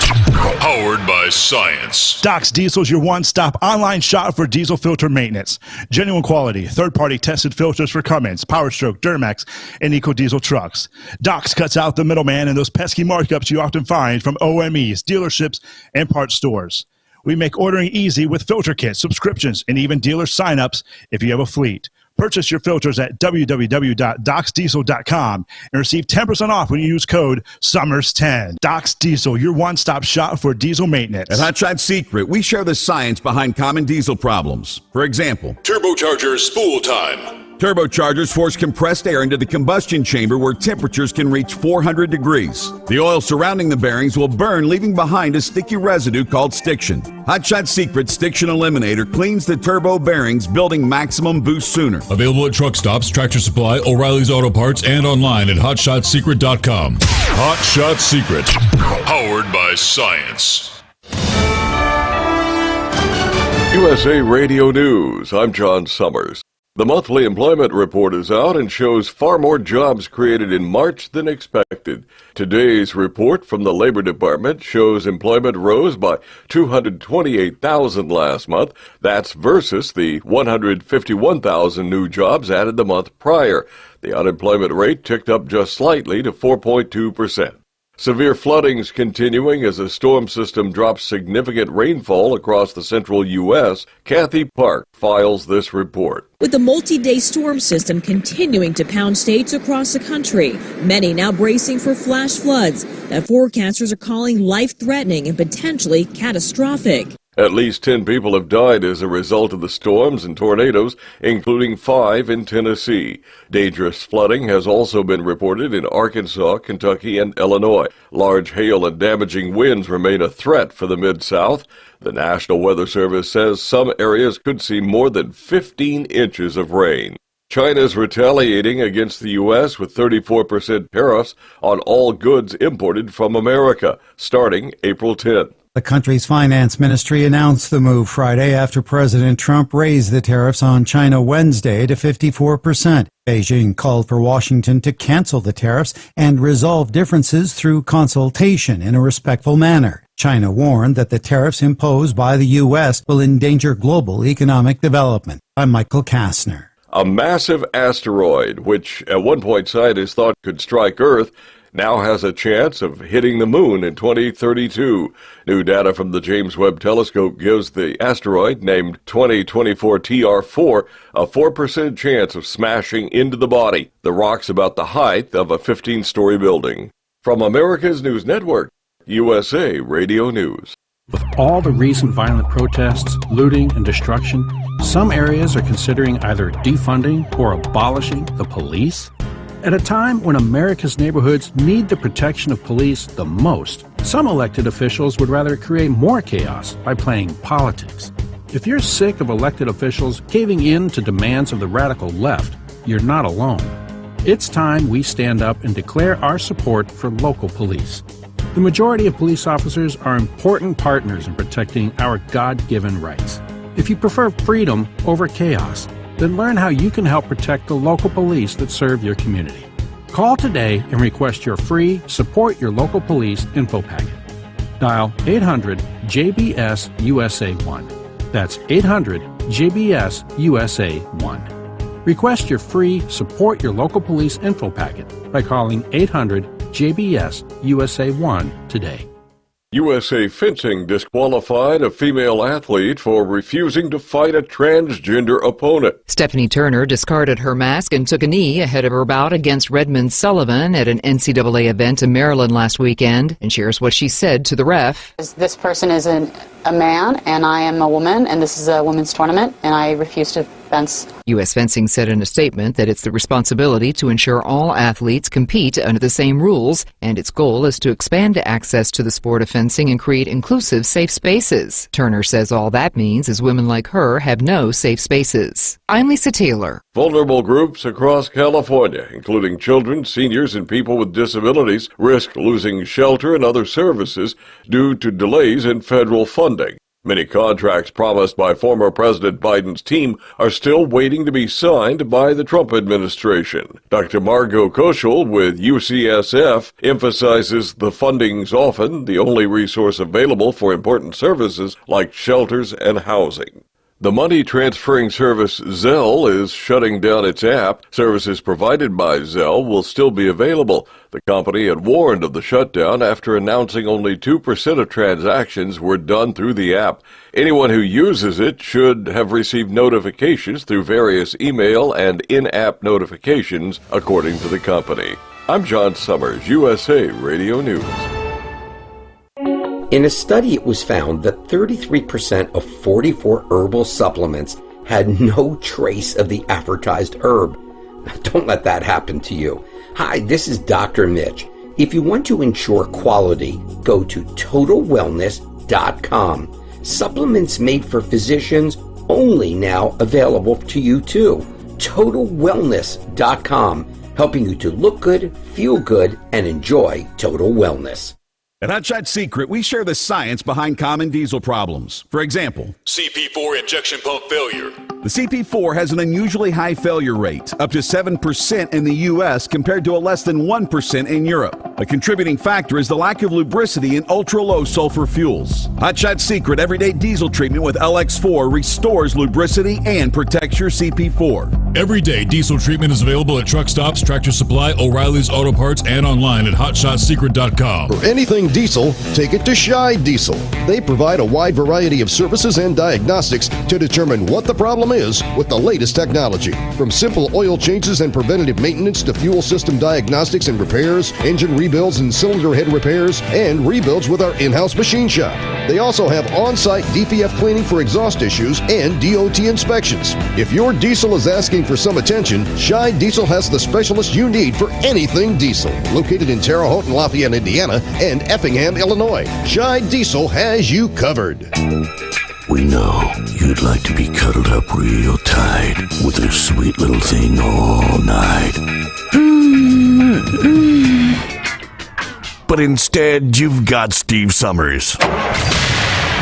Speaker 10: powered by science.
Speaker 14: Doc's Diesel is your one-stop online shop for diesel filter maintenance. Genuine quality, third-party tested filters for Cummins, Power Stroke, Duramax, and EcoDiesel trucks. Doc's cuts out the middleman and those pesky markups you often find from OMEs, dealerships, and parts stores. We make ordering easy with filter kits, subscriptions, and even dealer sign-ups if you have a fleet. Purchase your filters at www.docsdiesel.com and receive 10% off when you use code SUMMERS10. Doc's Diesel, your one-stop shop for diesel maintenance.
Speaker 9: At Hot Shot Secret, we share the science behind common diesel problems. For example,
Speaker 10: turbocharger spool time.
Speaker 9: Turbochargers force compressed air into the combustion chamber where temperatures can reach 400 degrees. The oil surrounding the bearings will burn, leaving behind a sticky residue called stiction. Hot Shot Secret Stiction Eliminator cleans the turbo bearings, building maximum boost sooner.
Speaker 10: Available at truck stops, Tractor Supply, O'Reilly's Auto Parts, and online at HotShotSecret.com. Hot Shot Secret, powered by science.
Speaker 2: USA Radio News, I'm John Sommers. The monthly employment report is out and shows far more jobs created in March than expected. Today's report from the Labor Department shows employment rose by 228,000 last month. That's versus the 151,000 new jobs added the month prior. The unemployment rate ticked up just slightly to 4.2%. Severe flooding's continuing as a storm system drops significant rainfall across the central U.S. Kathy Park files this report.
Speaker 3: With the multi-day storm system continuing to pound states across the country, many now bracing for flash floods that forecasters are calling life-threatening and potentially catastrophic.
Speaker 2: At least 10 people have died as a result of the storms and tornadoes, including 5 in Tennessee. Dangerous flooding has also been reported in Arkansas, Kentucky, and Illinois. Large hail and damaging winds remain a threat for the Mid-South. The National Weather Service says some areas could see more than 15 inches of rain. China's retaliating against the U.S. with 34% tariffs on all goods imported from America, starting April 10th.
Speaker 4: The country's finance ministry announced the move Friday after President Trump raised the tariffs on China Wednesday to 54%. Beijing called for Washington to cancel the tariffs and resolve differences through consultation in a respectful manner. China warned that the tariffs imposed by the U.S. will endanger global economic development. I'm Michael Kastner.
Speaker 2: A massive asteroid, which at one point scientists thought could strike Earth, now has a chance of hitting the moon in 2032. New data from the James Webb Telescope gives the asteroid, named 2024 TR4, a 4% chance of smashing into the body. The rock's about the height of a 15-story building. From America's News Network, USA Radio News.
Speaker 5: With all the recent violent protests, looting, and destruction, some areas are considering either defunding or abolishing the police. At a time when America's neighborhoods need the protection of police the most, some elected officials would rather create more chaos by playing politics. If you're sick of elected officials caving in to demands of the radical left, you're not alone. It's time we stand up and declare our support for local police. The majority of police officers are important partners in protecting our God-given rights. If you prefer freedom over chaos, then learn how you can help protect the local police that serve your community. Call today and request your free Support Your Local Police info packet. Dial 800-JBS-USA-1. That's 800-JBS-USA-1. Request your free Support Your Local Police info packet by calling 800-JBS-USA-1 today.
Speaker 2: USA Fencing disqualified a female athlete for refusing to fight a transgender opponent.
Speaker 6: Stephanie Turner discarded her mask and took a knee ahead of her bout against Redmond Sullivan at an NCAA event in Maryland last weekend, and shares what she said to the ref.
Speaker 7: This person is a man, and I am a woman, and this is a women's tournament, and I refuse to fence.
Speaker 6: U.S. Fencing said in a statement that it's the responsibility to ensure all athletes compete under the same rules, and its goal is to expand access to the sport of fencing and create inclusive, safe spaces. Turner says all that means is women like her have no safe spaces. I'm Lisa Taylor.
Speaker 2: Vulnerable groups across California, including children, seniors, and people with disabilities, risk losing shelter and other services due to delays in federal funding. Many contracts promised by former President Biden's team are still waiting to be signed by the Trump administration. Dr. Margot Koschel with UCSF emphasizes the funding's often the only resource available for important services like shelters and housing. The money transferring service Zelle is shutting down its app. Services provided by Zelle will still be available. The company had warned of the shutdown after announcing only 2% of transactions were done through the app. Anyone who uses it should have received notifications through various email and in-app notifications, according to the company. I'm John Sommers, USA Radio News.
Speaker 8: In a study, it was found that 33% of 44 herbal supplements had no trace of the advertised herb. Don't let that happen to you. Hi, this is Dr. Mitch. If you want to ensure quality, go to TotalWellness.com. Supplements made for physicians only now available to you too. TotalWellness.com, helping you to look good, feel good, and enjoy total wellness.
Speaker 9: At Hot Shot Secret, we share the science behind common diesel problems. For example,
Speaker 23: CP4 injection pump failure.
Speaker 9: the CP4 has an unusually high failure rate, up to 7% in the U.S. compared to a less than 1% in Europe. A contributing factor is the lack of lubricity in ultra-low sulfur fuels. Hot Shot Secret Everyday Diesel Treatment with LX4 restores lubricity and protects your CP4.
Speaker 10: Everyday diesel treatment is available at truck stops, Tractor Supply, O'Reilly's Auto Parts, and online at HotShotSecret.com.
Speaker 11: For anything diesel, take it to Shy Diesel. They provide a wide variety of services and diagnostics to determine what the problem is with the latest technology. From simple oil changes and preventative maintenance to fuel system diagnostics and repairs, engine rebuilds and cylinder head repairs, and rebuilds with our in-house machine shop. They also have on-site DPF cleaning for exhaust issues and DOT inspections. If your diesel is asking for some attention, Shy Diesel has the specialist you need for anything diesel. Located in Terre Haute and Lafayette, Indiana, and Effingham, Illinois, Shy Diesel has you covered.
Speaker 23: We know you'd like to be cuddled up real tight with a sweet little thing all night. But instead, you've got Steve Sommers.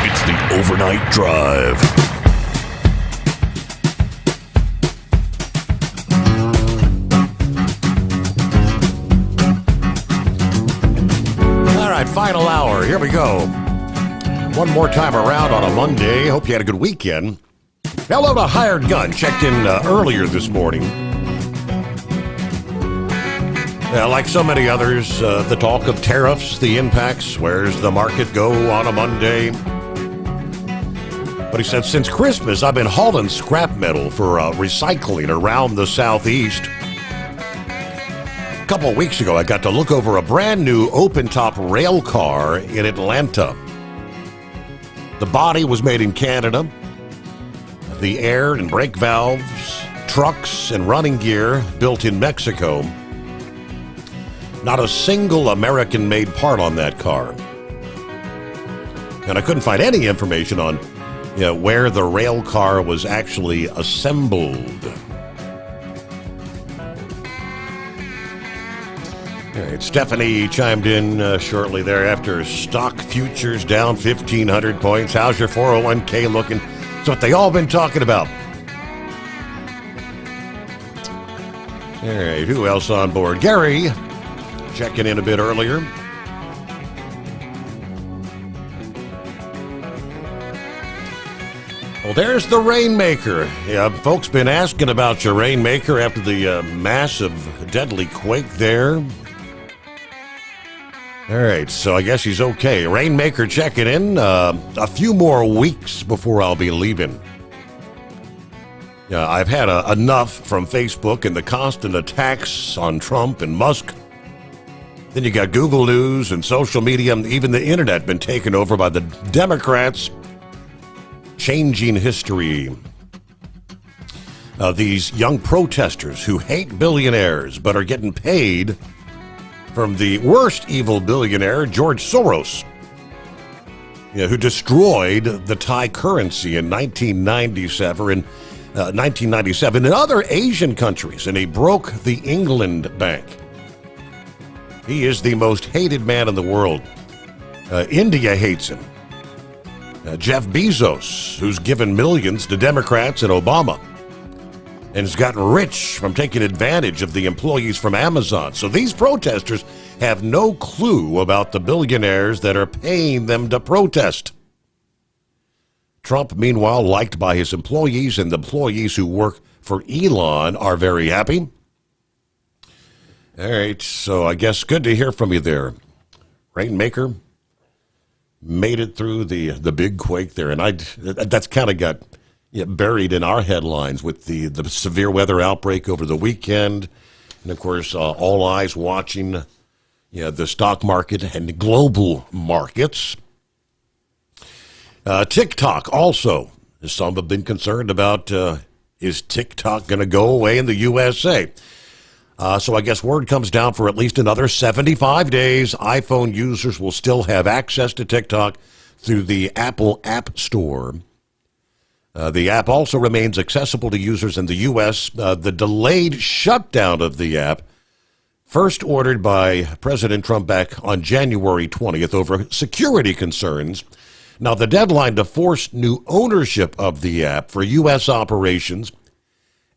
Speaker 23: It's the Overnight Drive.
Speaker 13: All right, final hour. Here we go. One more time around on a Monday. Hope you had a good weekend. Hello to Hired Gun. Checked in earlier this morning. Like so many others, the talk of tariffs, the impacts, where's the market go on a Monday? But he said, since Christmas, I've been hauling scrap metal for recycling around the Southeast. A couple of weeks ago, I got to look over a brand new open-top rail car in Atlanta. The body was made in Canada. The air and brake valves, trucks, and running gear built in Mexico. Not a single American-made part on that car. And I couldn't find any information on where the rail car was actually assembled. All right, Stephanie chimed in shortly thereafter. Stock futures down 1,500 points. How's your 401k looking? That's what they all been talking about. All right, who else on board? Gary, checking in a bit earlier. Well, there's the Rainmaker. Yeah, folks been asking about your Rainmaker after the massive, deadly quake there. All right, so I guess he's okay. Rainmaker checking in. A few more weeks before I'll be leaving. Yeah, I've had enough from Facebook and the constant attacks on Trump and Musk. Then you got Google News and social media, and even the internet been taken over by the Democrats. Changing history. These young protesters who hate billionaires but are getting paid from the worst evil billionaire, George Soros, who destroyed the Thai currency in 1997 in other Asian countries, and he broke the England Bank. He is the most hated man in the world. India hates him. Jeff Bezos, who's given millions to Democrats and Obama, and has gotten rich from taking advantage of the employees from Amazon. So these protesters have no clue about the billionaires that are paying them to protest. Trump, meanwhile, liked by his employees, and the employees who work for Elon are very happy. All right, so I guess good to hear from you there, Rainmaker. Made it through the big quake there, and that's kind of got buried in our headlines with the severe weather outbreak over the weekend, and of course all eyes watching the stock market and global markets. TikTok also, some have been concerned about, is TikTok going to go away in the USA? So I guess word comes down for at least another 75 days. iPhone users will still have access to TikTok through the Apple App Store. The app also remains accessible to users in the U.S. The delayed shutdown of the app first ordered by President Trump back on January 20th over security concerns. Now, the deadline to force new ownership of the app for U.S. operations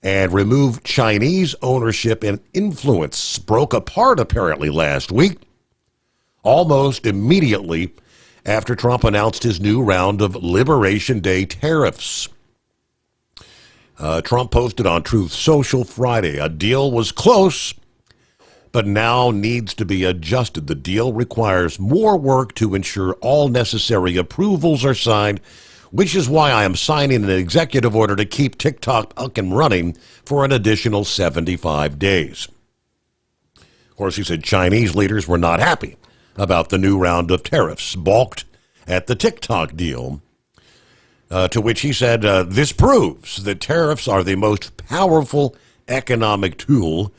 Speaker 13: and remove Chinese ownership and influence broke apart apparently last week, almost immediately after Trump announced his new round of Liberation Day tariffs. Trump posted on Truth Social Friday, a deal was close, but now needs to be adjusted. The deal requires more work to ensure all necessary approvals are signed, which is why I am signing an executive order to keep TikTok up and running for an additional 75 days. Of course, he said Chinese leaders were not happy about the new round of tariffs, balked at the TikTok deal, to which he said, this proves that tariffs are the most powerful economic tool,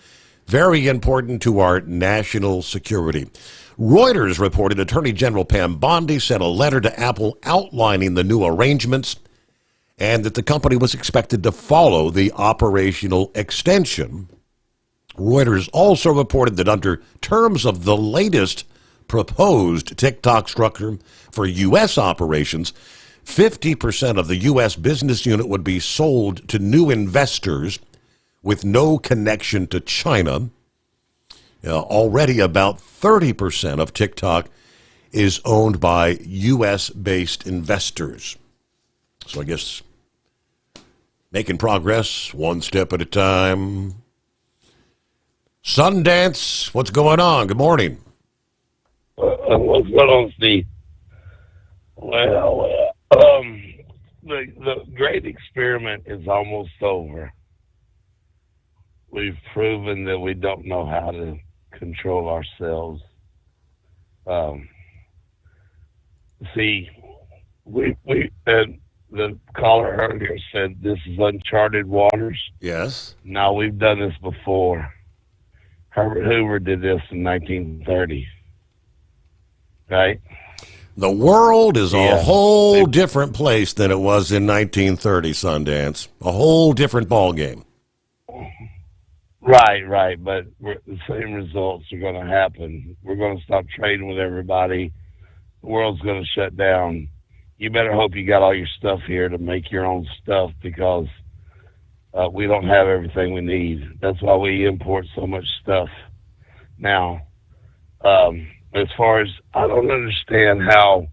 Speaker 13: very important to our national security. Reuters reported Attorney General Pam Bondi sent a letter to Apple outlining the new arrangements and that the company was expected to follow the operational extension. Reuters also reported that under terms of the latest proposed TikTok structure for U.S. operations, 50% of the U.S. business unit would be sold to new investors with no connection to China. Already about 30% of TikTok is owned by U.S.-based investors. So I guess making progress one step at a time. Sundance, what's going on? Good morning.
Speaker 15: What's going on, Steve? Well, the great experiment is almost over. We've proven that we don't know how to control ourselves. See, the caller earlier said this is uncharted waters.
Speaker 13: Yes.
Speaker 15: No, we've done this before. Herbert Hoover did this in 1930. Right?
Speaker 13: The world is a whole different place than it was in 1930, Sundance. A whole different ballgame.
Speaker 15: Right. But the same results are going to happen. We're going to stop trading with everybody. The world's going to shut down. You better hope you got all your stuff here to make your own stuff, because we don't have everything we need. That's why we import so much stuff. Now, as far as, I don't understand how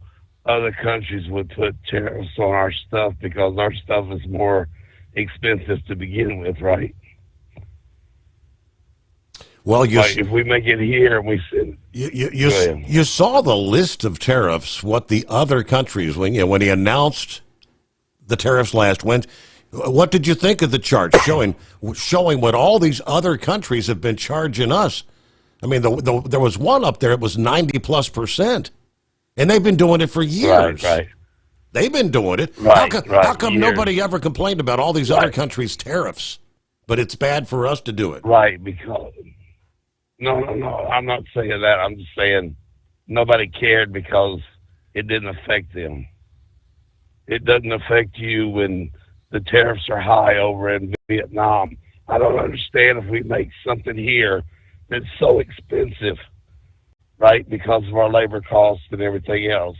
Speaker 15: other countries would put tariffs on our stuff, because our stuff is more expensive to begin with, right?
Speaker 13: Well,
Speaker 15: if we make it here and we send
Speaker 13: you saw the list of tariffs, what the other countries, when he announced the tariffs last Wednesday, what did you think of the chart showing what all these other countries have been charging us? I mean, there was one up there, it was 90+%. And they've been doing it for years.
Speaker 15: Right.
Speaker 13: They've been doing it.
Speaker 15: Right,
Speaker 13: how come nobody ever complained about all these other countries' tariffs? But it's bad for us to do it.
Speaker 15: Right, because... No, I'm not saying that. I'm just saying nobody cared because it didn't affect them. It doesn't affect you when the tariffs are high over in Vietnam. I don't understand if we make something here that's so expensive, right, because of our labor costs and everything else.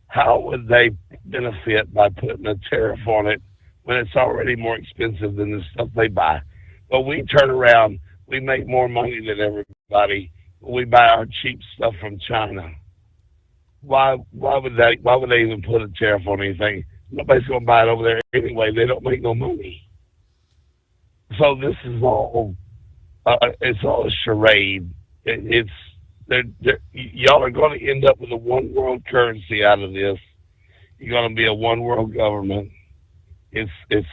Speaker 15: How would they benefit by putting a tariff on it when it's already more expensive than the stuff they buy? But we turn around, we make more money than everybody. We buy our cheap stuff from China. Why would they even put a tariff on anything? Nobody's going to buy it over there anyway. They don't make no money. So this is all it's all a charade. Y'all are going to end up with a one world currency out of this. You're going to be a one world government. It's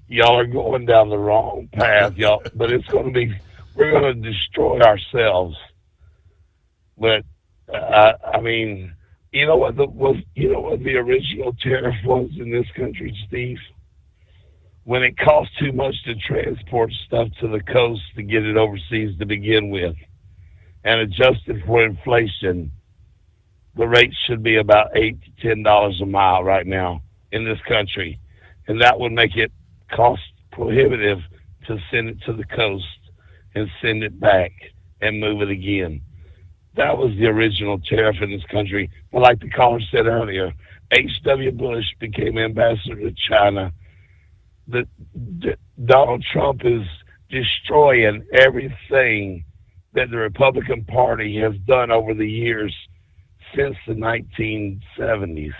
Speaker 15: y'all are going down the wrong path, y'all. But it's going to be, we're going to destroy ourselves. But I mean, you know what the original tariff was in this country, Steve? When it cost too much to transport stuff to the coast to get it overseas to begin with, and adjusted for inflation, the rate should be about $8 to $10 a mile right now in this country, and that would make it cost prohibitive to send it to the coast and send it back. and move it again. That was the original tariff in this country. But like the caller said earlier, H.W. Bush became ambassador to China. Donald Trump is destroying everything that the Republican Party has done over the years since the 1970s.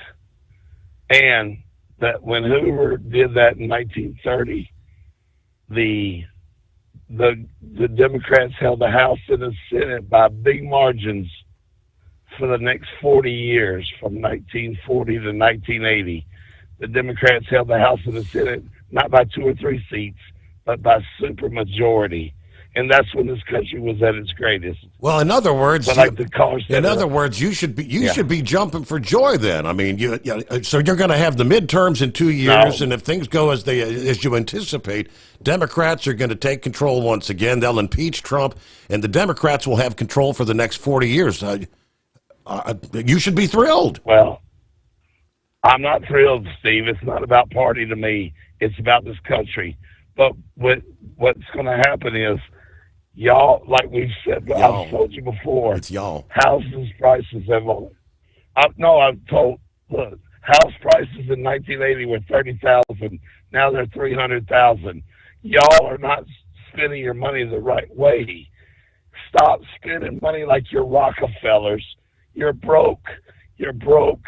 Speaker 15: And that when Hoover did that in 1930, the Democrats held the House and the Senate by big margins for the next 40 years, from 1940 to 1980. The Democrats held the House and the Senate not by 2 or 3 seats, but by supermajority. And that's when this country was at its greatest.
Speaker 13: Well, in other words,
Speaker 15: like the caller said,
Speaker 13: you should be jumping for joy. Then, I mean, so you're going to have the midterms in 2 years, and if things go as you anticipate, Democrats are going to take control once again. They'll impeach Trump, and the Democrats will have control for the next 40 years. You should be thrilled.
Speaker 15: Well, I'm not thrilled, Steve. It's not about party to me. It's about this country. But what's going to happen is, y'all, like we've said, I've told you before,
Speaker 13: it's y'all.
Speaker 15: Houses prices have I've told, look, house prices in 1980 were $30,000. Now they're $300,000. Y'all are not spending your money the right way. Stop spending money like you're Rockefellers. You're broke. You're broke.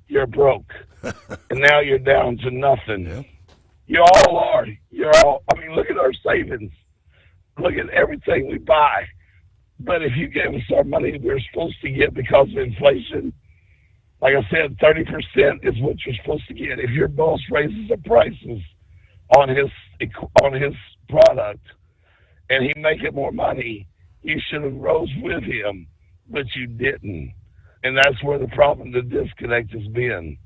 Speaker 15: You're broke. And now you're down to nothing.
Speaker 13: Yeah.
Speaker 15: You all are. I mean, look at our savings. Look at everything we buy. But if you gave us our money we were supposed to get because of inflation, like I said, 30% is what you're supposed to get. If your boss raises the prices on his product and he make it more money, you should have rose with him, but you didn't. And that's where the problem, the disconnect has been.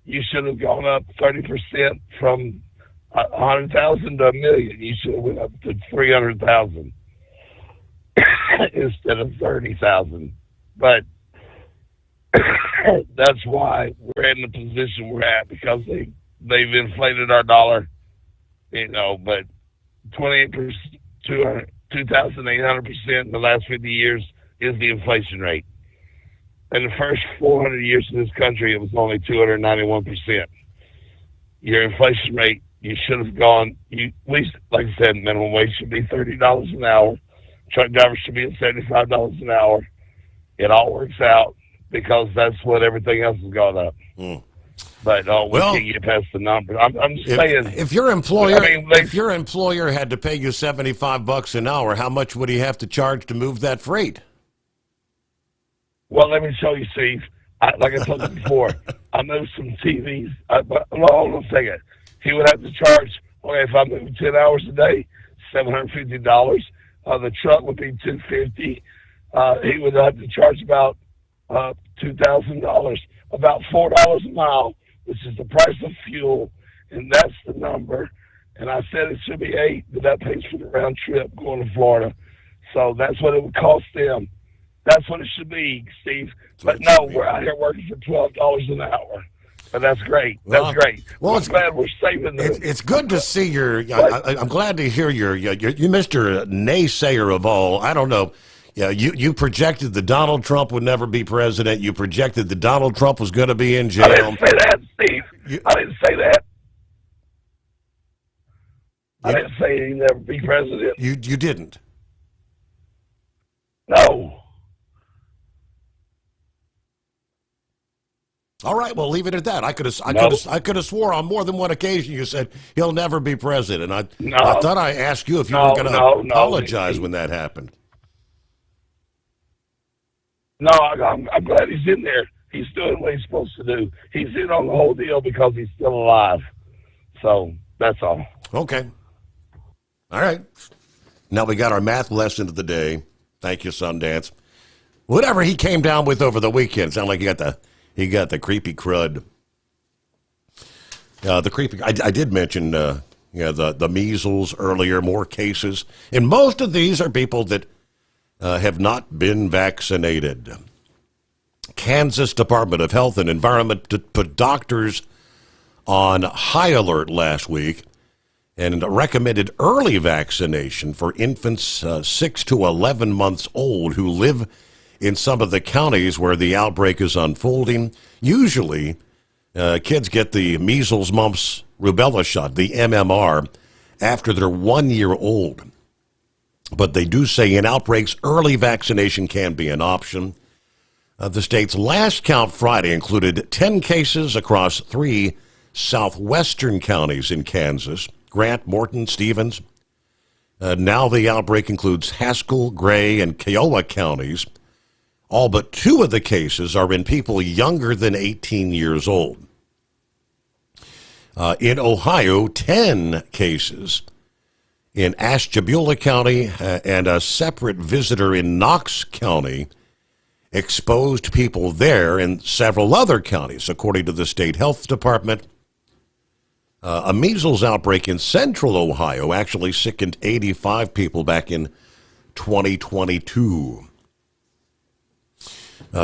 Speaker 15: You should have gone up 30% from 100,000 to 1 million. You should have went up to 300,000 instead of 30,000. But that's why we're in the position we're at, because they've inflated our dollar, but 28%, 2,800% in the last 50 years is the inflation rate. In the first 400 years of this country, it was only 291%. Your inflation rate, you should have gone, at least, like I said, minimum wage should be $30 an hour. Truck drivers should be at $75 an hour. It all works out because that's what everything else has gone up. But we can't get past the number. I'm just saying.
Speaker 13: If your employer had to pay you $75 an hour, how much would he have to charge to move that freight?
Speaker 15: Well, let me show you, Steve. Like I told you before, I moved some TVs. Hold on a second. He would have to charge, if I moved 10 hours a day, $750. The truck would be $250. He would have to charge about $2,000, about $4 a mile, which is the price of fuel, and that's the number. And I said it should be $8, but that pays for the round trip going to Florida. So that's what it would cost them. That's what it should be, Steve. But no, we're out here working for $12 an hour. But that's great. That's great.
Speaker 13: Well,
Speaker 15: I'm glad we're saving this.
Speaker 13: It's good to see I'm glad to hear you Mr. Naysayer of all. I don't know. Yeah, you projected that Donald Trump would never be president. You projected that Donald Trump was going to be in jail.
Speaker 15: I didn't say that, Steve. I didn't say that. I didn't say he'd never be president.
Speaker 13: You didn't?
Speaker 15: No.
Speaker 13: All right, well, leave it at that. I could have swore on more than one occasion you said he'll never be president. I thought I asked you if you were going to apologize when that happened.
Speaker 15: No, I'm glad he's in there. He's doing what he's supposed to do. He's in on the whole deal because he's still alive. So that's all.
Speaker 13: Okay. All right. Now we got our math lesson of the day. Thank you, Sundance. Whatever he came down with over the weekend, sound like he got the creepy crud. I did mention the measles earlier, more cases. And most of these are people that have not been vaccinated. Kansas Department of Health and Environment put doctors on high alert last week and recommended early vaccination for infants 6 to 11 months old who live in some of the counties where the outbreak is unfolding. Usually, kids get the measles, mumps, rubella shot, the MMR, after they're 1 year old. But they do say in outbreaks, early vaccination can be an option. The state's last count Friday included 10 cases across 3 southwestern counties in Kansas: Grant, Morton, Stevens. Now the outbreak includes Haskell, Gray, and Kiowa counties. All but 2 of the cases are in people younger than 18 years old. In Ohio, 10 cases in Ashtabula County, and a separate visitor in Knox County exposed people there in several other counties, according to the state health department. A measles outbreak in central Ohio actually sickened 85 people back in 2022.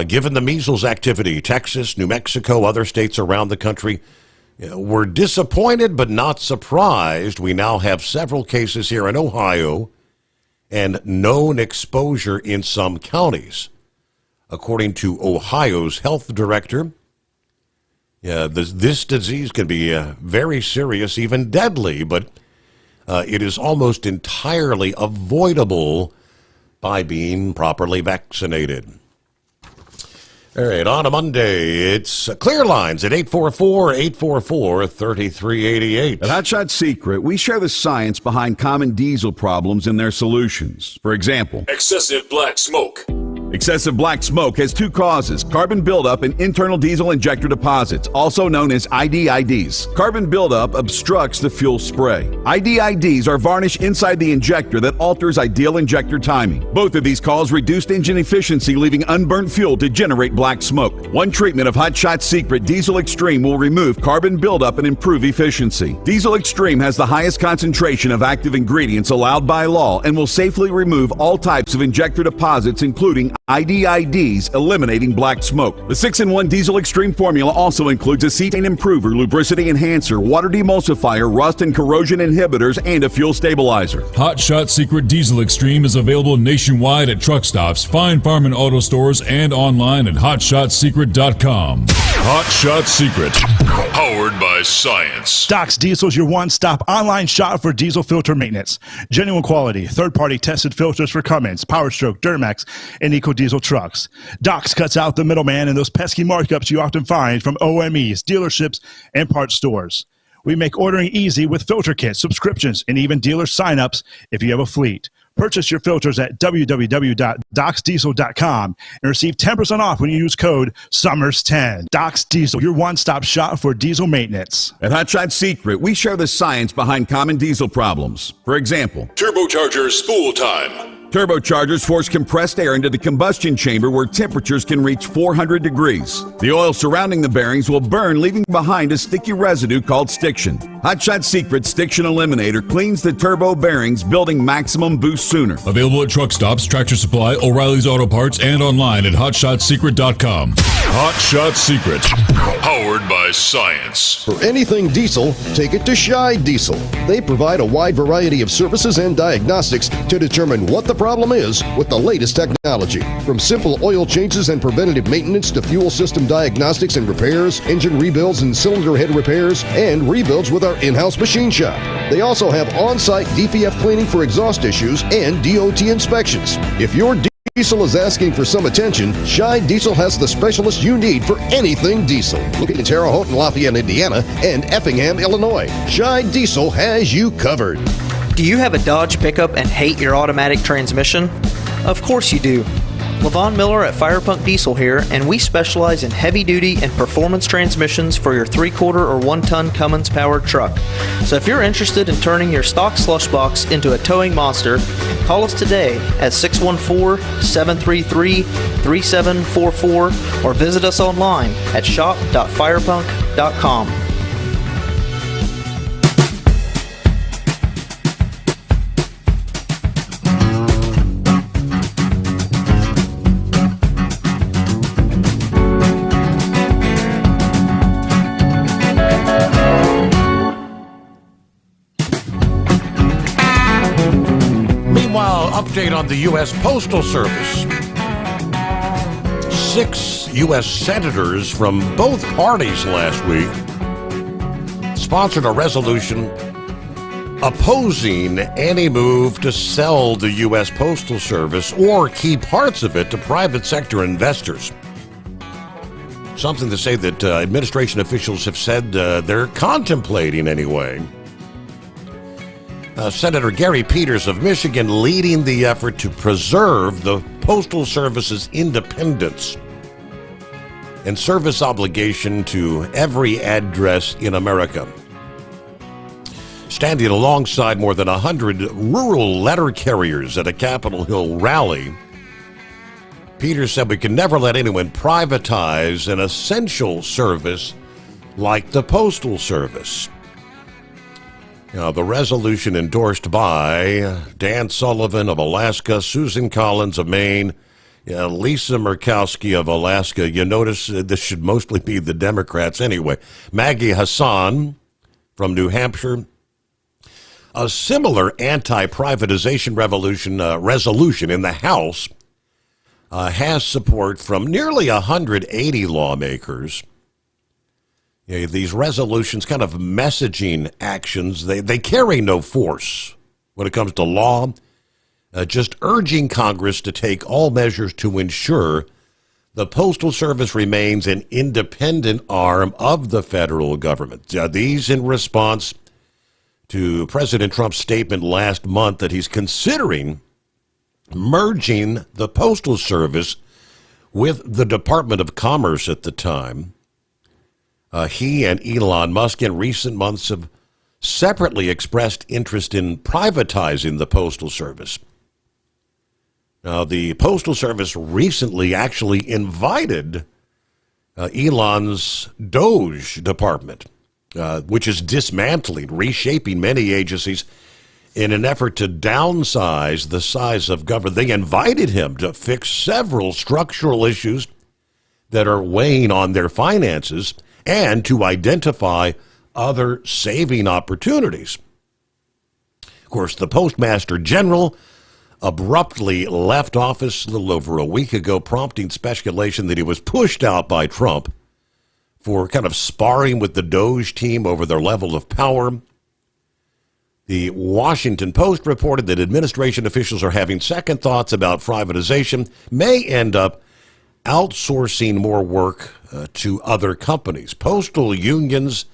Speaker 13: Given the measles activity, Texas, New Mexico, other states around the country were disappointed but not surprised. We now have several cases here in Ohio and known exposure in some counties. According to Ohio's health director, this disease can be very serious, even deadly, but it is almost entirely avoidable by being properly vaccinated. All right, on a Monday, it's Clear Lines at 844-844-3388.
Speaker 9: At Hot Shot Secret, we share the science behind common diesel problems and their solutions. For example,
Speaker 10: excessive black smoke.
Speaker 9: Excessive black smoke has 2 causes: carbon buildup and internal diesel injector deposits, also known as IDIDs. Carbon buildup obstructs the fuel spray. IDIDs are varnish inside the injector that alters ideal injector timing. Both of these cause reduced engine efficiency, leaving unburnt fuel to generate black smoke. One treatment of Hot Shot Secret Diesel Extreme will remove carbon buildup and improve efficiency. Diesel Extreme has the highest concentration of active ingredients allowed by law and will safely remove all types of injector deposits, including IDIDs, eliminating black smoke. The 6-in-1 Diesel Extreme formula also includes a cetane improver, lubricity enhancer, water demulsifier, rust and corrosion inhibitors, and a fuel stabilizer.
Speaker 10: Hot Shot Secret Diesel Extreme is available nationwide at truck stops, fine farm and auto stores, and online at hotshotsecret.com. Hot Shot Secret, powered by science.
Speaker 14: Doc's Diesel is your one-stop online shop for diesel filter maintenance. Genuine quality, third-party tested filters for Cummins, Power Stroke, Duramax, and EcoDiesel trucks. Doc's cuts out the middleman and those pesky markups you often find from OMEs, dealerships, and parts stores. We make ordering easy with filter kits, subscriptions, and even dealer sign-ups if you have a fleet. Purchase your filters at www.docsdiesel.com and receive 10% off when you use code SOMMERS10. Doc's Diesel, your one-stop shop for diesel maintenance.
Speaker 9: At Hot Shot Secret, we share the science behind common diesel problems. For example,
Speaker 10: turbocharger spool time.
Speaker 9: Turbochargers force compressed air into the combustion chamber where temperatures can reach 400 degrees. The oil surrounding the bearings will burn, leaving behind a sticky residue called stiction. Hot Shot Secret Stiction Eliminator cleans the turbo bearings, building maximum boost sooner.
Speaker 10: Available at truck stops, Tractor Supply, O'Reilly's Auto Parts, and online at hotshotsecret.com. Hot Shot Secret, powered by science.
Speaker 11: For anything diesel, take it to Shy Diesel. They provide a wide variety of services and diagnostics to determine what the problem is with the latest technology. From simple oil changes and preventative maintenance to fuel system diagnostics and repairs, engine rebuilds and cylinder head repairs, and rebuilds with our in-house machine shop. They also have on-site DPF cleaning for exhaust issues and DOT inspections. If your diesel is asking for some attention, Shy Diesel has the specialist you need for anything diesel. Located in Terre Haute and Lafayette, Indiana, and Effingham, Illinois. Shy Diesel has you covered.
Speaker 18: Do you have a Dodge pickup and hate your automatic transmission? Of course you do. Levon Miller at Firepunk Diesel here, and we specialize in heavy-duty and performance transmissions for your 3-quarter or 1-ton Cummins-powered truck. So if you're interested in turning your stock slush box into a towing monster, call us today at 614-733-3744 or visit us online at shop.firepunk.com.
Speaker 13: update on the U.S. Postal Service. 6 U.S. senators from both parties last week sponsored a resolution opposing any move to sell the U.S. Postal Service or key parts of it to private sector investors. Something to say that administration officials have said they're contemplating anyway. Senator Gary Peters of Michigan leading the effort to preserve the Postal Service's independence and service obligation to every address in America. Standing alongside more than 100 rural letter carriers at a Capitol Hill rally, Peters said we can never let anyone privatize an essential service like the Postal Service. Now, the resolution endorsed by Dan Sullivan of Alaska, Susan Collins of Maine, Lisa Murkowski of Alaska. You notice this should mostly be the Democrats anyway. Maggie Hassan from New Hampshire. A similar anti-privatization resolution in the House has support from nearly 180 lawmakers. These resolutions, kind of messaging actions, they carry no force when it comes to law, just urging Congress to take all measures to ensure the Postal Service remains an independent arm of the federal government. These in response to President Trump's statement last month that he's considering merging the Postal Service with the Department of Commerce at the time. He and Elon Musk in recent months have separately expressed interest in privatizing the Postal Service. Now, the Postal Service recently actually invited Elon's Doge department, which is dismantling, reshaping many agencies in an effort to downsize the size of government. They invited him to fix several structural issues that are weighing on their finances and to identify other saving opportunities. Of course, the Postmaster General abruptly left office a little over a week ago, prompting speculation that he was pushed out by Trump for kind of sparring with the Doge team over their level of power. The Washington Post reported that administration officials are having second thoughts about privatization, may end up outsourcing more work to other companies. Postal unions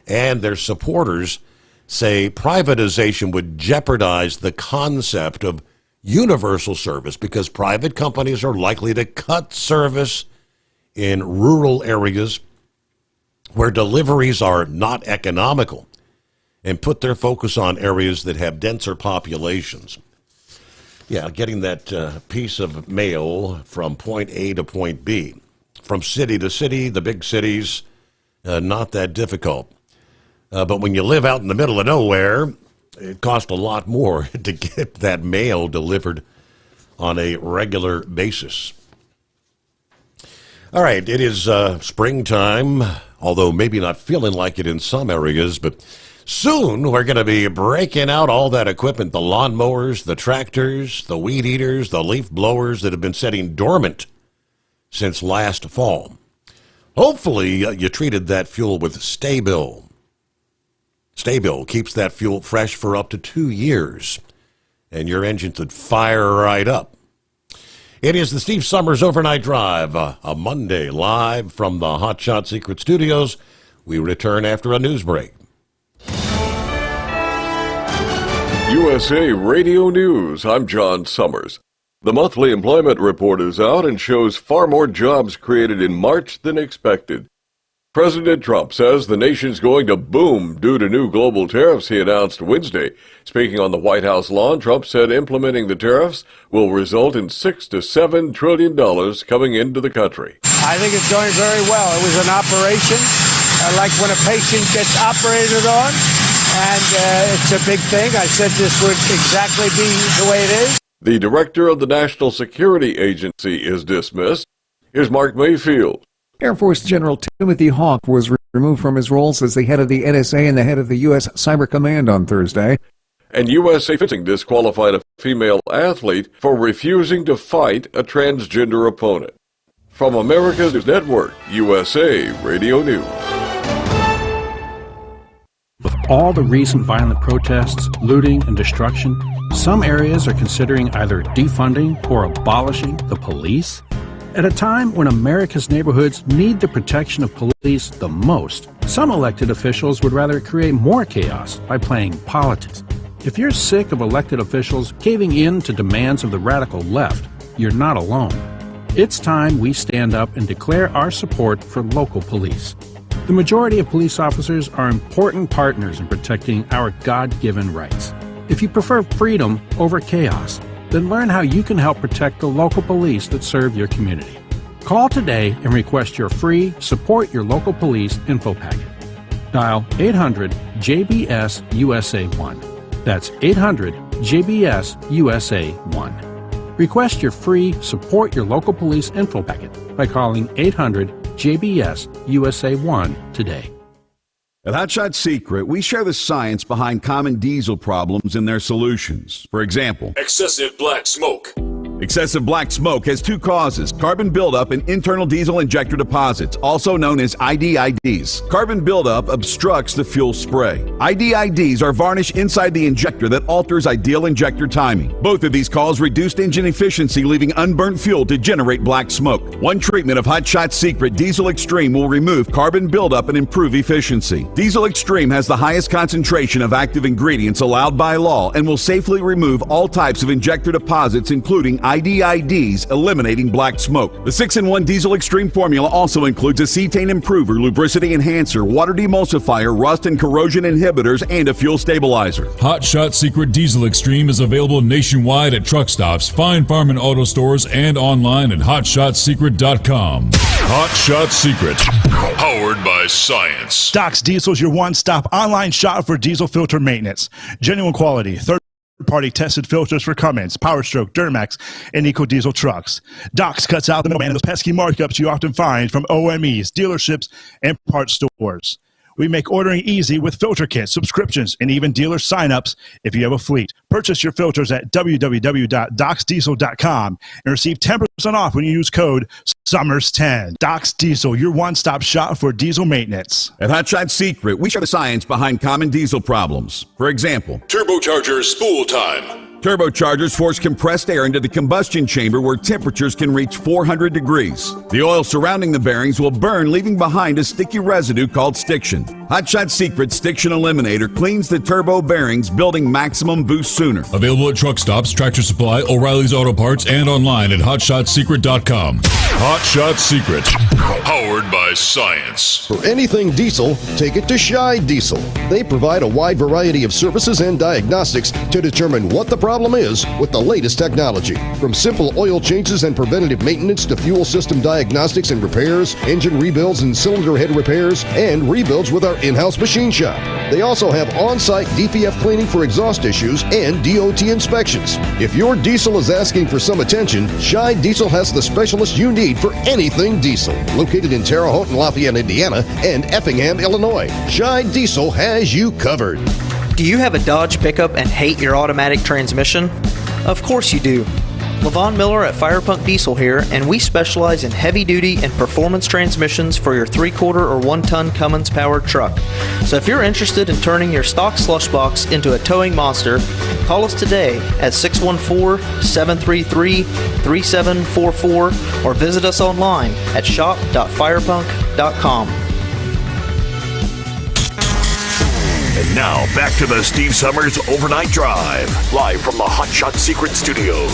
Speaker 13: and their supporters say privatization would jeopardize the concept of universal service because private companies are likely to cut service in rural areas where deliveries are not economical and put their focus on areas that have denser populations. Yeah, getting that piece of mail from point A to point B. From city to city, the big cities, not that difficult. But when you live out in the middle of nowhere, it costs a lot more to get that mail delivered on a regular basis. All right, it is springtime, although maybe not feeling like it in some areas, but soon we're going to be breaking out all that equipment, the lawnmowers, the tractors, the weed eaters, the leaf blowers that have been sitting dormant since last fall. Hopefully you treated that fuel with Stay-Bil. Stay-Bil keeps that fuel fresh for up to 2 years, and your engine could fire right up. It is the Steve Sommers Overnight Drive, a Monday, live from the Hot Shot Secret Studios. We return after a news break.
Speaker 2: USA Radio News, I'm John Summers. The monthly employment report is out and shows far more jobs created in March than expected. President Trump says the nation's going to boom due to new global tariffs he announced Wednesday. Speaking on the White House lawn, Trump said implementing the tariffs will result in $6 to $7 trillion coming into the country.
Speaker 12: I think it's going very well. It was an operation like when a patient gets operated on, and it's a big thing. I said this would exactly be the way it is.
Speaker 2: The director of the National Security Agency is dismissed. Here's Mark Mayfield.
Speaker 16: Air Force General Timothy Hawk was removed from his roles as the head of the NSA and the head of the U.S. Cyber Command on Thursday.
Speaker 2: And USA Fencing disqualified a female athlete for refusing to fight a transgender opponent. From America's News Network, USA Radio News.
Speaker 5: With all the recent violent protests, looting, and destruction, some areas are considering either defunding or abolishing the police. At a time when America's neighborhoods need the protection of police the most, some elected officials would rather create more chaos by playing politics. If you're sick of elected officials caving in to demands of the radical left, you're not alone. It's time we stand up and declare our support for local police. The majority of police officers are important partners in protecting our God-given rights. If you prefer freedom over chaos, then learn how you can help protect the local police that serve your community. Call today and request your free Support Your Local Police info packet. Dial 800-JBS-USA-1. That's 800-JBS-USA-1. Request your free Support Your Local Police info packet by calling 800-JBS-USA-1 today.
Speaker 9: At Hot Shot Secret, we share the science behind common diesel problems and their solutions. For example,
Speaker 10: excessive black smoke.
Speaker 9: Excessive black smoke has two causes: carbon buildup and internal diesel injector deposits, also known as IDIDs. Carbon buildup obstructs the fuel spray. IDIDs are varnish inside the injector that alters ideal injector timing. Both of these cause reduced engine efficiency, leaving unburnt fuel to generate black smoke. One treatment of Hot Shot Secret Diesel Extreme will remove carbon buildup and improve efficiency. Diesel Extreme has the highest concentration of active ingredients allowed by law and will safely remove all types of injector deposits, including IDIDs, eliminating black smoke. The 6-in-1 Diesel Extreme formula also includes a cetane improver, lubricity enhancer, water demulsifier, rust and corrosion inhibitors, and a fuel stabilizer.
Speaker 10: Hot Shot Secret Diesel Extreme is available nationwide at truck stops, Fine Farm and auto stores, and online at hotshotsecret.com. Hot Shot Secret, powered by science.
Speaker 14: Doc's Diesel is your one-stop online shop for diesel filter maintenance. Genuine quality, third-party tested filters for Cummins, PowerStroke, Duramax, and EcoDiesel trucks. Doc's cuts out the middleman and those pesky markups you often find from OMEs, dealerships, and parts stores. We make ordering easy with filter kits, subscriptions, and even dealer sign-ups if you have a fleet. Purchase your filters at www.docsdiesel.com and receive 10% off when you use code SOMMERS10. Doc's Diesel, your one-stop shop for diesel maintenance.
Speaker 9: At Hot Shot Secret, we share the science behind common diesel problems. For example,
Speaker 10: turbocharger spool time.
Speaker 9: Turbochargers force compressed air into the combustion chamber where temperatures can reach 400 degrees. The oil surrounding the bearings will burn, leaving behind a sticky residue called stiction. Hot Shot Secret Stiction Eliminator cleans the turbo bearings, building maximum boost sooner.
Speaker 10: Available at truck stops, Tractor Supply, O'Reilly's Auto Parts, and online at hotshotsecret.com. Hot Shot Secret, powered by science.
Speaker 11: For anything diesel, take it to Shy Diesel. They provide a wide variety of services and diagnostics to determine what the problem is with the latest technology. From simple oil changes and preventative maintenance to fuel system diagnostics and repairs, engine rebuilds and cylinder head repairs, and rebuilds with our in-house machine shop. They also have on-site DPF cleaning for exhaust issues and DOT inspections. If your diesel is asking for some attention, Shy Diesel has the specialist you need for anything diesel. Located in Terre Haute and Lafayette, Indiana, and Effingham, Illinois, Shy Diesel has you covered.
Speaker 18: Do you have a Dodge pickup and hate your automatic transmission? Of course you do. Levon Miller at Firepunk Diesel here, and we specialize in heavy-duty and performance transmissions for your 3-quarter or 1-ton Cummins-powered truck. So if you're interested in turning your stock slush box into a towing monster, call us today at 614-733-3744 or visit us online at shop.firepunk.com.
Speaker 23: And now, back to the Steve Sommers Overnight Drive, live from the Hot Shot Secret Studios.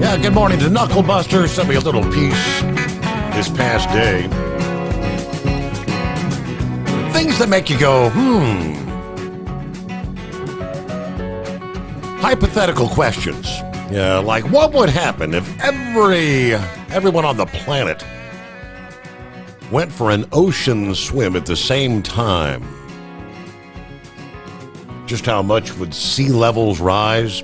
Speaker 13: Yeah, good morning to Knucklebuster. Sent me a little piece this past day. Things that make you go, Hypothetical questions. Yeah, like what would happen if everyone on the planet went for an ocean swim at the same time, just how much would sea levels rise?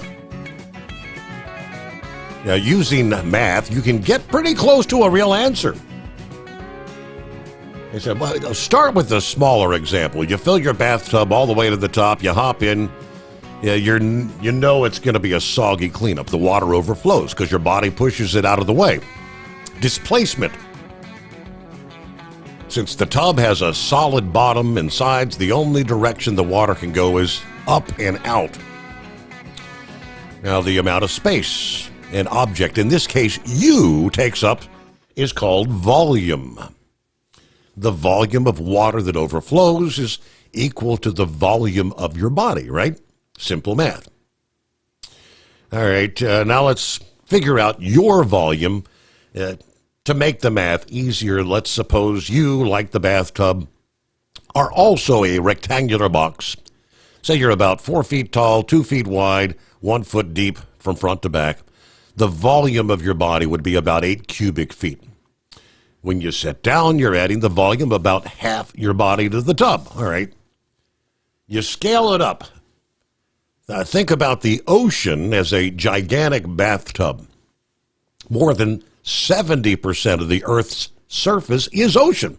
Speaker 13: Now, using math, you can get pretty close to a real answer. They said, well, start with the smaller example. You fill your bathtub all the way to the top, you hop in, you know it's going to be a soggy cleanup. The water overflows because your body pushes it out of the way. Displacement. Since the tub has a solid bottom and sides, the only direction the water can go is up and out. Now, the amount of space an object, in this case you, takes up is called volume. The volume of water that overflows is equal to the volume of your body, right? Simple math. All right, now let's figure out your volume. To make the math easier, let's suppose you, like the bathtub, are also a rectangular box. Say you're about 4 feet tall, 2 feet wide, 1 foot deep from front to back. The volume of your body would be about 8 cubic feet. When you sit down, you're adding the volume about half your body to the tub. All right. You scale it up. Now think about the ocean as a gigantic bathtub. More than 70% of the Earth's surface is ocean.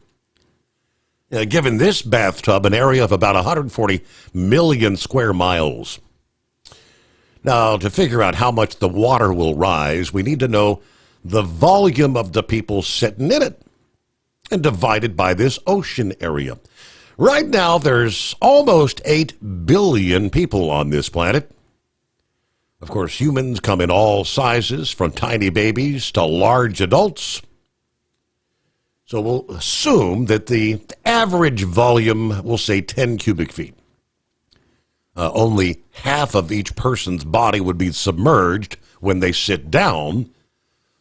Speaker 13: Given this bathtub an area of about 140 million square miles. Now, to figure out how much the water will rise, we need to know the volume of the people sitting in it and divide it by this ocean area. Right now, there's almost 8 billion people on this planet. Of course, humans come in all sizes, from tiny babies to large adults. So we'll assume that the average volume, we'll say 10 cubic feet. Only half of each person's body would be submerged when they sit down,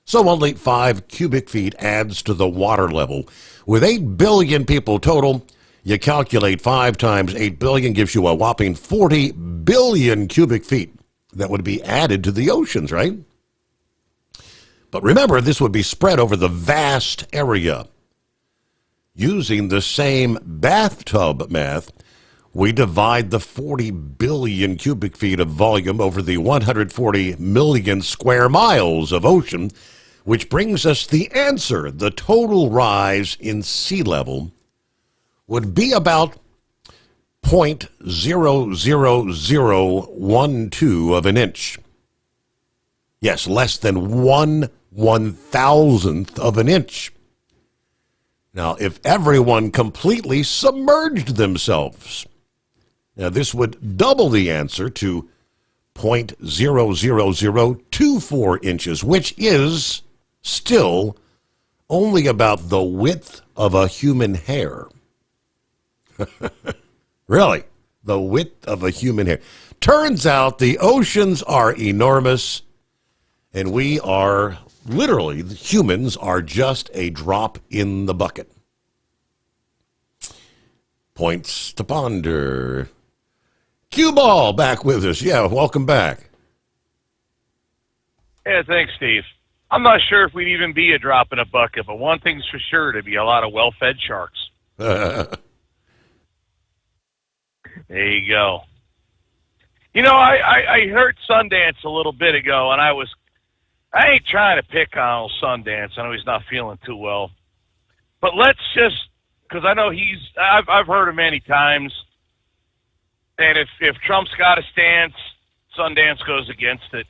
Speaker 13: so only 5 cubic feet adds to the water level. With 8 billion people total, you calculate 5 times 8 billion gives you a whopping 40 billion cubic feet that would be added to the oceans, right? But remember, this would be spread over the vast area. Using the same bathtub math, we divide the 40 billion cubic feet of volume over the 140 million square miles of ocean, which brings us the answer. The total rise in sea level would be about 0.00012 of an inch. Yes, less than 1/1000th of an inch. Now, if everyone completely submerged themselves, now this would double the answer to 0.00024 inches, which is still only about the width of a human hair. Really, the width of a human hair. Turns out the oceans are enormous, and we are, literally, the humans are just a drop in the bucket. Points to ponder. Cue Ball back with us. Yeah, welcome back.
Speaker 21: Yeah, thanks, Steve. I'm not sure if we'd even be a drop in a bucket, but one thing's for sure, to be a lot of well-fed sharks. There you go. You know, I heard Sundance a little bit ago, and I ain't trying to pick on old Sundance. I know he's not feeling too well. But let's just, because I know I've heard him many times, and if Trump's got a stance, Sundance goes against it.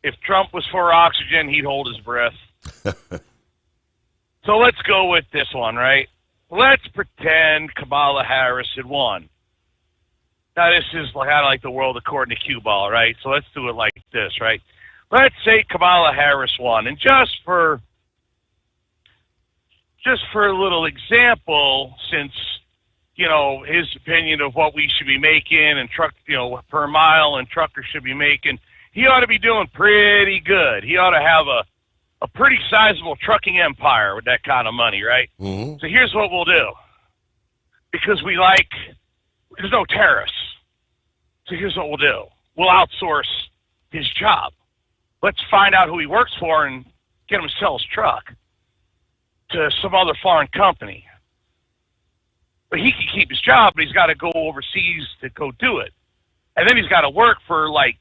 Speaker 21: If Trump was for oxygen, he'd hold his breath. So let's go with this one, right? Let's pretend Kamala Harris had won. Now, this is kind of like the world according to Cue Ball, right? So let's do it like this, right? Let's say Kamala Harris won, and just for a little example, since, you know, his opinion of what we should be making and per mile and truckers should be making, he ought to be doing pretty good. He ought to have a pretty sizable trucking empire with that kind of money, right? Mm-hmm. So here's what we'll do. Because there's no tariffs. So here's what we'll do. We'll outsource his job. Let's find out who he works for and get him to sell his truck.
Speaker 17: to some other foreign company. But he can keep his job, but he's got to go overseas to go do it. And then he's got to work for, like,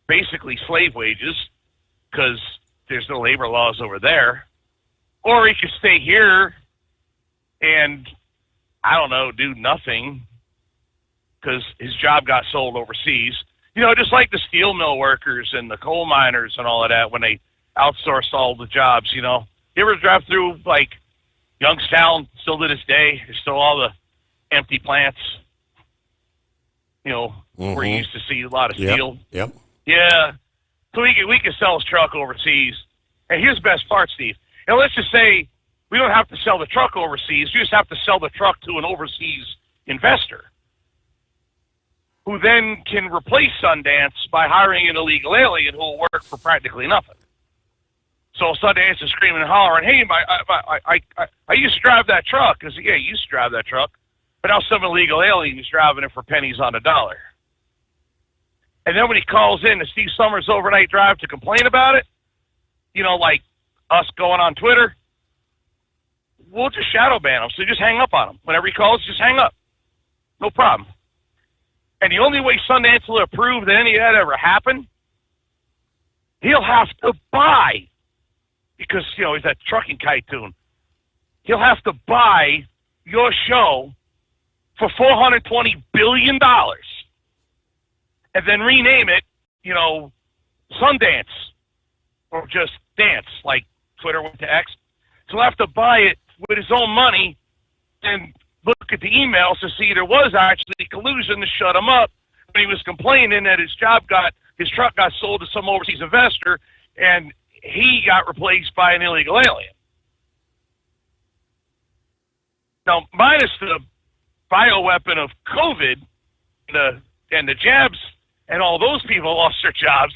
Speaker 17: basically slave wages because there's no labor laws over there. Or he could stay here and, I don't know, do nothing because his job got sold overseas. You know, just like the steel mill workers and the coal miners and all of that when they outsourced all the jobs, you know. You ever drive through, like, Youngstown, still to this day, there's still all the empty plants, you know, where you used to see a lot of steel.
Speaker 13: Yep.
Speaker 17: Yeah. So we can sell his truck overseas. And here's the best part, Steve. And let's just say we don't have to sell the truck overseas. We just have to sell the truck to an overseas investor who then can replace Sundance by hiring an illegal alien who will work for practically nothing. So Sundance is screaming and hollering, hey, I used to drive that truck. I said, yeah, you used to drive that truck. But now some illegal alien is driving it for pennies on a dollar. And then when he calls in to Steve Sommers' overnight drive to complain about it, you know, like us going on Twitter, we'll just shadow ban him. So just hang up on him. Whenever he calls, just hang up. No problem. And the only way Sundance will approve that any of that ever happened, he'll have to buy, because, you know, he's that trucking tycoon. He'll have to buy your show for $420 billion and then rename it, you know, Sundance or just Dance, like Twitter went to X. So he'll have to buy it with his own money and look at the emails to see there was actually collusion to shut him up when he was complaining that his truck got sold to some overseas investor and he got replaced by an illegal alien. Now, minus the bioweapon of COVID and the jabs and all those people lost their jobs,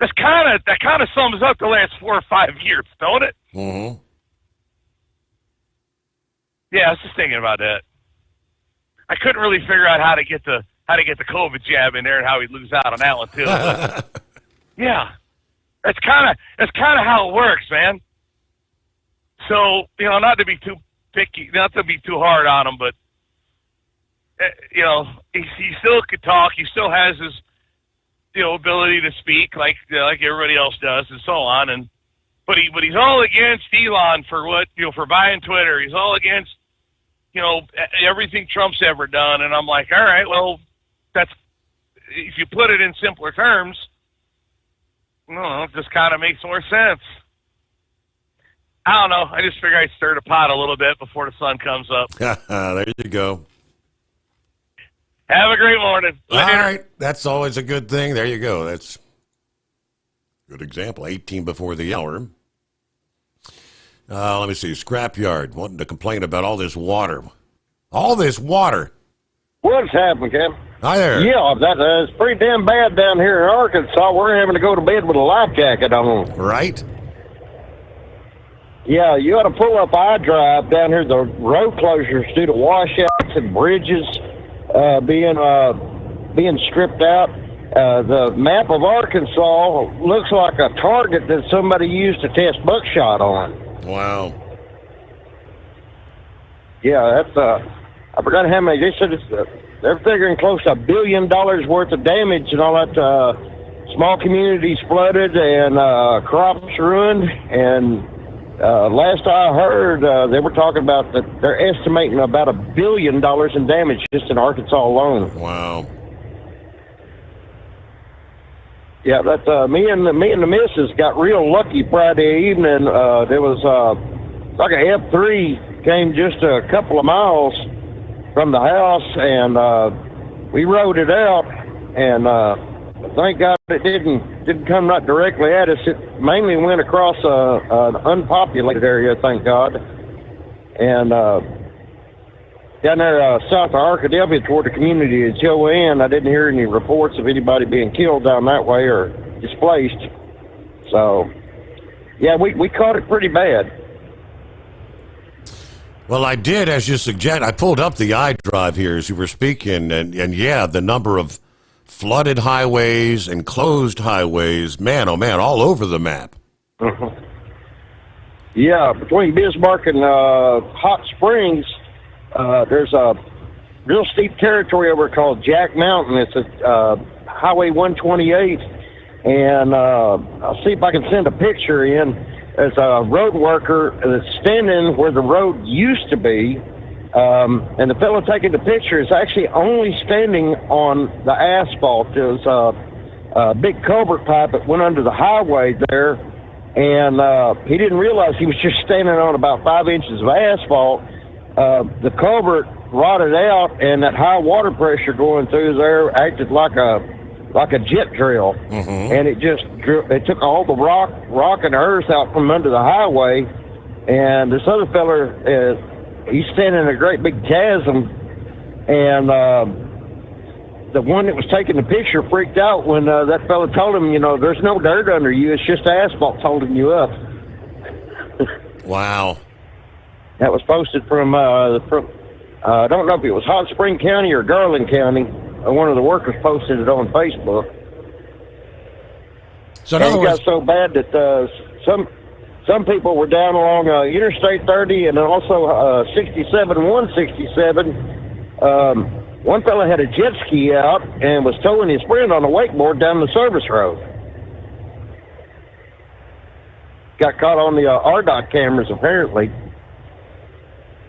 Speaker 17: that kind of sums up the last 4 or 5 years, don't it?
Speaker 13: Mm-hmm.
Speaker 17: Yeah, I was just thinking about that. I couldn't really figure out how to get the COVID jab in there and how he'd lose out on that one too. But, yeah, that's kind of how it works, man. So, you know, not to be too picky, not to be too hard on him, but you know, he still could talk. He still has his, you know, ability to speak like everybody else does, and so on. But he's all against Elon for buying Twitter. He's all against, you know, everything Trump's ever done. And I'm like, all right, well, that's, if you put it in simpler terms, I don't know, it just kind of makes more sense. I don't know. I just figure I'd stir the pot a little bit before the sun comes up.
Speaker 13: There you go.
Speaker 17: Have a great morning.
Speaker 13: All right. That's always a good thing. There you go. That's a good example. 18 before the hour. Let me see. Scrapyard wanting to complain about all this water. All this water.
Speaker 19: What's happening, Kevin?
Speaker 13: Hi there.
Speaker 19: Yeah, it's pretty damn bad down here in Arkansas. We're having to go to bed with a life jacket on.
Speaker 13: Right.
Speaker 19: Yeah, you ought to pull up I-Drive down here. The road closures due to washouts and bridges being stripped out. The map of Arkansas looks like a target that somebody used to test buckshot on.
Speaker 13: Wow.
Speaker 19: Yeah, that's I forgot how many. They said they're figuring close to $1 billion worth of damage and all that. Small communities flooded and crops ruined. And last I heard, they were talking about that they're estimating about $1 billion in damage just in Arkansas alone.
Speaker 13: Wow.
Speaker 19: Yeah, that's me and the missus got real lucky Friday evening. There was like a F3 came just a couple of miles from the house, and we rode it out. And thank God it didn't come right directly at us. It mainly went across an unpopulated area, thank God. And down there south of Arkadelphia toward the community of Joanne, I didn't hear any reports of anybody being killed down that way or displaced. So, yeah, we caught it pretty bad.
Speaker 13: Well, I did, as you suggest. I pulled up the iDrive here as you were speaking, and yeah, the number of flooded highways and closed highways, man, oh man, all over the map.
Speaker 19: Mm-hmm. Yeah, between Bismarck and Hot Springs, there's a real steep territory over called Jack Mountain. It's a Highway 128, and I'll see if I can send a picture in. There's a road worker that's standing where the road used to be, and the fellow taking the picture is actually only standing on the asphalt. There's a big culvert pipe that went under the highway there, and he didn't realize he was just standing on about 5 inches of asphalt. The culvert rotted out, and that high water pressure going through there acted like a jet drill, and it took all the rock and earth out from under the highway. And this other feller, he's standing in a great big chasm, and the one that was taking the picture freaked out when that fella told him, there's no dirt under you, it's just asphalt holding you up.
Speaker 13: Wow.
Speaker 19: That was posted from I don't know if it was Hot Spring County or Garland County. One of the workers posted it on Facebook.
Speaker 13: So
Speaker 19: and it got so bad that some people were down along Interstate 30 and also 67 167. One fellow had a jet ski out and was towing his friend on a wakeboard down the service road. Got caught on the RDOT cameras, apparently.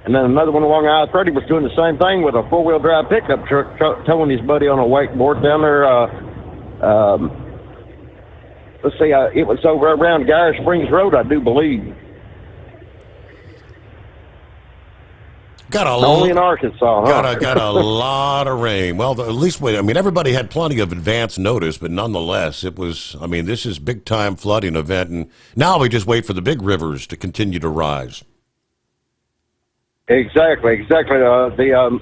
Speaker 19: And then another one along I-30 was doing the same thing with a four-wheel drive pickup truck towing his buddy on a wakeboard down there. Let's see, it was over around Guyer Springs Road, I do believe. Only in Arkansas, huh?
Speaker 13: Got a lot of rain. Well, at least everybody had plenty of advance notice, but nonetheless, it was. This is big time flooding event, and now we just wait for the big rivers to continue to rise.
Speaker 19: Exactly. On the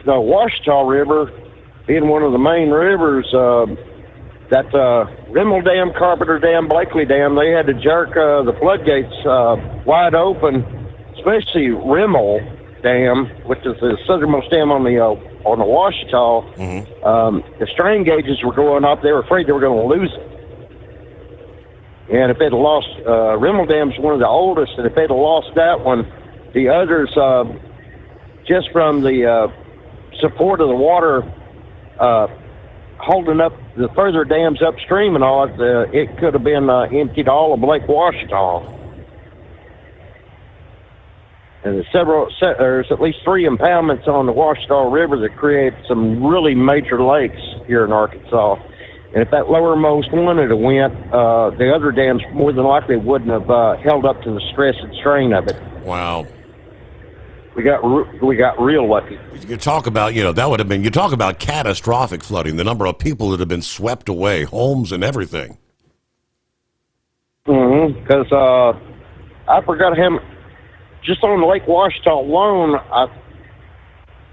Speaker 19: Washita River, being one of the main rivers, that Rimmel Dam, Carpenter Dam, Blakely Dam, they had to jerk the floodgates wide open, especially Rimmel Dam, which is the southernmost dam on the Washita. The strain gauges were going up. They were afraid they were going to lose it. And if they'd lost, Rimmel Dam's one of the oldest, and if they'd have lost that one, the others, just from the support of the water holding up the further dams upstream and all, it could have been emptied all of Lake Washita. And there's at least 3 impoundments on the Washita River that create some really major lakes here in Arkansas. And if that lowermost one had went, the other dams more than likely wouldn't have held up to the stress and strain of it.
Speaker 13: Wow.
Speaker 19: We got real lucky.
Speaker 13: You talk about, that would have been, you talk about catastrophic flooding, the number of people that have been swept away, homes and everything.
Speaker 19: Because I forgot how, just on Lake Washita alone, I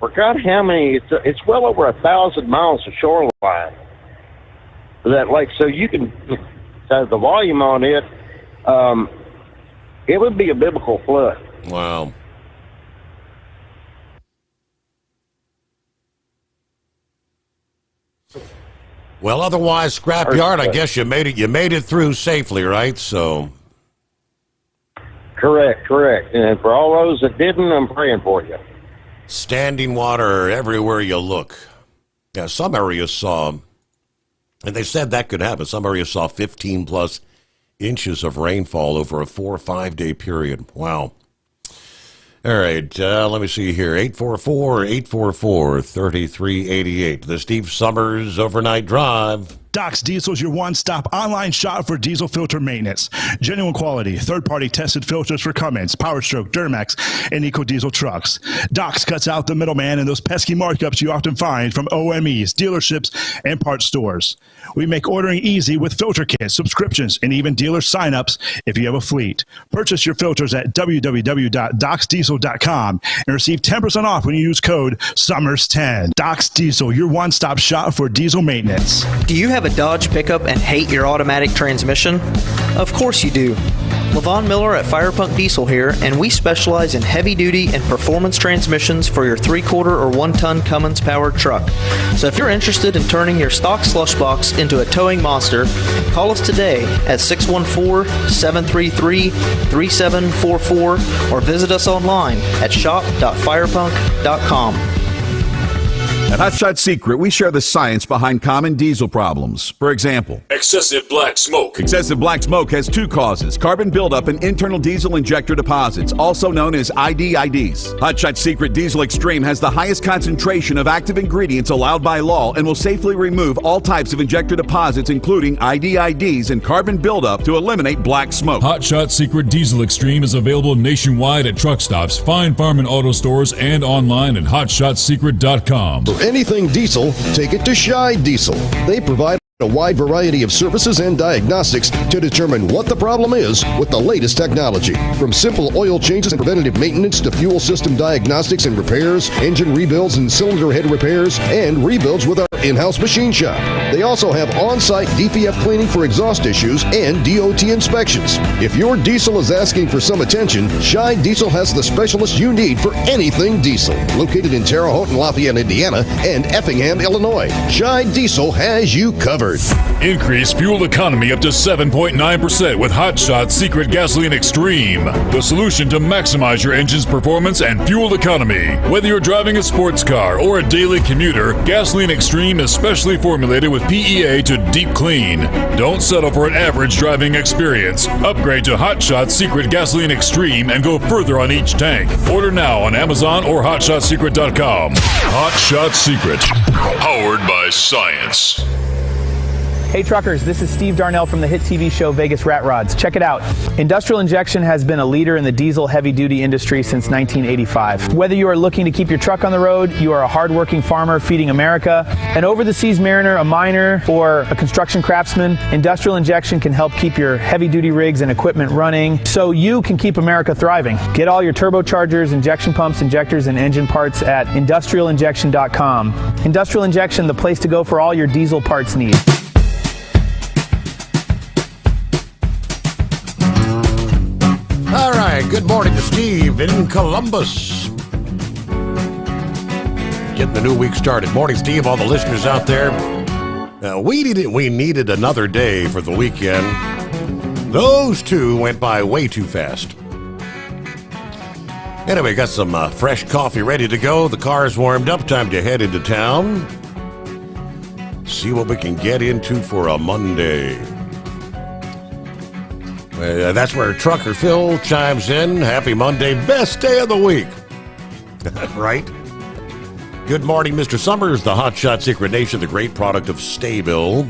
Speaker 19: forgot how many, it's well over 1,000 miles of shoreline for that lake. So you can, the volume on it, it would be a biblical flood.
Speaker 13: Wow. Well, otherwise, scrapyard, I guess you made it through safely, right? So.
Speaker 19: Correct. And for all those that didn't, I'm praying for you.
Speaker 13: Standing water everywhere you look. Yeah, some areas saw, and they said that could happen, some areas saw 15 plus inches of rainfall over a 4 or 5 day period. Wow. All right, let me see here. 844-3388. The Steve Sommers Overnight Drive.
Speaker 14: Doc's Diesel is your one-stop online shop for diesel filter maintenance. Genuine quality, third-party tested filters for Cummins, Power Stroke, Duramax, and EcoDiesel trucks. Doc's cuts out the middleman and those pesky markups you often find from OMEs, dealerships, and parts stores. We make ordering easy with filter kits, subscriptions, and even dealer sign-ups if you have a fleet. Purchase your filters at www.docsdiesel.com and receive 10% off when you use code SOMMERS10. Doc's Diesel, your one-stop shop for diesel maintenance.
Speaker 18: Do you have have a Dodge pickup and hate your automatic transmission? Of course you do. Levon Miller at Firepunk Diesel here, and we specialize in heavy-duty and performance transmissions for your 3/4 or 1-ton Cummins-powered truck. So if you're interested in turning your stock slush box into a towing monster, call us today at 614-733-3744 or visit us online at shop.firepunk.com.
Speaker 9: At Hot Shot Secret, we share the science behind common diesel problems. For example,
Speaker 10: Excessive black smoke.
Speaker 9: excessive black smoke has two causes: carbon buildup and internal diesel injector deposits, also known as IDIDs. Hot Shot Secret Diesel Extreme has the highest concentration of active ingredients allowed by law and will safely remove all types of injector deposits, including IDIDs and carbon buildup, to eliminate black smoke.
Speaker 10: Hot Shot Secret Diesel Extreme is available nationwide at truck stops, fine farm and auto stores, and online at hotshotsecret.com.
Speaker 11: For anything diesel, take it to Shy Diesel. They provide a wide variety of services and diagnostics to determine what the problem is with the latest technology. From simple oil changes and preventative maintenance to fuel system diagnostics and repairs, engine rebuilds and cylinder head repairs, and rebuilds with our in-house machine shop. They also have on-site DPF cleaning for exhaust issues and DOT inspections. If your diesel is asking for some attention, Shy Diesel has the specialist you need for anything diesel. Located in Terre Haute and Lafayette, Indiana, and Effingham, Illinois, Shy Diesel has you covered.
Speaker 10: Increase fuel economy up to 7.9% with Hot Shot Secret Gasoline Extreme. The solution to maximize your engine's performance and fuel economy. Whether you're driving a sports car or a daily commuter, Gasoline Extreme is specially formulated with PEA to deep clean. Don't settle for an average driving experience. Upgrade to Hot Shot Secret Gasoline Extreme and go further on each tank. Order now on Amazon or hotshotsecret.com. Hot Shot Secret. Powered by science.
Speaker 1: Hey truckers, this is Steve Darnell from the hit TV show Vegas Rat Rods. Check it out. Industrial Injection has been a leader in the diesel heavy-duty industry since 1985. Whether you are looking to keep your truck on the road, you are a hard-working farmer feeding America, an over-the-seas mariner, a miner, or a construction craftsman, Industrial Injection can help keep your heavy-duty rigs and equipment running so you can keep America thriving. Get all your turbochargers, injection pumps, injectors, and engine parts at industrialinjection.com. Industrial Injection, the place to go for all your diesel parts needs.
Speaker 13: All right, good morning to Steve in Columbus. Getting the new week started. Morning, Steve, all the listeners out there. We needed another day for the weekend. Those two went by way too fast. Anyway, got some fresh coffee ready to go. The car's warmed up. Time to head into town. See what we can get into for a Monday. That's where Trucker Phil chimes in. Happy Monday, best day of the week. Right? Good morning, Mr. Sommers, the Hot Shot Secret Nation, the great product of Staybill.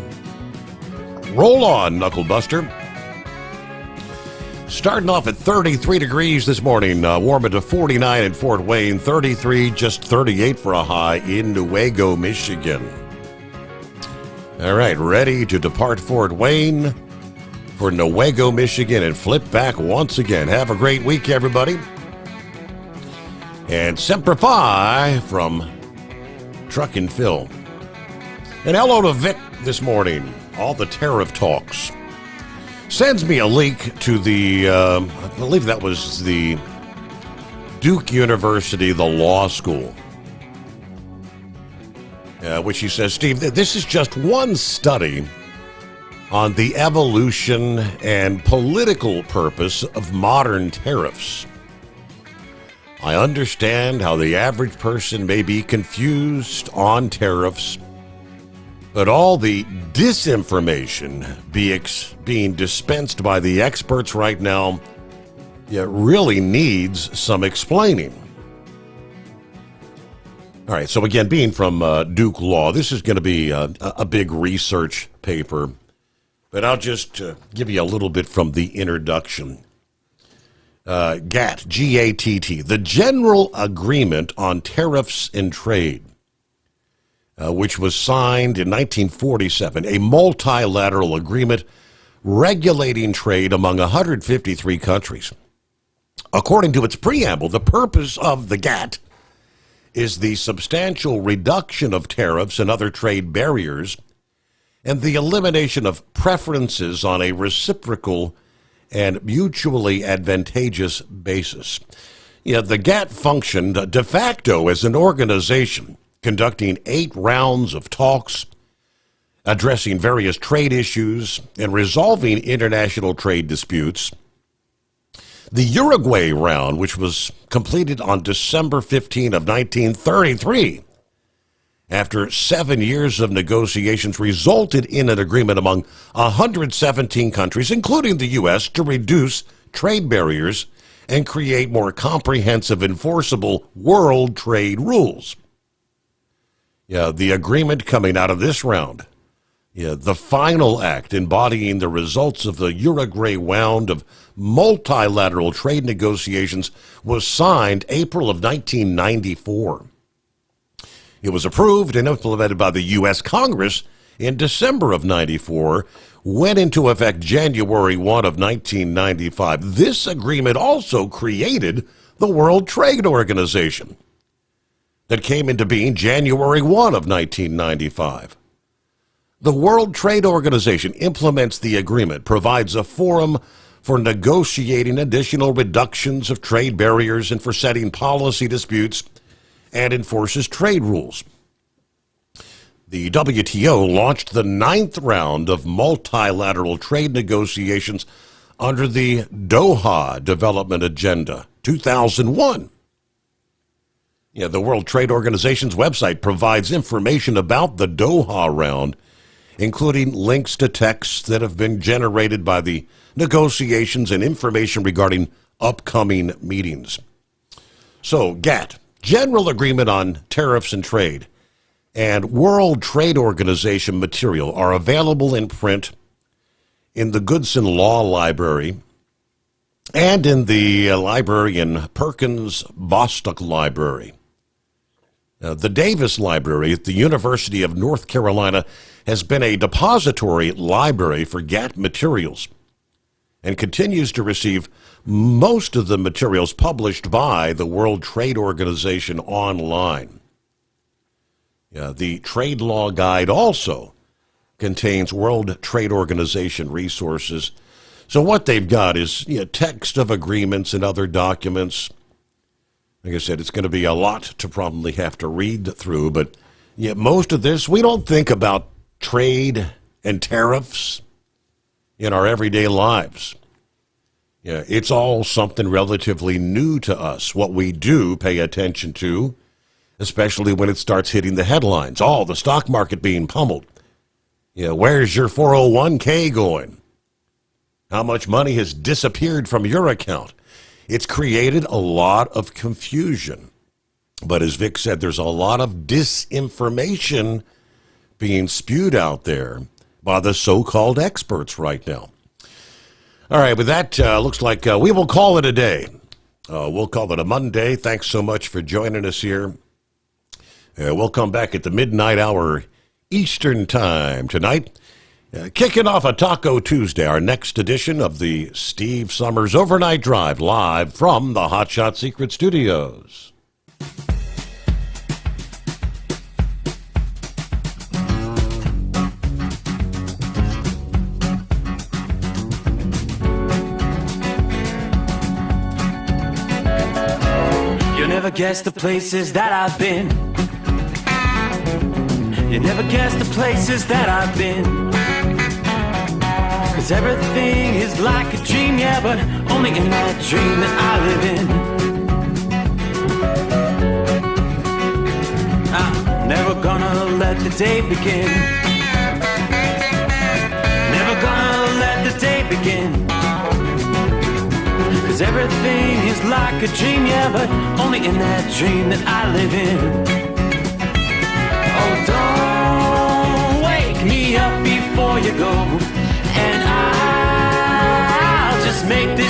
Speaker 13: Roll on, Knuckle Buster. Starting off at 33 degrees this morning, warming to 49 in Fort Wayne, 33, just 38 for a high in Newaygo, Michigan. All right, ready to depart Fort Wayne for Newaygo, Michigan, and flip back once again. Have a great week, everybody. And Semper Fi from Truck and Phil. And hello to Vic this morning. All the tariff talks. Sends me a link to the, I believe that was the Duke University, the law school. Which he says, Steve, this is just one study on the evolution and political purpose of modern tariffs. I understand how the average person may be confused on tariffs, but all the disinformation being dispensed by the experts right now, it really needs some explaining. All right, so again, being from Duke Law, this is going to be a big research paper. But I'll just give you a little bit from the introduction. GATT, G-A-T-T, the General Agreement on Tariffs and Trade, which was signed in 1947, a multilateral agreement regulating trade among 153 countries. According to its preamble, the purpose of the GATT is the substantial reduction of tariffs and other trade barriers and the elimination of preferences on a reciprocal and mutually advantageous basis. The GATT functioned de facto as an organization, conducting 8 rounds of talks, addressing various trade issues, and resolving international trade disputes. The Uruguay round, which was completed on December 15 of 1933, after 7 years of negotiations, resulted in an agreement among 117 countries, including the U.S., to reduce trade barriers and create more comprehensive, enforceable world trade rules. The agreement coming out of this round, the final act embodying the results of the Uruguay round of multilateral trade negotiations, was signed April of 1994. It was approved and implemented by the U.S. Congress in December of 94, went into effect January 1 of 1995. This agreement also created the World Trade Organization that came into being January 1 of 1995. The World Trade Organization implements the agreement, provides a forum for negotiating additional reductions of trade barriers and for setting policy disputes, and enforces trade rules. The WTO launched the 9th round of multilateral trade negotiations under the Doha Development Agenda 2001. The World Trade Organization's website provides information about the Doha round, including links to texts that have been generated by the negotiations and information regarding upcoming meetings. So, GATT, General Agreement on Tariffs and Trade, and World Trade Organization material are available in print in the Goodson Law Library and in the library in Perkins Bostock Library. The Davis Library at the University of North Carolina has been a depository library for GATT materials and continues to receive most of the materials published by the World Trade Organization online. The Trade Law Guide also contains World Trade Organization resources. So what they've got is text of agreements and other documents. Like I said, it's going to be a lot to probably have to read through, but most of this, we don't think about trade and tariffs in our everyday lives. It's all something relatively new to us. What we do pay attention to, especially when it starts hitting the headlines. The stock market being pummeled. Where's your 401k going? How much money has disappeared from your account? It's created a lot of confusion. But as Vic said, there's a lot of disinformation being spewed out there by the so-called experts right now. All right, with that, looks like we will call it a day. We'll call it a Monday. Thanks so much for joining us here. We'll come back at the midnight hour Eastern Time tonight. Kicking off a Taco Tuesday, our next edition of the Steve Sommers Overnight Drive, live from the Hot Shot Secret Studios.
Speaker 3: You'll never guess the places that I've been. You never guess the places that I've been. 'Cause everything is like a dream, yeah, but only in that dream that I live in. I'm never gonna let the day begin. Never gonna let the day begin. 'Cause everything is like a dream, yeah, but only in that dream that I live in. Oh, don't wake me up before you go, and I'll just make this